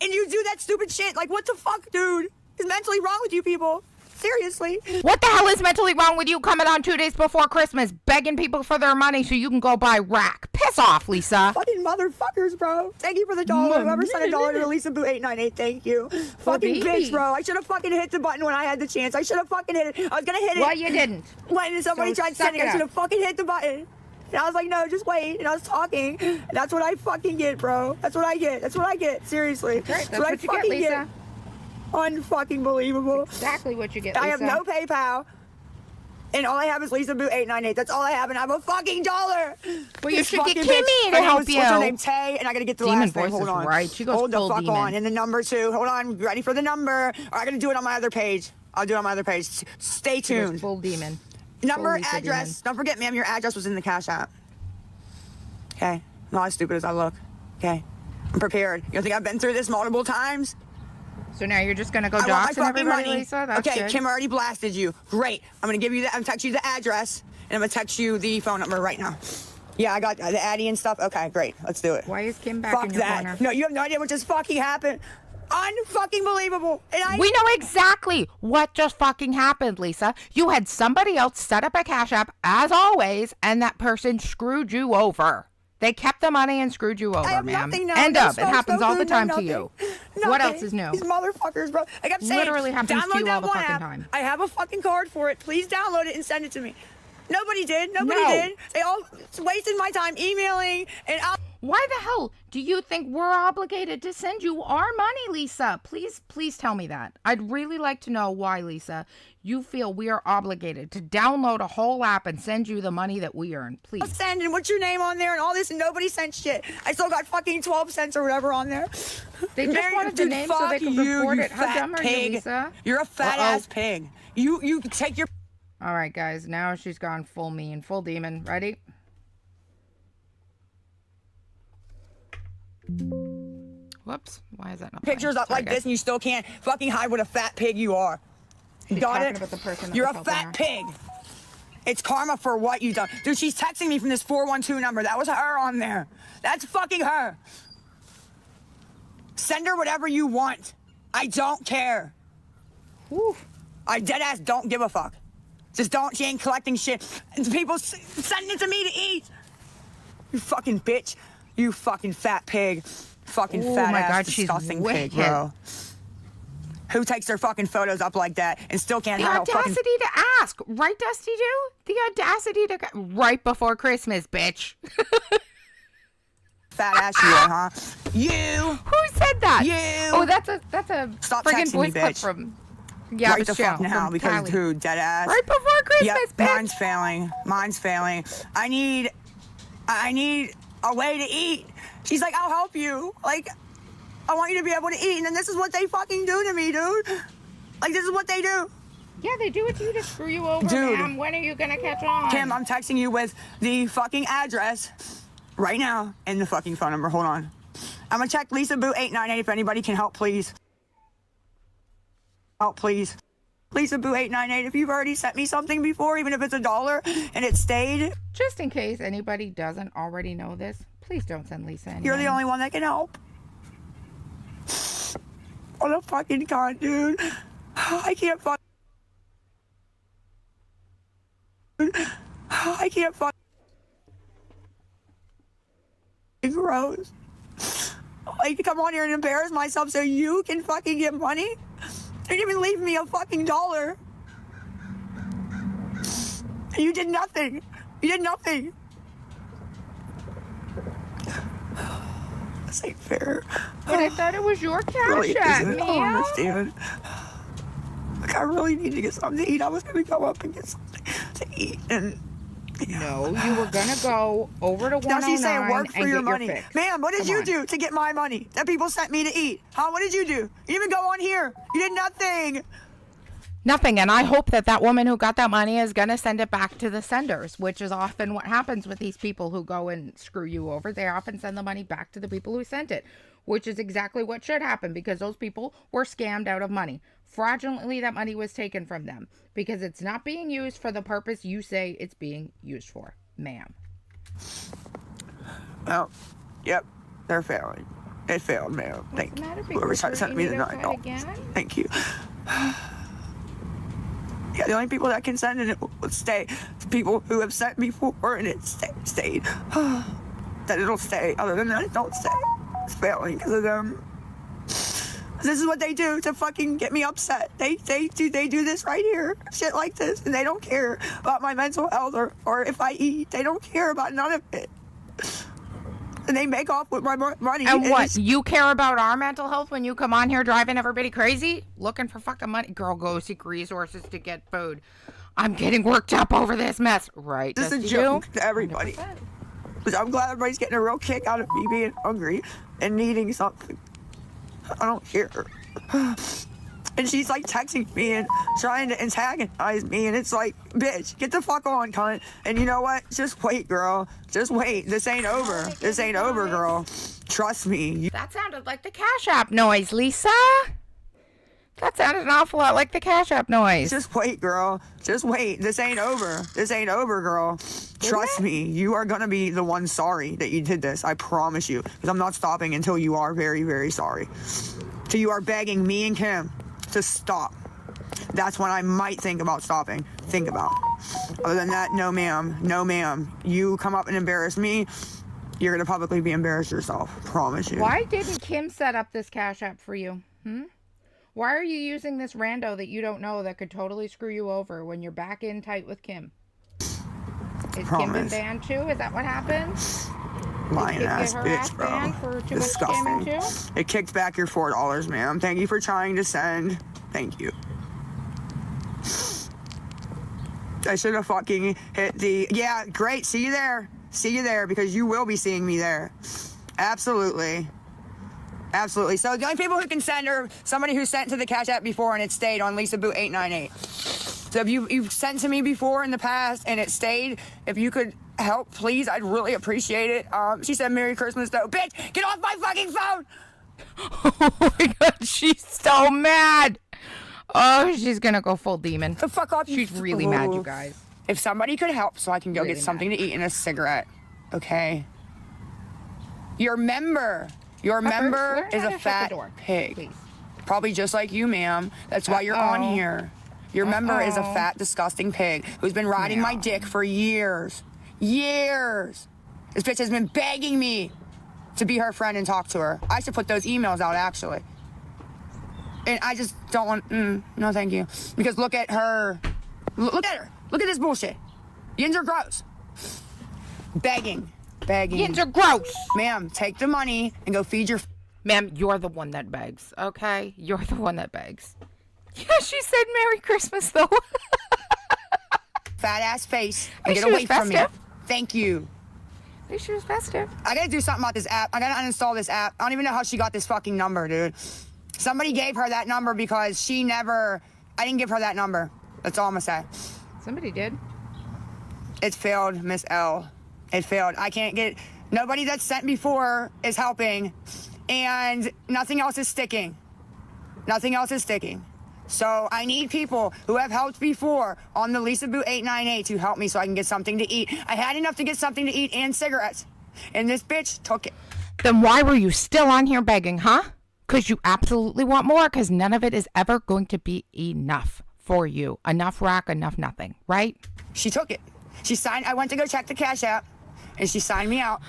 and you do that stupid shit. Like what the fuck, dude? Is mentally wrong with you people? Seriously. What the hell is mentally wrong with you coming on 2 days before Christmas, begging people for their money so you can go buy rack? Piss off, Lisa. Fucking motherfuckers, bro. Thank you for the $1. Whoever sent $1 to Lisa Boo 898, thank you. Fucking bitch, bro. I should have fucking hit the button when I had the chance. I should have fucking hit it. I was gonna hit it. Well, you didn't. When somebody tried sending, I should have fucking hit the button. And I was like, no, just wait. And I was talking. And that's what I fucking get, bro. That's what I get. That's what I get. Seriously. That's what I what you fucking get, Lisa. Unfucking believable. Exactly what you get, Lisa. I have no PayPal. And all I have is Lisa Boo 898. That's all I have, and I have a fucking $1. Well, you This should get fucking Kimmy bitch. to help you. What's her name? Tay, and I gotta get the Demon last name. voice Hold is on. right. She goes Hold the full fuck demon. on. And the number 2. Hold on. Ready for the number. Or I gotta do it on my other page. I'll do it on my other page. Stay She goes tuned. full demon. Number, Full Lisa address. demon. Don't forget, ma'am, your address was in the Cash App. Okay. I'm not as stupid as I look. Okay. I'm prepared. You don't think I've been through this multiple times? So now you're just gonna go I want my doxing fucking everybody, money. Lisa? That's okay, good. Kim already blasted you. Great. I'm gonna give you that. I'm gonna text you the address, and I'm gonna text you the phone number right now. Yeah, I got the Addy and stuff. Okay, great. Let's do it. Why is Kim back Fuck in your that. corner? No, you have no idea what just fucking happened. Unfucking believable. And We know exactly what just fucking happened, Lisa. You had somebody else set up a Cash App, as always, and that person screwed you over. They kept the money and screwed you over, ma'am. End of. It happens all the time to you. What else is new? These motherfuckers, bro. I kept saying, Literally happens to download you that all the one fucking app. time. I have a fucking card for it. Please download it and send it to me. Nobody did. Nobody No. did. They all wasted my time emailing and Why the hell do you think we're obligated to send you our money, Lisa? Please tell me that. I'd really like to know why, Lisa, you feel we are obligated to download a whole app and send you the money that we earn. Please. send and what's your name on there and all this, and nobody sent shit. I still got fucking 12 cents or whatever on there. They just wanted the name so they could report it. How dumb are you, Lisa? You're a fat ass pig. You take your. All right, guys. Now she's gone full mean, full demon. Ready? Whoops. Why is that not Pictures playing? up Sorry, like guys. this, and you still can't fucking hide what a fat pig you are. She's Got talking it? about the person that You're was a helping fat her. pig. It's karma for what you done. Dude, she's texting me from this 412 number. That was her on there. That's fucking her. Send her whatever you want. I don't care. Whew. I deadass don't give a fuck. Just don't, she ain't collecting shit. And people sending it to me to eat. You fucking bitch. You fucking fat pig. Fucking Oh fat my ass God, she's disgusting pig, wicked. bro. Who takes their fucking photos up like that and still can't The hide a audacity fucking... to ask, right, Dusty Doo? The audacity to right before Christmas, bitch. Fat ass you are, huh? You. Who said that? You. Oh, that's a Stop friggin' texting voice me, clip bitch. from Right the Yabba's fuck show now from because Cali. dude, dead ass. Right before Christmas, Yep, bitch. mine's failing. Mine's failing. I need a way to eat. She's like, I'll help you. Like, I want you to be able to eat. And then this is what they fucking do to me, dude. Like, this is what they do. Yeah, they do it to you to screw you over, Dude. ma'am. When are you gonna catch on? Kim, I'm texting you with the fucking address right now and the fucking phone number. Hold on. I'm gonna check Lisa Boo 898 if anybody can help, please. Help, please. Lisa Boo 898, if you've already sent me something before, even if it's $1 and it stayed, Just in case anybody doesn't already know this, please don't send Lisa anything. you're the only one that can help. What a fucking con, dude. I can't fuck. I can't fuck. Gross. Like, to come on here and embarrass myself so you can fucking get money? They didn't even leave me a fucking dollar. You did nothing. You did nothing. This ain't fair. But I thought it was your cash Really app, isn't. I don't man. understand. Like, I really need to get something to eat. I was gonna go up and get something to eat, and no, you were gonna go over to 109 now she's saying work for and your get money. fix. Ma'am, what did Come you on. do to get my money that people sent me to eat? Huh? What did you do? You didn't even go on here. You did nothing. Nothing, and I hope that that woman who got that money is going to send it back to the senders, which is often what happens with these people who go and screw you over. They often send the money back to the people who sent it, which is exactly what should happen, because those people were scammed out of money. Fraudulently, that money was taken from them because it's not being used for the purpose you say it's being used for, ma'am. Well, yep, they're failing. It failed, ma'am. Thank you. Whoever sent me the $9. Thank you. Yeah, the only people that can send it will stay. The people who have sent me before and it stayed. That it'll stay. Other than that, it don't stay. It's failing because of them. This is what they do to fucking get me upset. They do this right here. Shit like this. And they don't care about my mental health or if I eat. They don't care about none of it. And they make off with my money. And what? You care about our mental health when you come on here driving everybody crazy? Looking for fucking money? Girl, go seek resources to get food. I'm getting worked up over this mess. Right. This is a joke to everybody. But I'm glad everybody's getting a real kick out of me being hungry and needing something. I don't care. And she's like texting me and trying to antagonize me, and it's like, bitch, get the fuck on, cunt. And you know what? Just wait, girl. Just wait. This ain't over. This ain't over, girl. Trust me. That sounded like the Cash App noise, Lisa. That sounded an awful lot like the Cash App noise. Just wait, girl. Just wait. This ain't over. This ain't over, girl. Trust me. You are gonna be the one sorry that you did this. I promise you. Because I'm not stopping until you are very, very sorry. So you are begging me and Kim to stop. That's when I might think about stopping. Think about. Other than that, no ma'am. No ma'am. You come up and embarrass me, you're gonna publicly be embarrassed yourself. Promise you. Why didn't Kim set up this Cash App for you? Why are you using this rando that you don't know that could totally screw you over when you're back in tight with Kim? Is Kim been banned too? Is that what happened? Lying ass bitch, bro. For too Disgusting. Much too? It kicked back your $4, ma'am. Thank you for trying to send. Thank you. I should have fucking hit the... Yeah, great. See you there. See you there, because you will be seeing me there. Absolutely. Absolutely. So the only people who can send are somebody who sent to the Cash App before and it stayed on Lisa Boo 898. So if you've sent to me before in the past and it stayed, if you could help, please, I'd really appreciate it. She said Merry Christmas though. Bitch, get off my fucking phone! Oh my god, she's so mad. Oh, she's gonna go full demon. The fuck off. She's really mad, you guys. If somebody could help so I can go Really get something to eat and a cigarette, okay? Your member is a fat pig. Please. Probably just like you, ma'am. That's why you're on here. Your member is a fat, disgusting pig who's been riding my dick for years. Years. This bitch has been begging me to be her friend and talk to her. I should put those emails out, actually. And I just don't want... no, thank you. Because look at her. Look at her. Look at this bullshit. Yins are gross. Begging. Yins are gross. Ma'am, take the money and go feed your... Ma'am, you're the one that begs, okay? You're the one that begs. Yeah, she said Merry Christmas, though. Fat ass face and get away from me. Thank you. I think she was festive. I gotta do something about this app. I gotta uninstall this app. I don't even know how she got this fucking number, dude. Somebody gave her that number because she never... I didn't give her that number. That's all I'm gonna say. Somebody did. It failed, Miss L. It failed. I can't get... Nobody that's sent before is helping. And nothing else is sticking. Nothing else is sticking. So I need people who have helped before on the Lisa Boo 898 to help me so I can get something to eat. I had enough to get something to eat and cigarettes. And this bitch took it. Then why were you still on here begging, huh? Because you absolutely want more, because none of it is ever going to be enough for you. Enough rack, enough nothing, right? She took it. She signed. I went to go check the Cash App, and she signed me out.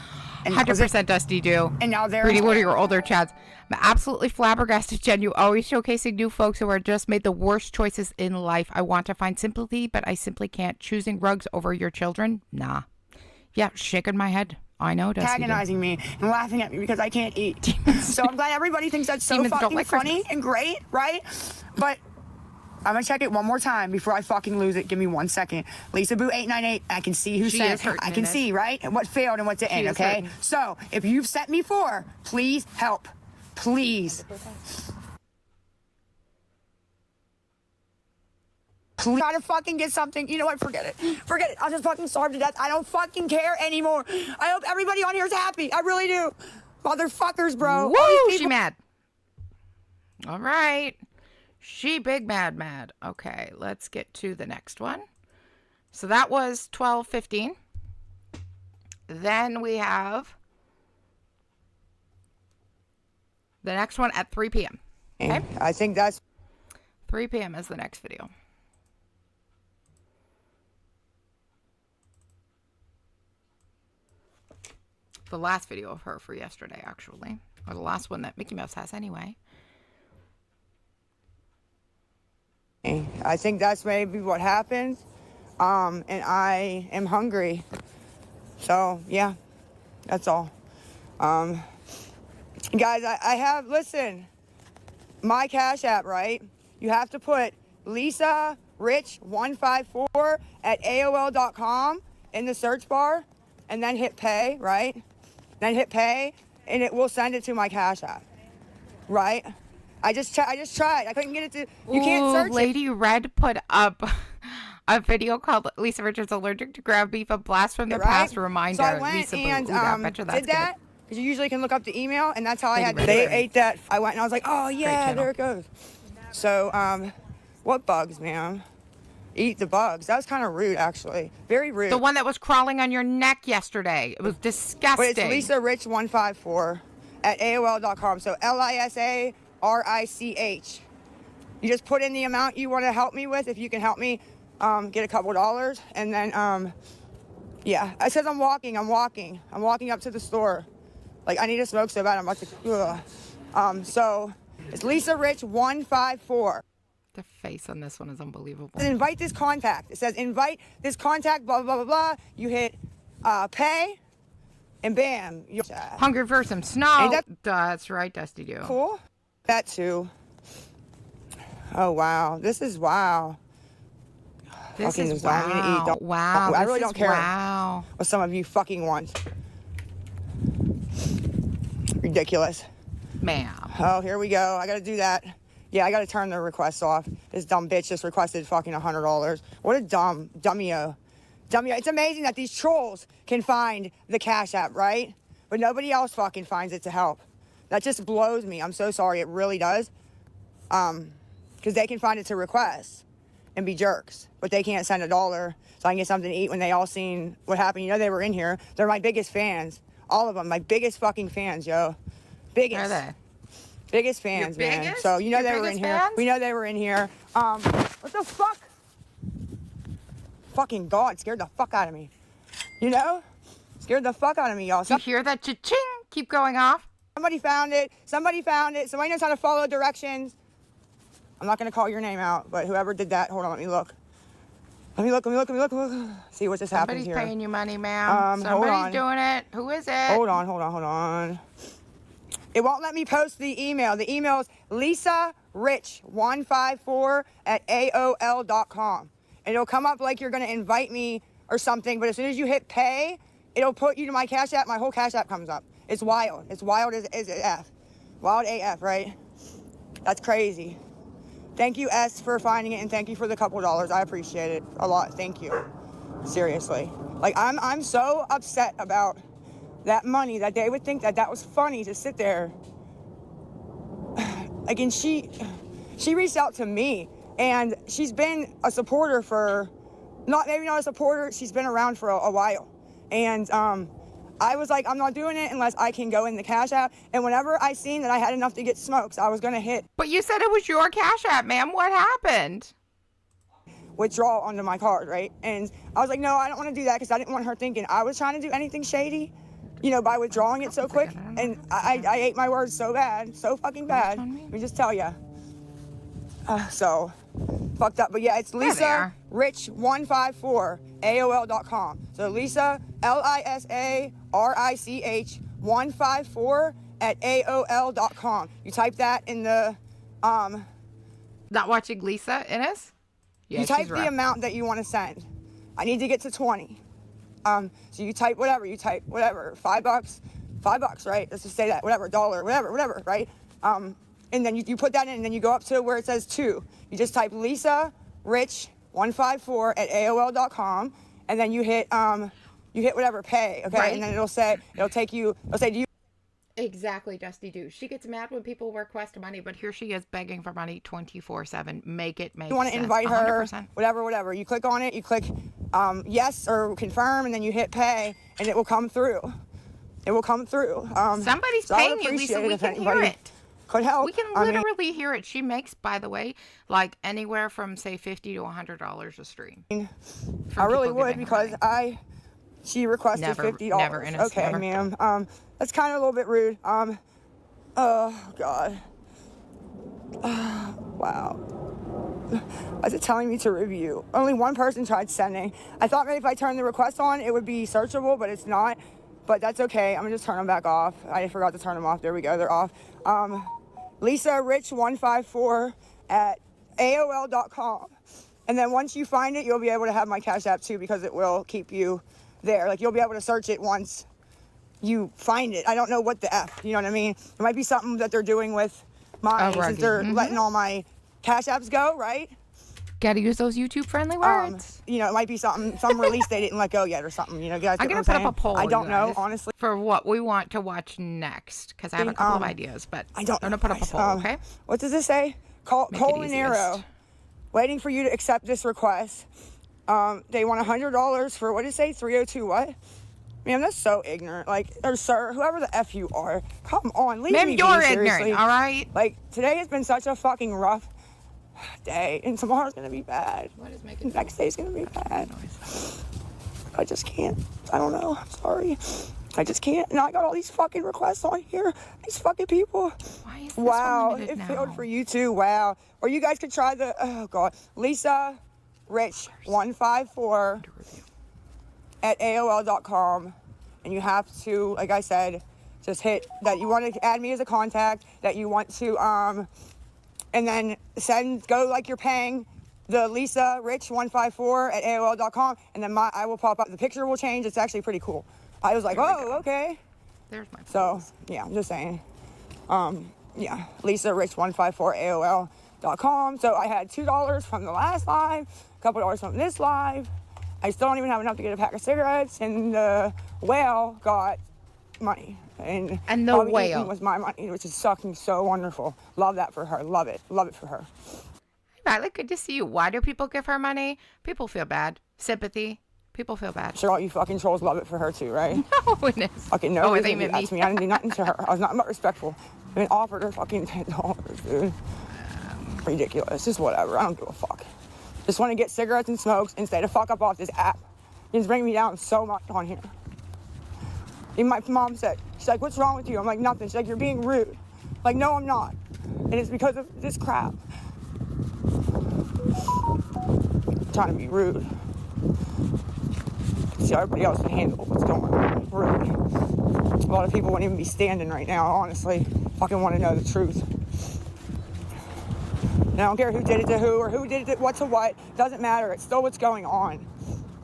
100% Dusty do. And now they're Pretty, what are your older chads? I'm absolutely flabbergasted, Jen. You always showcasing new folks who are just made the worst choices in life. I want to find sympathy, but I simply can't. Choosing rugs over your children? Nah. Yeah, shaking my head. I know, Dusty. Antagonizing me and laughing at me because I can't eat. So I'm glad everybody thinks that's so fucking funny and great, right? But I'm gonna check it one more time before I fucking lose it. Give me 1 second. Lisa Boo 898. I can see who sent it. I can see, right? And what failed and what didn't, okay? So if you've sent me 4, please help. Please. Please. Try to fucking get something. You know what? Forget it. Forget it. I'll just fucking starve to death. I don't fucking care anymore. I hope everybody on here is happy. I really do. Motherfuckers, bro. Woo! She mad. All right. She big mad. Okay, let's get to the next one. So that was 12:15. Then we have the next one at 3 p.m. Okay? I think that's 3 p.m. is the next video. The last video of her for yesterday, actually. Or the last one that Mickey Mouse has anyway. I think that's maybe what happened. And I am hungry. So, yeah, that's all. Guys, I have, listen, my Cash App, right? You have to put Lisa Rich 154 at AOL.com in the search bar and then hit pay, right? Then hit pay and it will send it to my Cash App, right? I just tried. I couldn't get it to. You can't search Lady Red put up a video called Lisa Richards allergic to ground beef, a blast from the past reminder. So I went Lisa and did that because you usually can look up the email, and that's how I had. They ate that. I went and I was like, oh yeah, there it goes. So what bugs, ma'am? Eat the bugs. That was kind of rude, actually. Very rude. The one that was crawling on your neck yesterday. It was disgusting. But it's Lisa Rich 154 at AOL.com. So LISARICH. You just put in the amount you want to help me with. If you can help me get a couple dollars. And then, yeah. It says I'm walking up to the store. Like, I need to smoke so bad. I'm about to, so it's Lisa Rich 154. The face on this one is unbelievable. Invite this contact. It says invite this contact, blah, blah, blah, blah. You hit pay, and bam. Hungry for some snow. That's right, Dusty Do. Cool. That too. Oh, wow. This is wow. This is wow. I'm gonna eat. Wow. I really don't care wow. what some of you fucking want. Ridiculous. Ma'am. Oh, here we go. I gotta do that. Yeah, I gotta turn the requests off. This dumb bitch just requested fucking $100. What a dummyo. It's amazing that these trolls can find the Cash App, right? But nobody else fucking finds it to help. That just blows me. I'm so sorry. It really does. Because they can find it to request and be jerks, but they can't send $1 so I can get something to eat when they all seen what happened. You know, they were in here. They're my biggest fans. All of them. My biggest fucking fans, yo. Biggest. Are they? Biggest fans, Your man. biggest? So you know Your they were in biggest here. fans? We know they were in here. What the fuck? Fucking God, scared the fuck out of me. You know? Scared the fuck out of me, y'all. You hear that cha-ching keep going off? Somebody found it. Somebody knows how to follow directions. I'm not gonna call your name out, but whoever did that, hold on, let me look. Let me look. See what just happened here. Somebody's paying you money, ma'am. Somebody's doing it. Who is it? Hold on. It won't let me post the email. The email is lisarich154 at AOL.com. And it'll come up like you're going to invite me or something, but as soon as you hit pay, it'll put you to my Cash App. My whole Cash App comes up. It's wild. It's wild as F. Wild AF, right? That's crazy. Thank you, S, for finding it, and thank you for the couple dollars. I appreciate it a lot. Thank you. Seriously. Like, I'm so upset about that money that they would think that was funny to sit there. Like, and she reached out to me, and she's been a supporter for, maybe not a supporter, she's been around for a while. And I was like, I'm not doing it unless I can go in the Cash App. And whenever I seen that I had enough to get smokes, I was going to hit. But you said it was your Cash App, ma'am. What happened? Withdraw onto my card, right? And I was like, no, I don't want to do that because I didn't want her thinking I was trying to do anything shady, you know, by withdrawing it so quick. And I ate my words so bad, so fucking bad. Let me just tell you. So fucked up. But yeah, it's Lisa Rich154 AOL.com. So Lisa LISA RICH 154 at AOL.com. You type that in the Not watching Lisa Innes? Yeah, you type the amount that you want to send. I need to get to 20. So you type whatever, $5, right? Let's just say that, whatever, $1, whatever, right? And then you put that in, and then you go up to where it says 2. You just type Lisa Rich 154 at AOL.com, and then you hit whatever, pay, okay? Right. And then it'll say, do you Exactly, Dusty Do. She gets mad when people request money, but here she is begging for money 24/7. Make it make sense. You want to invite her, 100%. whatever. You click on it, you click yes or confirm, and then you hit pay, and it will come through. It will come through. Somebody's so paying you, Lisa. We can hear it. Could help. We can literally hear it. She makes, by the way, like anywhere from, say, $50 to $100 a stream. I really would because she requested $50. Never, Innes, okay, never. ma'am. That's kind of a little bit rude. Oh, God. Wow. Why is it telling me to review? Only one person tried sending. I thought maybe if I turned the request on, it would be searchable, but it's not. But that's okay. I'm going to just turn them back off. I forgot to turn them off. There we go. They're off. Lisa Rich 154 at AOL.com. And then once you find it, you'll be able to have my Cash App too because it will keep you there. Like, you'll be able to search it once you find it. I don't know what the F, you know what I mean? It might be something that they're doing with mine since they're letting all my Cash Apps go, right? Gotta use those YouTube friendly words. You know, it might be some release they didn't let go yet or something, you know, guys. I'm gonna put up a poll. I don't know, honestly. For what we want to watch next, because I have a couple of ideas, but I'm gonna put up a poll, okay? What does this say? Colonero, waiting for you to accept this request. They want $100 for, what did it say? 302 what? Man, that's so ignorant. Like, or sir, whoever the F you are, come on, leave me be, you're seriously. ignorant, all right? Like, today has been such a fucking rough day, and tomorrow's gonna be bad. What is making next day's gonna be bad. I just can't. I don't know. I'm sorry. I just can't. And I got all these fucking requests on here. These fucking people. Why is this wow, it now? failed for you too. Wow. Or you guys could try the, oh God, Lisa Rich 154 at AOL.com. And you have to, like I said, just hit that you want to add me as a contact, that you want to, and then go like you're paying the Lisa Rich 154 at AOL.com, and then I will pop up. The picture will change. It's actually pretty cool. I was like, oh, okay. There's my So, yeah, I'm just saying. Yeah, Lisa Rich 154 AOL.com. So I had $2 from the last live, a couple dollars from this live. I still don't even have enough to get a pack of cigarettes, and the whale got money. And the whale was my money, which is fucking so wonderful. Love that for her. Love it for her. Violet, good to see you. Why do people give her money? People feel bad. Sympathy. People feel bad. Sure, all you fucking trolls love it for her too, right? No, it is. Fucking no, it didn't do that to me. I didn't do nothing to her. I was not respectful. I mean, offered her fucking $10, dude. Ridiculous. Just whatever. I don't give a fuck. Just want to get cigarettes and smokes and stay the fuck up off this app. It's bringing me down so much on here. Even my mom said, she's like, what's wrong with you? I'm like, nothing. She's like, you're being rude. Like, no, I'm not. And it's because of this crap. I'm trying to be rude. See, everybody else can handle what's going on. Rude. A lot of people wouldn't even be standing right now, honestly. Fucking want to know the truth. And I don't care who did it to who or who did it what to what. Doesn't matter. It's still what's going on.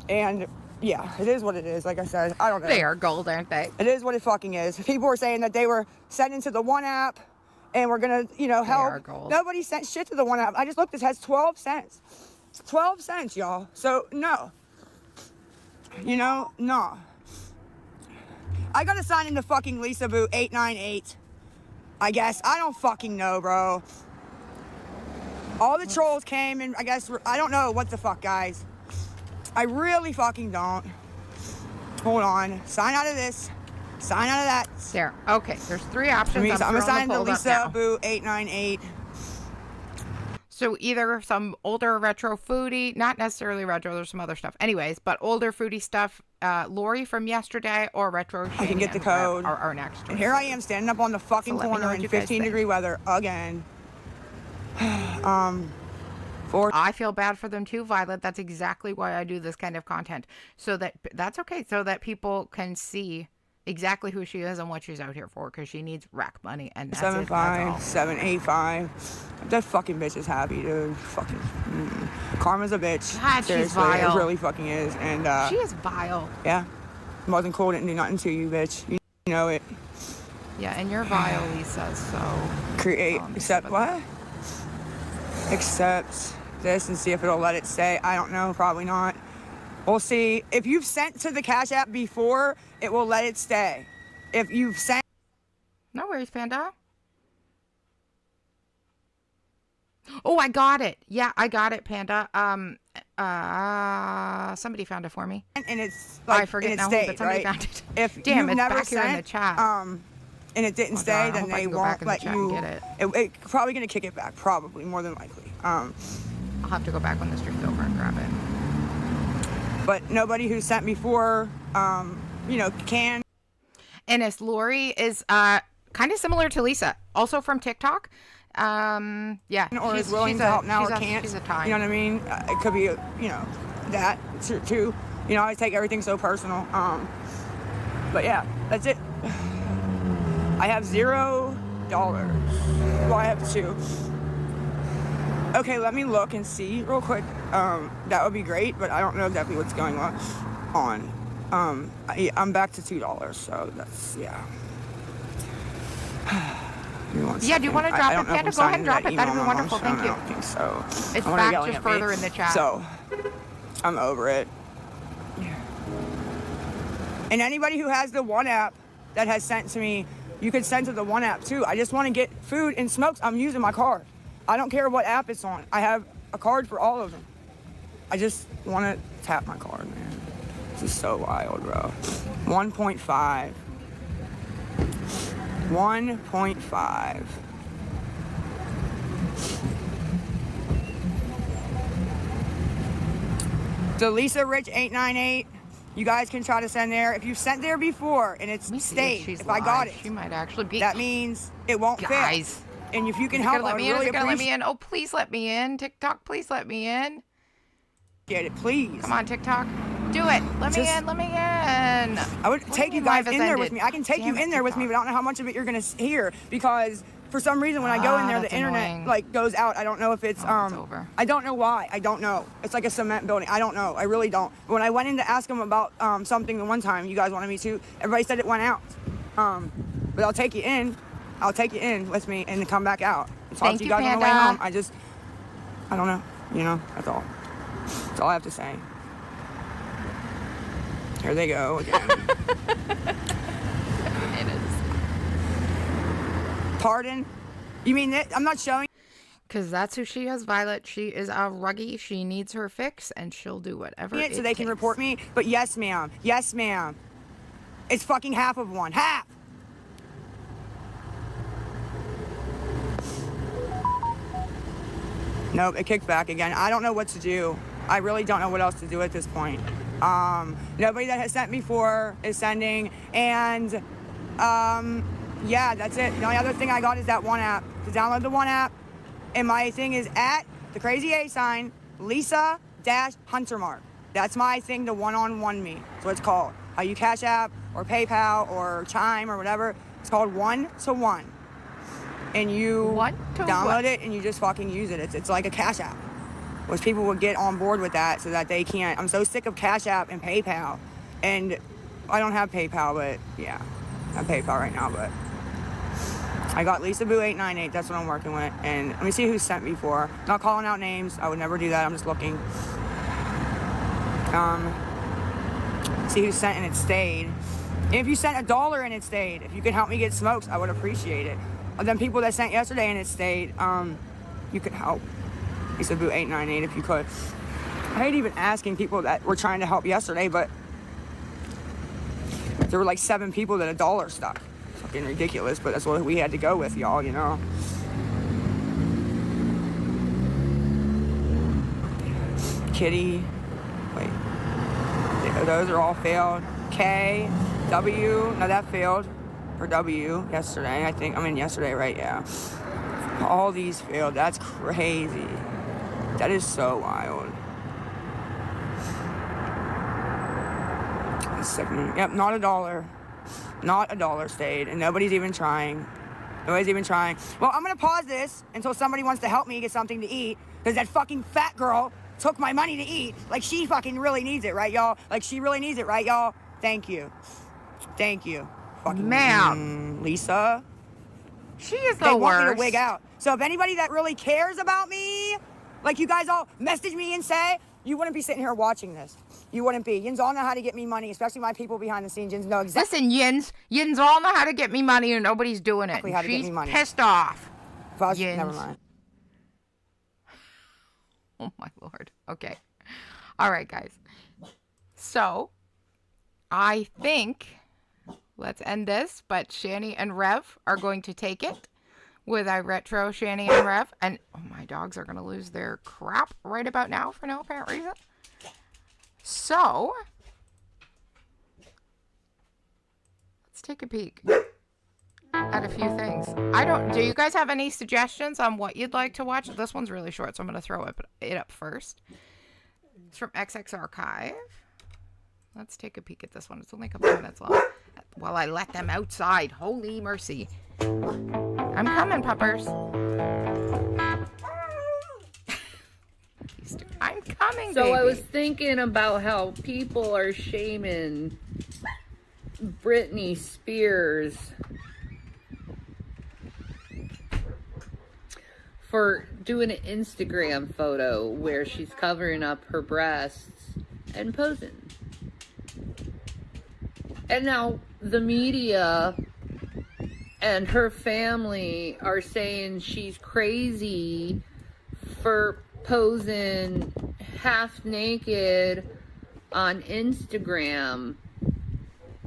And yeah, it is what it is. Like I said, I don't know. They are gold, aren't they? It is what it fucking is. People were saying that they were sent into the one app and we're going to, help. They are gold. Nobody sent shit to the one app. I just looked. This has 12 cents. 12 cents, y'all. So, no. No. I got to sign into fucking Lisa Boo 898. I guess. I don't fucking know, bro. All the trolls came and I guess, I don't know what the fuck, guys. I really fucking don't. Hold on. Sign out of this. Sign out of that. There. Okay, there's 3 options. I'm gonna sign to Lisa Lisa Boo 898. So either some older retro foodie, not necessarily retro, there's some other stuff. Anyways, but older foodie stuff, Lori from yesterday, or retro. I can get the code. Our next. And here I am standing up on the fucking corner in 15-degree weather again. I feel bad for them too, Violet. That's exactly why I do this kind of content. So that's okay. So that people can see exactly who she is and what she's out here for, because she needs rack money, and that's 75785. That fucking bitch is happy, dude. Fucking Karma's a bitch. God, seriously, she's vile. It really fucking is. And she is vile. Yeah, wasn't cool. Didn't do nothing to you, bitch. You know it. Yeah, and you're vile, Lisa. So accept what? Accept this and see if it'll let it stay. I don't know. Probably not. We'll see. If you've sent to the Cash App before, it will let it stay. If you've sent... No worries, Panda. Oh, I got it. Yeah, I got it, Panda. Somebody found it for me. And it's like, I forget now, stayed, but somebody right? found it. If Damn, you've it's never back sent, here in the chat. And it didn't stay, then they won't let you... Get it. It's probably going to kick it back, probably, more than likely. I'll have to go back when the stream's over and grab it. But nobody who sent before, can. And as Lori is kind of similar to Lisa, also from TikTok. Yeah. Or is willing to help now or can't. She's a tie. You know what I mean? It could be, that too. I take everything so personal. But yeah, that's it. I have $0. Well, I have 2. Okay, let me look and see real quick. That would be great, but I don't know exactly what's going on. I'm back to $2, so that's, yeah. Yeah, do you want to drop it, Panda? Go ahead and drop it. That'd be wonderful. Thank you. I don't think so. It's back just further in the chat. So, I'm over it. And anybody who has the One app that has sent to me, you could send to the One app too. I just want to get food and smokes. I'm using my card. I don't care what app it's on. I have a card for all of them. I just want to tap my card, man. This is so wild, bro. 1.5. 1.5. So Lisa Rich 898. You guys can try to send there. If you've sent there before and it's stayed, if I got it, she might actually be. That means it won't fail. And if you can help, I would really appreciate it. Let me in. Oh, please let me in. TikTok, please let me in. Get it, please. Come on, TikTok. Do it. Let me in. Let me in. I would take you guys in there with me. I can take you in there with me, but I don't know how much of it you're going to hear, because for some reason when I go in there, the internet goes out. I don't know if it's over. I don't know why. I don't know. It's like a cement building. I don't know. I really don't. But when I went in to ask them about something the one time, you guys wanted me to, everybody said it went out. But I'll take you in. I'll take you in with me and come back out. And talk to you guys on the way home. I don't know. That's all. That's all I have to say. Here they go again. It is. Pardon? You mean that I'm not showing? Because that's who she is, Violet. She is a ruggie. She needs her fix, and she'll do whatever it so they can report me. But yes, ma'am. Yes, ma'am. It's fucking half of one. Half! Nope, it kicked back again. I don't know what to do. I really don't know what else to do at this point. Nobody that has sent before is sending. And, yeah, that's it. The only other thing I got is that One app. To download the One app. And my thing is at the crazy A sign, Lisa-Huntermark. That's my thing to one-on-one me. That's what it's called. How you Cash App or PayPal or Chime or whatever. It's called one-to-one. And you download it and you just fucking use it. It's like a Cash App. Which people would get on board with that so that they can't. I'm so sick of Cash App and PayPal. And I don't have PayPal, but yeah. I have PayPal right now, but I got Lisa Boo 898. That's what I'm working with. And let me see who's sent before. Not calling out names. I would never do that. I'm just looking. See who sent and it stayed. And if you sent $1 and it stayed, if you could help me get smokes, I would appreciate it. And then people that sent yesterday and it stayed, you could help. Lisa Boo 898 if you could. I hate even asking people that were trying to help yesterday, but There were like 7 people that $1 stuck. Fucking ridiculous, but that's what we had to go with, y'all, you know. Kitty, wait, those are all failed. K, W, no, that failed for W yesterday, I think. I mean, yesterday, right? Yeah. All these failed. That's crazy. That is so wild. Yep, not $1. Not $1 stayed, and nobody's even trying. Nobody's even trying. Well, I'm gonna pause this until somebody wants to help me get something to eat, because that fucking fat girl took my money to eat. Like, she fucking really needs it, right, y'all? Like, she really needs it, right, y'all? Thank you. Thank you. Fucking ma'am. Lisa. She is the they worst. Want me to wig out. So if anybody that really cares about me, like you guys all message me and say, you wouldn't be sitting here watching this. You wouldn't be. Yins all know how to get me money, especially my people behind the scenes. Yins know exactly. Listen, Yins all know how to get me money, and nobody's doing it. Exactly how to She's get me money. Pissed off. Yins. Never mind. Oh my Lord. Okay. All right, guys. So, I think let's end this, but Shani and Rev are going to take it with retro Shani and Rev. And oh, my dogs are going to lose their crap right about now for no apparent reason. So, let's take a peek at a few things. Do you guys have any suggestions on what you'd like to watch? This one's really short, so I'm going to throw it up first. It's from XX Archive. Let's take a peek at this one. It's only a couple minutes long. While I let them outside. Holy mercy. I'm coming, puppers. I'm coming, So baby. I was thinking about how people are shaming Britney Spears for doing an Instagram photo where she's covering up her breasts and posing. And now the media and her family are saying she's crazy for posing half naked on Instagram.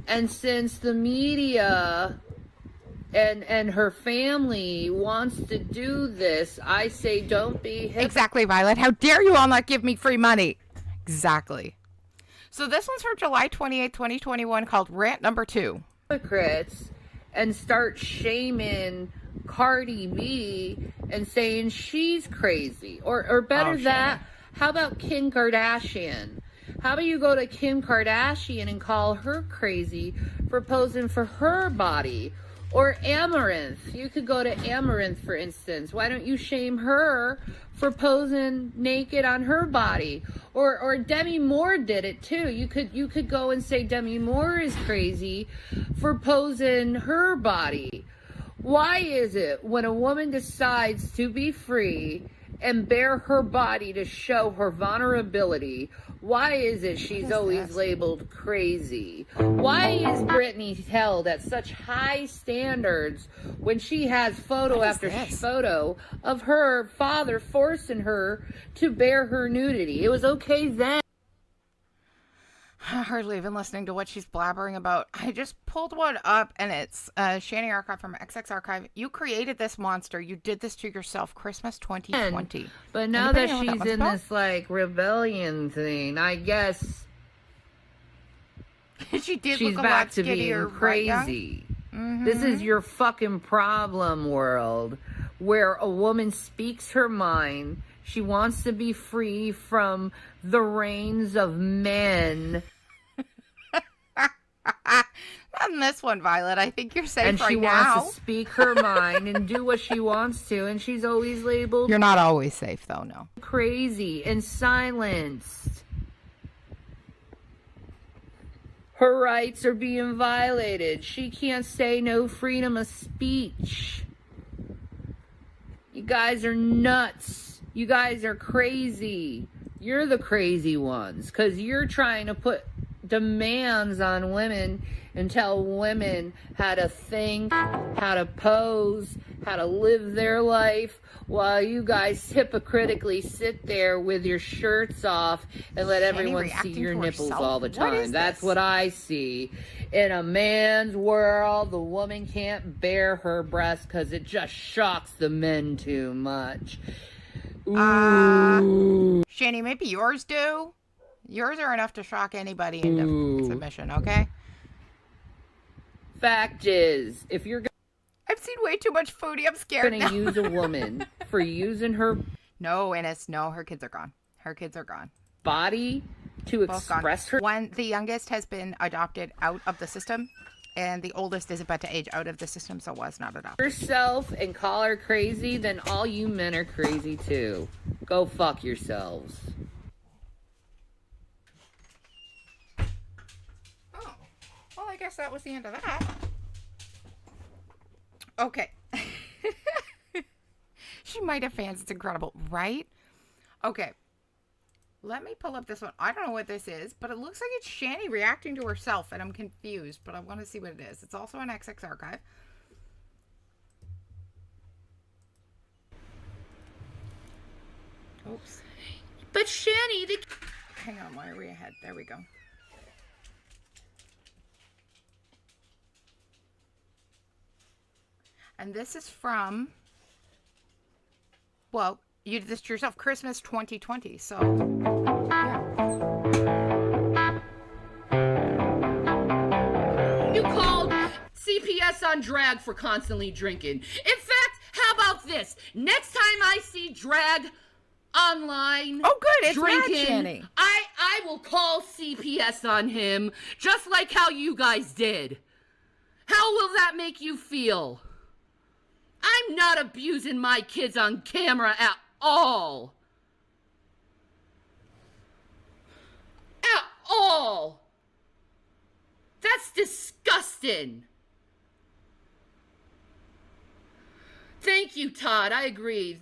And since the media and her family wants to do this, I say don't be Exactly, Violet. How dare you all not give me free money? Exactly. So this one's from July 28, 2021, called Rant Number 2. Hypocrites and start shaming Cardi B and saying she's crazy. Or better that, how about Kim Kardashian? How about you go to Kim Kardashian and call her crazy for posing for her body? Or Amaranth. You could go to Amaranth, for instance. Why don't you shame her for posing naked on her body? Or Demi Moore did it too. You could go and say Demi Moore is crazy for posing her body. Why is it when a woman decides to be free and bare her body to show her vulnerability, why is it she's always labeled crazy? Why is Britney held at such high standards when she has photo after photo of her father forcing her to bare her nudity? It was okay then. Hardly even listening to what she's blabbering about. I just pulled one up, and it's Shani Archive from XX Archive. You created this monster. You did this to yourself. Christmas 2020. But now that she's in this like rebellion thing, I guess she did she's look back to skinnier, being crazy. Right, this is your fucking problem, world, where a woman speaks her mind. She wants to be free from the reins of men. On this one, Violet, I think you're safe and right she now. wants to speak her mind and do what she wants to, and she's always labeled... You're not always safe, though, no. ...crazy and silenced. Her rights are being violated. She can't say no freedom of speech. You guys are nuts. You guys are crazy. You're the crazy ones, because you're trying to put demands on women and tell women how to think, how to pose, how to live their life while you guys hypocritically sit there with your shirts off and let everyone see your nipples all the time. That's what I see. In a man's world, the woman can't bare her breasts because it just shocks the men too much. Shani, maybe yours do. Yours are enough to shock anybody into submission, okay? Fact is, if you're I've seen way too much Foodie. I'm scared gonna use a woman for using her No, Ennis, no, her kids are gone. Her kids are gone. Body to Both express gone. One, the youngest has been adopted out of the system, and the oldest is about to age out of the system, so was not adopted. Yourself and call her crazy, then all you men are crazy too. Go fuck yourselves. Oh, well, I guess that was the end of that. Okay. She might have fans. It's incredible, right? Okay. Let me pull up this one. I don't know what this is, but it looks like it's Shani reacting to herself, and I'm confused, but I want to see what it is. It's also an XX archive. Oops. But Shani, hang on, why are we ahead? There we go. And this is from, well, you did this to yourself, Christmas 2020, so, yeah. You called CPS on drag for constantly drinking. In fact, how about this? Next time I see drag online, oh good, it's drinking, Mad Shani. I will call CPS on him, just like how you guys did. How will that make you feel? I'm not abusing my kids on camera at all. At all. That's disgusting. Thank you, Todd. I agree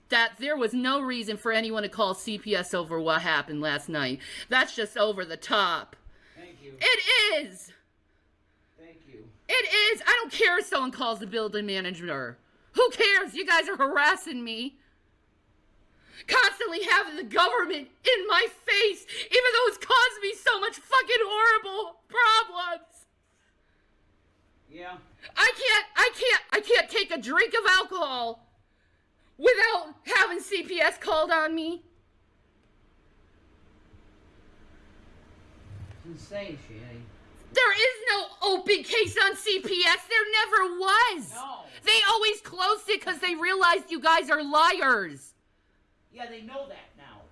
that there was no reason for anyone to call CPS over what happened last night. That's just over the top. Thank you. It is. Thank you. It is. I don't care if someone calls the building manager. Who cares? You guys are harassing me. Constantly having the government in my face, even though it's caused me so much fucking horrible problems. Yeah. I can't take a drink of alcohol without having CPS called on me. It's insane, Shani. There is no open case on CPS. There never was. No. They always closed it because they realized you guys are liars. Yeah, they know that now.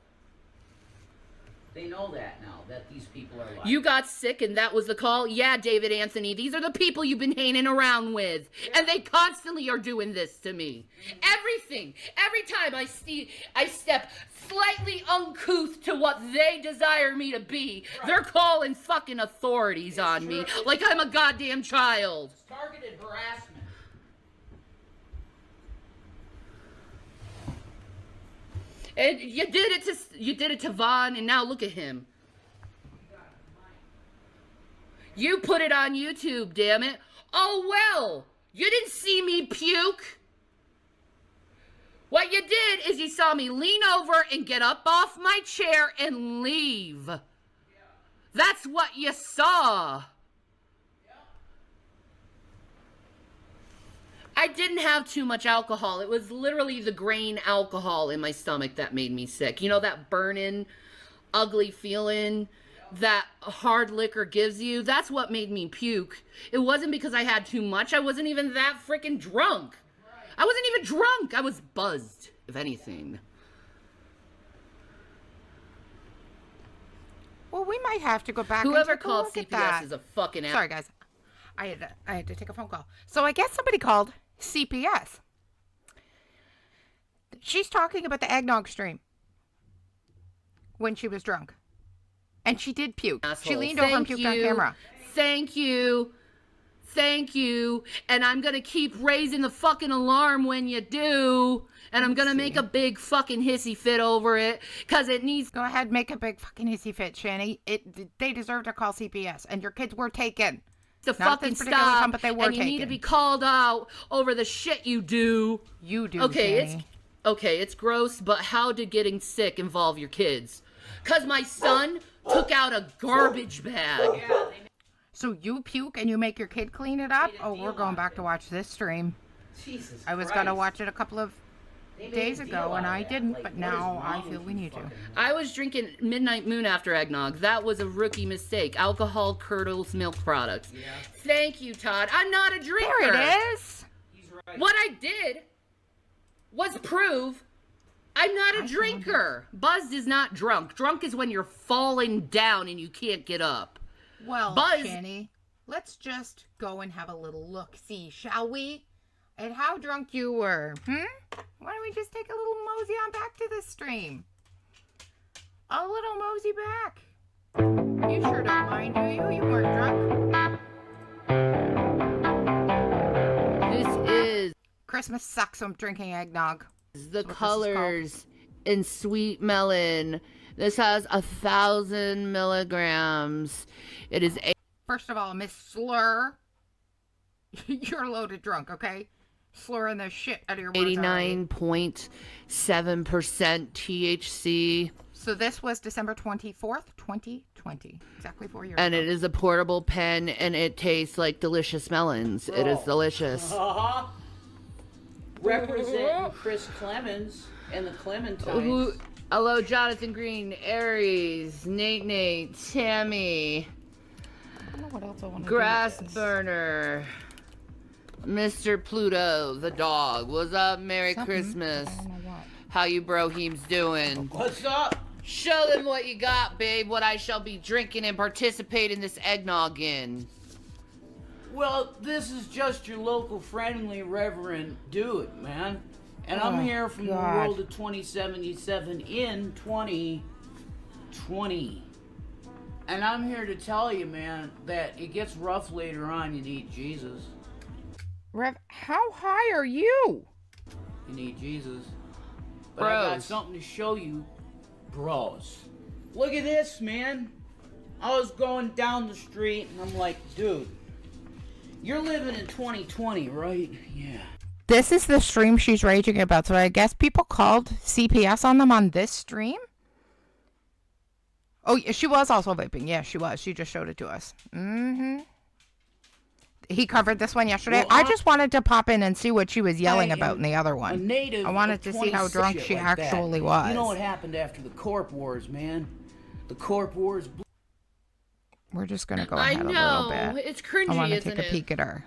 They know that now, that these people are liars. You got sick and that was the call? Yeah, David Anthony, these are the people you've been hanging around with. Yeah. And they constantly are doing this to me. Everything. Every time I step slightly uncouth to what they desire me to be, right, they're calling fucking authorities on me like I'm a goddamn child. It's targeted harassment. And you did it to Vaughn, and now look at him. You put it on YouTube, damn it. Oh well, you didn't see me puke. What you did is you saw me lean over and get up off my chair and leave. That's what you saw. I didn't have too much alcohol. It was literally the grain alcohol in my stomach that made me sick. You know that burning, ugly feeling that hard liquor gives you? That's what made me puke. It wasn't because I had too much. I wasn't even that freaking drunk. I wasn't even drunk. I was buzzed, if anything. Well, we might have to go back. Whoever and take called a look CPS at that. is a fucking ass. Sorry, guys. I had to take a phone call. So I guess somebody called CPS. She's talking about the eggnog stream when she was drunk. And she did puke. Asshole. She leaned over and puked on camera. Thank you. Thank you. And I'm going to keep raising the fucking alarm when you do. And I'm going to make a big fucking hissy fit over it. Because it needs... Go ahead, make a big fucking hissy fit, Shani. They deserve to call CPS. And your kids were taken. to fucking stop, but they were and you need to be called out over the shit you do. You do, okay, it's gross, but how did getting sick involve your kids? Because my son took out a garbage bag. So you puke and you make your kid clean it up? Oh, we're going back to watch this stream. Jesus I was going to watch it a couple of days ago and I didn't, but now I feel we need to. I was drinking Midnight Moon after eggnog. That was a rookie mistake. Alcohol curdles milk products. Yeah. Thank you, Todd. I'm not a drinker. There it is. He's right. What I did was prove I'm not a drinker. Buzzed is not drunk. Drunk is when you're falling down and you can't get up. Well, Jenny, let's just go and have a little look-see, shall we? At how drunk you were, Why don't we just take a little mosey on back to the stream? A little mosey back. You sure don't mind, do you? You weren't drunk. This is Christmas sucks, so I'm drinking eggnog. The colors in sweet melon. This has 1,000 milligrams. It is First of all, Miss Slur, you're loaded drunk, okay? Slurring the shit out of your words. 89.7% THC. So this was December 24th, 2020. Exactly 4 years and ago. It is a portable pen, and it tastes like delicious melons. Bro. It is delicious. Representing Chris Clemens and the Clementines. Hello, Jonathan Green, Aries, Nate, Tammy. I don't know what else I want to Grass Burner. Mr. Pluto, the dog. What's up? Merry Christmas. I don't know what. How you broheems doing? What's up? Show them what you got, babe. What I shall be drinking and participate in this eggnog in. Well, this is just your local friendly Reverend Dude, man. And I'm here from the world of 2077 in 2020. And I'm here to tell you, man, that it gets rough later on. You need Jesus. Rev, how high are you? You need Jesus. But I got something to show you, bros. Look at this, man. I was going down the street and I'm like, dude, you're living in 2020, right? Yeah. This is the stream she's raging about. So I guess people called CPS on them on this stream? Oh, yeah, she was also vaping. Yeah, she was. She just showed it to us. Mm-hmm. He covered this one yesterday. Well, I just wanted to pop in and see what she was yelling about in the other one. I wanted to see how drunk she actually was. You know what happened after the Corp Wars, man? The Corp Wars. We're just going to go ahead a little bit. It's cringy, I want to take a peek at her.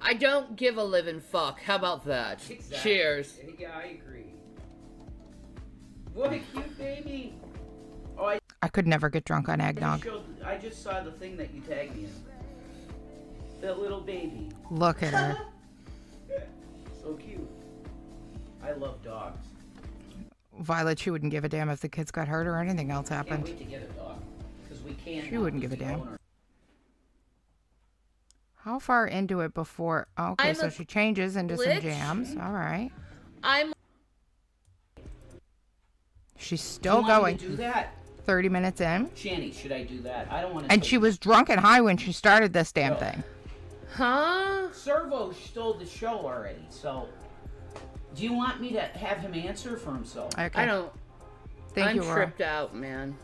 I don't give a living fuck. How about that? Exactly. Cheers. Yeah, I agree. What a cute baby. Oh, I could never get drunk on eggnog. I just saw the thing that you tagged me in. That little baby. Look at her. So cute. I love dogs. Violet, she wouldn't give a damn if the kids got hurt or anything else happened. Can't wait to get a dog. Because we can't. She wouldn't give a damn. How far into it before? Okay, so she changes into some jams. All right. She's still going. Do that? 30 minutes in. Channy, should I do that? I don't want to. And she was drunk and high when she started this damn thing. Huh? Servo stole the show already, so do you want me to have him answer for himself? Okay. I don't. I'm tripped out, man.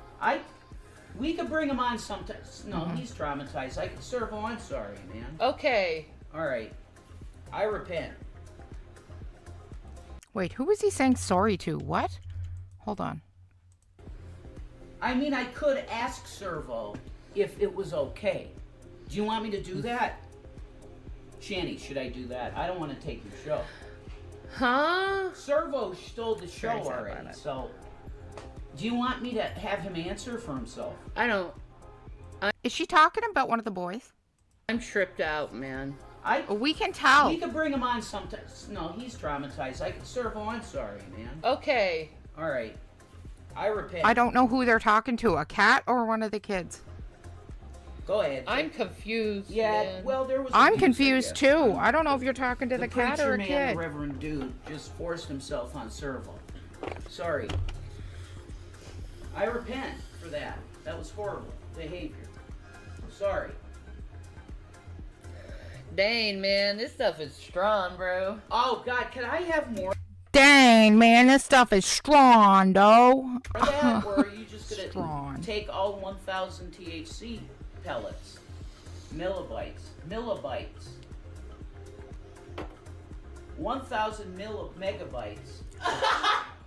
We could bring him on sometime. No, he's traumatized. Servo, I'm sorry, man. Okay. All right. I repent. Wait, who was he saying sorry to? What? Hold on. I mean, I could ask Servo if it was okay. Do you want me to do that? Channy, should I do that? I don't want to take your show. Huh? Servo stole the show already, so do you want me to have him answer for himself? I don't. Is she talking about one of the boys? I'm tripped out, man. We can tell. We could bring him on sometime. No, he's traumatized. Servo, I'm sorry, man. Okay. All right. I repent. I don't know who they're talking to, a cat or one of the kids. Go ahead. I'm confused. Yeah, man. well, there was. I'm confused too. I don't know if you're talking to the cat or a kid. The Reverend Dude just forced himself on Servo. Sorry. I repent for that. That was horrible behavior. Sorry. Dang, man, this stuff is strong, bro. Oh, God, can I have more? Dang, man, this stuff is strong, though. Or that, or are you just gonna take all 1,000 THC pellets? Millibytes. 1,000 megabytes.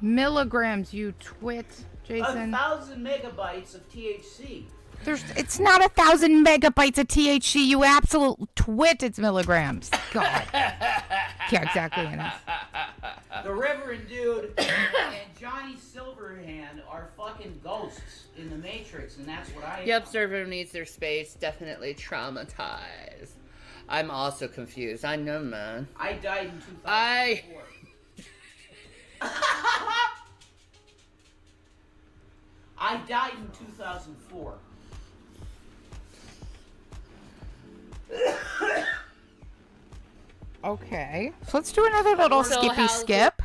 Milligrams, you twit, Jason. 1,000 megabytes of THC. It's not 1,000 megabytes of THC, you absolute twit. It's milligrams. God. Yeah, exactly. The Reverend Dude and Johnny Silverhand are fucking ghosts in the Matrix, and that's what I. Yep, server needs their space. Definitely traumatized. I'm also confused. I know, man. I died in 2004. I died in 2004. Okay. So let's do another little skippy skip.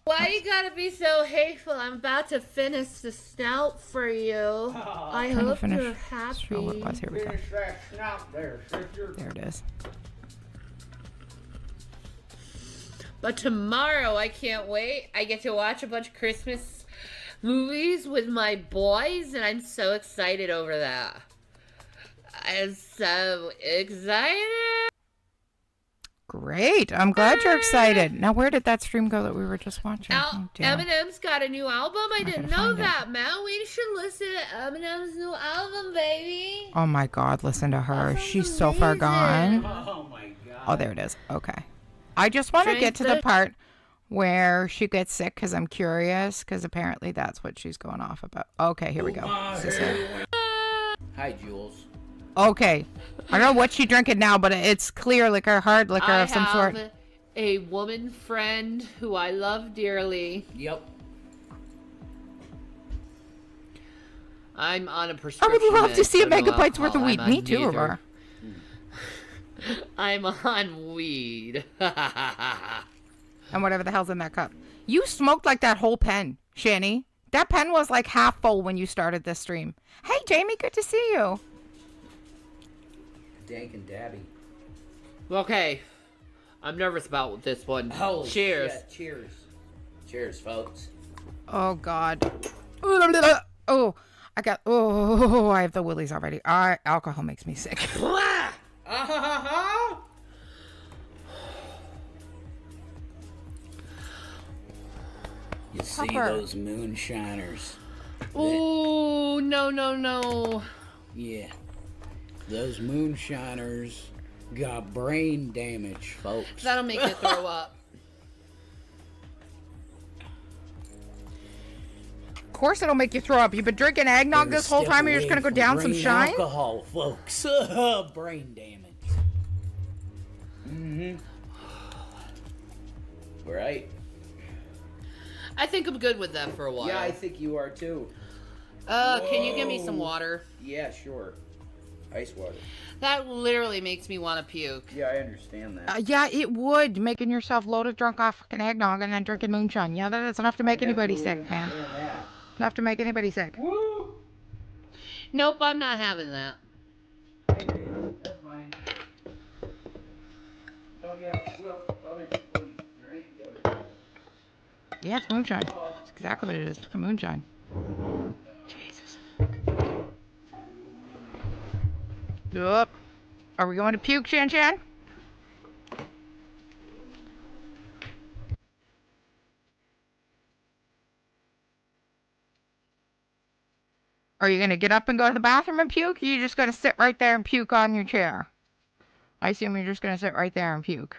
Why you gotta be so hateful? I'm about to finish the snout for you. I hope you're happy. Show what it was. Here we go. Finish that snout there, sister. There it is. But tomorrow, I can't wait. I get to watch a bunch of Christmas movies with my boys, and I'm so excited over that. I'm so excited. Great. I'm glad you're excited. Now, where did that stream go that we were just watching? Eminem's got a new album. I didn't know that, man. We should listen to Eminem's new album, baby. Oh, my God. Listen to her. She's so far gone. Oh, my God. Oh, there it is. Okay. I just want to get to the part where she gets sick because I'm curious, because apparently that's what she's going off about. Okay, here we go. Is this it? Hi, Jules. Okay. I don't know what she's drinking now, but it's clear liquor, hard liquor of some sort. I have a woman friend who I love dearly. Yep. I'm on a prescription. I would love to see a no megabyte's worth of alcohol. weed. I'm Me on too, neither. Aurora. I'm on weed. And whatever the hell's in that cup. You smoked like that whole pen, Shani. That pen was like half full when you started this stream. Hey, Jamie, good to see you. Dank and Dabby. Okay. I'm nervous about this one. Holy Cheers. shit. Cheers. Cheers, folks. Oh, God. Oh, I have the willies already. Alcohol makes me sick. You see those moonshiners? Oh, no. Yeah. Those moonshiners got brain damage, folks. That'll make you throw up. Of course it'll make you throw up. You've been drinking eggnog this whole time and you're just going to go down some shine? Alcohol, folks. Brain damage. Mm-hmm. Right. I think I'm good with that for a while. Yeah, I think you are too. Can you give me some water? Yeah, sure. Ice water. That literally makes me want to puke. Yeah, I understand that. Yeah, it would. Making yourself loaded drunk off fucking eggnog and then drinking moonshine. Yeah, that's enough to make anybody sick, man. Enough to make anybody sick. Woo! Nope, I'm not having that. That's fine. Oh, yeah. Yeah, it's moonshine. That's exactly what it is. It's moonshine. Jesus. Yup. Are we going to puke, Shan Shan? Are you going to get up and go to the bathroom and puke? Or are you just going to sit right there and puke on your chair? I assume you're just going to sit right there and puke.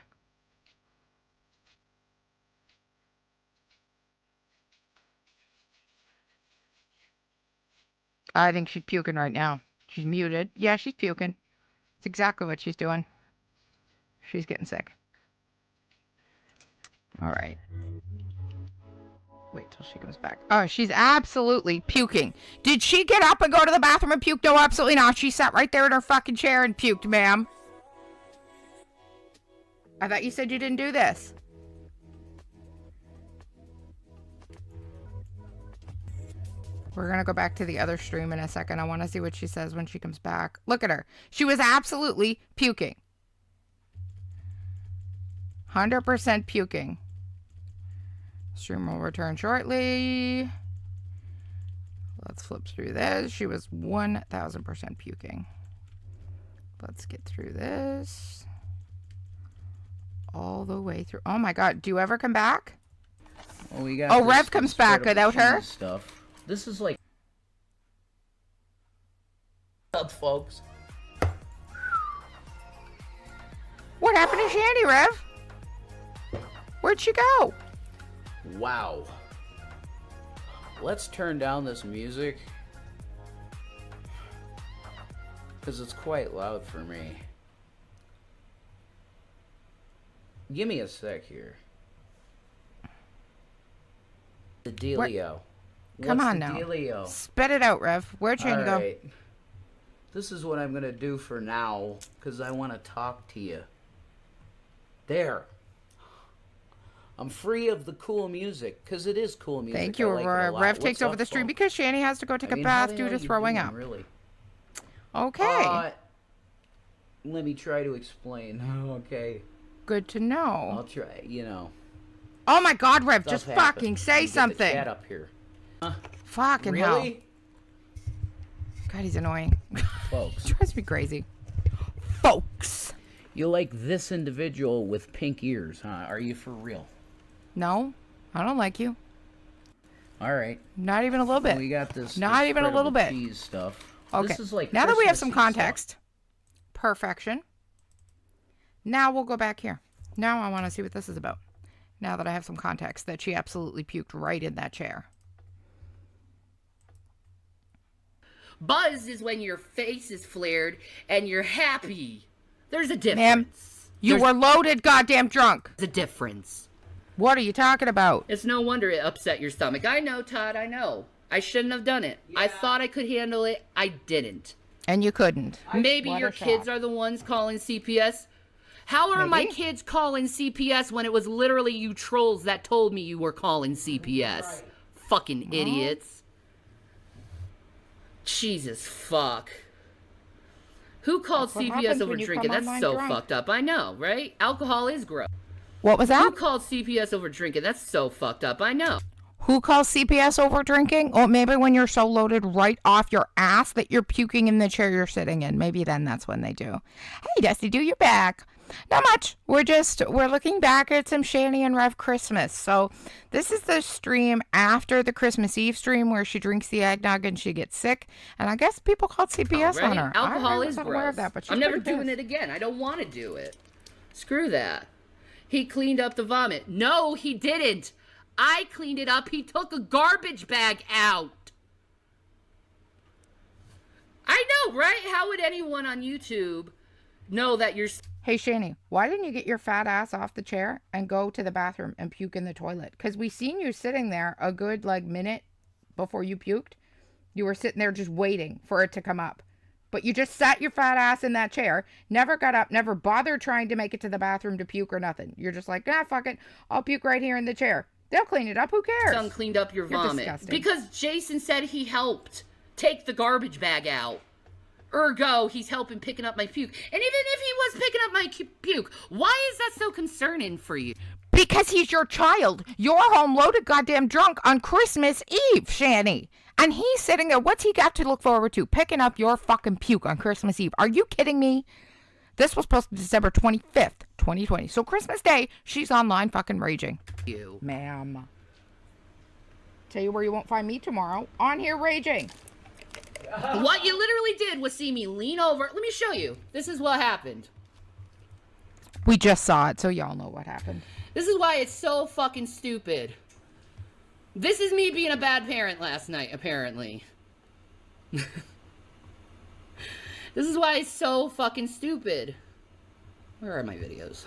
I think she's puking right now. She's muted. Yeah, she's puking. That's exactly what she's doing. She's getting sick. All right. Wait till she comes back. Oh, she's absolutely puking. Did she get up and go to the bathroom and puke? No, absolutely not. She sat right there in her fucking chair and puked, ma'am. I thought you said you didn't do this. We're going to go back to the other stream in a second. I want to see what she says when she comes back. Look at her. She was absolutely puking. 100% puking. Stream will return shortly. Let's flip through this. She was 1,000% puking. Let's get through this. All the way through. Oh my God. Do you ever come back? Well, we got Rev comes back without her? Stuff. This is like... up, folks. What happened to Shandy, Rev? Where'd she go? Wow. Let's turn down this music. Because it's quite loud for me. Give me a sec here. The dealio. Come on now. Dealio? Spit it out, Rev. Where'd Shandy go? Right. This is what I'm going to do for now. Because I want to talk to you. There. I'm free of the cool music, because it is cool music. Thank you, Aurora. Rev takes over the stream because Shanny has to go take a bath due to throwing up. Really? Okay. Let me try to explain. Okay. Good to know. I'll try, Oh my God, Rev, Stuff just happens. fucking say something. Get up here. Fucking really? hell. God, he's annoying. Folks. He drives me crazy. Folks. You like this individual with pink ears, huh? Are you for real? No, I don't like you. All right. Not even a little bit. We got this. Not even a little bit. Cheese stuff. Okay. This is like now that we have some Christmassy context, stuff. perfection. Now we'll go back here. Now I want to see what this is about. Now that I have some context that she absolutely puked right in that chair. Buzz is when your face is flared and you're happy. There's a difference. Ma'am, you were loaded goddamn drunk. There's a difference. What are you talking about? It's no wonder it upset your stomach. I know, Todd, I know. I shouldn't have done it. I thought I could handle it. I didn't. And you couldn't. Maybe your kids are the ones calling CPS. How are my kids calling CPS when it was literally you trolls that told me you were calling CPS? Right. Fucking idiots. Jesus fuck. Who called CPS over drinking? That's so fucked up. I know, right? Alcohol is gross. What was that? Who called CPS over drinking? That's so fucked up. I know. Who calls CPS over drinking? Or maybe when you're so loaded right off your ass that you're puking in the chair you're sitting in. Maybe then that's when they do. Hey, Dusty, do your back. Not much. We're looking back at some Shanny and Rev Christmas. So this is the stream after the Christmas Eve stream where she drinks the eggnog and she gets sick. And I guess people called CPS on her. Alcohol is gross. gross. Of that, but I'm never doing it again. I don't want to do it. Screw that. He cleaned up the vomit. No, he didn't. I cleaned it up. He took a garbage bag out. I know, right? How would anyone on YouTube know that you're... Hey, Shani, why didn't you get your fat ass off the chair and go to the bathroom and puke in the toilet? Because we seen you sitting there a good, minute before you puked. You were sitting there just waiting for it to come up. But you just sat your fat ass in that chair, never got up, never bothered trying to make it to the bathroom to puke or nothing. You're just like, fuck it. I'll puke right here in the chair. They'll clean it up. Who cares? Son cleaned up your vomit. Disgusting. Because Jason said he helped take the garbage bag out. Ergo, he's helping picking up my puke. And even if he was picking up my puke, why is that so concerning for you? Because he's your child. You're home loaded goddamn drunk on Christmas Eve, Shani. And he's sitting there. What's he got to look forward to? Picking up your fucking puke on Christmas Eve. Are you kidding me? This was posted December 25th, 2020. So Christmas Day, she's online fucking raging. You. Ma'am. Tell you where you won't find me tomorrow. On here raging. What you literally did was see me lean over. Let me show you. This is what happened. We just saw it, so y'all know what happened. This is why it's so fucking stupid. This is me being a bad parent last night, apparently. This is why it's so fucking stupid. Where are my videos?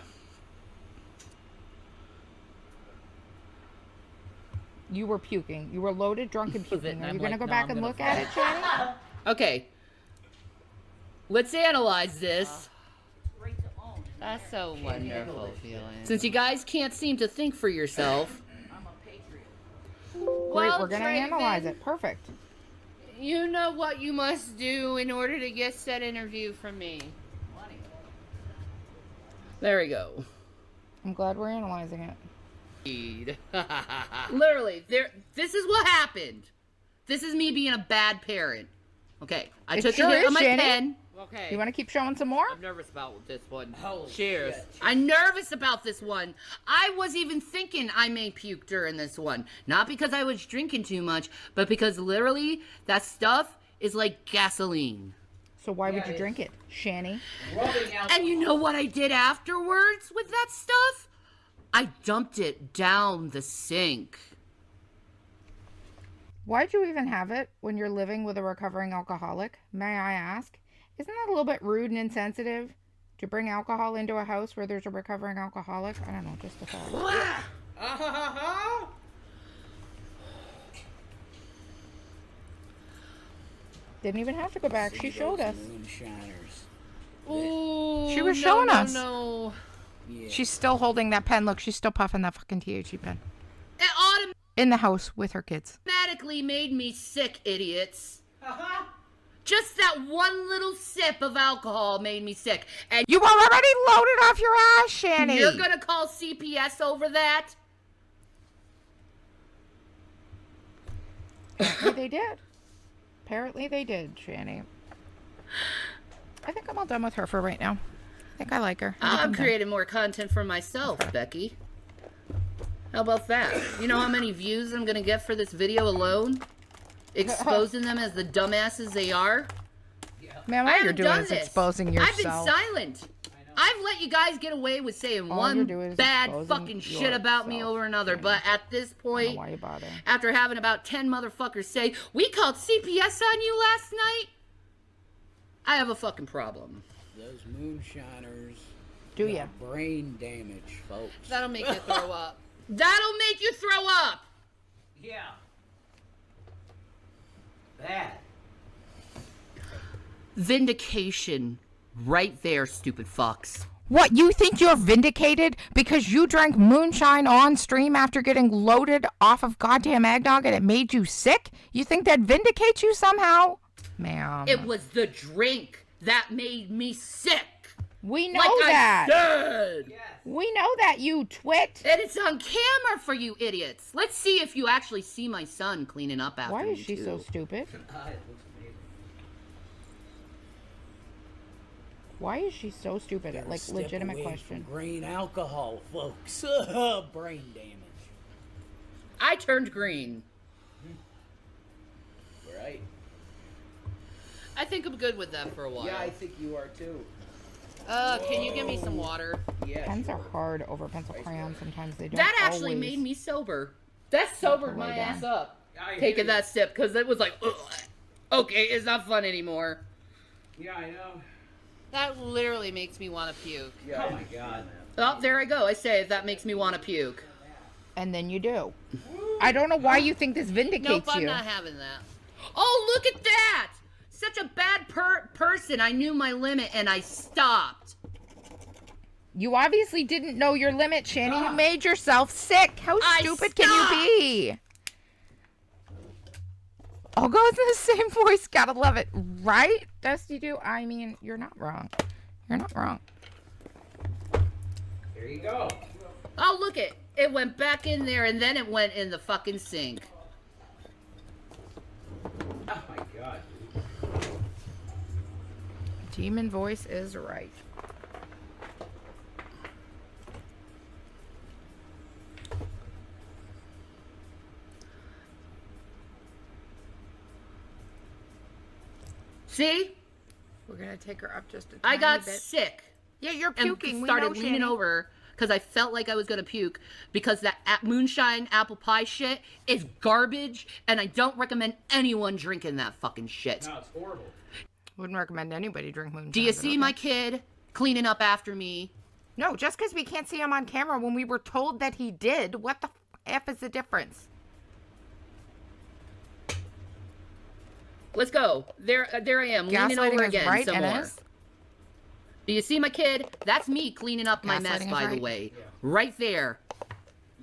You were puking. You were loaded, drunk, and puking. Are you going to go back and look at it, Shannon? Okay. Let's analyze this. That's so wonderful feeling. Since you guys can't seem to think for yourself. Great, we're going to analyze it. Perfect. You know what you must do in order to get said interview from me. There we go. I'm glad we're analyzing it. Literally, this is what happened. This is me being a bad parent. Okay, I took a hit on my pen. Okay. You want to keep showing some more? I'm nervous about this one. Cheers. I'm nervous about this one. I was even thinking I may puke during this one. Not because I was drinking too much, but because literally that stuff is like gasoline. So why would you drink it, Shani? And you know what I did afterwards with that stuff? I dumped it down the sink. Why'd you even have it when you're living with a recovering alcoholic? May I ask? Isn't that a little bit rude and insensitive to bring alcohol into a house where there's a recovering alcoholic? I don't know, just a thought. Didn't even have to go back. She showed us. Ooh, she was showing us. No. Yeah. She's still holding that pen. Look, she's still puffing that fucking THC pen. It in the house with her kids. Automatically made me sick, idiots. Just that one little sip of alcohol made me sick. And you already loaded off your ass, Shani. You're gonna call CPS over that? Apparently they did. Apparently they did, Shani. I think I'm all done with her for right now. I think I like her. I'm creating more content for myself, Becky. How about that? You know how many views I'm gonna get for this video alone? Exposing them as the dumbasses they are? Man, all you're doing is exposing yourself. I've been silent. I've let you guys get away with saying one bad fucking shit about me over another, but at this point, why you bother? After having about 10 motherfuckers say, we called CPS on you last night, I have a fucking problem. Those moonshiners do ya? Brain damage, folks. That'll make you throw up. That'll make you throw up! Yeah. Bad. Vindication. Right there, stupid fucks. What, you think you're vindicated because you drank moonshine on stream after getting loaded off of goddamn eggnog and it made you sick? You think that vindicates you somehow? Ma'am. It was the drink that made me sick. We know that. I said. Yes. We know that, you twit. And it's on camera for you idiots. Let's see if you actually see my son cleaning up after me. Why is me she too. so stupid? Why is she so stupid? Like, legitimate question. Green alcohol, folks. Brain damage. I turned green. Right. I think I'm good with that for a while. Yeah, I think you are too. Can you give me some water? Yeah. Pens are hard over pencil crayons. Sometimes they don't. That actually made me sober. That sobered my ass up. Taking that sip, because it was like, ugh. Okay, it's not fun anymore. Yeah, I know. That literally makes me want to puke. Yeah, oh my god. Oh, there I go. I say that makes me want to puke. And then you do. I don't know why you think this vindicates nope, I'm you. Not having that. Oh, look at that! Such a bad person. I knew my limit and I stopped. You obviously didn't know your limit, Shani. You made yourself sick. How stupid can you be? All goes in the same voice. Gotta love it. Right, Dusty Doo? I mean, you're not wrong. You're not wrong. There you go. Oh, look it. It went back in there and then it went in the fucking sink. Oh my god. Demon voice is right. See? We're gonna take her up just a tiny I got bit. sick. Yeah, you're puking. And started leaning over because I felt like I was gonna puke because that moonshine apple pie shit is garbage, and I don't recommend anyone drinking that fucking shit. No, it's horrible. Wouldn't recommend anybody drink moonshine. Do you see my kid cleaning up after me? No, just because we can't see him on camera when we were told that he did, what the F is the difference? Let's go. There I am, leaning over again right, some more. Ennis. Do you see my kid? That's me cleaning up my mess, by the way. Yeah. Right there.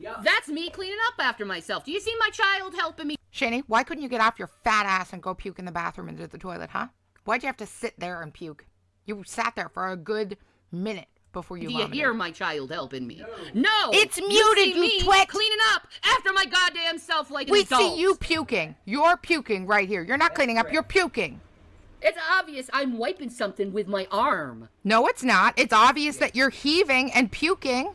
Yep. That's me cleaning up after myself. Do you see my child helping me? Shani, why couldn't you get off your fat ass and go puke in the bathroom into the toilet, huh? Why'd you have to sit there and puke? You sat there for a good minute before you vomited. Do you hear my child helping me? No! It's muted, you twit! Cleaning up after my goddamn self like an we adult. see you puking. You're puking right here. You're not cleaning up, you're puking. It's obvious I'm wiping something with my arm. No, it's not. It's obvious that you're heaving and puking.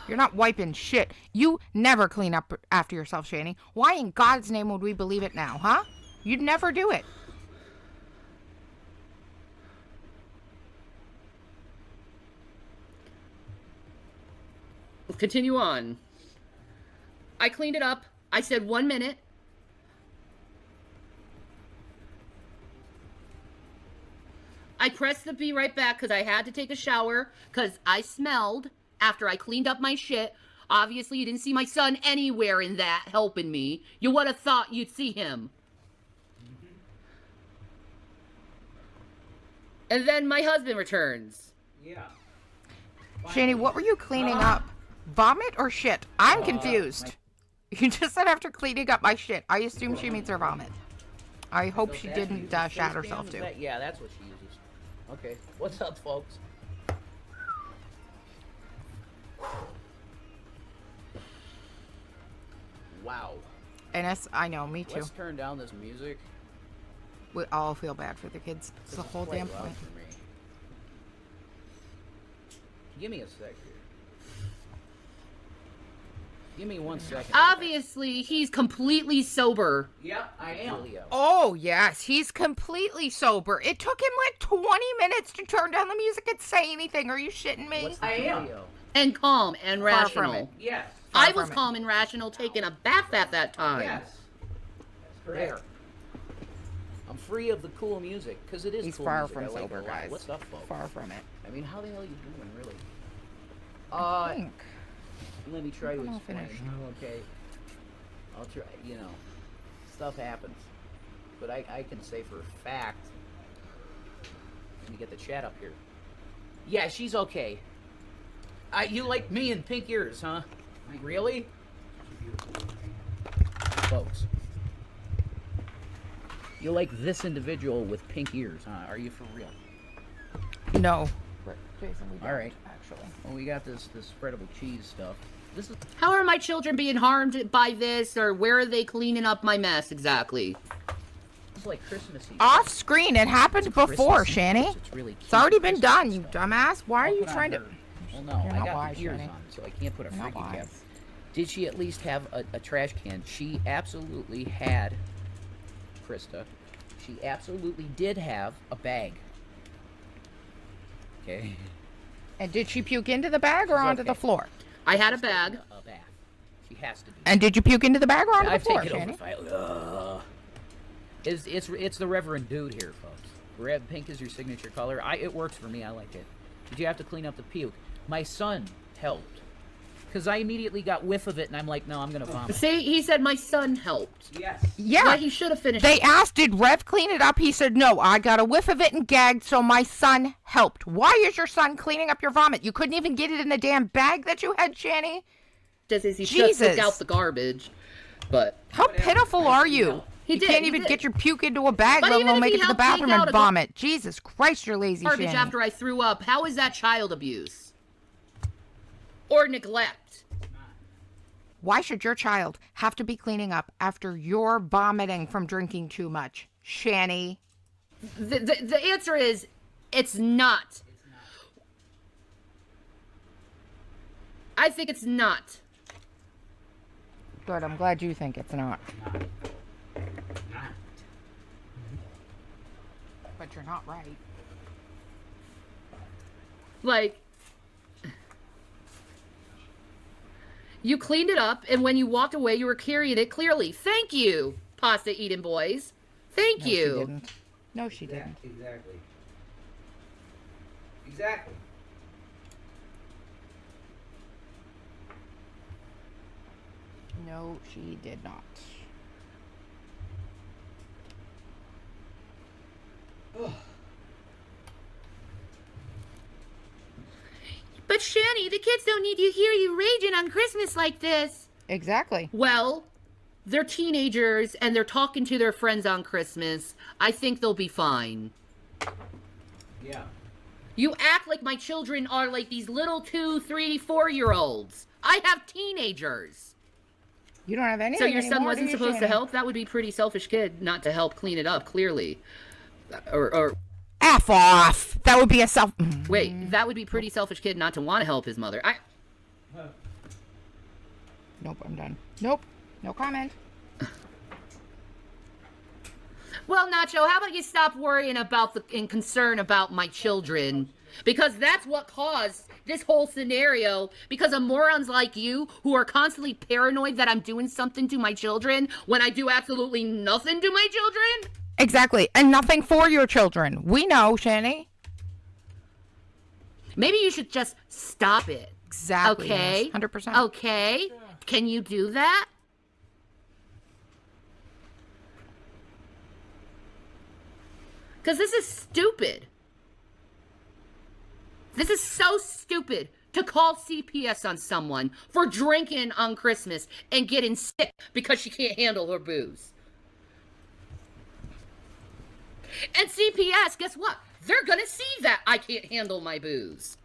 You're not wiping shit. You never clean up after yourself, Shani. Why in God's name would we believe it now, huh? You'd never do it. Let's continue on. I cleaned it up. I said 1 minute. I pressed the be right back because I had to take a shower because I smelled after I cleaned up my shit. Obviously, you didn't see my son anywhere in that helping me. You would have thought you'd see him. And then my husband returns. Yeah. Shani, what were you cleaning up? Vomit or shit? I'm confused. You just said after cleaning up my shit. I assume she means her vomit. I hope she didn't shat herself too. Yeah, that's what she uses. Okay, what's up, folks? Wow. And I know, me too. Let's turn down this music. We all feel bad for the kids. It's the whole damn point. Give me a sec here. Give me 1 second. Obviously, he's completely sober. Yep, I am. Oh, yes, he's completely sober. It took him like 20 minutes to turn down the music and say anything. Are you shitting me? I am. And calm and Far rational. from it. Yes. I was calm and rational taking a bath at that time. Yes. That's correct. I'm free of the cool music, because it is He's cool far music. from I like sober, it a lot. guys. What's up, folks? Far from it. I mean, how the hell are you doing, really? I think. Let me try to I'm all explain. finished. Okay. I'll try, stuff happens. But I can say for a fact, let me get the chat up here. Yeah, she's okay. You like me and pink ears, huh? Like, really? Folks. You like this individual with pink ears, huh? Are you for real? No. Jason, we don't, All right. actually. Well, we got this spreadable cheese stuff. This is How are my children being harmed by this, or where are they cleaning up my mess exactly? it's like Christmassy. Off screen, it happened before, Christmassy. Shani. It's really cute. It's already been Christmas done, you stuff. dumbass. Why are you Put on trying to... her. Well, no, You're I not got wise, the ears Shani. on, so I can't put a You're not freaky cap. wise. Did she at least have a trash can? She absolutely had, Krista, she absolutely did have a bag. Okay. And did she puke into the bag or onto the floor? I had a bag. A bath. She has to do. And did you puke into the bag or onto I've the floor, taken Shani? over. It's the Reverend Dude here, folks. Red pink is your signature color. It works for me. I like it. Did you have to clean up the puke? My son helped. Because I immediately got whiff of it, and I'm like, no, I'm going to vomit. See, he said my son helped. Yes. Yeah. Well, he should have finished. They asked, did Rev clean it up? He said, no, I got a whiff of it and gagged, so my son helped. Why is your son cleaning up your vomit? You couldn't even get it in the damn bag that you had, Shani? He should have took out the garbage. But how pitiful are you? You can't even get your puke into a bag, let alone make it to the bathroom and vomit. Jesus Christ, you're lazy, garbage Shani. after I threw up. How is that child abuse? Or neglect? Why should your child have to be cleaning up after you're vomiting from drinking too much, Shani? The answer is, it's not. I think it's not. Good, I'm glad you think it's not. But you're not right. Like, you cleaned it up, and when you walked away, you were carrying it clearly. Thank you, pasta eating boys. Thank you. She didn't. No, she didn't. Exactly. Exactly. No, she did not. But Shani, the kids don't need to hear you raging on Christmas like this. Exactly. Well, they're teenagers and they're talking to their friends on Christmas. I think they'll be fine. Yeah. You act like my children are like these little 2, 3, 4-year-olds. I have teenagers. You don't have any. So your son wasn't supposed to help? That would be pretty selfish kid not to help clean it up, clearly. Or F off. That would be a self. Wait, that would be pretty selfish kid not to want to help his mother. Nope, I'm done. Nope. No comment. Well, Nacho, how about you stop worrying about and concern about my children? Because that's what caused this whole scenario. Because of morons like you who are constantly paranoid that I'm doing something to my children when I do absolutely nothing to my children. Exactly. And nothing for your children. We know, Shani. Maybe you should just stop it. Exactly. Okay? Yes, 100%. Okay? Can you do that? Because this is stupid. This is so stupid to call CPS on someone for drinking on Christmas and getting sick because she can't handle her booze. And CPS, guess what? They're going to see that I can't handle my booze.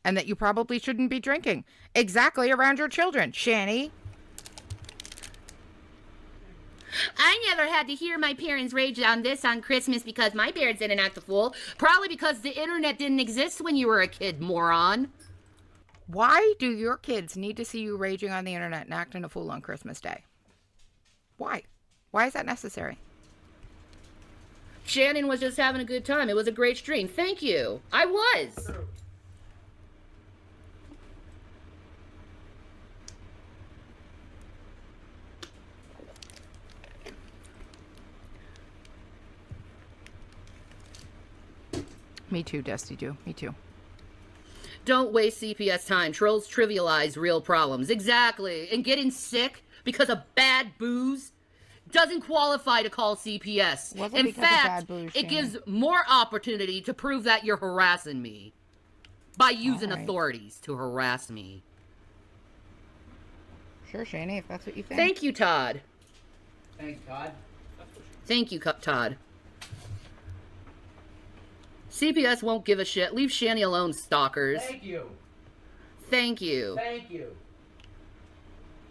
And that you probably shouldn't be drinking. Exactly around your children, Shani. I never had to hear my parents rage on this on Christmas because my parents didn't act a fool. Probably because the internet didn't exist when you were a kid, moron. Why do your kids need to see you raging on the internet and acting a fool on Christmas Day? Why? Why is that necessary? Shannon was just having a good time. It was a great stream. Thank you. I was. Me too, Dusty Doo. Me too. Don't waste CPS time. Trolls trivialize real problems. Exactly. And getting sick because of bad booze doesn't qualify to call CPS. In fact, it gives more opportunity to prove that you're harassing me by using authorities to harass me. Sure, Shani, if that's what you think. Thank you, Todd. Thanks, Todd. Thank you, Todd. CPS won't give a shit. Leave Shani alone, stalkers. Thank you. Thank you. Thank you.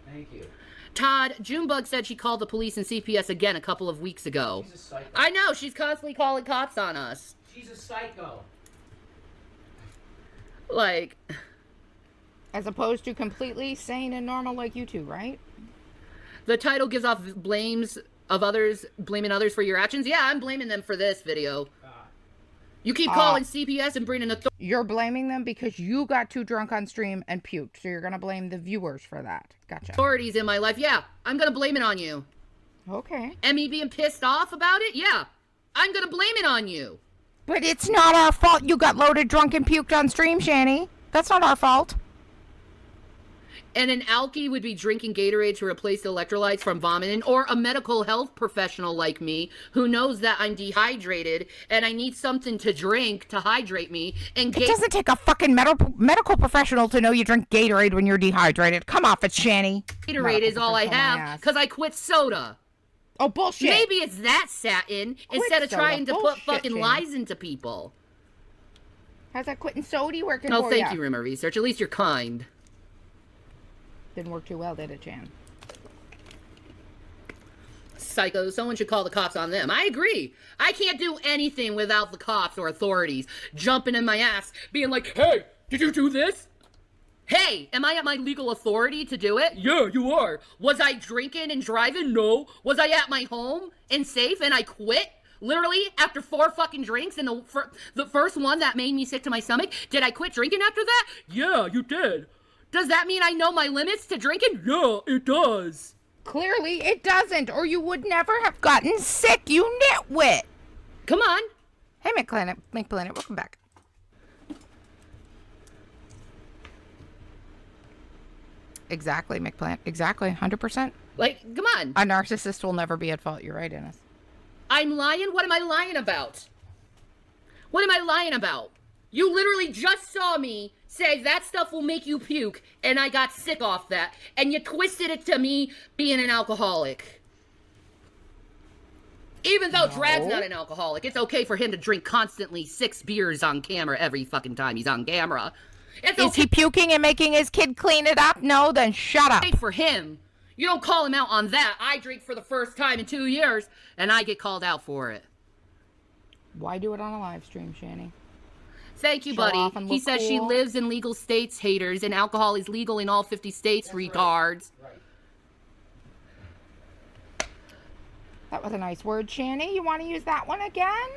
Thank you. Todd, Junebug said she called the police and CPS again a couple of weeks ago. She's a psycho. I know, she's constantly calling cops on us. She's a psycho. Like... As opposed to completely sane and normal like you two, right? The title gives off blames of others, blaming others for your actions. Yeah, I'm blaming them for this video. You keep calling CPS and bringing authority. You're blaming them because you got too drunk on stream and puked. So you're going to blame the viewers for that. Gotcha. Authorities in my life. Yeah, I'm going to blame it on you. Okay. And me being pissed off about it? Yeah, I'm going to blame it on you. But it's not our fault you got loaded drunk and puked on stream, Shani. That's not our fault. And an alkie would be drinking Gatorade to replace the electrolytes from vomiting, or a medical health professional like me who knows that I'm dehydrated and I need something to drink to hydrate me. And it doesn't take a fucking medical professional to know you drink Gatorade when you're dehydrated. Come off it, Shani. Gatorade is all I have because I quit soda. Oh, bullshit. Maybe it's that satin instead of trying to put fucking lies into people. How's that quitting soda working for you? Oh, thank you, Rimmer Research. At least you're kind. Didn't work too well, did it, Chan? Psycho. Someone should call the cops on them. I agree. I can't do anything without the cops or authorities jumping in my ass, being like, hey, did you do this? Hey, am I at my legal authority to do it? Yeah, you are. Was I drinking and driving? No. Was I at my home and safe and I quit? Literally, after 4 fucking drinks and the first one that made me sick to my stomach, did I quit drinking after that? Yeah, you did. Does that mean I know my limits to drinking? Yeah, it does. Clearly it doesn't, or you would never have gotten sick, you nitwit. Come on. Hey, McPlanet, welcome back. Exactly, McPlanet. Exactly, 100%. Like, come on. A narcissist will never be at fault. You're right, Ennis. I'm lying? What am I lying about? What am I lying about? You literally just saw me say that stuff will make you puke, and I got sick off that, and you twisted it to me being an alcoholic. Even though Drag's not an alcoholic, it's okay for him to drink constantly 6 beers on camera every fucking time he's on camera. Is he puking and making his kid clean it up? No, then shut up. For him. You don't call him out on that. I drink for the first time in 2 years, and I get called out for it. Why do it on a live stream, Shani? Thank you, buddy. He says she lives in legal states, haters, and alcohol is legal in all 50 states, retards. Right. That was a nice word, Shani. You want to use that one again?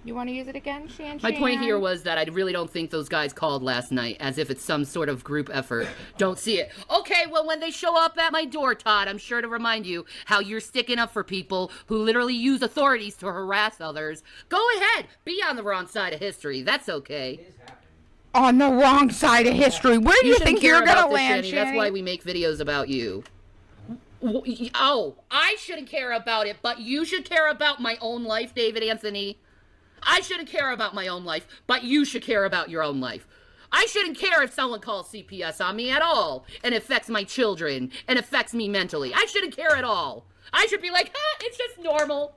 You want to use it again, Shan? My point here was that I really don't think those guys called last night as if it's some sort of group effort. Don't see it. Okay, well, when they show up at my door, Todd, I'm sure to remind you how you're sticking up for people who literally use authorities to harass others. Go ahead. Be on the wrong side of history. That's okay. On the wrong side of history. Where do you think you're going to land, Shani? That's why we make videos about you. Oh, I shouldn't care about it, but you should care about my own life, David Anthony. I shouldn't care about my own life, but you should care about your own life. I shouldn't care if someone calls CPS on me at all and affects my children and affects me mentally. I shouldn't care at all. I should be like, it's just normal.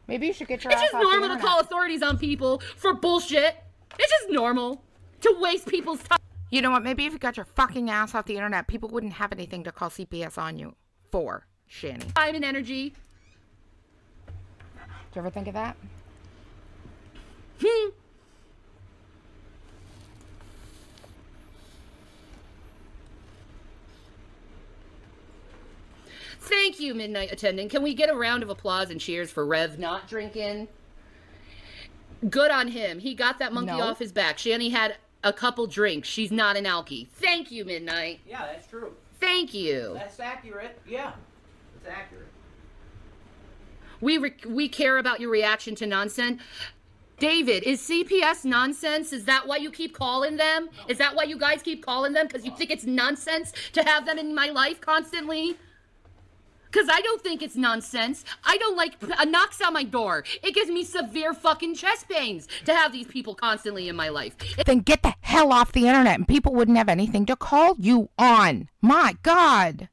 Maybe you should get your ass It's just off the normal to internet. call authorities on people for bullshit. It's just normal to waste people's time. You know what? Maybe if you got your fucking ass off the internet, people wouldn't have anything to call CPS on you for, Shani. Time and energy. Did you ever think of that? Thank you, Midnight Attendant. Can we get a round of applause and cheers for Rev not drinking? Good on him. He got that monkey off his back. Shani had a couple drinks. She's not an alkie. Thank you, Midnight. Yeah, that's true. Thank you. That's accurate. Yeah, that's accurate. We care about your reaction to nonsense. David, is CPS nonsense? Is that why you keep calling them? Is that why you guys keep calling them? Because you think it's nonsense to have them in my life constantly? Because I don't think it's nonsense. I don't like knocks on my door. It gives me severe fucking chest pains to have these people constantly in my life. Then get the hell off the internet and people wouldn't have anything to call you on. My God.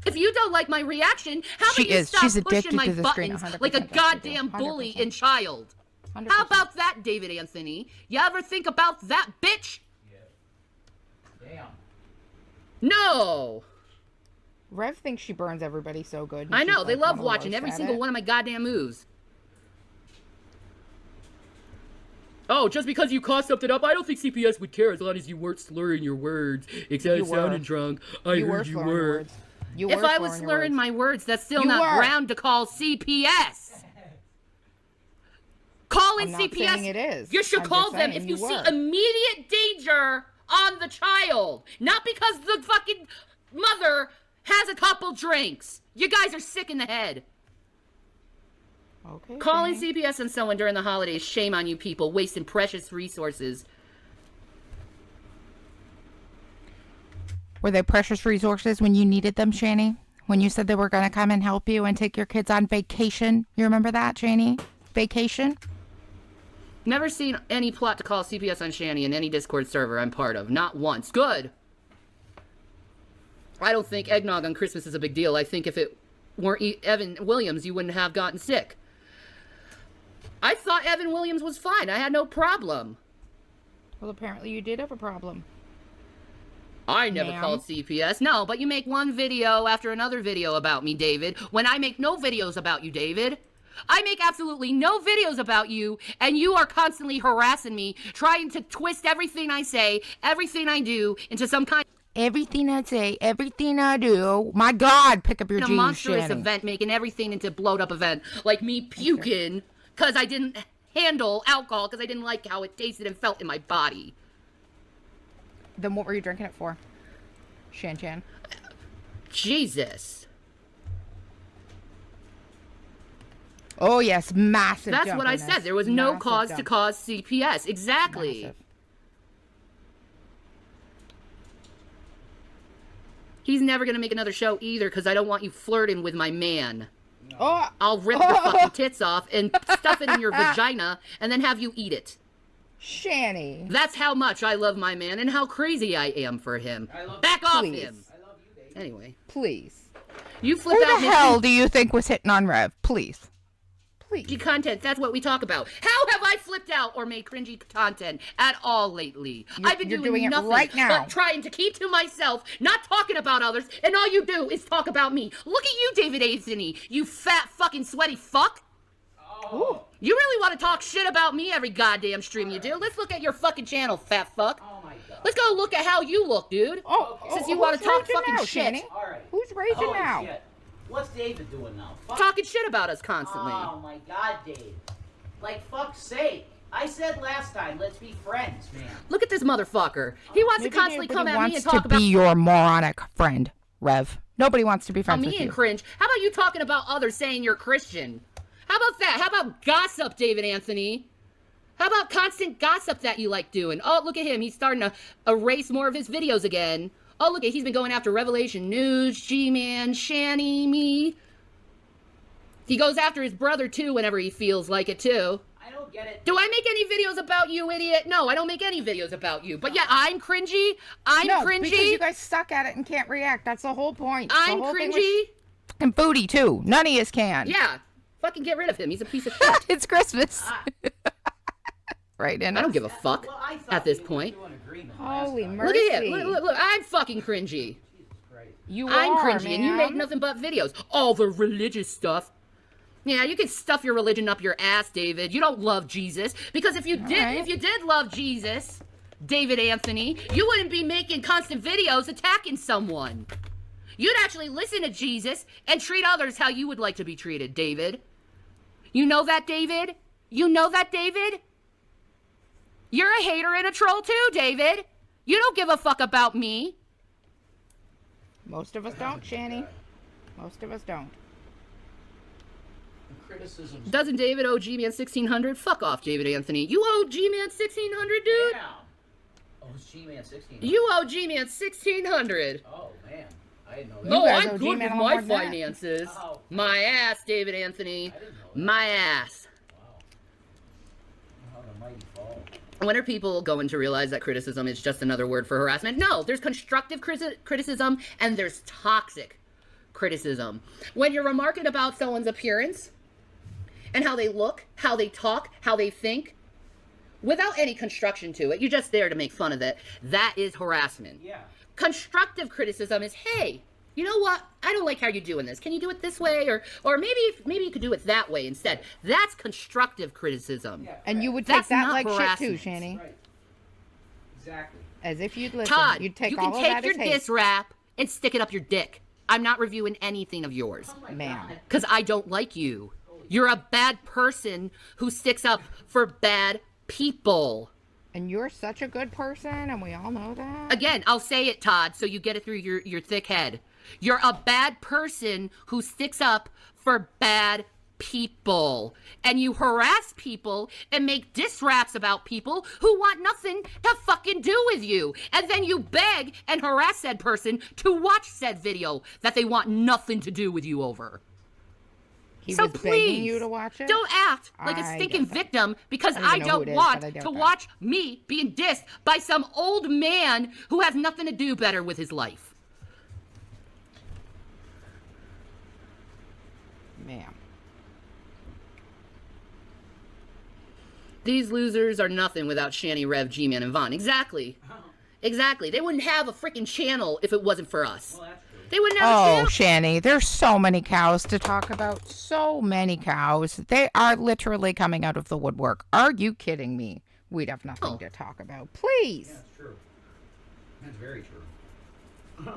If you don't like my reaction, how about you stop She's addicted pushing my to the screen, buttons like a goddamn bully and child? 100%. How about that, David Anthony? You ever think about that, bitch? Yeah. Damn. No. Rev thinks she burns everybody so good. I know. They love watching every single one of my goddamn moves. Oh, just because you coughed something up, I don't think CPS would care as long as you weren't slurring your words. Except it sounded drunk. I heard you were. If I was slurring my words, that's still not ground to call CPS. Calling CPS, it is. You should call them if you see immediate danger on the child. Not because the fucking mother has a couple drinks. You guys are sick in the head. Okay. Calling CPS on someone during the holidays, shame on you people, wasting precious resources. Were they precious resources when you needed them, Shani? When you said they were going to come and help you and take your kids on vacation? You remember that, Shani? Vacation? Never seen any plot to call CPS on Shani in any Discord server I'm part of. Not once. Good. I don't think eggnog on Christmas is a big deal. I think if it weren't Evan Williams, you wouldn't have gotten sick. I thought Evan Williams was fine. I had no problem. Well, apparently you did have a problem. I never called CPS. No, but you make one video after another video about me, David, when I make no videos about you, David. I make absolutely no videos about you, and you are constantly harassing me, trying to twist everything I say, everything I do, into some kind... Everything I say, everything I do. My God, pick up your G's, a monstrous Shani. event, making everything into a blowed-up event, like me puking because I didn't handle alcohol because I didn't like how it tasted and felt in my body. Then what were you drinking it for, Shan? Jesus. Oh, yes, massive. That's what I said. There was no cause to cause CPS. Exactly. Massive. He's never going to make another show either because I don't want you flirting with my man. I'll rip your fucking tits off and stuff it in your vagina and then have you eat it. Shanny. That's how much I love my man and how crazy I am for him. Back off him. I love you, Dave. Anyway. Please. You flipped out. Who the hell do you think was hitting on Rev? Please. Cringy content, that's what we talk about. How have I flipped out or made cringy content at all lately? I've been doing nothing right now. but trying to keep to myself, not talking about others, and all you do is talk about me. Look at you, David Anthony, you fat fucking sweaty fuck. Ooh. You really want to talk shit about me every goddamn stream you do? Let's look at your fucking channel, fat fuck. Oh my god. Let's go look at how you look, dude. Since you want to talk fucking now, shit. Shanny? Who's raging now? Shit. What's David doing now? Talking shit about us constantly. Oh my god, Dave. Like, fuck's sake. I said last time, let's be friends, man. Look at this motherfucker. He wants to constantly come at me and talk about be your moronic friend, Rev. Nobody wants to be friends with me you. and cringe. How about you talking about others saying you're Christian? How about that? How about gossip, David Anthony? How about constant gossip that you like doing? Oh, look at him. He's starting to erase more of his videos again. Oh, look at he's been going after Revelation News, G-Man, Shanny, me. He goes after his brother, too, whenever he feels like it, too. I don't get it. Do I make any videos about you, idiot? No, I don't make any videos about you. But yeah, I'm cringy. I'm cringy. Because you guys suck at it and can't react. That's the whole point. I'm cringy. And Foodie, too. None of us can. Yeah. Fucking get rid of him. He's a piece of shit. It's Christmas. Right in. I don't give a fuck at this point. Holy mercy. Look at him. Look. I'm fucking cringy. I'm cringy, and you make nothing but videos. All the religious stuff. Yeah, you can stuff your religion up your ass, David. You don't love Jesus. Because if you did love Jesus, David Anthony, you wouldn't be making constant videos attacking someone. You'd actually listen to Jesus and treat others how you would like to be treated, David. You know that, David? You know that, David? You're a hater and a troll too, David. You don't give a fuck about me. Most of us don't, Shanny. Most of us don't. Criticisms. Doesn't David owe G-Man 1600? Fuck off, David Anthony. You owe G-Man 1600, dude? Yeah. Oh, it's G-Man 1600. You owe G-Man 1600. Oh, man. I didn't know that. Oh, I'm good with my finances. Oh. My ass, David Anthony. My ass. How the mighty fall. When are people going to realize that criticism is just another word for harassment? No, there's constructive criticism and there's toxic criticism. When you're remarking about someone's appearance and how they look, how they talk, how they think, without any construction to it, you're just there to make fun of it, that is harassment. Yeah. Constructive criticism is, hey, you know what? I don't like how you're doing this. Can you do it this way? Or maybe you could do it that way instead. That's constructive criticism. Yeah, and you would take that like harassment. shit too, Shanny. Right. Exactly. As if you'd listen. Todd, You'd take you all can of take that your as hate. diss rap and stick it up your dick. I'm not reviewing anything of yours. Ma'am. Because I don't like you. You're a bad person who sticks up for bad people. And you're such a good person, and we all know that. Again, I'll say it, Todd, so you get it through your thick head. You're a bad person who sticks up for bad people. And you harass people and make diss raps about people who want nothing to fucking do with you. And then you beg and harass said person to watch said video that they want nothing to do with you over. He so was please, begging you to watch it? don't act like a I stinking get that. victim because I I don't know who don't it is, want but I doubt to that. watch me being dissed by some old man who has nothing to do better with his life. Ma'am. These losers are nothing without Shanny, Rev, G-Man, and Vaughn. Exactly. Exactly. They wouldn't have a freaking channel if it wasn't for us. Well, that's true. They wouldn't have a channel. Shanny, there's so many cows to talk about. So many cows. They are literally coming out of the woodwork. Are you kidding me? We'd have nothing to talk about. Please. Yeah, that's true. That's very true.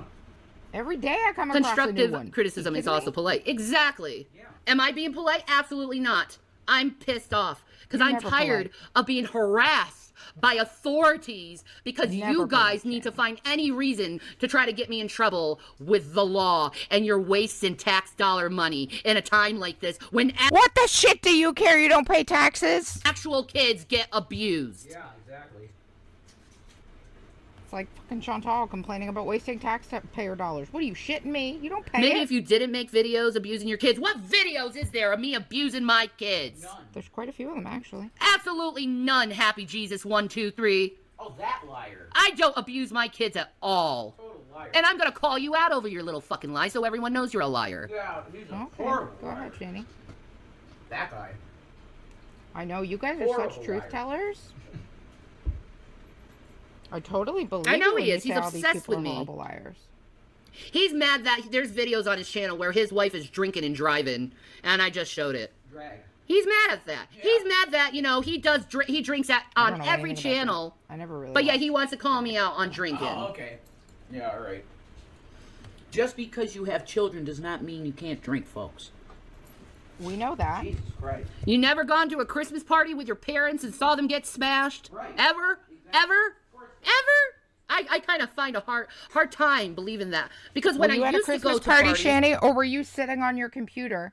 Every day I come across a new Constructive one. criticism You is kidding also me? polite. Exactly. Yeah. Am I being polite? Absolutely not. I'm pissed off because You're I'm never tired of being harassed by authorities because Never you guys polite, need to find any reason to try to get me in trouble with the law, and you're wasting tax dollar money in a time like this when What the shit do you care? You don't pay taxes? actual kids get abused. Yeah, exactly. It's like fucking Chantal complaining about wasting taxpayer dollars. What are you, shitting me? You don't pay Maybe it? if you didn't make videos abusing your kids. What videos is there of me abusing my kids? None. There's quite a few of them, actually. Absolutely none, Happy Jesus 1, 2, 3. Oh, that liar. I don't abuse my kids at all. Total liar. And I'm going to call you out over your little fucking lie so everyone knows you're a liar. Yeah, he's a Okay, horrible go liar. ahead, Jenny. That guy. I know, you guys are Horrible such truth liar. tellers. I totally believe I know you when he you is. He's say all these obsessed people with are me. horrible liars. He's mad that there's videos on his channel where his wife is drinking and driving, and I just showed it. Drag. He's mad at that. Yeah. He's mad that, you know, he drinks on every channel. I never really But yeah, he wants to call me out on drinking. Oh, okay. Yeah, all right. Just because you have children does not mean you can't drink, folks. We know that. Jesus Christ. You never gone to a Christmas party with your parents and saw them get smashed? Right. Ever? Exactly. Ever? I kind of find a hard time believing that. Because when I used to go to parties... Shani, or were you sitting on your computer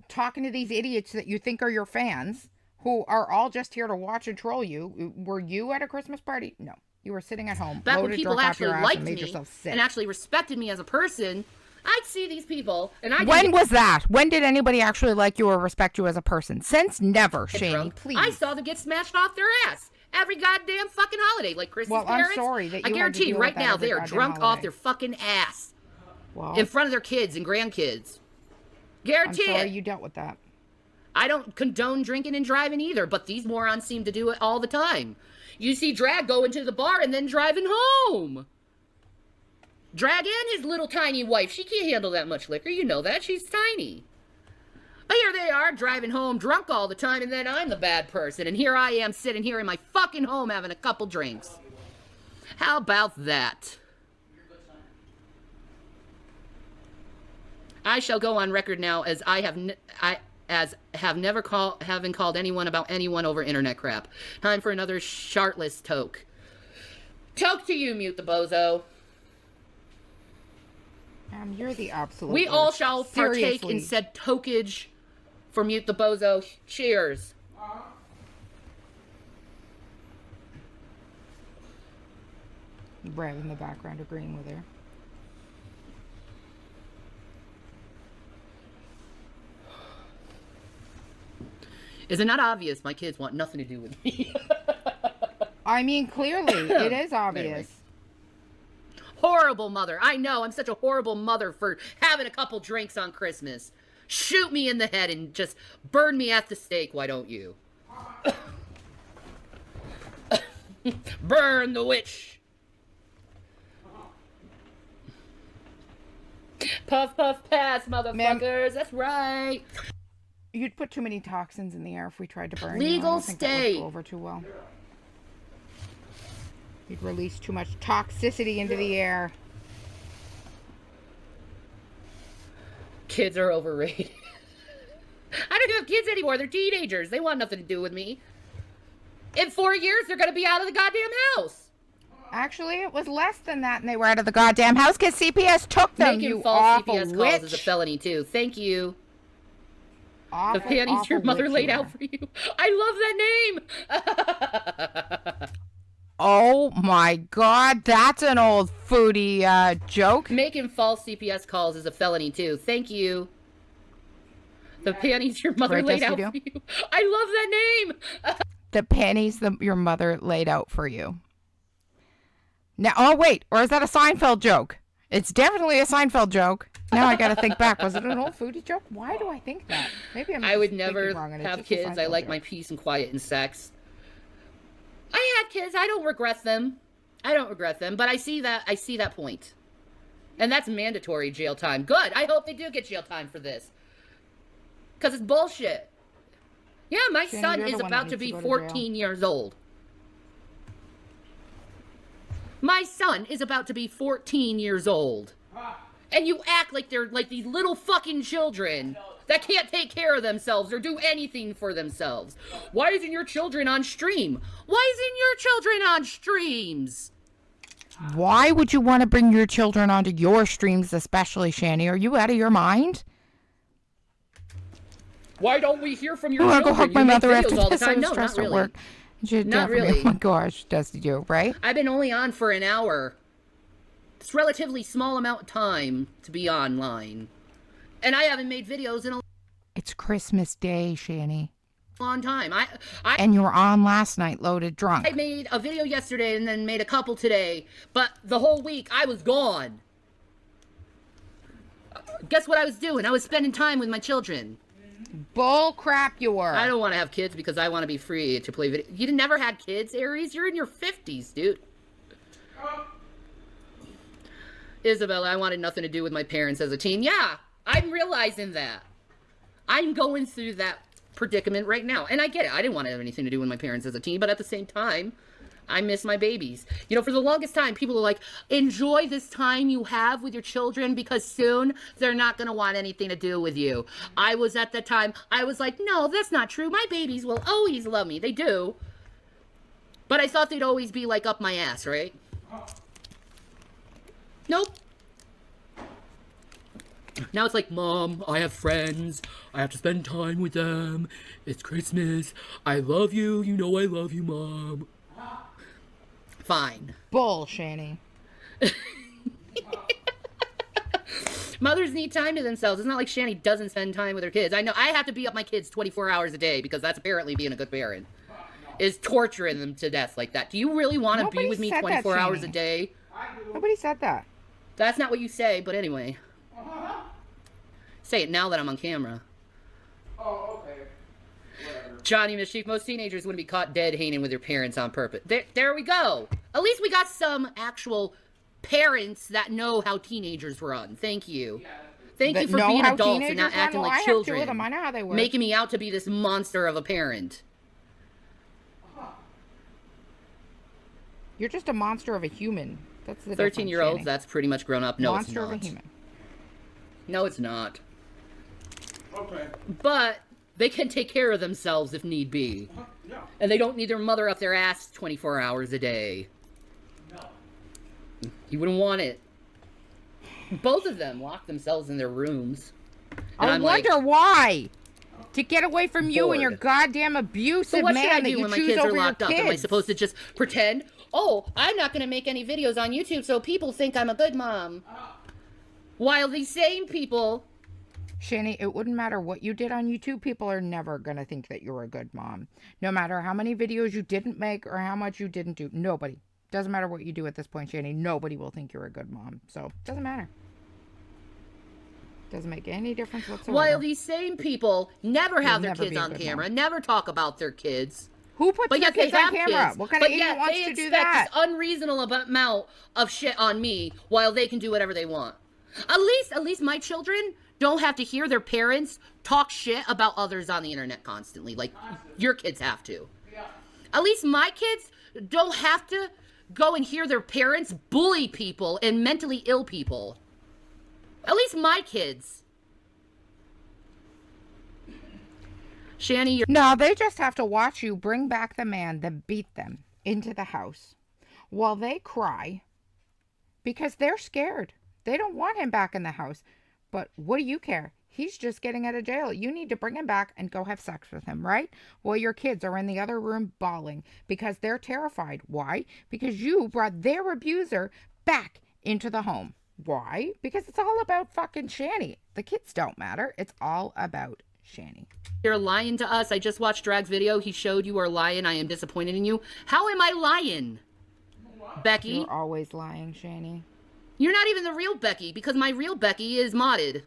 talking to these idiots that you think are your fans, who are all just here to watch and troll you? Were you at a Christmas party? No. You were sitting at home. Back when people actually liked me and actually respected me as a person, I'd see these people, and When was that? When did anybody actually like you or respect you as a person? Since never, Shani, please. I saw them get smashed off their ass every goddamn fucking holiday, like Christmas parents. I'm sorry that you I guarantee you right now they are drunk off their fucking ass in front of their kids and grandkids. Guarantee I'm sorry it. you dealt with that. I don't condone drinking and driving either, but these morons seem to do it all the time. You see Drag go into the bar and then driving home. Drag and his little tiny wife. She can't handle that much liquor. You know that. She's tiny. But here they are driving home drunk all the time, and then I'm the bad person. And here I am sitting here in my fucking home having a couple drinks. How about that? I shall go on record now as haven't called anyone about anyone over internet crap. Time for another shartless toke. Toke to you, Mute the Bozo. You're the absolute We worst. all shall partake Seriously. in said tokage for Mute the Bozo. Cheers. Brad in the background agreeing with her. Is it not obvious my kids want nothing to do with me? I mean, clearly, it is obvious. Anyway. Horrible mother. I know, I'm such a horrible mother for having a couple drinks on Christmas. Shoot me in the head and just burn me at the stake, why don't you? Burn the witch. Puff, puff, pass, motherfuckers. That's right. You'd put too many toxins in the air if we tried to burn Legal you. I don't think that would state. go over too well. You'd release too much toxicity into the air. Kids are overrated. I don't have kids anymore. They're teenagers. They want nothing to do with me. In 4 years, they're going to be out of the goddamn house. Actually, it was less than that, and they were out of the goddamn house because CPS took them, Making you false awful CPS witch. calls is a felony, too. Thank you. Awful, the panties your mother witch laid you out are. for you. I love that name. Oh my god, that's an old foodie joke. Making false CPS calls is a felony, too. Thank you. The panties your mother laid out for you. I love that name. The panties your mother laid out for you. Now, oh wait, or is that a Seinfeld joke? It's definitely a Seinfeld joke. Now I gotta think back. Was it an old foodie joke? Why do I think that? Maybe I would never have kids. I like joke. my peace and quiet and sex. I had kids. I don't regret them. But I see that point. And that's mandatory jail time. Good. I hope they do get jail time for this. Because it's bullshit. Yeah, my Jenny, son you're is the one about that to needs be to go to 14 years old. My son is about to be 14 years old. And you act like they're like these little fucking children that can't take care of themselves or do anything for themselves. Why isn't your children on stream? Why isn't your children on streams? Why would you want to bring your children onto your streams, especially, Shani? Are you out of your mind? Why don't we hear from your I want to children? go hug my You make mother after videos all the this. I time. was No, stressed not at really. work. Not really. Oh my gosh, does you, right? I've been only on for an hour. It's a relatively small amount of time to be online. And I haven't made videos in a It's Christmas Day, Shani. long time. And you were on last night, loaded drunk. I made a video yesterday and then made a couple today. But the whole week, I was gone. Guess what I was doing? I was spending time with my children. Bull crap you were. I don't want to have kids because I want to be free to play video. You never had kids, Aries? You're in your 50s, dude. Isabella, I wanted nothing to do with my parents as a teen. Yeah, I'm realizing that. I'm going through that predicament right now. And I get it. I didn't want to have anything to do with my parents as a teen, but at the same time, I miss my babies. You know, for the longest time, people are like, enjoy this time you have with your children because soon they're not going to want anything to do with you. I was at that time, I was like, no, that's not true. My babies will always love me. They do. But I thought they'd always be like up my ass, right? Nope. Now it's like, Mom, I have friends. I have to spend time with them. It's Christmas. I love you. You know I love you, Mom. Fine. Bull, Shani. Mothers need time to themselves. It's not like Shani doesn't spend time with her kids. I know I have to be up my kids 24 hours a day because that's apparently being a good parent. Is torturing them to death like that. Do you really want to be with me 24 hours a day? Nobody said that. That's not what you say, but anyway. Say it now that I'm on camera. Oh, okay. Whatever. Johnny Mischief, most teenagers wouldn't be caught dead hanging with their parents on purpose. There we go. At least we got some actual parents that know how teenagers run. Thank you. Thank you for being adults and not acting like children. I know how they work. Making me out to be this monster of a parent. You're just a monster of a human. That's the 13-year-olds, that's pretty much grown up. No, monster it's not. Of a human. No, it's not. Okay. But they can take care of themselves if need be. No. And they don't need their mother up their ass 24 hours a day. No. You wouldn't want it. Both of them lock themselves in their rooms. And I wonder why. To get away from you and your goddamn abusive man that you choose over your kids. So what should I do when my kids are locked up? Am I supposed to just pretend, oh, I'm not going to make any videos on YouTube so people think I'm a good mom? While these same people... Shani, it wouldn't matter what you did on YouTube. People are never going to think that you're a good mom. No matter how many videos you didn't make or how much you didn't do. Nobody. Doesn't matter what you do at this point, Shani. Nobody will think you're a good mom. So, doesn't matter. Doesn't make any difference whatsoever. While these same people never have their kids on camera, never talk about their kids. Who puts their kids on camera? What kind of idiot wants to do that? This unreasonable amount of shit on me while they can do whatever they want. At least my children don't have to hear their parents talk shit about others on the internet constantly, like your kids have to. At least my kids don't have to go and hear their parents bully people and mentally ill people. At least my kids. Shani, you're... No, they just have to watch you bring back the man that beat them into the house while they cry because they're scared. They don't want him back in the house. But what do you care? He's just getting out of jail. You need to bring him back and go have sex with him, right? Well, your kids are in the other room bawling because they're terrified. Why? Because you brought their abuser back into the home. Why? Because it's all about fucking Shani. The kids don't matter. It's all about Shani. You're lying to us. I just watched Drag's video. He showed you are lying. I am disappointed in you. How am I lying? Becky? You're always lying, Shani. You're not even the real Becky because my real Becky is modded.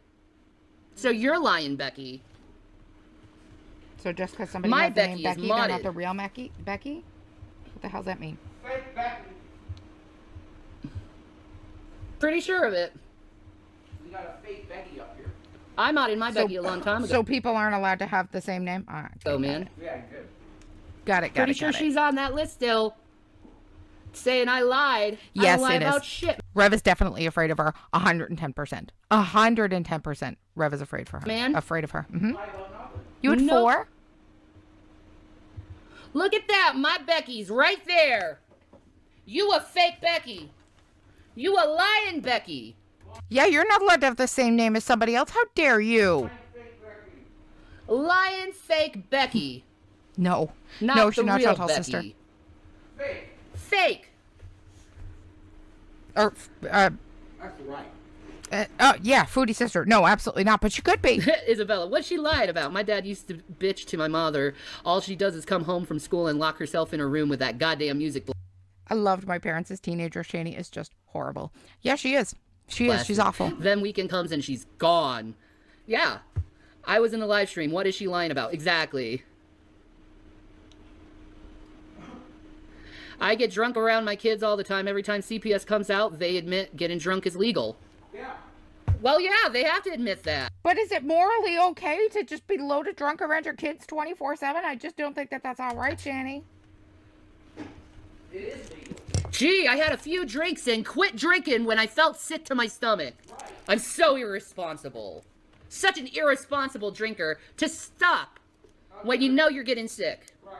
So you're lying, Becky. So just because somebody has the name Becky, they're not the real Becky? What the hell does that mean? Fake Becky. Pretty sure of it. We got a fake Becky up here. I modded my Becky a long time ago. So people aren't allowed to have the same name? Oh, man. Yeah, good. Got it. Pretty sure she's on that list still. Saying I lied. Yes, I lied it about is. Shit. Rev is definitely afraid of her. 110%. 110%. Rev is afraid for her. Man. Afraid of her. Mm-hmm. You had 4? Look at that. My Becky's right there. You a fake Becky. You a lying Becky. Yeah, you're not allowed to have the same name as somebody else. How dare you? Lying fake Becky. No. Not no, the she's not real Chantal's Becky. sister. Fake. Or, That's right. yeah, Foodie sister. No, absolutely not, but she could be. Isabella, what she lied about? My dad used to bitch to my mother. All she does is come home from school and lock herself in her room with that goddamn music. I loved my parents as teenagers. Shani is just horrible. Yeah, she is. She is. She's awful. Then weekend comes and she's gone. Yeah. I was in the live stream. What is she lying about? Exactly. I get drunk around my kids all the time. Every time CPS comes out, they admit getting drunk is legal. Yeah. Well, yeah, they have to admit that. But is it morally okay to just be loaded drunk around your kids 24/7? I just don't think that that's all right, Shani. It is legal. Gee, I had a few drinks and quit drinking when I felt sick to my stomach. Right. I'm so irresponsible. Such an irresponsible drinker to stop when you know you're getting sick. Right.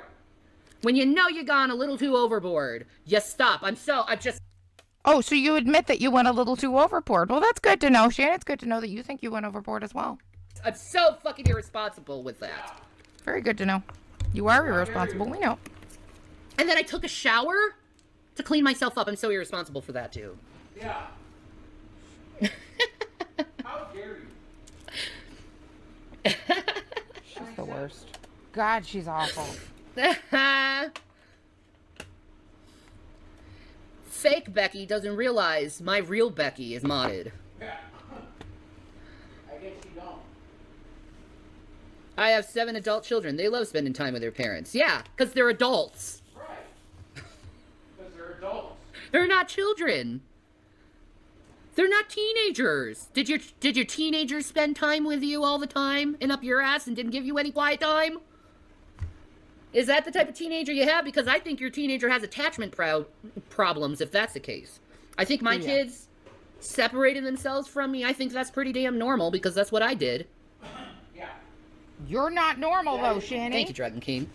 When you know you've gone a little too overboard, you stop. I'm just... Oh, so you admit that you went a little too overboard. Well, that's good to know, Shannon. It's good to know that you think you went overboard as well. I'm so fucking irresponsible with that. Very good to know. You are irresponsible, we know. And then I took a shower to clean myself up. I'm so irresponsible for that, too. Yeah. How dare you? She's the worst. God, she's awful. Fake Becky doesn't realize my real Becky is modded. Yeah. I guess you don't. I have 7 adult children. They love spending time with their parents. Yeah, because they're adults. Right. Because they're adults. They're not children. They're not teenagers. Did your teenagers spend time with you all the time and up your ass and didn't give you any quiet time? Is that the type of teenager you have? Because I think your teenager has attachment problems, if that's the case. I think my kids separated themselves from me. I think that's pretty damn normal because that's what I did. Yeah. You're not normal, though, Shanny. Thank you, Dragon King.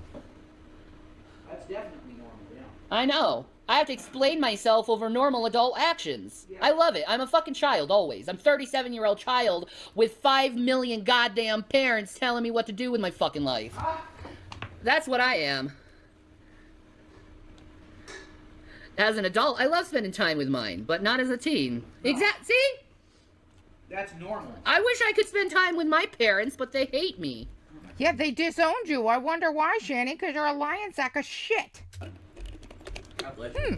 That's definitely normal, yeah. I know. I have to explain myself over normal adult actions. Yeah. I love it. I'm a fucking child, always. I'm a 37-year-old child with 5 million goddamn parents telling me what to do with my fucking life. That's what I am. As an adult, I love spending time with mine, but not as a teen. No. See? That's normal. I wish I could spend time with my parents, but they hate me. Yeah, they disowned you. I wonder why, Shanny, because you're a lion sack of shit.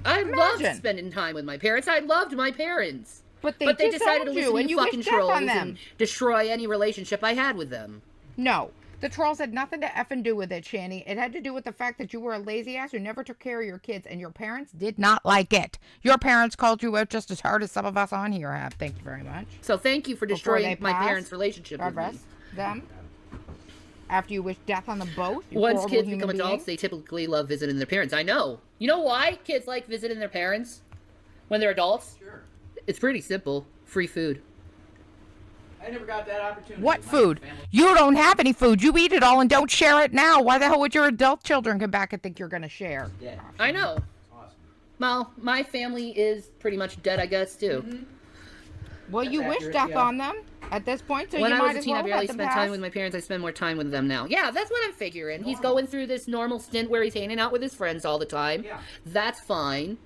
I loved spending time with my parents. I loved my parents. But they decided to listen to and you fucking trolls and destroy any relationship I had with them. No. The trolls had nothing to effing do with it, Shanny. It had to do with the fact that you were a lazy ass who never took care of your kids, and your parents did not like it. Your parents called you out just as hard as some of us on here have. Thank you very much. So thank you for destroying my parents' relationship with me. Them. After you wish death on them both. Once kids become adults, they typically love visiting their parents. I know. You know why kids like visiting their parents when they're adults? Sure. It's pretty simple. Free food. I never got that opportunity. What food? You don't have any food. You eat it all and don't share it now. Why the hell would your adult children come back and think you're going to share? Yeah. I know. Awesome. Well, my family is pretty much dead, I guess, too. Mm-hmm. Well, you wish death on them at this point, so when you I might was a as teen, well I barely let them spent pass. time with my parents. I spend more time with them now. Yeah, that's what I'm figuring. He's going through this normal stint where he's hanging out with his friends all the time. Yeah. That's fine.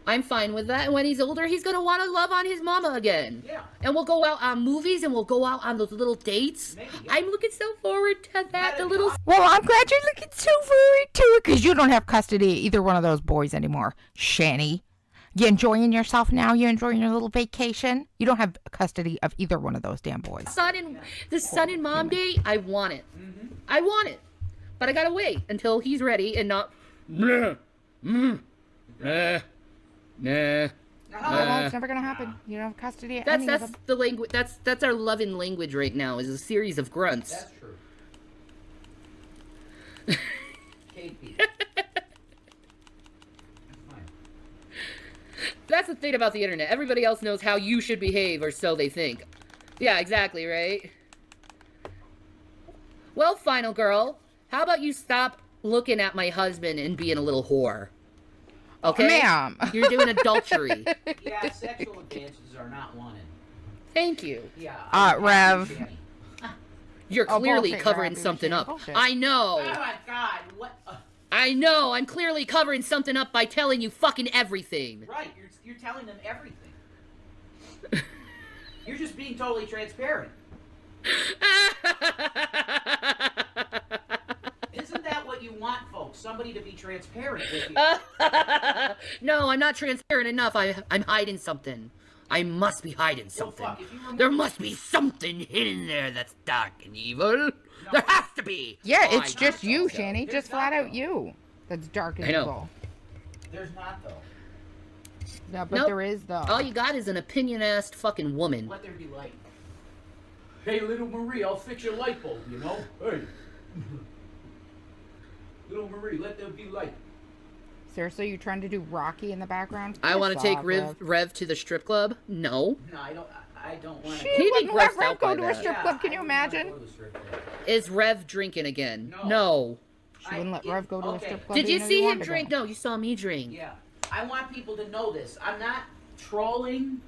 I'm fine with that. And when he's older, he's going to want to love on his mama again. Yeah. And we'll go out on movies and we'll go out on those little dates. Maybe, yeah. I'm looking so forward to that. The little... Well, I'm glad you're looking so forward to it, because you don't have custody of either one of those boys anymore, Shanny. You enjoying yourself now? You enjoying your little vacation? You don't have custody of either one of those damn boys. The son and mom date, I want it. Mm-hmm. I want it. But I got to wait until he's ready and not... Nah. Well, it's never gonna happen. You don't have custody of any of them. The language. That's our loving language right now. Is a series of grunts. That's true. KP. That's the thing about the internet. Everybody else knows how you should behave, or so they think. Yeah, exactly, right? Well, final girl, how about you stop looking at my husband and being a little whore? Okay? Ma'am. You're doing adultery. Yeah, sexual advances are not wanted. Thank you. Yeah. Rev. You're clearly bullshit, covering you're something up. bullshit. I know. Oh my God! What? I know. I'm clearly covering something up by telling you fucking everything. Right. You're telling them everything. You're just being totally transparent. Isn't that what you want, folks? Somebody to be transparent with you. No, I'm not transparent enough. I'm hiding something. I must be hiding something. There must be something hidden there that's dark and evil. No. There has to be. Yeah, it's just you, Shani. Just flat out you. That's dark and I know. evil. There's not, though. Yeah, but Nope. there is, though. All you got is an opinion-ass fucking woman. Let there be light. Hey, little Marie, I'll fix your light bulb, you know? Hey. Little Marie, let there be light. Seriously, you trying to do Rocky in the background? I want to take Rev. Rev to the strip club? No. No, I don't want to. She wouldn't let Rev go to a strip club. Can you imagine? Is Rev drinking again? No. She wouldn't let Rev go to a strip club. Did you even though see him wanted to drink? go. No, you saw me drink. Yeah. I want people to know this. I'm not trolling.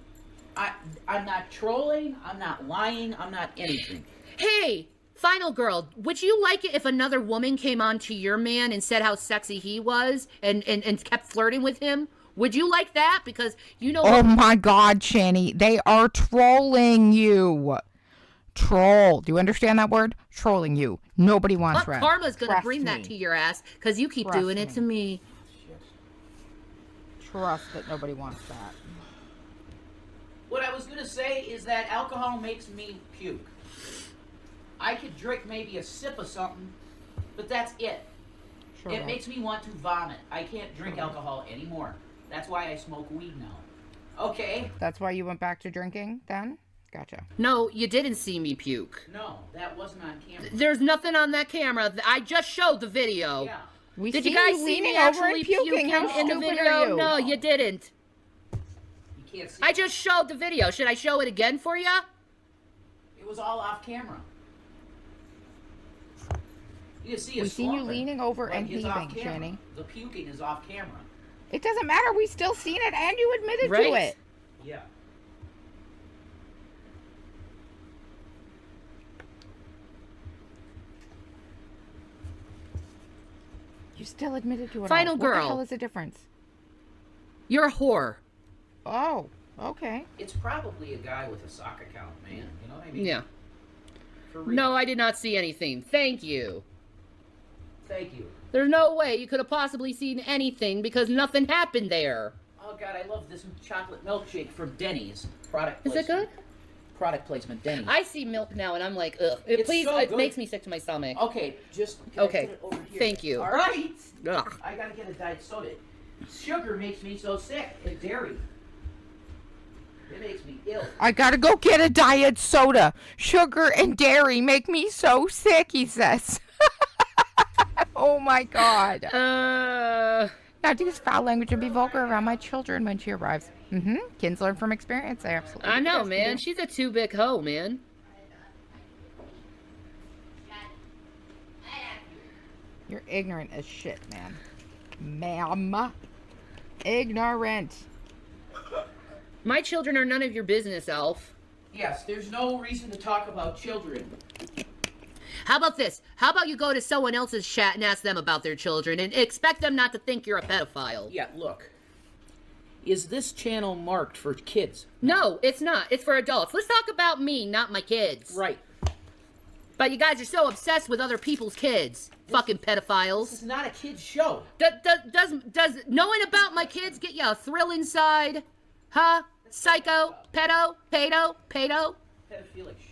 I'm not trolling. I'm not lying. I'm not anything. Hey, final girl, would you like it if another woman came on to your man and said how sexy he was and kept flirting with him? Would you like that? Because you know. Oh my God, Shani, they are trolling you. Troll. Do you understand that word? Trolling you. Nobody wants Rev. Karma's gonna Trust bring me. that to your ass because you keep Trust doing it to me. Trust that nobody wants that. What I was gonna say is that alcohol makes me puke. I could drink maybe a sip of something, but that's it. Sure It will. makes me want to vomit. I can't drink alcohol anymore. That's why I smoke weed now. Okay? That's why you went back to drinking then? Gotcha. No, you didn't see me puke. No, that wasn't on camera. There's nothing on that camera. I just showed the video. Yeah. We Did see you guys you see me leaning over and actually puking. puking How in the stupid video? are you? No, you didn't. You can't see. I just showed the video. Should I show it again for you? It was all off camera. You can see We us seen you slumping, leaning over like and it's off heaving, camera. Shani. The puking is off camera. It doesn't matter. We still seen it and you admitted to Right. it. Yeah. You still admitted to it. Final all. girl. What the hell is the difference? You're a whore. Oh, okay. It's probably a guy with a sock account, man. You know what I mean? Yeah. For real. No, I did not see anything. Thank you. Thank you. There's no way you could have possibly seen anything because nothing happened there. Oh God, I love this chocolate milkshake from Denny's. Product Is it placement. good? Product placement, Denny's. I see milk now and I'm like, ugh. It's Please, so it good. makes me sick to my stomach. Okay, just can I Okay. put it over here? Thank you. All right. Ugh. I gotta get a diet soda. Sugar makes me so sick, and dairy. It makes me ill. I gotta go get a diet soda. Sugar and dairy make me so sick, he says. Oh my God. Now to use foul language and be vulgar around my children when she arrives. Mm-hmm. Kids learn from experience. I absolutely. I know, yes, they man. do. She's a too big hoe, man. You're ignorant as shit, man. Ma'am. Ignorant. My children are none of your business, Elf. Yes, there's no reason to talk about children. How about this? How about you go to someone else's chat and ask them about their children and expect them not to think you're a pedophile? Yeah, look. Is this channel marked for kids? No, it's not. It's for adults. Let's talk about me, not my kids. Right. But you guys are so obsessed with other people's kids. Fucking pedophiles. This is not a kid's show. Does knowing about my kids get you a thrill inside? Huh? Psycho? Pedo? Pedophilic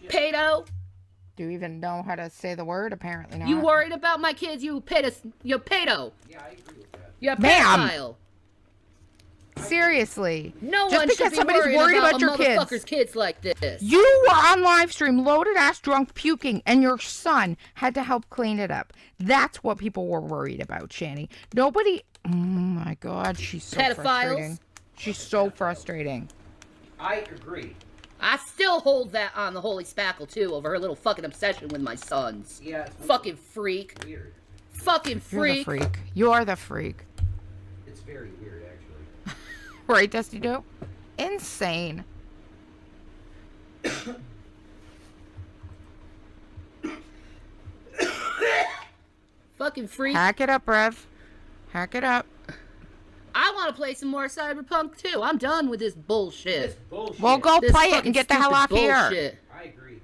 shit. Pedo? Do you even know how to say the word? Apparently not. You worried about my kids, you pedo. Yeah, I agree with that. You're a Ma'am. pedophile. Seriously. No Just one because should be somebody's worried about your motherfucker's kids. kids like this. You were on live stream, loaded ass drunk, puking, and your son had to help clean it up. That's what people were worried about, Shani. Nobody. Oh my God, she's so Pedophiles. frustrating. She's so frustrating. I agree. I still hold that on the holy spackle too over her little fucking obsession with my sons. Yeah, it's Fucking freak. weird. Fucking You're the freak. freak. You're the freak. It's very weird, actually. Right, Dusty Doe? Insane. fucking freak. Hack it up, Rev. Hack it up. I want to play some more Cyberpunk too. I'm done with this bullshit. This bullshit. Well, go This play it fucking and get the hell off stupid here. bullshit. I agree.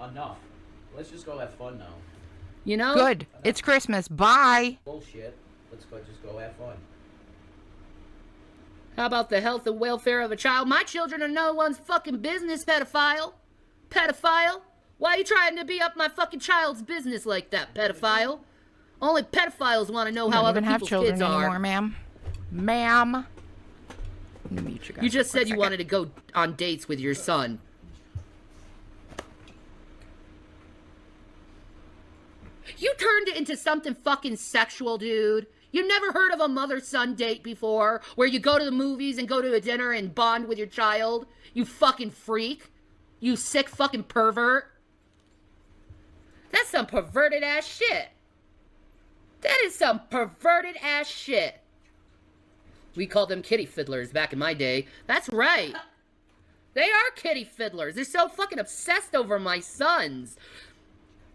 Enough. Let's just go have fun now. You know? Good. It's Christmas. Bye. Bullshit. Let's go. Just go have fun. How about the health and welfare of a child? My children are no one's fucking business, pedophile. Pedophile? Why are you trying to be up my fucking child's business like that, pedophile? Only pedophiles want to know how other people's kids are. Anymore, ma'am. Ma'am. You just said you wanted to go on dates with your son. You turned it into something fucking sexual, dude. You never heard of a mother-son date before, where you go to the movies and go to a dinner and bond with your child? You fucking freak. You sick fucking pervert. That's some perverted ass shit. That is some perverted ass shit. We called them kitty fiddlers back in my day. That's right. They are kitty fiddlers. They're so fucking obsessed over my sons.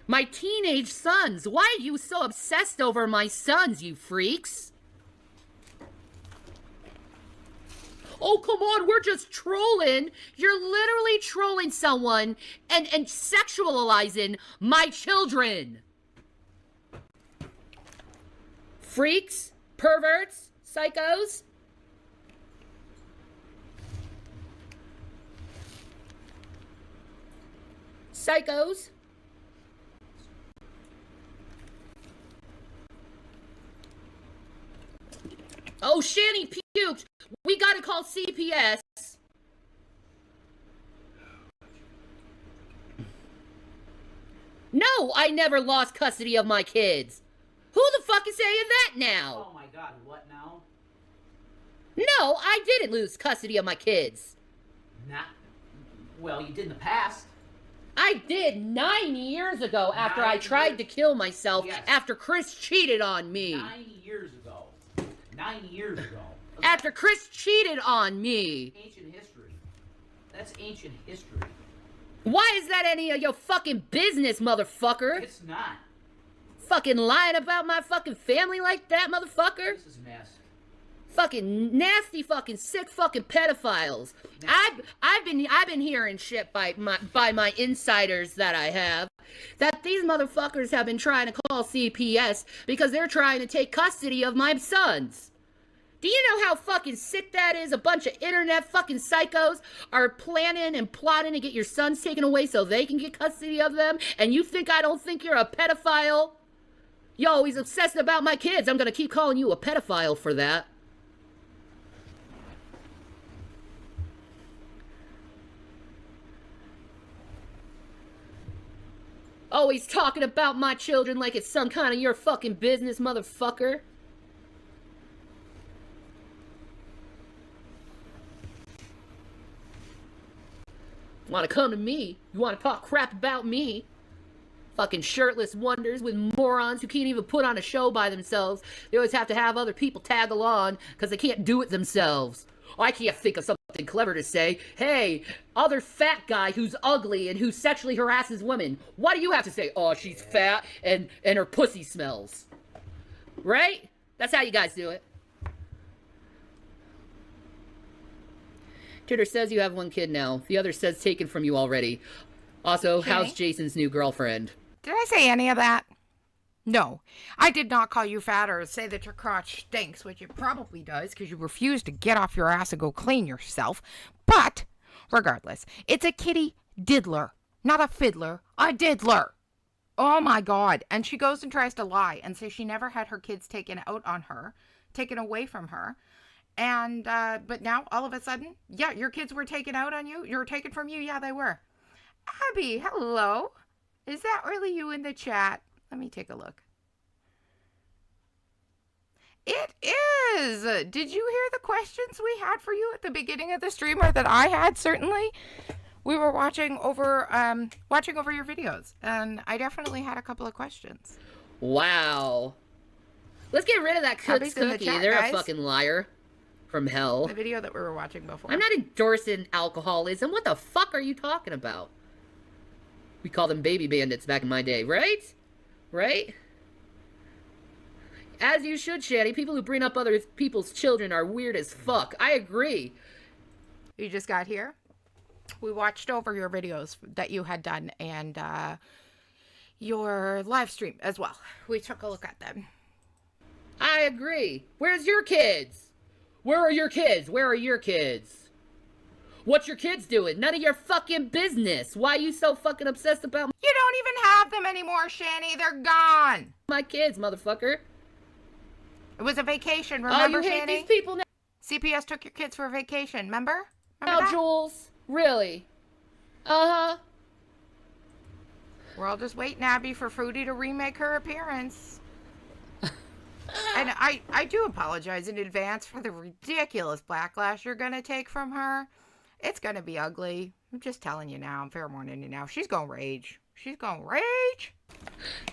My teenage sons. Why are you so obsessed over my sons, you freaks? Oh, come on, we're just trolling. You're literally trolling someone and sexualizing my children. Freaks, perverts, psychos. Psychos. Oh, Shanny puked. We gotta call CPS. No, I never lost custody of my kids. Who the fuck is saying that now? Oh my god, what now? No, I didn't lose custody of my kids. Not. Well, you did in the past. I did 9 years ago after I tried to kill myself after Chris cheated on me. 9 years ago. 9 years ago. After Chris cheated on me. Ancient history. That's ancient history. Why is that any of your fucking business, motherfucker? It's not. Fucking lying about my fucking family like that, motherfucker? This is a mess. Fucking nasty, fucking sick, fucking pedophiles. I've been hearing shit by my insiders that I have, that these motherfuckers have been trying to call CPS because they're trying to take custody of my sons. Do you know how fucking sick that is? A bunch of internet fucking psychos are planning and plotting to get your sons taken away so they can get custody of them, and you think I don't think you're a pedophile? Yo, he's obsessed about my kids. I'm gonna keep calling you a pedophile for that. Always talking about my children like it's some kind of your fucking business, motherfucker. Want to come to me? You want to talk crap about me? Fucking shirtless wonders with morons who can't even put on a show by themselves. They always have to have other people tag along because they can't do it themselves. I can't think of something clever to say. Hey, other fat guy who's ugly and who sexually harasses women. What do you have to say? Oh, she's fat and her pussy smells. Right? That's how you guys do it. Twitter says you have one kid now. The other says taken from you already. Also, how's Jason's new girlfriend? Did I say any of that? No, I did not call you fat or say that your crotch stinks, which it probably does because you refuse to get off your ass and go clean yourself. But, regardless, it's a kitty diddler, not a fiddler, a diddler. Oh my God. And she goes and tries to lie and say she never had her kids taken out on her, taken away from her. And, but now, all of a sudden, yeah, your kids were taken out on you? You were taken from you? Yeah, they were. Abby, hello. Is that really you in the chat? Let me take a look. It is. Did you hear the questions we had for you at the beginning of the stream, or that I had? Certainly. We were watching over your videos, and I definitely had a couple of questions. Wow. Let's get rid of that Cook's cookie. They're guys. A fucking liar from hell. The video that we were watching before. I'm not endorsing alcoholism. What the fuck are you talking about? We called them baby bandits back in my day, right? Right? As you should, Shanny. People who bring up other people's children are weird as fuck. I agree. You just got here. We watched over your videos that you had done and your live stream as well. We took a look at them. I agree. Where's your kids? Where are your kids? Where are your kids? What's your kids doing? None of your fucking business. Why are you so fucking obsessed about... You don't even have them anymore, Shanny. They're gone. My kids, motherfucker. It was a vacation, remember, you hate Shanny? these people now. CPS took your kids for a vacation, remember? Now, Jules. Really? Uh-huh. We're all just waiting, Abby, for Foodie to remake her appearance. And I do apologize in advance for the ridiculous backlash you're going to take from her. It's going to be ugly. I'm just telling you now. I'm fair warning you now. She's going to rage. She's going to rage.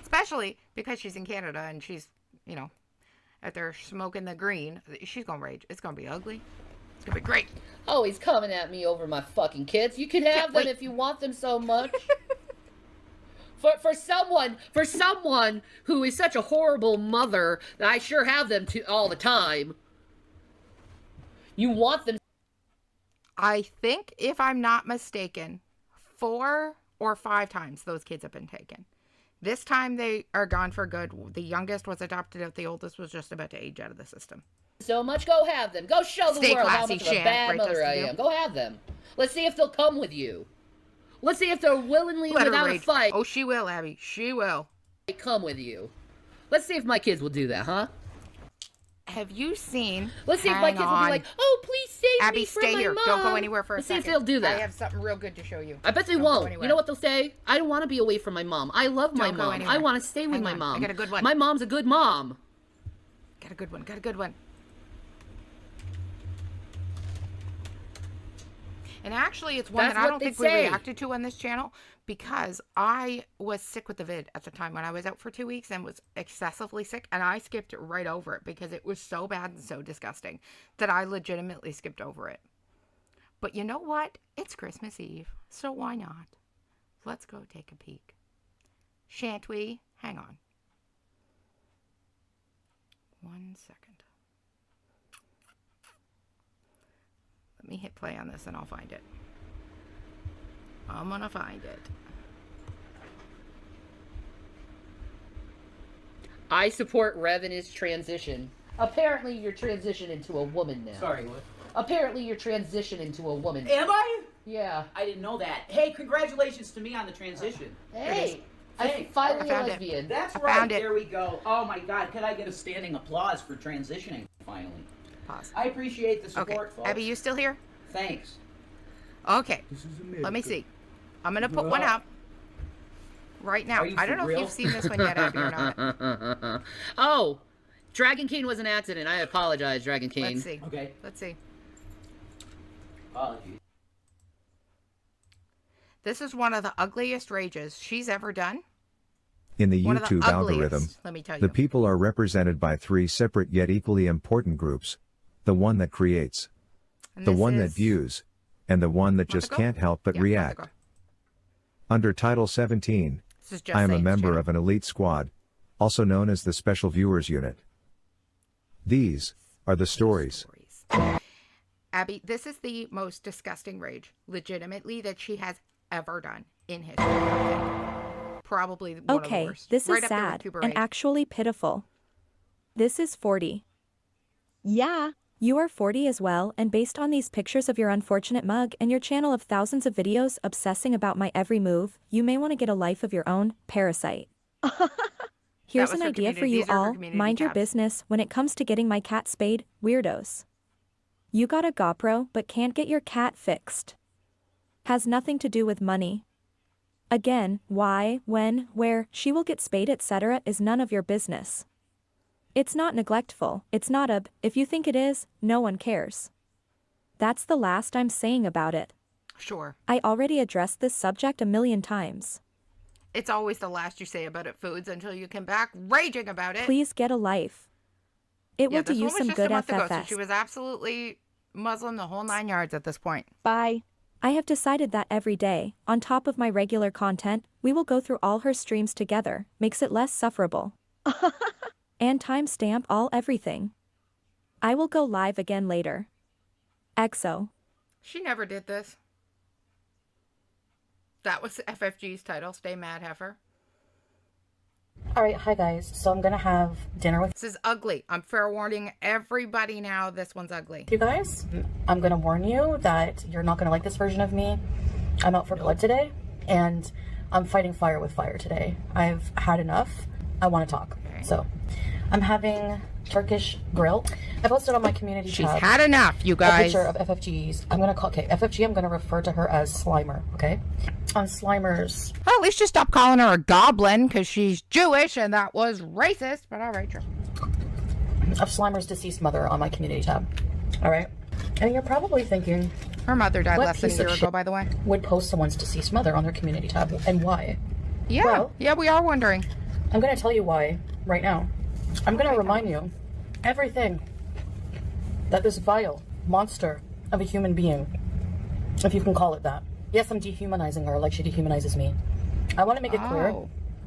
Especially because she's in Canada and she's, you know, out there smoking the green. She's going to rage. It's going to be ugly. It's going to be great. Oh, he's coming at me over my fucking kids. You can have them if you want them so much. For someone who is such a horrible mother, that I sure have them all the time. You want them. I think, if I'm not mistaken, 4 or 5 times those kids have been taken. This time they are gone for good. The youngest was adopted out. The oldest was just about to age out of the system. So much, go have them. Go show the world how much of a bad mother I am. Go have them. Let's see if they'll come with you. Let's see if they're willingly, without a fight. Oh, she will, Abby. She will. Come with you. Let's see if my kids will do that, huh? Have you seen... Let's see if my kids will be like, oh, please save Abby, me from stay my here. mom. Don't go anywhere for a second. Let's see if they'll do that. I have something real good to show you. I bet they won't. You know what they'll say? I don't want to be away from my mom. I love my mom. I want to stay with my mom. I got a good one. My mom's a good mom. Got a good one. Got a good one. And actually, it's one that I don't think we reacted to on this channel because I was sick with the vid at the time when I was out for 2 weeks and was excessively sick. And I skipped right over it because it was so bad and so disgusting that I legitimately skipped over it. But you know what? It's Christmas Eve, so why not? Let's go take a peek. Shan't we? Hang on. 1 second. Let me hit play on this and I'll find it. I'm gonna find it. I support Rev in his transition. Apparently you're transitioning into a woman now. Sorry, what? Apparently you're transitioning into a woman. Am I? Yeah. I didn't know that. Hey, congratulations to me on the transition. Hey, I'm finally a lesbian. That's right. There we go. Oh my God, could I get a standing applause for transitioning finally? Pause. I appreciate the support, folks. Abby, you still here? Thanks. Okay. Let me see. I'm gonna put one up right now. I don't know if you've seen this one yet, Abby, or not. Oh, Dragon King was an accident. I apologize, Dragon King. Let's see. Okay. Let's see. Apologies. This is one of the ugliest rages she's ever done. In the YouTube algorithm, let me tell you. The people are represented by 3 separate yet equally important groups. The one that creates, the one that views, and the one that just can't help but react. Under Title 17, I am a member of an elite squad, also known as the Special Viewers Unit. These are the stories. Abby, this is the most disgusting rage, legitimately, that she has ever done in history. I think. Probably one of the worst. This is sad and actually pitiful. This is 40. Yeah. You are 40 as well, and based on these pictures of your unfortunate mug and your channel of thousands of videos obsessing about my every move, you may want to get a life of your own, parasite. Here's an idea for you all, mind your business when it comes to getting my cat spayed, weirdos. You got a GoPro but can't get your cat fixed. Has nothing to do with money. Again, why, when, where, she will get spayed etc. is none of your business. It's not neglectful, it's not if you think it is, no one cares. That's the last I'm saying about it. Sure. I already addressed this subject a million times. It's always the last you say about it, Foods, until you come back raging about it. Please get a life. It will do you some good FFS. So she was absolutely Muslim the whole 9 yards at this point. Bye. I have decided that every day, on top of my regular content, we will go through all her streams together, makes it less sufferable. And timestamp all everything. I will go live again later. EXO. She never did this. That was FFG's title, Stay Mad Heifer. Alright, hi guys. So I'm gonna have dinner with... This is ugly. I'm fair warning everybody now, this one's ugly. You guys, I'm gonna warn you that you're not gonna like this version of me. I'm out for blood today, and I'm fighting fire with fire today. I've had enough. I want to talk. Okay. So, I'm having Turkish grill. I posted on my community She's tab had enough, you guys. A picture of FFG's. I'm gonna call, okay, FFG, I'm gonna refer to her as Slimer, okay? On Slimer's... Well, at least you stop calling her a goblin, because she's Jewish, and that was racist, but alright, sure. Of Slimer's deceased mother on my community tab, alright? And you're probably thinking... Her mother died less than a year ago, by the way. Would post someone's deceased mother on their community tab, and why? Yeah, well, yeah, we are wondering. I'm gonna tell you why right now. I'm gonna remind you everything that this vile monster of a human being, if you can call it that. Yes, I'm dehumanizing her like she dehumanizes me. I want to make it clear.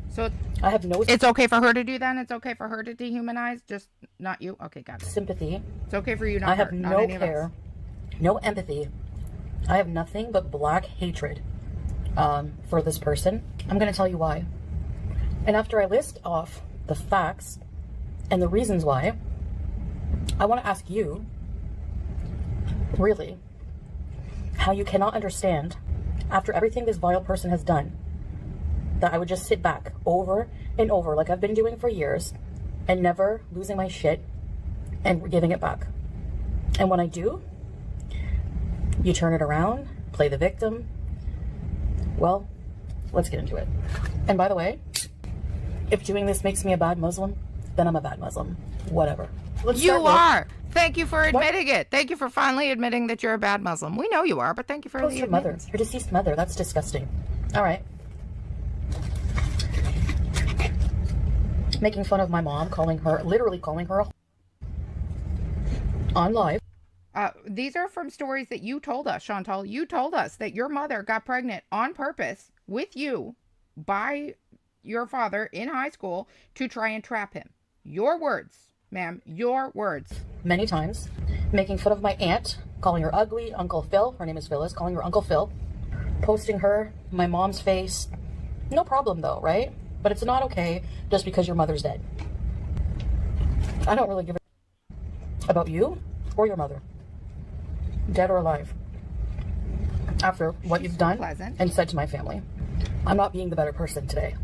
So I have no... It's okay for her to do that? It's okay for her to dehumanize? Just not you? Okay, got it. Sympathy. It's okay for you, not I have her, no not any care, of us. no empathy. I have nothing but black hatred for this person. I'm going to tell you why. And after I list off the facts and the reasons why, I want to ask you, really, how you cannot understand, after everything this vile person has done, that I would just sit back over and over like I've been doing for years and never losing my shit and giving it back. And when I do, you turn it around, play the victim. Well, let's get into it. And by the way, if doing this makes me a bad Muslim, then I'm a bad Muslim. Whatever. You are. Thank you for admitting it. Thank you for finally admitting that you're a bad Muslim. We know you are, but thank you for your mother, your deceased mother. That's disgusting. All right. Making fun of my mom, literally calling her on live. These are from stories that you told us, Chantal. You told us that your mother got pregnant on purpose with you by your father in high school to try and trap him. Your words, ma'am, your words. Many times. Making fun of my aunt, calling her ugly, Uncle Phil, her name is Phyllis, calling her Uncle Phil. Posting her, my mom's face. No problem though, right? But it's not okay just because your mother's dead. I don't really give a about you or your mother. Dead or alive. After what you've done and said to my family. I'm not being the better person today.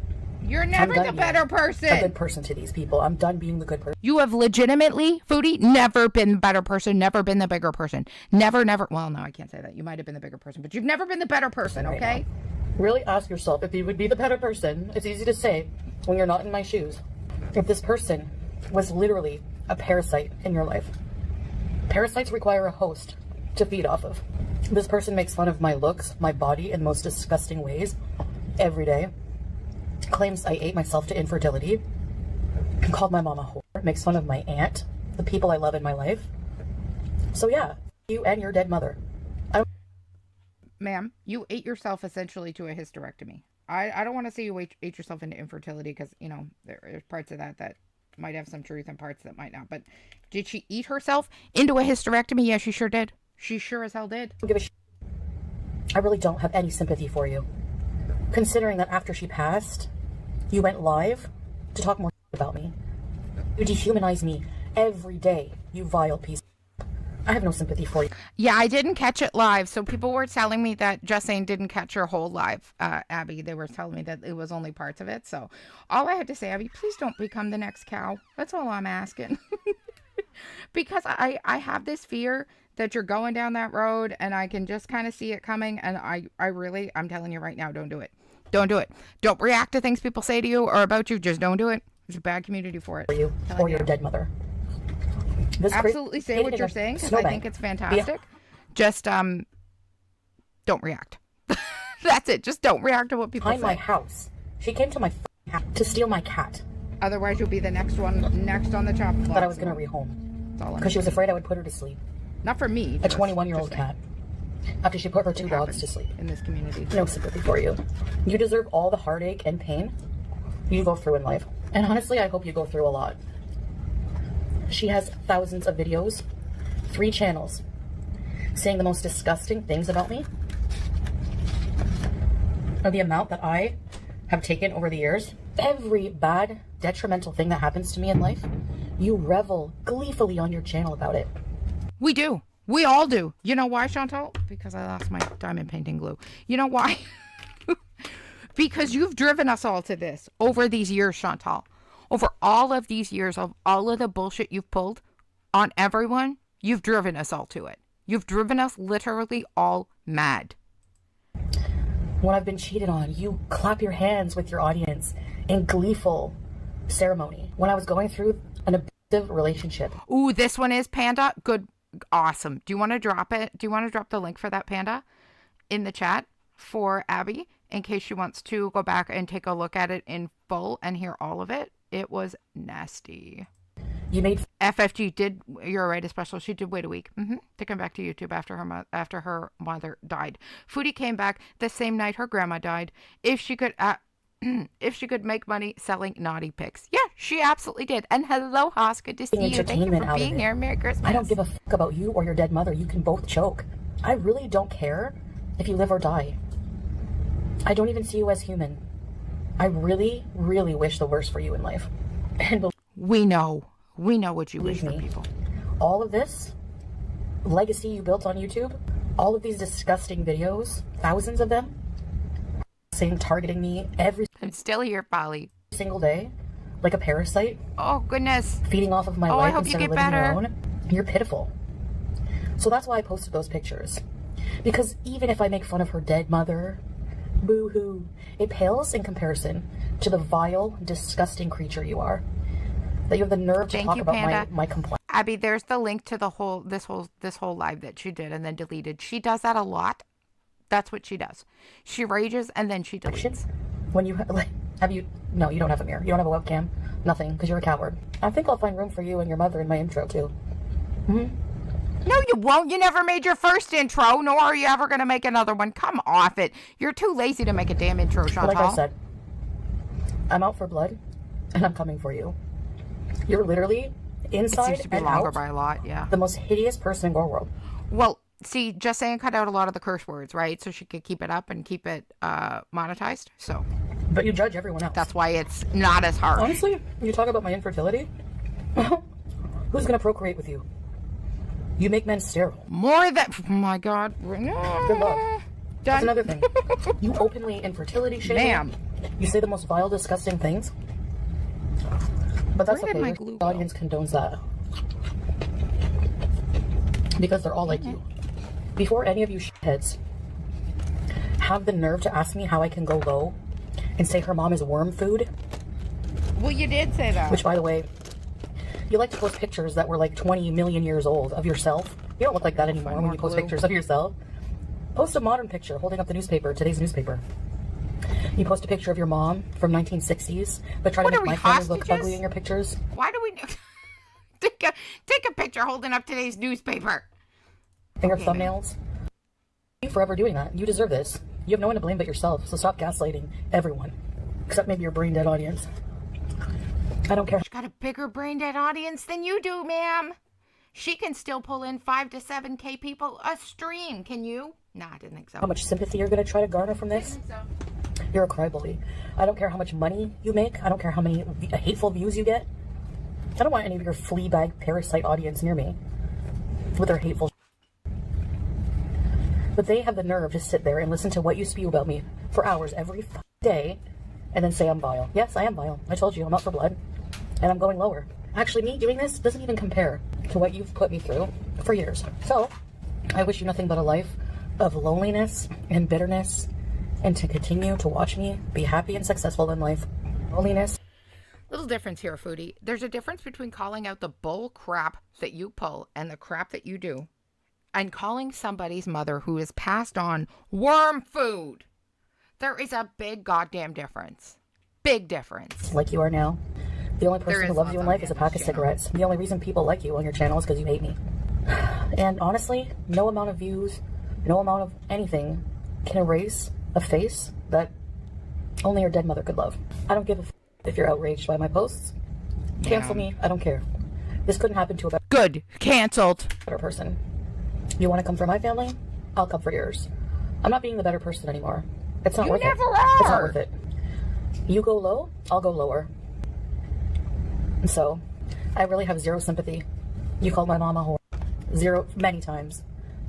You're never the better person. A good person to these people. I'm done being the good person. You have legitimately, Foodie, never been the better person, never been the bigger person. Never. Well, no, I can't say that. You might have been the bigger person, but you've never been the better person, okay? Really ask yourself if you would be the better person. It's easy to say when you're not in my shoes. If this person was literally a parasite in your life. Parasites require a host to feed off of. This person makes fun of my looks, my body in the most disgusting ways every day. Claims I ate myself to infertility. Called my mom a whore. Makes fun of my aunt, the people I love in my life. So yeah, you and your dead mother. Ma'am, you ate yourself essentially to a hysterectomy. I don't want to say you ate yourself into infertility because, you know, there's parts of that might have some truth and parts that might not. But did she eat herself into a hysterectomy? Yeah, she sure did. She sure as hell did. Don't give a shit. I really don't have any sympathy for you. Considering that after she passed, you went live to talk more about me. You dehumanize me every day, you vile piece. I have no sympathy for you. Yeah, I didn't catch it live, so people were telling me that Justine didn't catch your whole live, Abby. They were telling me that it was only parts of it. So all I had to say, Abby, please don't become the next cow. That's all I'm asking. Because I have this fear that you're going down that road, and I can just kind of see it coming, and I'm telling you right now, don't do it. Don't do it. Don't react to things people say to you or about you. Just don't do it. There's a bad community for it. For you or your dead mother. Absolutely say what you're saying, because I think it's fantastic. Yeah. Just don't react. That's it. Just don't react to what people say. Behind my house. She came to my house to steal my cat. Otherwise, you'll be the next one next on the chopping block. That I was going to rehome. Because she was afraid I would put her to sleep. Not for me. A 21-year-old cat. After she put her 2 dogs to sleep. In this community. No sympathy for you. You deserve all the heartache and pain you go through in life. And honestly, I hope you go through a lot. She has thousands of videos, 3 channels, saying the most disgusting things about me. Or the amount that I have taken over the years. Every bad, detrimental thing that happens to me in life, you revel gleefully on your channel about it. We do. We all do. You know why, Chantal? Because I lost my diamond painting glue. You know why? Because you've driven us all to this over these years, Chantal. Over all of these years of all of the bullshit you've pulled on everyone, you've driven us all to it. You've driven us literally all mad. When I've been cheated on, you clap your hands with your audience in gleeful ceremony. When I was going through an abusive relationship. Ooh, this one is Panda. Good. Awesome. Do you want to drop it? Do you want to drop the link for that, Panda, in the chat for Abby in case she wants to go back and take a look at it in full and hear all of it? It was nasty. You made FFG did. You're right, especially she did wait a week to come back to YouTube after her mother died. Foodie came back the same night her grandma died. If she could make money selling naughty pics. Yeah, she absolutely did. And hello, Haas, good to see you. Thank you for being here. Merry Christmas. I don't give a fuck about you or your dead mother. You can both choke. I really don't care if you live or die. I don't even see you as human. I really, really wish the worst for you in life. And we know what you wish for people. All of this legacy you built on YouTube, all of these disgusting videos, thousands of them, targeting me I'm still here, Polly. Single day, like a parasite. Oh goodness. Feeding off of my life I hope instead you of get living better. your own. You're pitiful. So that's why I posted those pictures. Because even if I make fun of her dead mother, boo-hoo, it pales in comparison to the vile, disgusting creature you are. That you have the nerve to talk about my complaint. Abby, there's the link to this whole live that she did and then deleted. She does that a lot. That's what she does. She rages and then she deletes. When you no, you don't have a mirror. You don't have a webcam. Nothing, because you're a coward. I think I'll find room for you and your mother in my intro too. No, you won't. You never made your first intro, nor are you ever going to make another one. Come off it. You're too lazy to make a damn intro, Chantal. Like I said, I'm out for blood, and I'm coming for you. You're literally inside seems to be and longer out by a lot, yeah. the most hideous person in the world. Well, see, just saying cut out a lot of the curse words, right? So she could keep it up and keep it monetized. So. But you judge everyone else. That's why it's not as hard. Honestly, you talk about my infertility. Who's going to procreate with you? You make men sterile. More than... Oh, my God. Good luck. That's another thing. You openly infertility shame. Ma'am. You say the most vile, disgusting things. But that's okay. The audience condones that. Because they're all like you. Before any of you shitheads have the nerve to ask me how I can go low and say her mom is worm food. Well, you did say that. Which, by the way, you like to post pictures that were like 20 million years old of yourself. You don't look like that anymore when you post pictures of yourself. Post a modern picture holding up the newspaper, today's newspaper. You post a picture of your mom from 1960s, but try to make my family look ugly in your pictures. Why do we take a picture holding up today's newspaper? Finger thumbnails. You forever doing that. You deserve this. You have no one to blame but yourself, so stop gaslighting everyone. Except maybe your brain dead audience. I don't care. She's got a bigger brain dead audience than you do, ma'am. She can still pull in 5 to 7K people a stream. Can you? Nah, I didn't think so. How much sympathy you're going to try to garner from this? I didn't think so. You're a crybaby. I don't care how much money you make. I don't care how many hateful views you get. I don't want any of your flea bag parasite audience near me with their hateful. But they have the nerve to sit there and listen to what you spew about me for hours every day and then say I'm vile. Yes, I am vile. I told you I'm out for blood and I'm going lower. Actually, me doing this doesn't even compare to what you've put me through for years. So I wish you nothing but a life of loneliness and bitterness and to continue to watch me be happy and successful in life. Loneliness. Little difference here, Foodie. There's a difference between calling out the bull crap that you pull and the crap that you do and calling somebody's mother who is passed on worm food. There is a big goddamn difference. Big difference. Like you are now. The only person who loves you in life is a pack of cigarettes. The only reason people like you on your channel is because you hate me. And honestly, no amount of views, no amount of anything can erase a face that only your dead mother could love. I don't give a if you're outraged by my posts. Cancel me. I don't care. This couldn't happen to a Good. Canceled. better person. You want to come for my family? I'll come for yours. I'm not being the better person anymore. It's not worth it. never are. It's not worth it. You go low, I'll go lower. And so, I really have zero sympathy. You called my mom a whore. Zero, many times.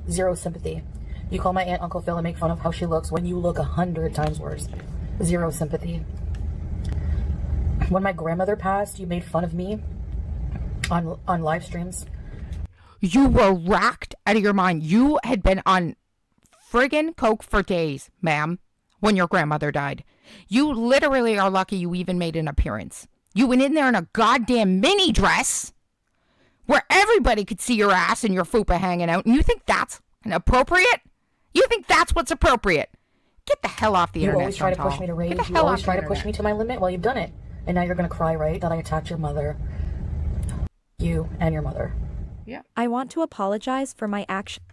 Zero sympathy. You call my aunt, Uncle Phil, and make fun of how she looks when you look 100 times worse. Zero sympathy. When my grandmother passed, you made fun of me on live streams. You were racked out of your mind. You had been on friggin' coke for days, ma'am, when your grandmother died. You literally are lucky you even made an appearance. You went in there in a goddamn mini dress where everybody could see your ass and your fupa hanging out, and you think that's appropriate? You think that's what's appropriate? Get the hell off the internet. You always try to push me to rage. You always try to push me to my limit. Well, you've done it. And now you're going to cry, right? That I attacked your mother. You and your mother. Yeah. I want to apologize for my action.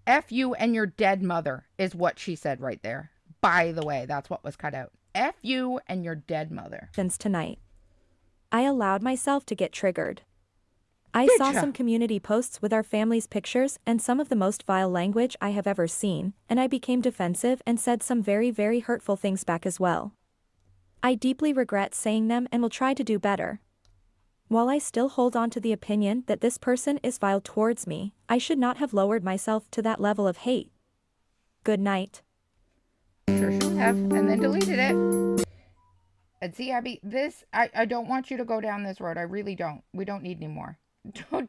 F you and your dead mother is what she said right there. By the way, that's what was cut out. F you and your dead mother. Since tonight, I allowed myself to get triggered. I saw some community posts with our family's pictures and some of the most vile language I have ever seen, and I became defensive and said some very, very hurtful things back as well. I deeply regret saying them and will try to do better. While I still hold on to the opinion that this person is vile towards me, I should not have lowered myself to that level of hate. Good night. Sure should have, and then deleted it. And see, Abby, this, I don't want you to go down this road. I really don't. We don't need any more.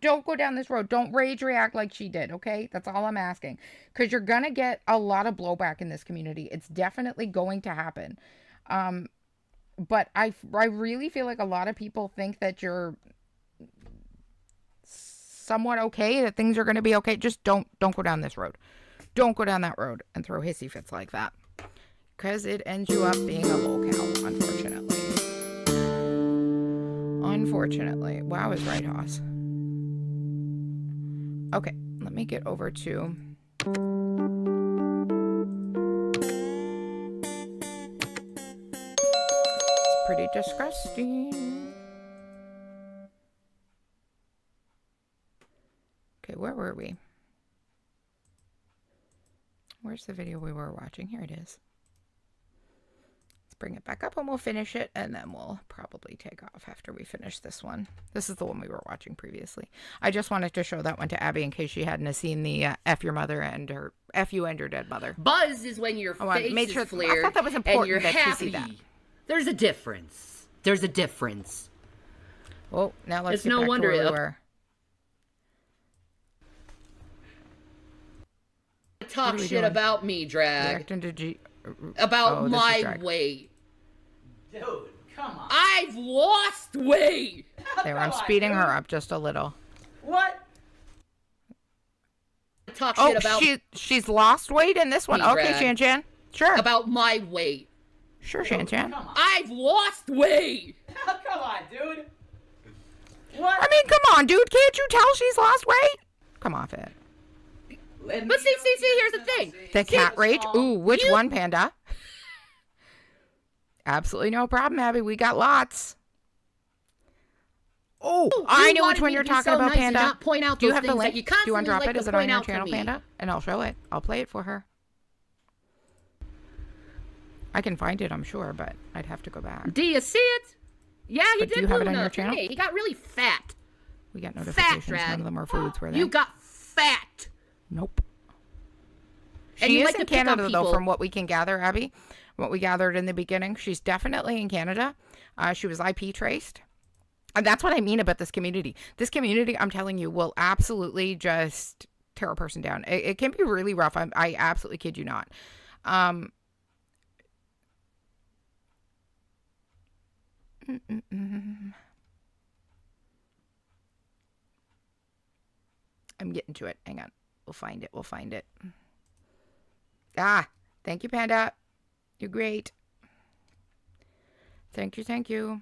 Don't go down this road. Don't rage react like she did, okay? That's all I'm asking. Because you're going to get a lot of blowback in this community. It's definitely going to happen. But I really feel like a lot of people think that you're somewhat okay, that things are going to be okay. Just don't go down this road. Don't go down that road and throw hissy fits like that. Because it ends you up being a LolCow, unfortunately. Unfortunately. Wow is right, Hoss. Okay, let me get over to... It's pretty disgusting. Okay, where were we? Where's the video we were watching? Here it is. Let's bring it back up and we'll finish it, and then we'll probably take off after we finish this one. This is the one we were watching previously. I just wanted to show that one to Abby in case she hadn't seen the F your mother and her F you and your dead mother. Buzz is when your face is flared. I thought that was important and you're that happy. you see that. There's a difference. There's a difference. Well, now let's It's get no back wonder to where we it- were. Talk What are we shit doing? about me, Drag. Reacting to G... About Oh, this is my Drag. weight. Dude, come on. I've lost weight. There, I'm speeding her up just a little. What? Talk Oh, shit about she's lost weight in this one. me, Okay, Drag. Shan Shan. Sure. About my weight. Sure, Shan Shan. I've lost weight. Come on, dude. What? I mean, come on, dude. Can't you tell she's lost weight? Come off it. But see, here's the thing. The cat rage? Ooh, which one, Panda? Absolutely no problem, Abby. We got lots. Oh, I know which one you're talking about, Panda. Not point out Do you those have the things link? that you Do you want to drop constantly it? like Is to it on point your out to channel, me. Panda? And I'll show it. I'll play it for her. I can find it, I'm sure, but I'd have to go back. Do you see it? Yeah, he But did. do you have it blue on your nut. channel? Hey, he got really fat. We got notifications. Drag. None of them are foods, were they? You got fat. Nope. And She you is like in to pick on Canada, though, people. from what we can gather, Abby. What we gathered in the beginning. She's definitely in Canada. She was IP traced. And that's what I mean about this community. This community, I'm telling you, will absolutely just tear a person down. It can be really rough. I absolutely kid you not. I'm getting to it. Hang on. We'll find it. We'll find it. Ah, thank you, Panda. You're great. Thank you. Thank you.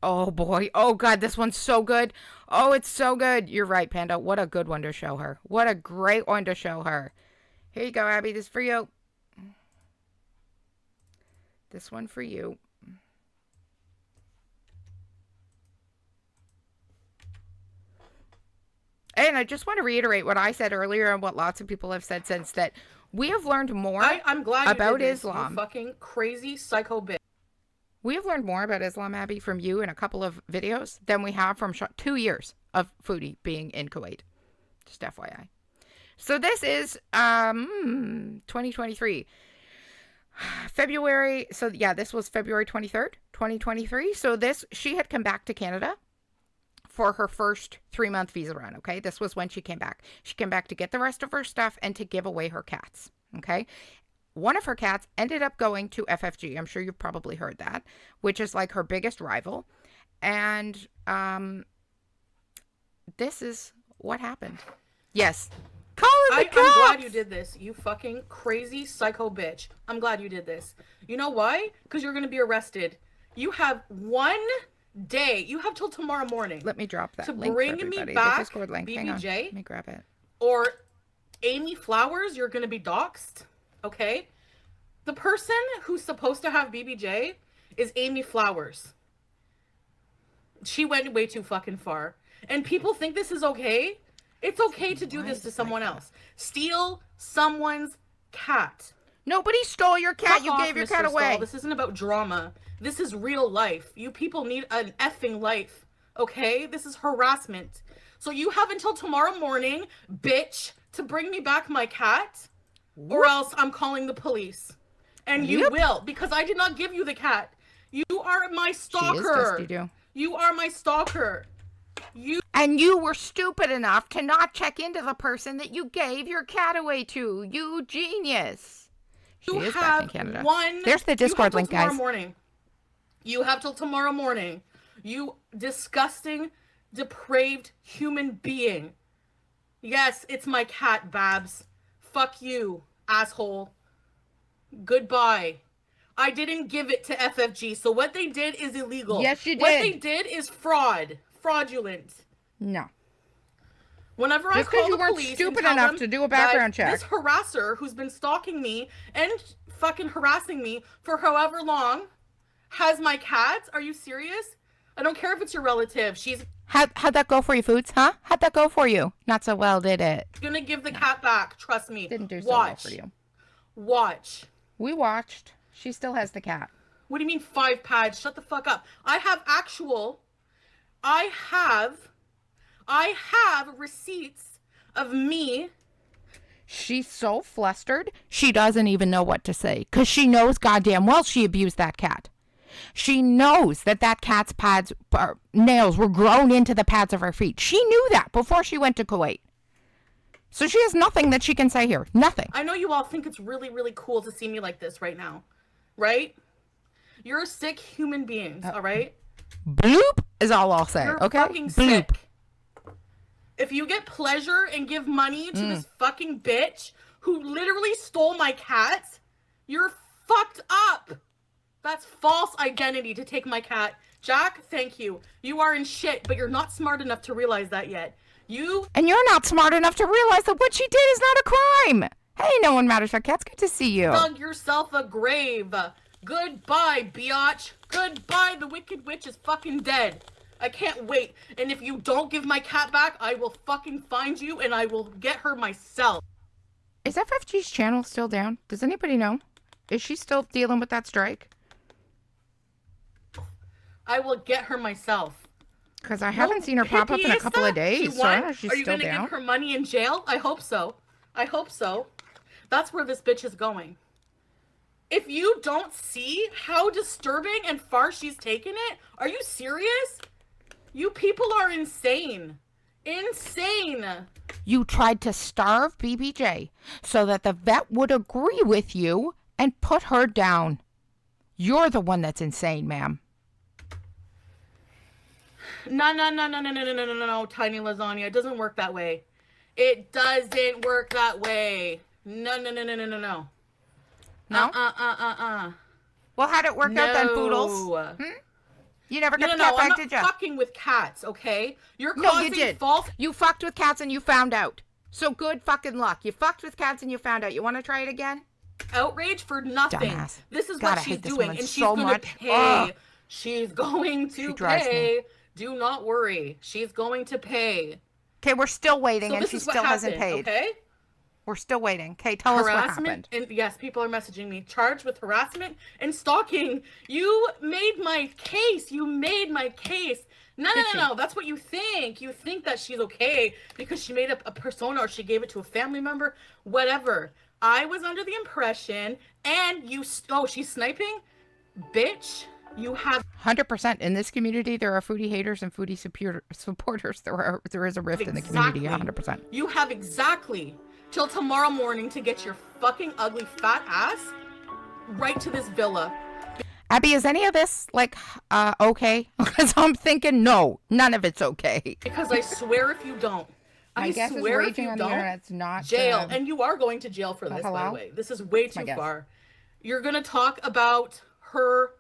Oh, boy. Oh, God, this one's so good. Oh, it's so good. You're right, Panda. What a good one to show her. What a great one to show her. Here you go, Abby. This is for you. This one for you. And I just want to reiterate what I said earlier and what lots of people have said since, that we have learned more I'm glad you about did this, Islam. You fucking crazy psycho bitch. We have learned more about Islam, Abby, from you in a couple of videos than we have from 2 years of Foodie being in Kuwait. Just FYI. So this is 2023. February. So yeah, this was February 23rd, 2023. So she had come back to Canada for her first 3-month visa run. Okay. This was when she came back. She came back to get the rest of her stuff and to give away her cats. Okay. One of her cats ended up going to FFG. I'm sure you've probably heard that, which is like her biggest rival. And this is what happened. Yes. I'm glad you did this, you fucking crazy psycho bitch. I'm glad you did this. You know why? Because you're going to be arrested. You have 1 day. You have till tomorrow morning. Let me drop that to link bring for me everybody. back The Discord link. Hang on. BBJ. Let me grab it. Or Amy Flowers, you're going to be doxxed. Okay? The person who's supposed to have BBJ is Amy Flowers. She went way too fucking far. And people think this is okay. It's okay to do this to someone else. Steal someone's cat. Nobody stole your cat. Fuck you off, gave your Mr. cat away. Stahl. This isn't about drama. This is real life. You people need an effing life. Okay? This is harassment. So you have until tomorrow morning, bitch, to bring me back my cat. Or else I'm calling the police. And you will, because I did not give you the cat. You are my stalker. She is dusty, you are my stalker. And you were stupid enough to not check into the person that you gave your cat away to. You genius. She is back in Canada. There's the Discord link, guys. You have till tomorrow morning. You disgusting, depraved human being. Yes, it's my cat, Babs. Fuck you, asshole. Goodbye. I didn't give it to FFG, so what they did is illegal. Yes, you did. What they did is fraudulent. No. Whenever I call the police, you weren't stupid enough to do a background check. This harasser who's been stalking me and fucking harassing me for however long has my cat. Are you serious? I don't care if it's your relative. She's How'd that go for you, Foods? Huh? How'd that go for you? Not so well, did it? Gonna give the cat back. Trust me. Didn't do so well for you. Watch. We watched. She still has the cat. What do you mean 5 pads? Shut the fuck up. I have receipts of me. She's so flustered, she doesn't even know what to say. Because she knows goddamn well she abused that cat. She knows that cat's pads, nails were grown into the pads of her feet. She knew that before she went to Kuwait. So she has nothing that she can say here. Nothing. I know you all think it's really, really cool to see me like this right now. Right? You're sick human beings, all right? Bloop is all I'll say, You're okay? Fucking Bloop. sick. If you get pleasure and give money to this fucking bitch who literally stole my cat, you're fucked up. That's false identity to take my cat. Jack, thank you. You are in shit, but you're not smart enough to realize that yet. And you're not smart enough to realize that what she did is not a crime. Hey, no one matters. Our cat's good to see you. Dug yourself a grave. Goodbye, biatch. Goodbye, the Wicked Witch is fucking dead. I can't wait. And if you don't give my cat back, I will fucking find you and I will get her myself. Is FFG's channel still down? Does anybody know? Is she still dealing with that strike? I will get her myself. Because I haven't seen her pop up in a couple of days. So I don't know if she's Are you still going to down. give her money in jail? I hope so. I hope so. That's where this bitch is going. If you don't see how disturbing and far she's taken it, are you serious? You people are insane. Insane. You tried to starve BBJ so that the vet would agree with you and put her down. You're the one that's insane, ma'am. No, Tiny Lasagna. It doesn't work that way. It doesn't work that way. No. No? No? Well, how'd it work out then, Poodles? You never got the cat back, did you? I'm not fucking with cats, okay? You're No, causing you did. false... You fucked with cats and you found out. So good fucking luck. You fucked with cats and you found out. You want to try it again? Outrage for nothing. Dumbass. This is God, what I she's hate this doing, woman and she's so going much. to pay. Ugh. She's going to She drives pay. me. Do not worry. She's going to pay. Okay, we're still waiting, So and this she is what still hasn't happened, paid. Okay. We're still waiting. Okay, tell us what happened. And yes, people are messaging me. Charged with harassment and stalking. You made my case. You made my case. No. That's what you think. You think that she's okay because she made up a persona or she gave it to a family member. Whatever. I was under the impression, and you... Oh, she's sniping? Bitch, you have... 100%. In this community, there are Foodie haters and Foodie supporters. There is a rift in the community, 100%. You have exactly till tomorrow morning to get your fucking ugly fat ass right to this villa. Abby, is any of this, like, okay? Because I'm thinking, no, none of it's okay. Because I swear if you don't, I guess swear raging if you on don't, the internet's not jail. And you are going to jail for this, by the way. This is way too far. You're going to talk about her,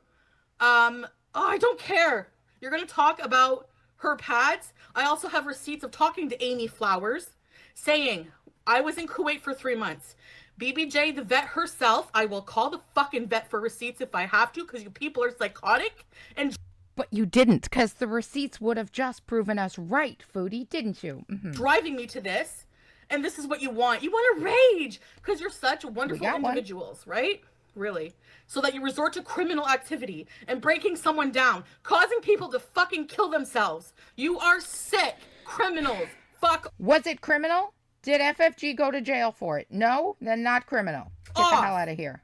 I don't care. You're going to talk about her pads. I also have receipts of talking to Amy Flowers saying, I was in Kuwait for 3 months. BBJ, the vet herself, I will call the fucking vet for receipts if I have to, because you people are psychotic. And but you didn't, because the receipts would have just proven us right, Foodie, didn't you? Driving me to this, and this is what you want. You want to rage, because you're such wonderful individuals, right? Really. So that you resort to criminal activity and breaking someone down, causing people to fucking kill themselves. You are sick criminals. Fuck. Was it criminal? Did FFG go to jail for it? No? Then not criminal. Get the hell out of here.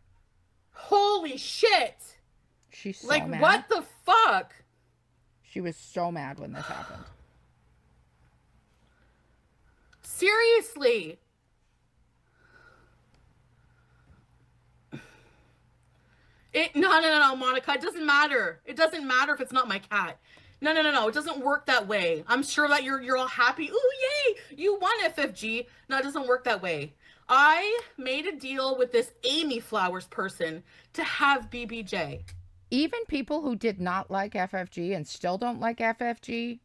Holy shit. She's so like, mad. What the fuck? She was so mad when this happened. Seriously. No, Monica. It doesn't matter. It doesn't matter if it's not my cat. No. It doesn't work that way. I'm sure that you're all happy. Ooh, yay! You won, FFG. No, it doesn't work that way. I made a deal with this Amy Flowers person to have BBJ. Even people who did not like FFG and still don't like FFG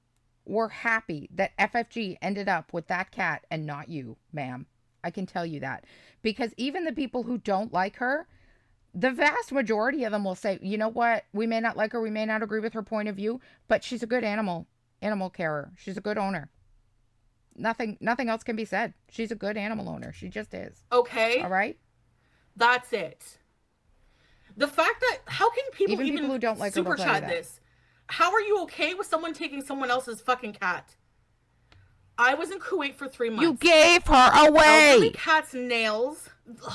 were happy that FFG ended up with that cat and not you, ma'am. I can tell you that. Because even the people who don't like her, the vast majority of them will say, you know what, we may not like her, we may not agree with her point of view, but she's a good animal carer. She's a good owner. Nothing else can be said. She's a good animal owner. She just is. Okay. All right? That's it. The fact that, how can people even who don't like super chat this? How are you okay with someone taking someone else's fucking cat? I was in Kuwait for 3 months. You gave her away. Elderly cat's nails.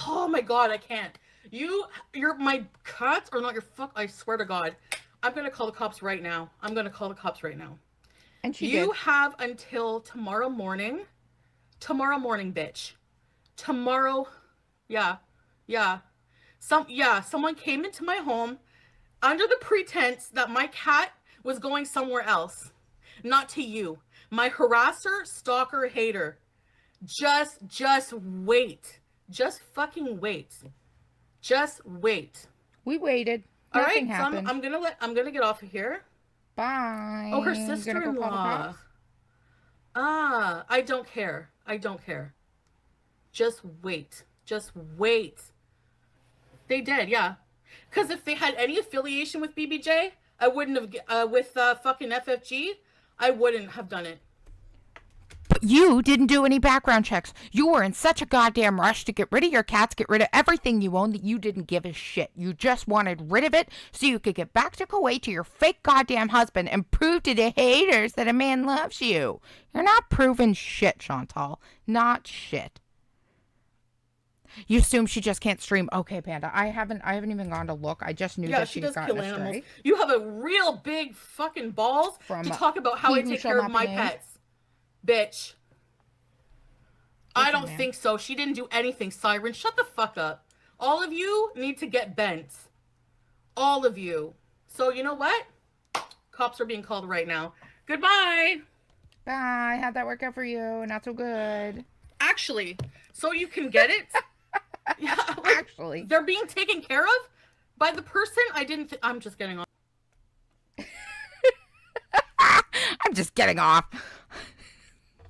Oh my God, I can't. You're my cats are not your fuck. I swear to God, I'm gonna call the cops right now. And you have until tomorrow morning. Tomorrow morning, bitch. Tomorrow, yeah. Someone came into my home under the pretense that my cat was going somewhere else. Not to you. My harasser, stalker, hater. Just wait. Just fucking wait. Just wait. We waited. All Nothing right, happened. so I'm gonna get off of here. Bye. Oh, her sister-in-law. I don't care. Just wait. They did, yeah. Because if they had any affiliation with BBJ, I wouldn't have, with fucking FFG, I wouldn't have done it. But you didn't do any background checks. You were in such a goddamn rush to get rid of your cats, get rid of everything you own, that you didn't give a shit. You just wanted rid of it so you could get back to Kuwait to your fake goddamn husband and prove to the haters that a man loves you. You're not proving shit, Chantal. Not shit. You assume she just can't stream. Okay, Panda. I haven't even gone to look. I just knew that she she's does gotten kill a animals. stray. You have a real big fucking balls to talk about how I take care of my pets. Bitch. I don't think so. She didn't do anything, Siren. Shut the fuck up. All of you need to get bent. All of you. So you know what? Cops are being called right now. Goodbye. Bye. How'd that work out for you? Not so good. Actually, so you can get it. Yeah, like, actually, they're being taken care of by the person I didn't. I'm just getting off. I'm just getting off.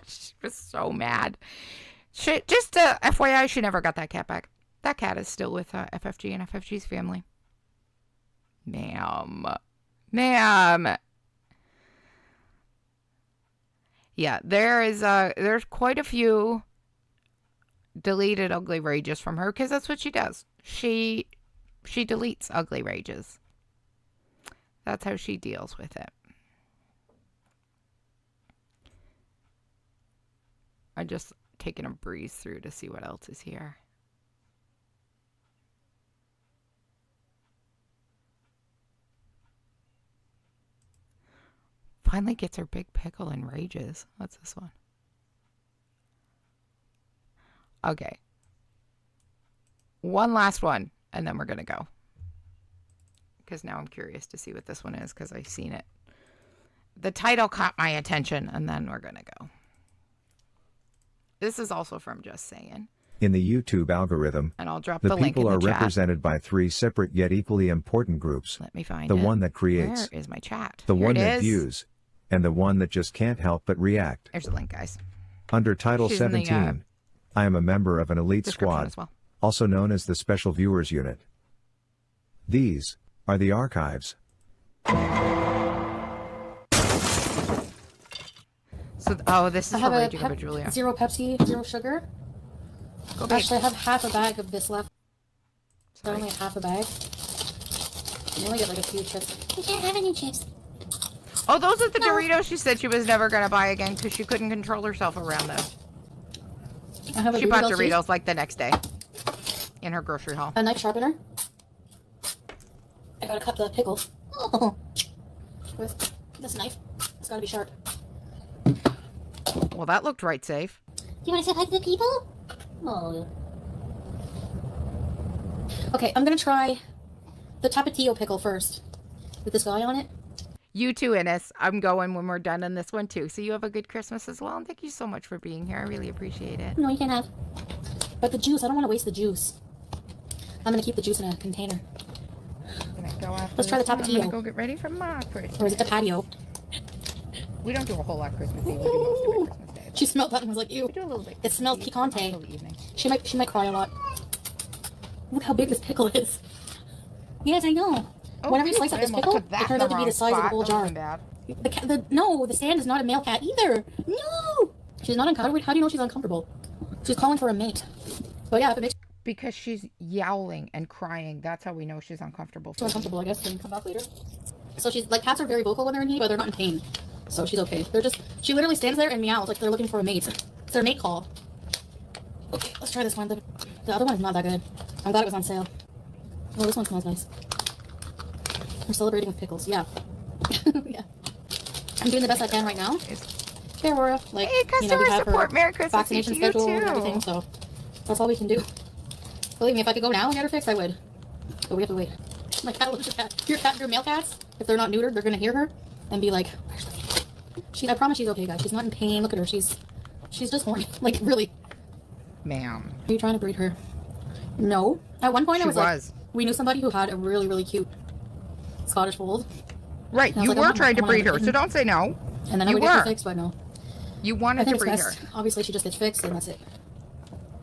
She was so mad. Just FYI, she never got that cat back. That cat is still with FFG and FFG's family. Ma'am. Yeah, there's quite a few deleted ugly rages from her because that's what she does. She deletes ugly rages. That's how she deals with it. I'm just taking a breeze through to see what else is here. Finally gets her big pickle and rages. What's this one? Okay. One last one, and then we're going to go. Because now I'm curious to see what this one is, because I've seen it. The title caught my attention, and then we're going to go. This is also from Just Saying. In the YouTube algorithm, and I'll drop the link in the people are chat. represented by 3 separate yet equally important groups. Let me find the it. one that creates, Where is my chat? the Here one it that is. views, and the one that just can't help but react. There's a link, guys. Under Title She's in the, 17, I am a member of an elite description squad, as well. also known as the Special Viewers Unit. These are the archives. So, this is I for have a Raging Over Julia. 0 Pepsi, 0 sugar. Actually, I have half a bag of this left. So only half a bag. You only get like a few chips. You can't have any chips. Oh, those are the Doritos she said she was never going to buy again because she couldn't control herself around them. I have a She bought Doritos Doritos cheese. like the next day in her grocery haul. A knife sharpener. I gotta cut the pickles. Oh. With this knife. It's gotta be sharp. Well, that looked right safe. Do you want to say hi to the people? Oh. Okay, I'm gonna try the Tapatio pickle first. With this guy on it. You too, Ines. I'm going when we're done on this one too. So you have a good Christmas as well. And thank you so much for being here. I really appreciate it. No, you can't have. But the juice, I don't want to waste the juice. I'm gonna keep the juice in a container. Let's try the I'm Tapatio. gonna go get ready for my Christmas. Or is it the patio? We don't do a whole lot Christmas Eve. We do most of it Christmas Day. She smelled that and was like, ew. We do a little bit. It smells picante. Until the evening. She might cry a lot. Look how big this pickle is. Yes, I know. Oh, Whenever you slice up this pickle, put that it turns in out to be wrong the size of a spot. whole That jar. wasn't bad. The sand is not a male cat either. No! She's not uncomfortable. How do you know she's uncomfortable? She's calling for a mate. But yeah, if it makes Because she's yowling and crying. That's how we know she's uncomfortable. she's uncomfortable, I guess, then come back later. So she's like, cats are very vocal when they're in heat, but they're not in pain. So she's okay. She literally stands there and meows like they're looking for a mate. It's their mate call. Okay, let's try this one. The other one is not that good. I'm glad it was on sale. Oh, this one smells nice. We're celebrating with pickles. Yeah. Yeah. I'm doing the best I can right now. Hey, Aurora. Like, Hey, customer we have support. her Merry Christmas vaccination to you, schedule and too. everything, so that's all we can do. Believe me, if I could go now and get her fixed, I would. But we have to wait. My cat looks at your male cats, if they're not neutered, they're gonna hear her and be like, "Where's the cat?" I promise she's okay, guys. She's not in pain. Look at her. She's just horny. Like, really. Ma'am. Are you trying to breed her? No. At one point, She I was like, was. we knew somebody who had a really, really cute Scottish fold. Right, And I was you like, I were want- trying I to want breed her, everything. so don't say no. And then I You would get her were. fixed, but no. You I wanted think to it's breed her. best. Obviously, she just gets fixed, and that's it.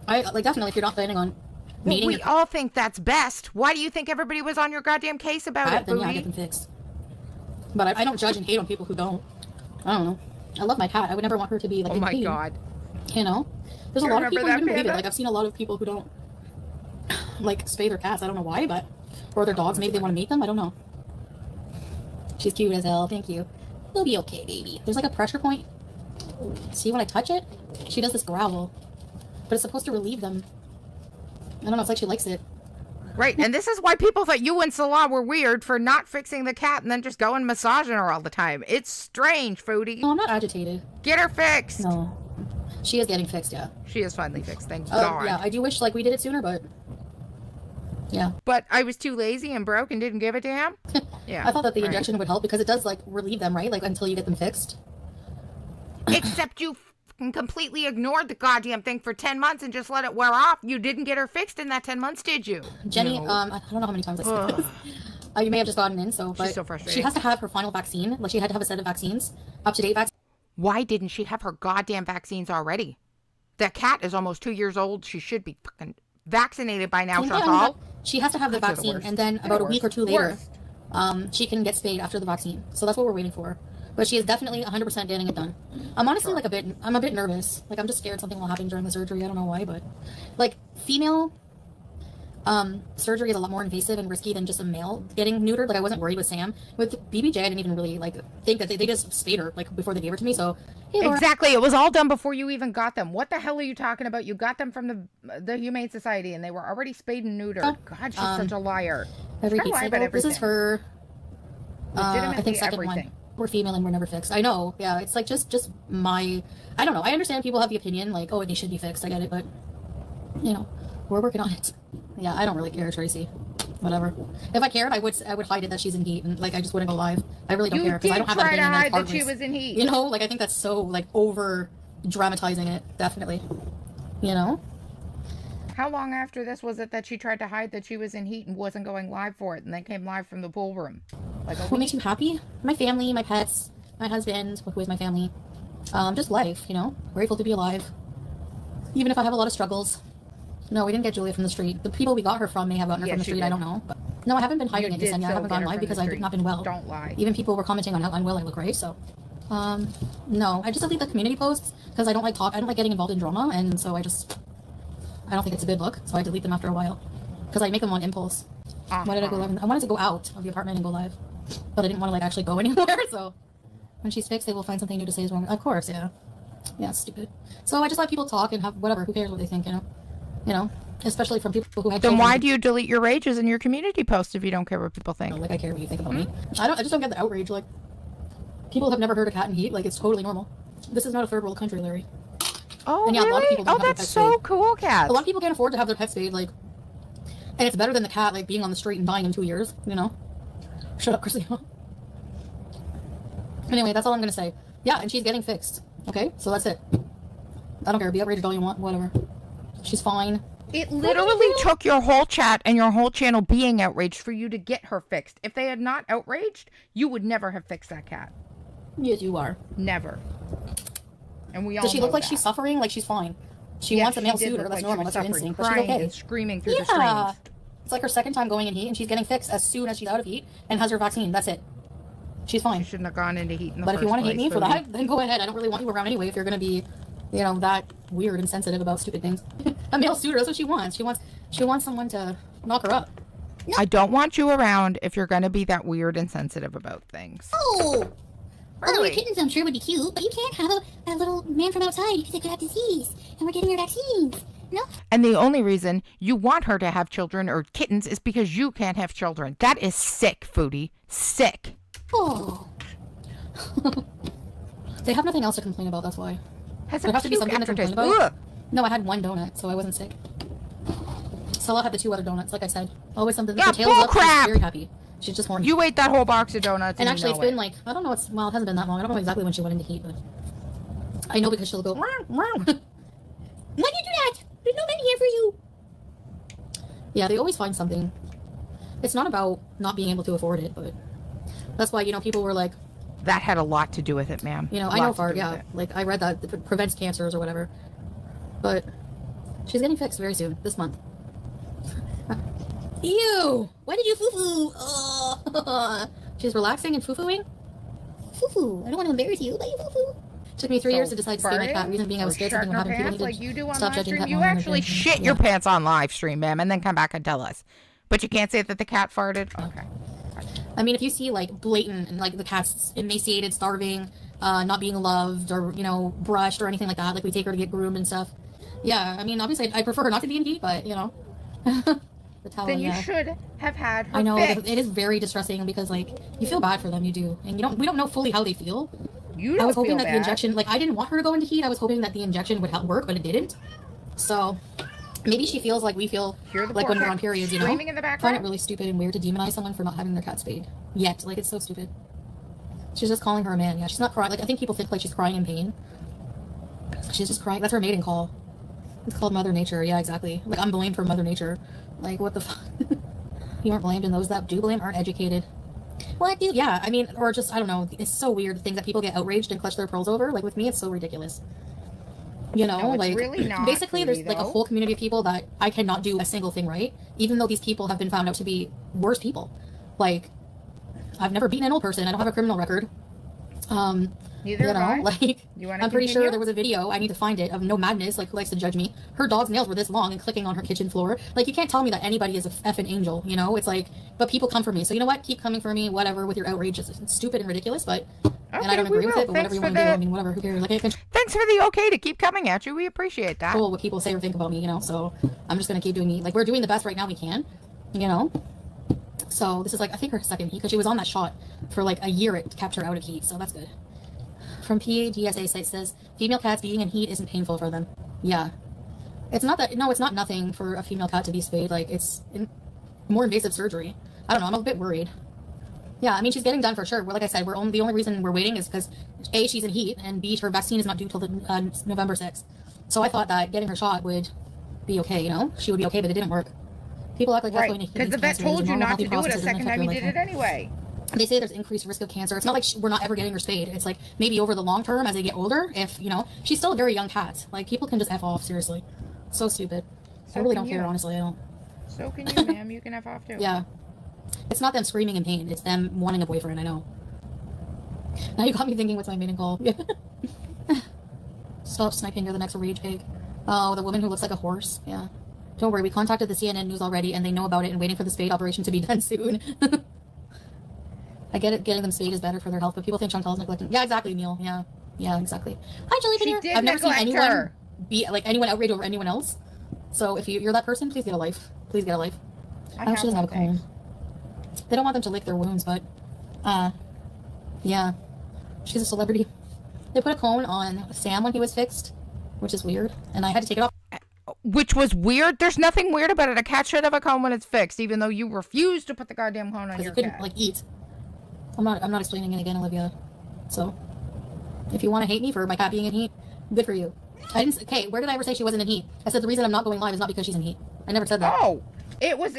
Definitely, if you're not planning on Well, meeting we all think that's best. Why do you think everybody was on your goddamn case about it, then yeah, I Foodie? get them fixed. But I don't judge and hate on people who don't. I don't know. I love my cat. I would never want her to be like Oh in my pain. God. You know? There's a You lot of remember people, you that wouldn't believe it. panda? Like, I've seen a lot of people who don't like spay their cats. I don't know why, but or their dogs. Maybe they want to mate them. I don't know. She's cute as hell. Thank you. We'll be okay, baby. There's like a pressure point. See, when I touch it, she does this growl, but it's supposed to relieve them. I don't know. It's like she likes it. Right, and this is why people thought you and Salah were weird for not fixing the cat and then just going massaging her all the time. It's strange, Foodie. No, I'm not agitated. Get her fixed. No. She is getting fixed, yeah. She is finally fixed, thank God. Yeah, I do wish like we did it sooner, but yeah. But I was too lazy and broke and didn't give a damn? Yeah. I thought that the right. injection would help because it does like relieve them, right? Like until you get them fixed. Except you fucking completely ignored the goddamn thing for 10 months and just let it wear off. You didn't get her fixed in that 10 months, did you? Jenny, No. I don't know how many times I said this. You may have just gotten in, but She's so frustrated. she has to have her final vaccine. Like she had to have a set of vaccines, up-to-date vaccines. Why didn't she have her goddamn vaccines already? That cat is almost 2 years old. She should be fucking vaccinated by now, Chantal. She has to have the vaccine, and then about a week or two later, she can get spayed after the vaccine. So that's what we're waiting for. But she is definitely 100% getting it done. I'm honestly like I'm a bit nervous. Like I'm just scared something will happen during the surgery. I don't know why, but like female surgery is a lot more invasive and risky than just a male getting neutered. Like I wasn't worried with Sam. With BBJ, I didn't even really like think that they just spayed her like before they gave her to me. So hey, Laura. Exactly, it was all done before you even got them. What the hell are you talking about? You got them from the Humane Society, and they were already spayed and neutered. Oh, God, she's such a liar. Every cycle. This is her. I think second everything. one. We're female and we're never fixed. I know. Yeah, it's like just my. I don't know. I understand people have the opinion like, oh, they should be fixed. I get it, but you know, we're working on it. Yeah, I don't really care, Tracy. Whatever. If I cared, I would hide it that she's in heat, and like I just wouldn't go live. I really don't care because I don't have that opinion. Try to hide that she was in heat. You know, like I think that's so like over dramatizing it. Definitely. You know. How long after this was it that she tried to hide that she was in heat and wasn't going live for it, and then came live from the pool room? Like what makes you happy? My family, my pets, my husband, who is my family. Just life, you know. Grateful to be alive. Even if I have a lot of struggles. No, we didn't get Julia from the street. The people we got her from may have gotten her from the street. I don't know. But no, I haven't been hiding it, Yesenia. I haven't gone live because I've not been well. Don't lie. Even people were commenting on how unwell I look, right? So, no, I just delete the community posts because I don't like I don't like getting involved in drama, and so I don't think it's a good look. So I delete them after a while because I make them on impulse. Why did I go live? I wanted to go out of the apartment and go live, but I didn't want to like actually go anywhere. So when she's fixed, they will find something new to say is wrong. Of course, yeah, it's stupid. So I just let people talk and have whatever. Who cares what they think? You know, especially from people who have. Then why do you delete your rages in your community posts if you don't care what people think? Like I care what you think about me. I just don't get the outrage. Like people have never heard a cat in heat. Like it's totally normal. This is not a third world country, Larry. Oh, and yeah, really? A lot of people don't have that's so spayed. cool, Kat. A lot of people can't afford to have their pets spayed. Like, and it's better than the cat like being on the street and dying in 2 years. You know. Shut up, Christina. Anyway, that's all I'm gonna say. Yeah, and she's getting fixed. Okay, so that's it. I don't care. Be outraged all you want. Whatever. She's fine. It literally took your whole chat and your whole channel being outraged for you to get her fixed. If they had not outraged, you would never have fixed that cat. Yes, you are. Never. And we all Does she know look like that. she's suffering? Like she's fine. She wants a male suitor. That's normal. That's her instinct. But she's crying okay. and screaming through the streams. It's like her second time going in heat, and she's getting fixed as soon as she's out of heat and has her vaccine. That's it. She's fine. She shouldn't have gone into heat in the But first if you want to hate me place, for that, then go ahead. I don't really want you around anyway if you're going to be, you know, that weird and sensitive about stupid things. A male suitor, that's what she wants. She wants someone to knock her up. No. I don't want you around if you're going to be that weird and sensitive about things. Oh! Although your kittens, I'm sure, would be cute, but you can't have a little man from outside because they could have disease, and we're getting your vaccines. No? And the only reason you want her to have children or kittens is because you can't have children. That is sick, Foodie. Sick. Oh. They have nothing else to complain about, that's why. There has to be something to complain about. Ugh. No, I had one donut, so I wasn't sick. Stella had the 2 other donuts, like I said. Always something. Yeah, her tail's up, bullcrap! she's very happy. She's just horny. You ate that whole box of donuts. And actually, it's been like, I don't know, it hasn't been that long. I don't know exactly when she went into heat, but I know because she'll go, Why do you do that? There's no men here for you. Yeah, they always find something. It's not about not being able to afford it, but that's why, you know, people were like... That had a lot to do with it, ma'am. You know, I know Fart, yeah. Like, I read that it prevents cancers or whatever. But she's getting fixed very soon, this month. Ew! Why did you foo-foo? Oh. She's relaxing and foo-fooing? Foo-foo. I don't want to embarrass you, but you foo-foo. Took me 3 years to decide to stay my cat. Reason being I was scared something would happen. People needed like you do on stop live judging stream. cat You mom actually shit your pants on live stream, ma'am, and then come back and tell us. But you can't say that the cat farted? Okay. I mean, if you see, like, blatant, and, like, the cat's emaciated, starving, not being loved, or, you know, brushed, or anything like that, like, we take her to get groomed and stuff. Yeah, I mean, obviously, I prefer her not to be in heat, but, you know. The towel, then you should have had her I know, fixed. it is very distressing, because, like, you feel bad for them, you do. And we don't know fully how they feel. You don't I was hoping feel that bad. the injection, like, I didn't want her to go into heat, I was hoping that the injection would help work, but it didn't. So... maybe she feels like we feel like when we're on periods, you know? Screaming in the I find background? it really stupid and weird to demonize someone for not having their cat spayed. Yet. Like, it's so stupid. She's just calling her a man. Yeah, she's not crying. Like, I think people think, like, she's crying in pain. She's just crying. That's her mating call. It's called Mother Nature. Yeah, exactly. Like, I'm blamed for Mother Nature. Like, what the fuck? You aren't blamed, and those that do blame aren't educated. What, dude? Yeah, I mean, or just, I don't know. It's so weird, the things that people get outraged and clutch their pearls over. Like, with me, it's so ridiculous. You know, No, it's like, really not, basically there's Foodie, like a though. whole community of people that I cannot do a single thing right, even though these people have been found out to be worse people. Like, I've never beaten an old person, I don't have a criminal record, Neither have I. Like, I'm pretty sure there was a video, I need to find it, of No Madness, like, who likes to judge me. Her dog's nails were this long and clicking on her kitchen floor. Like, you can't tell me that anybody is a effing angel, you know? It's like, but people come for me. So, you know what? Keep coming for me, whatever, with your outrage. It's stupid and ridiculous, but, and I don't agree with it, but whatever you want to do, I mean, whatever, who cares? Like, thanks for the okay to keep coming at you. We appreciate that. Cool, what people say or think about me, you know? So, I'm just going to keep doing me. Like, we're doing the best right now we can, you know? So, this is, like, I think her second heat, because she was on that shot for, like, a year. It kept her out of heat, so that's good. From PADSA site says, female cats being in heat isn't painful for them. Yeah. It's not that, no, it's not nothing for a female cat to be spayed. Like, it's more invasive surgery. I don't know, I'm a bit worried. Yeah, I mean, she's getting done for sure. Like I said, the only reason we're waiting is because A, she's in heat, and B, her vaccine is not due till November 6th. So I thought that getting her shot would be okay, you know? She would be okay, but it didn't work. People act like that's going to heat. Because the vet told you not to do it a second time you did it anyway. They say there's increased risk of cancer. It's not like we're not ever getting her spayed. It's like maybe over the long term as they get older, if, you know, she's still a very young cat. Like, people can just F off, seriously. So stupid. I really don't care, honestly. I don't. So can you, ma'am. You can F off, too. Yeah. It's not them screaming in pain. It's them wanting a boyfriend, I know. Now you got me thinking, what's my mating call? Stop sniping, you're the next rage pig. Oh, the woman who looks like a horse. Yeah. Don't worry, we contacted the CNN News already, and they know about it and waiting for the spade operation to be done soon. I get it, getting them spayed is better for their health, but people think Chantal's neglecting. Yeah, exactly, Neil. Yeah. Yeah, exactly. Hi, Jelly Bean. I've never seen anyone be, like, anyone outrage over anyone else. So if you're that person, please get a life. Please get a life. I hope she doesn't have a Crohn. They don't want them to lick their wounds, but, yeah. She's a celebrity. They put a cone on Sam when he was fixed, which is weird, and I had to take it off. Which was weird? There's nothing weird about it. A cat should have a cone when it's fixed, even though you refuse to put the goddamn cone on your cat. Because he couldn't, like, eat. I'm not explaining it again, Olivia. So, if you want to hate me for my cat being in heat, good for you. I didn't. Okay, where did I ever say she wasn't in heat? I said the reason I'm not going live is not because she's in heat. I never said that. Oh, it was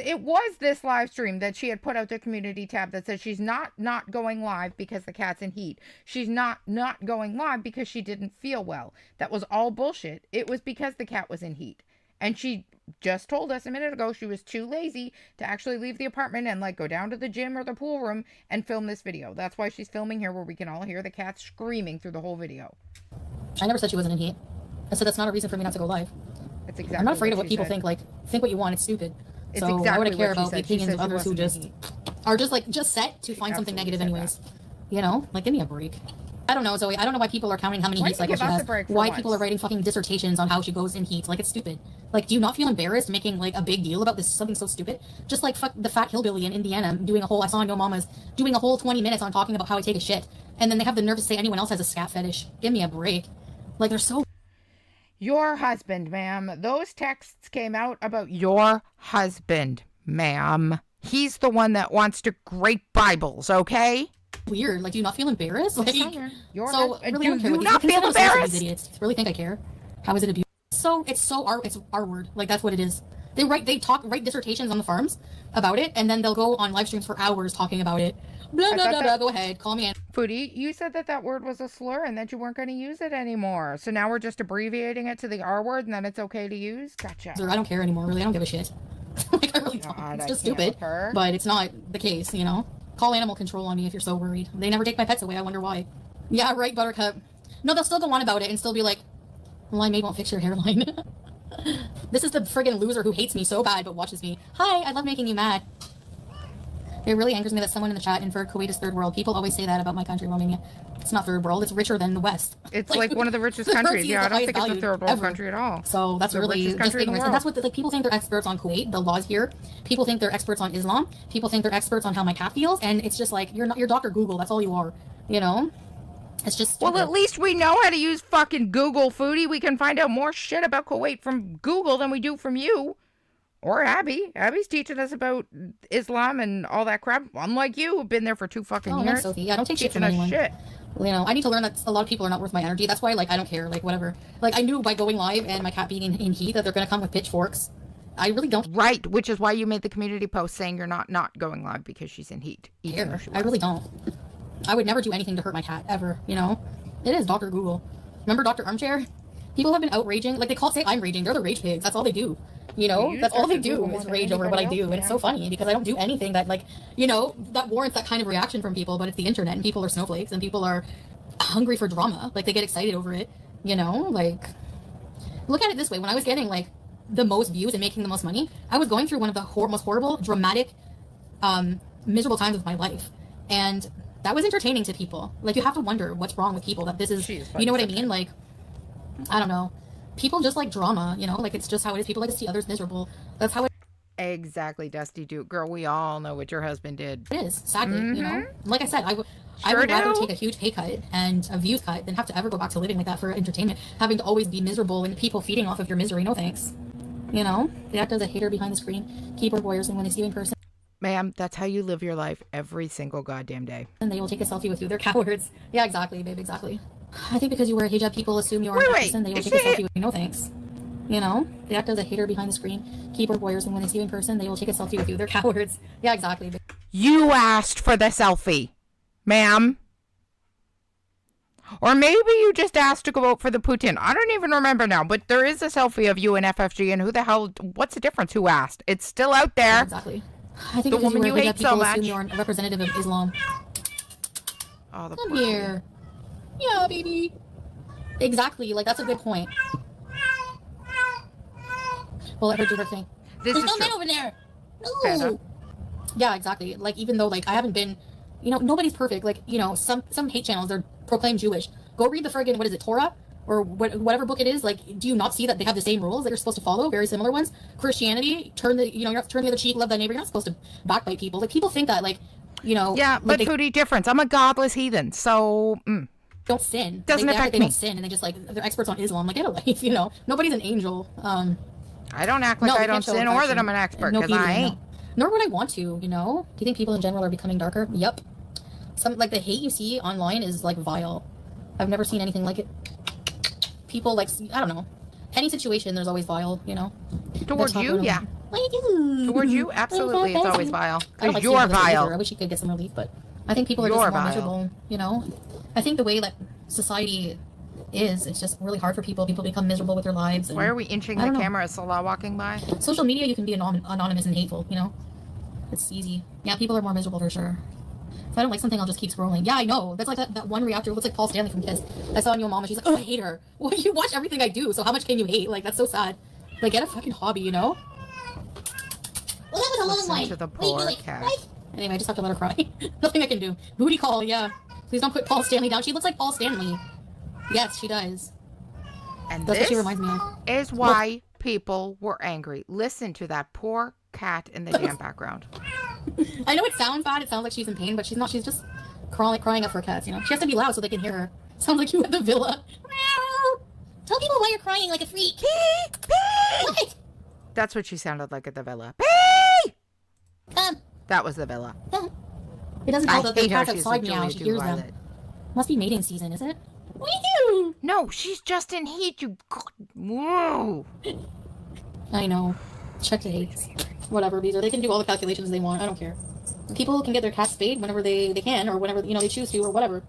this live stream that she had put out the community tab that said she's not going live because the cat's in heat. She's not going live because she didn't feel well. That was all bullshit. It was because the cat was in heat, and she just told us a minute ago she was too lazy to actually leave the apartment and, like, go down to the gym or the pool room and film this video. That's why she's filming here, where we can all hear the cat screaming through the whole video. I never said she wasn't in heat. I said that's not a reason for me not to go live. That's exactly. I'm not afraid of what she people said. think. Like, think what you want. It's stupid. It's so exactly why would I care what she about the said. She opinions said of others she who wasn't are just set to find something negative anyways? You know, like, give me a break. I don't know, Zoe. I don't know why people are counting how many heat cycles she has. Why people are writing fucking dissertations on how she goes in heat. Like, it's stupid. Like, do you not feel embarrassed making, like, a big deal about this, something so stupid? Just like fuck the fat hillbilly in Indiana doing a whole, I saw on Yo Mama's, doing a whole 20 minutes on talking about how I take a shit. And then they have the nerve to say anyone else has a scat fetish. Give me a break. Like, they're so... Your husband, ma'am. Those texts came out about your husband, ma'am. He's the one that wants to grate Bibles, okay? Weird. Like, do you not feel embarrassed? Like, You're so not, really, do you not feel embarrassed? These idiots. Really think I care? How is it abuse? It's our word. Like, that's what it is. They write dissertations on the farms about it, and then they'll go on live streams for hours talking about it. Blah blah blah blah. Go ahead, call me in. Foodie, you said that word was a slur and that you weren't going to use it anymore. So now we're just abbreviating it to the R word, and then it's okay to use. Gotcha. I don't care anymore. Really, I don't give a shit. Like, I really don't. It's just stupid, but it's not the case, you know. Call animal control on me if you're so worried. They never take my pets away. I wonder why. Yeah, right, Buttercup. No, they'll still go on about it and still be like, limeade won't fix your hairline. This is the friggin' loser who hates me so bad but watches me. Hi, I love making you mad. It really angers me that someone in the chat inferred Kuwait is third world. People always say that about my country, Romania. It's not third world. It's richer than the West. It's like one of the richest countries. Yeah, I don't think it's a third world country at all. So that's really just ignorance. And that's what people think they're experts on Kuwait, the laws here. People think they're experts on Islam. People think they're experts on how my cat feels. And it's just like, you're Dr. Google. That's all you are. You know? It's just stupid. Well, at least we know how to use fucking Google, Foodie. We can find out more shit about Kuwait from Google than we do from you. Or Abby. Abby's teaching us about Islam and all that crap. Unlike you, who've been there for 2 fucking years. Thanks, Sophie. I don't take shit from anyone. You know, I need to learn that a lot of people are not worth my energy. That's why, like, I don't care. Like, whatever. Like, I knew by going live and my cat being in heat that they're going to come with pitchforks. I really don't. Right, which is why you made the community post saying you're not going live because she's in heat. I really don't. I would never do anything to hurt my cat, ever, you know? It is Dr. Google. Remember Dr. Armchair? People have been outraging. Like, they say I'm raging. They're the rage pigs. That's all they do. You know, that's all they do is rage over what I do. And it's so funny because I don't do anything that, like, you know, that warrants that kind of reaction from people, but it's the internet and people are snowflakes and people are hungry for drama. Like, they get excited over it, you know? Like, look at it this way. When I was getting, like, the most views and making the most money, I was going through one of the most horrible, dramatic, miserable times of my life. And that was entertaining to people. Like, you have to wonder what's wrong with people, that this is, you know what I mean? Like, I don't know. People just like drama, you know? Like, it's just how it is. People like to see others miserable. That's how it Exactly, Dusty Duke. Girl, we all know what your husband did. is, sadly, you know? Like I said, I would rather take a huge pay cut and a views cut than have to ever go back to living like that for entertainment, having to always be miserable and people feeding off of your misery. No thanks. You know? They act as a hater behind the screen, keyboard warriors, and when they see you in person, ma'am, that's how you live your life every single goddamn day. and they will take a selfie with you. They're cowards. Yeah, exactly, babe, exactly. I think because you wear a hijab, people assume you are a person. They will take a selfie with you. No thanks. You know? They act as a hater behind the screen, keyboard warriors, and when they see you in person, they will take a selfie with you. They're cowards. Yeah, exactly. You asked for the selfie, ma'am. Or maybe you just asked to go vote for the Putin. I don't even remember now, but there is a selfie of you and FFG, and who the hell, what's the difference? Who asked? It's still out there. Yeah, exactly. I think the woman you hate so much. You're a representative of Islam. Oh, the Come here. Yeah, baby. Exactly. Like, that's a good point. Well, let her do her thing. There's no man over there. No. Yeah, exactly. Like, even though, like, I haven't been, you know, nobody's perfect. Like, you know, some hate channels are proclaim Jewish. Go read the friggin', what is it, Torah? Or whatever book it is. Like, do you not see that they have the same rules that you're supposed to follow? Very similar ones. Christianity, turn the other cheek, love thy neighbor. You're not supposed to backbite people. Like, people think that, like, you know. Yeah, but Foodie, difference. I'm a godless heathen, so. Don't sin. Doesn't affect they me. Don't sin, and they just, like, they're experts on Islam. Like, get a life, you know. Nobody's an angel. I don't act like I don't sin or that I'm an expert, because I ain't. Nor would I want to, you know? Do you think people in general are becoming darker? Yep. Like, the hate you see online is, like, vile. I've never seen anything like it. People, like, I don't know. Any situation, there's always vile, you know? Towards you, yeah. Towards you, absolutely, it's always vile. I don't like you're vile. I wish you could get some relief, but I think people are just more miserable, you know? I think the way that society is, it's just really hard for people. People become miserable with their lives. And, why are we inching the camera as Salah walking by? Social media, you can be anonymous and hateful, you know? It's easy. Yeah, people are more miserable for sure. If I don't like something, I'll just keep scrolling. Yeah, I know. That's like that one reactor who looks like Paul Stanley from Kiss. I saw on your mom and she's like, oh, I hate her. Well, you watch everything I do, so how much can you hate? Like, that's so sad. Like, get a fucking hobby, you know? Well, that was a long one. To the poor cat. Anyway, I just have to let her cry. Nothing I can do. Booty call, yeah. Please don't put Paul Stanley down. She looks like Paul Stanley. Yes, she does. And that's this what she reminds me of. Is why people were angry. Listen to that poor cat in the damn background. I know it sounds bad. It sounds like she's in pain, but she's not. She's just crying up for cats, you know? She has to be loud so they can hear her. Sounds like you at the villa. Tell people why you're crying like a freak. Pee! Pee! What? That's what she sounded like at the villa. Pee! That was the villa. It doesn't call the cats outside meow. She hears them. Must be mating season, is it? What do you do? No, she's just in heat, you... Whoa! I know. Check the hate. Whatever, Beezer. They can do all the calculations they want. I don't care. People can get their cats spayed whenever they can, or whenever, you know, they choose to, or whatever.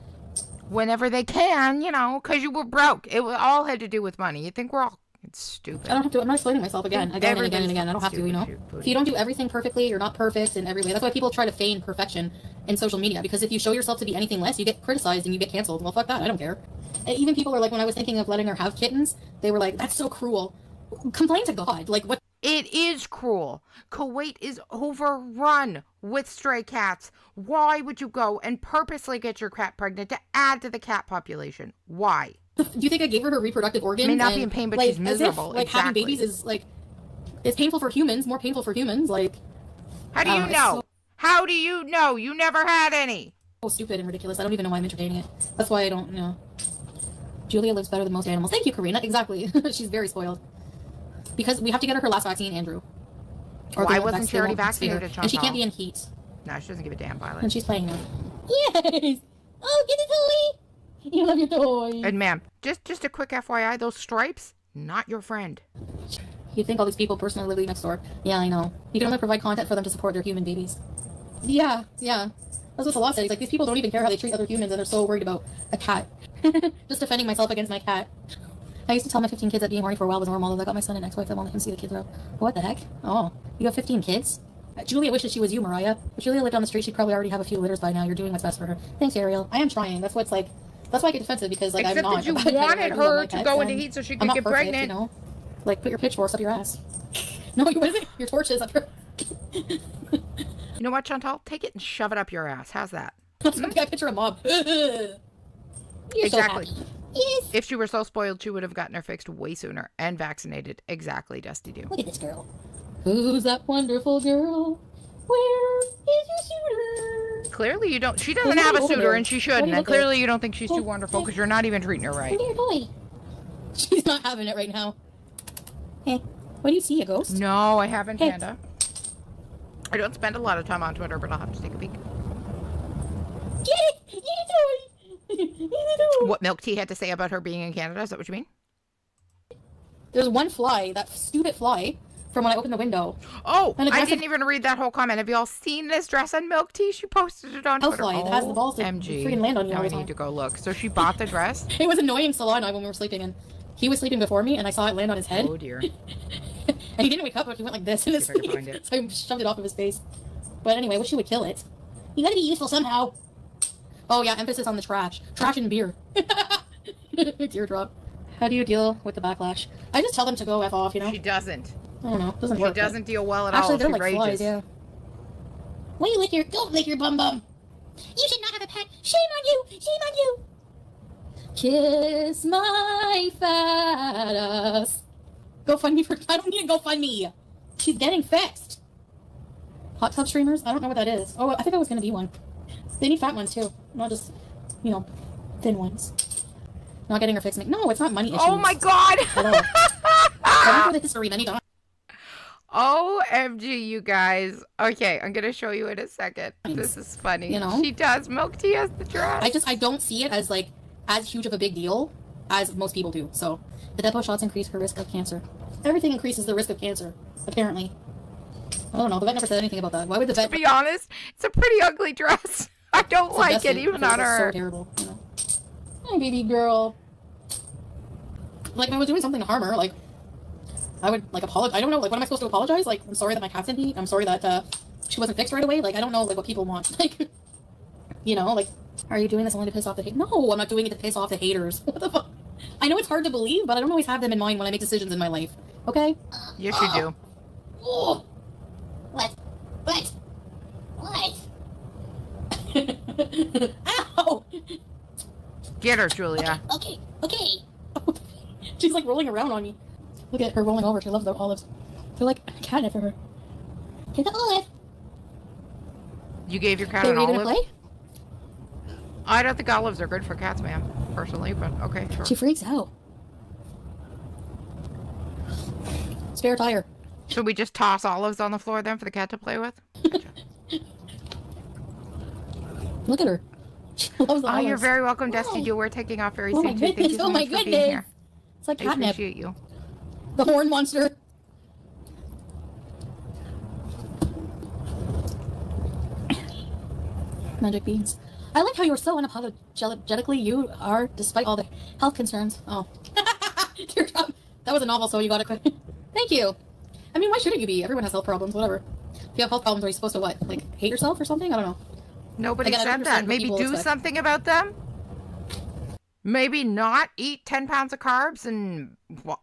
Whenever they can, you know, because you were broke. It all had to do with money. You think we're all... It's stupid. I don't have to. I'm not explaining myself again and again. I don't have to, you know? If you don't do everything perfectly, you're not perfect in every way. That's why people try to feign perfection in social media, because if you show yourself to be anything less, you get criticized and you get canceled. Well, fuck that. I don't care. And even people are like, when I was thinking of letting her have kittens, they were like, that's so cruel. Complain to God. Like, what? It is cruel. Kuwait is overrun with stray cats. Why would you go and purposely get your cat pregnant to add to the cat population? Why? Do you think I gave her reproductive organs? May not be in pain, but like, she's miserable. Like, having babies is like, it's painful for humans, more painful for humans. Like, how do you know? How do you know? You never had any. So stupid and ridiculous. I don't even know why I'm entertaining it. That's why I don't, you know. Julia lives better than most animals. Thank you, Karina. Exactly. She's very spoiled. Because we have to get her last vaccine, Andrew. Or why wasn't she already vaccinated, Chantal? And she can't be in heat. No, she doesn't give a damn, Violet. And she's playing now. Yes! Oh, get the toy! You love your toy. And ma'am, just a quick FYI, those stripes, not your friend. You think all these people personally live next door? Yeah, I know. You can only provide content for them to support their human babies. Yeah. That's what the law says. Like, these people don't even care how they treat other humans, and they're so worried about a cat. Just defending myself against my cat. I used to tell my 15 kids that being horny for a while was normal. I got my son an ex-wife that won't let him see the kids around. What the heck? Oh, you have 15 kids? Julia wishes she was you, Mariah. If Julia lived on the street, she'd probably already have a few litters by now. You're doing what's best for her. Thanks, Ariel. I am trying. That's That's why I get defensive, because like Except I'm not. that you wanted her to go into heat so she could get pregnant. You know? Like, put your pitchforks up your ass. No, what is it? Your torches up your... You know what, Chantal? Take it and shove it up your ass. How's that? That's like a picture of Mom. Exactly. So yes. If she were so spoiled, she would have gotten her fixed way sooner and vaccinated. Exactly, Dusty Do. Look at this girl. Who's that wonderful girl? Where is your suitor? Clearly you don't. She doesn't have a suitor, and she shouldn't. And clearly you don't think she's too wonderful because you're not even treating her right. Dear boy. She's not having it right now. Hey, what do you see, a ghost? No, I haven't, Panda. I don't spend a lot of time on Twitter, but I'll have to take a peek. Get it! Get it! What Milk Tea had to say about her being in Canada, is that what you mean? There's one fly, that stupid fly, from when I opened the window. Oh, I didn't even read that whole comment. Have you all seen this dress on Milk Tea? She posted it on Twitter. Fly, it has the balls to freaking land on you now all I the time. need to go look. So she bought the dress? It was annoying Salah and I when we were sleeping, and he was sleeping before me, and I saw it land on his head. Oh dear. And he didn't wake up, but he went like this in his sleep. So I shoved it off of his face. But anyway, I wish he would kill it. You gotta be useful somehow. Oh yeah, emphasis on the trash. Trash and beer. Teardrop. How do you deal with the backlash? I just tell them to go F off, you know? She doesn't. I don't know. It doesn't work. She doesn't deal well at all. Actually, they're She like rages. flies, yeah. Will you lick your... Don't lick your bum bum. You should not have a pet. Shame on you. Shame on you. Kiss my fat ass. Go fund me for... I don't need to go fund me. She's getting fixed. Hot tub streamers? I don't know what that is. Oh, I think I was going to be one. They need fat ones, too. Not just, you know, thin ones. Not getting her fixed. No, it's not money issues. Oh my god! I don't know the history, then you don't. OMG, you guys. Okay, I'm gonna show you in a second. This is funny. You know? She does. Milk Tea has the dress. I don't see it as, like, as huge of a big deal as most people do. So, the depot shots increase her risk of cancer. Everything increases the risk of cancer, apparently. I don't know. The vet never said anything about that. Why would the vet... To be honest, it's a pretty ugly dress. I don't like it, even on her. So terrible, you know. Hi, baby girl. Like, if I was doing something to harm her, like, I would, like, apologize. I don't know, like, what am I supposed to apologize? Like, I'm sorry that my cat's in heat. I'm sorry that, she wasn't fixed right away. Like, I don't know, like, what people want. Like, you know, like, are you doing this only to piss off the haters? No, I'm not doing it to piss off the haters. What the fuck? I know it's hard to believe, but I don't always have them in mind when I make decisions in my life. Okay? Yes, you do. Oh. What? What? What? Ow! Get her, Julia. Okay, okay. She's like rolling around on me. Look at her rolling over. She loves the olives. They're like catnip for her. Get the olive. You gave your cat Hey, an are you olive? gonna play? I don't think olives are good for cats, ma'am, personally, but okay, sure. She freaks out. Spare tire. Should we just toss olives on the floor then for the cat to play with? Look at her. She loves the Oh, olives. you're very welcome, Dusty Dew. We're taking off very Oh soon, my too. Thank goodness, you so oh my much for being goodness. here. It's like I catnip. appreciate you. The horn monster. Magic beans. I like how you're so unapologetically you are, despite all the health concerns. Oh. Teardrop. That was a novel, so you got it quick. Thank you. I mean, why shouldn't you be? Everyone has health problems, whatever. If you have health problems, are you supposed to what? Like, hate yourself or something? I don't know. Nobody Again, I said understand that. what Maybe people do expect. something about them. Maybe not eat 10 pounds of carbs and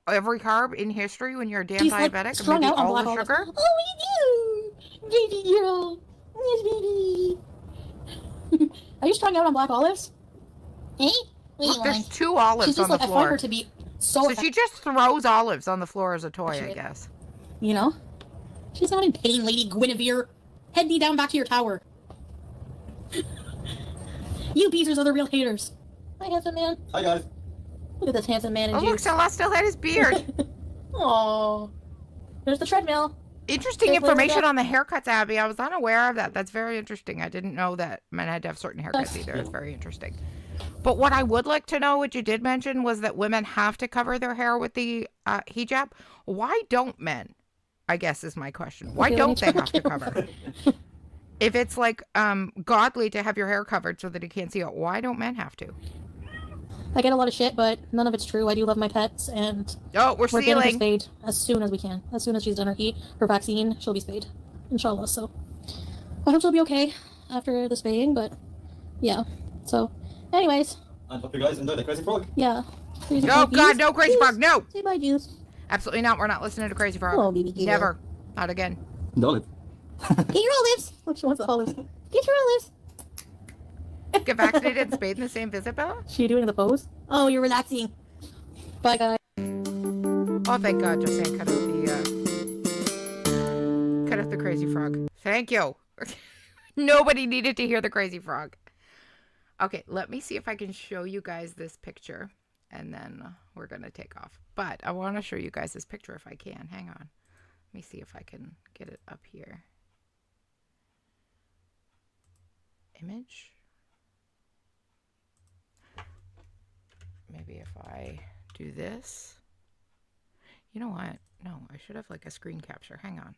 every carb in history when you're a damn She's, diabetic. like, And strung maybe out on all black the olives. sugar. Oh, we do! Baby girl. Yes, baby. Are you strung out on black olives? Hey? What do Look, you there's want? 2 olives She's just on like, the I floor. find her to be so... So she just throws olives on the floor as a toy, I guess. You know? She's not in pain, Lady Guinevere. Head me down back to your tower. You beezers are the real haters. Hi, handsome man. Hi, guys. Look at this handsome man in Oh, look, juice. Celeste still had his beard. Aww. There's the treadmill. Interesting There's information Linda. on the haircuts, Abby. I was unaware of that. That's very interesting. I didn't know that men had to have certain haircuts either. It's very interesting. But what I would like to know, which you did mention, was that women have to cover their hair with the hijab. Why don't men? I guess is my question. Why Okay, don't they let me have to cover? If it's like godly to have your hair covered so that you can't see it, why don't men have to? I get a lot of shit, but none of it's true. I do love my pets, and Oh, we're getting her stealing. spayed as soon as we can. As soon as she's done her vaccine, she'll be spayed. Inshallah, so. I hope she'll be okay after the spaying, but yeah. So, anyways. I hope you guys enjoy the Crazy Frog. Yeah. No, God, no Crazy Frog, no! Say bye, Juice. Absolutely not. We're not listening to Crazy Frog. Oh, baby, get Never. Not again. The olive. Get your olives. Look, she wants the olives. Get your olives. Get vaccinated and spayed in the same visit, Bella? She doing the pose? Oh, you're relaxing. Bye, guys. Oh, thank God, just saying, cut out the Crazy Frog. Thank you. Nobody needed to hear the Crazy Frog. Okay, let me see if I can show you guys this picture, and then we're going to take off. But I want to show you guys this picture if I can. Hang on. Let me see if I can get it up here. Image. Maybe if I do this. You know what? No, I should have like a screen capture. Hang on.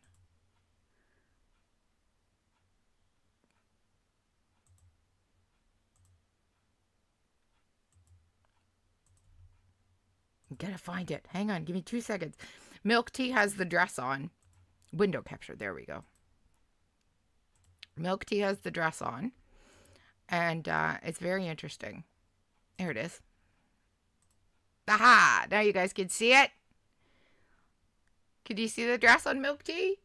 Gotta find it. Hang on. Give me 2 seconds. Milk Tea has the dress on. Window capture. There we go. Milk Tea has the dress on. And it's very interesting. There it is. Aha! Now you guys can see it. Can you see the dress on Milk Tea?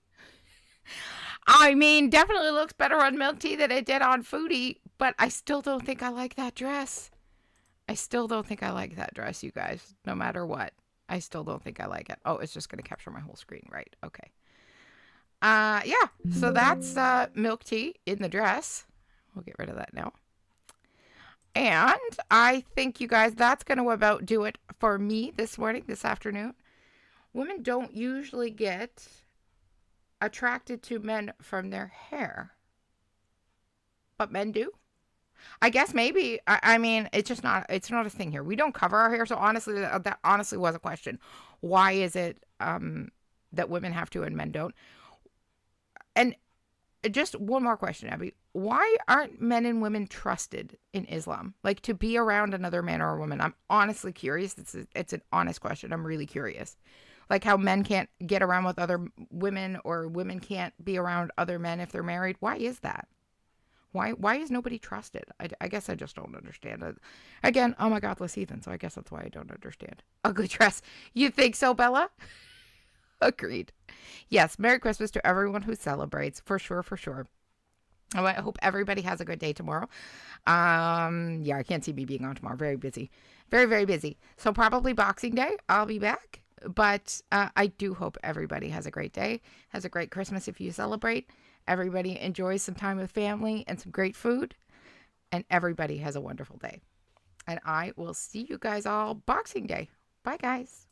I mean, definitely looks better on Milk Tea than it did on Foodie, but I still don't think I like that dress. I still don't think I like that dress, you guys, no matter what. I still don't think I like it. Oh, it's just going to capture my whole screen, right? Okay. Yeah, so that's Milk Tea in the dress. We'll get rid of that now. And I think, you guys, that's going to about do it for me this morning, this afternoon. Women don't usually get attracted to men from their hair. But men do. I guess maybe. I mean, it's not a thing here. We don't cover our hair, so honestly, that honestly was a question. Why is it that women have to and men don't? And just one more question, Abby. Why aren't men and women trusted in Islam? Like, to be around another man or a woman? I'm honestly curious. It's an honest question. I'm really curious. Like how men can't get around with other women or women can't be around other men if they're married. Why is that? Why is nobody trusted? I guess I just don't understand it. Again, I'm a godless heathen, so I guess that's why I don't understand. Ugly dress. You think so, Bella? Agreed. Yes, Merry Christmas to everyone who celebrates. For sure, for sure. I hope everybody has a good day tomorrow. Yeah, I can't see me being on tomorrow. Very busy. Very, very busy. So probably Boxing Day, I'll be back. But I do hope everybody has a great day, has a great Christmas if you celebrate. Everybody enjoys some time with family and some great food. And everybody has a wonderful day. And I will see you guys all Boxing Day. Bye, guys.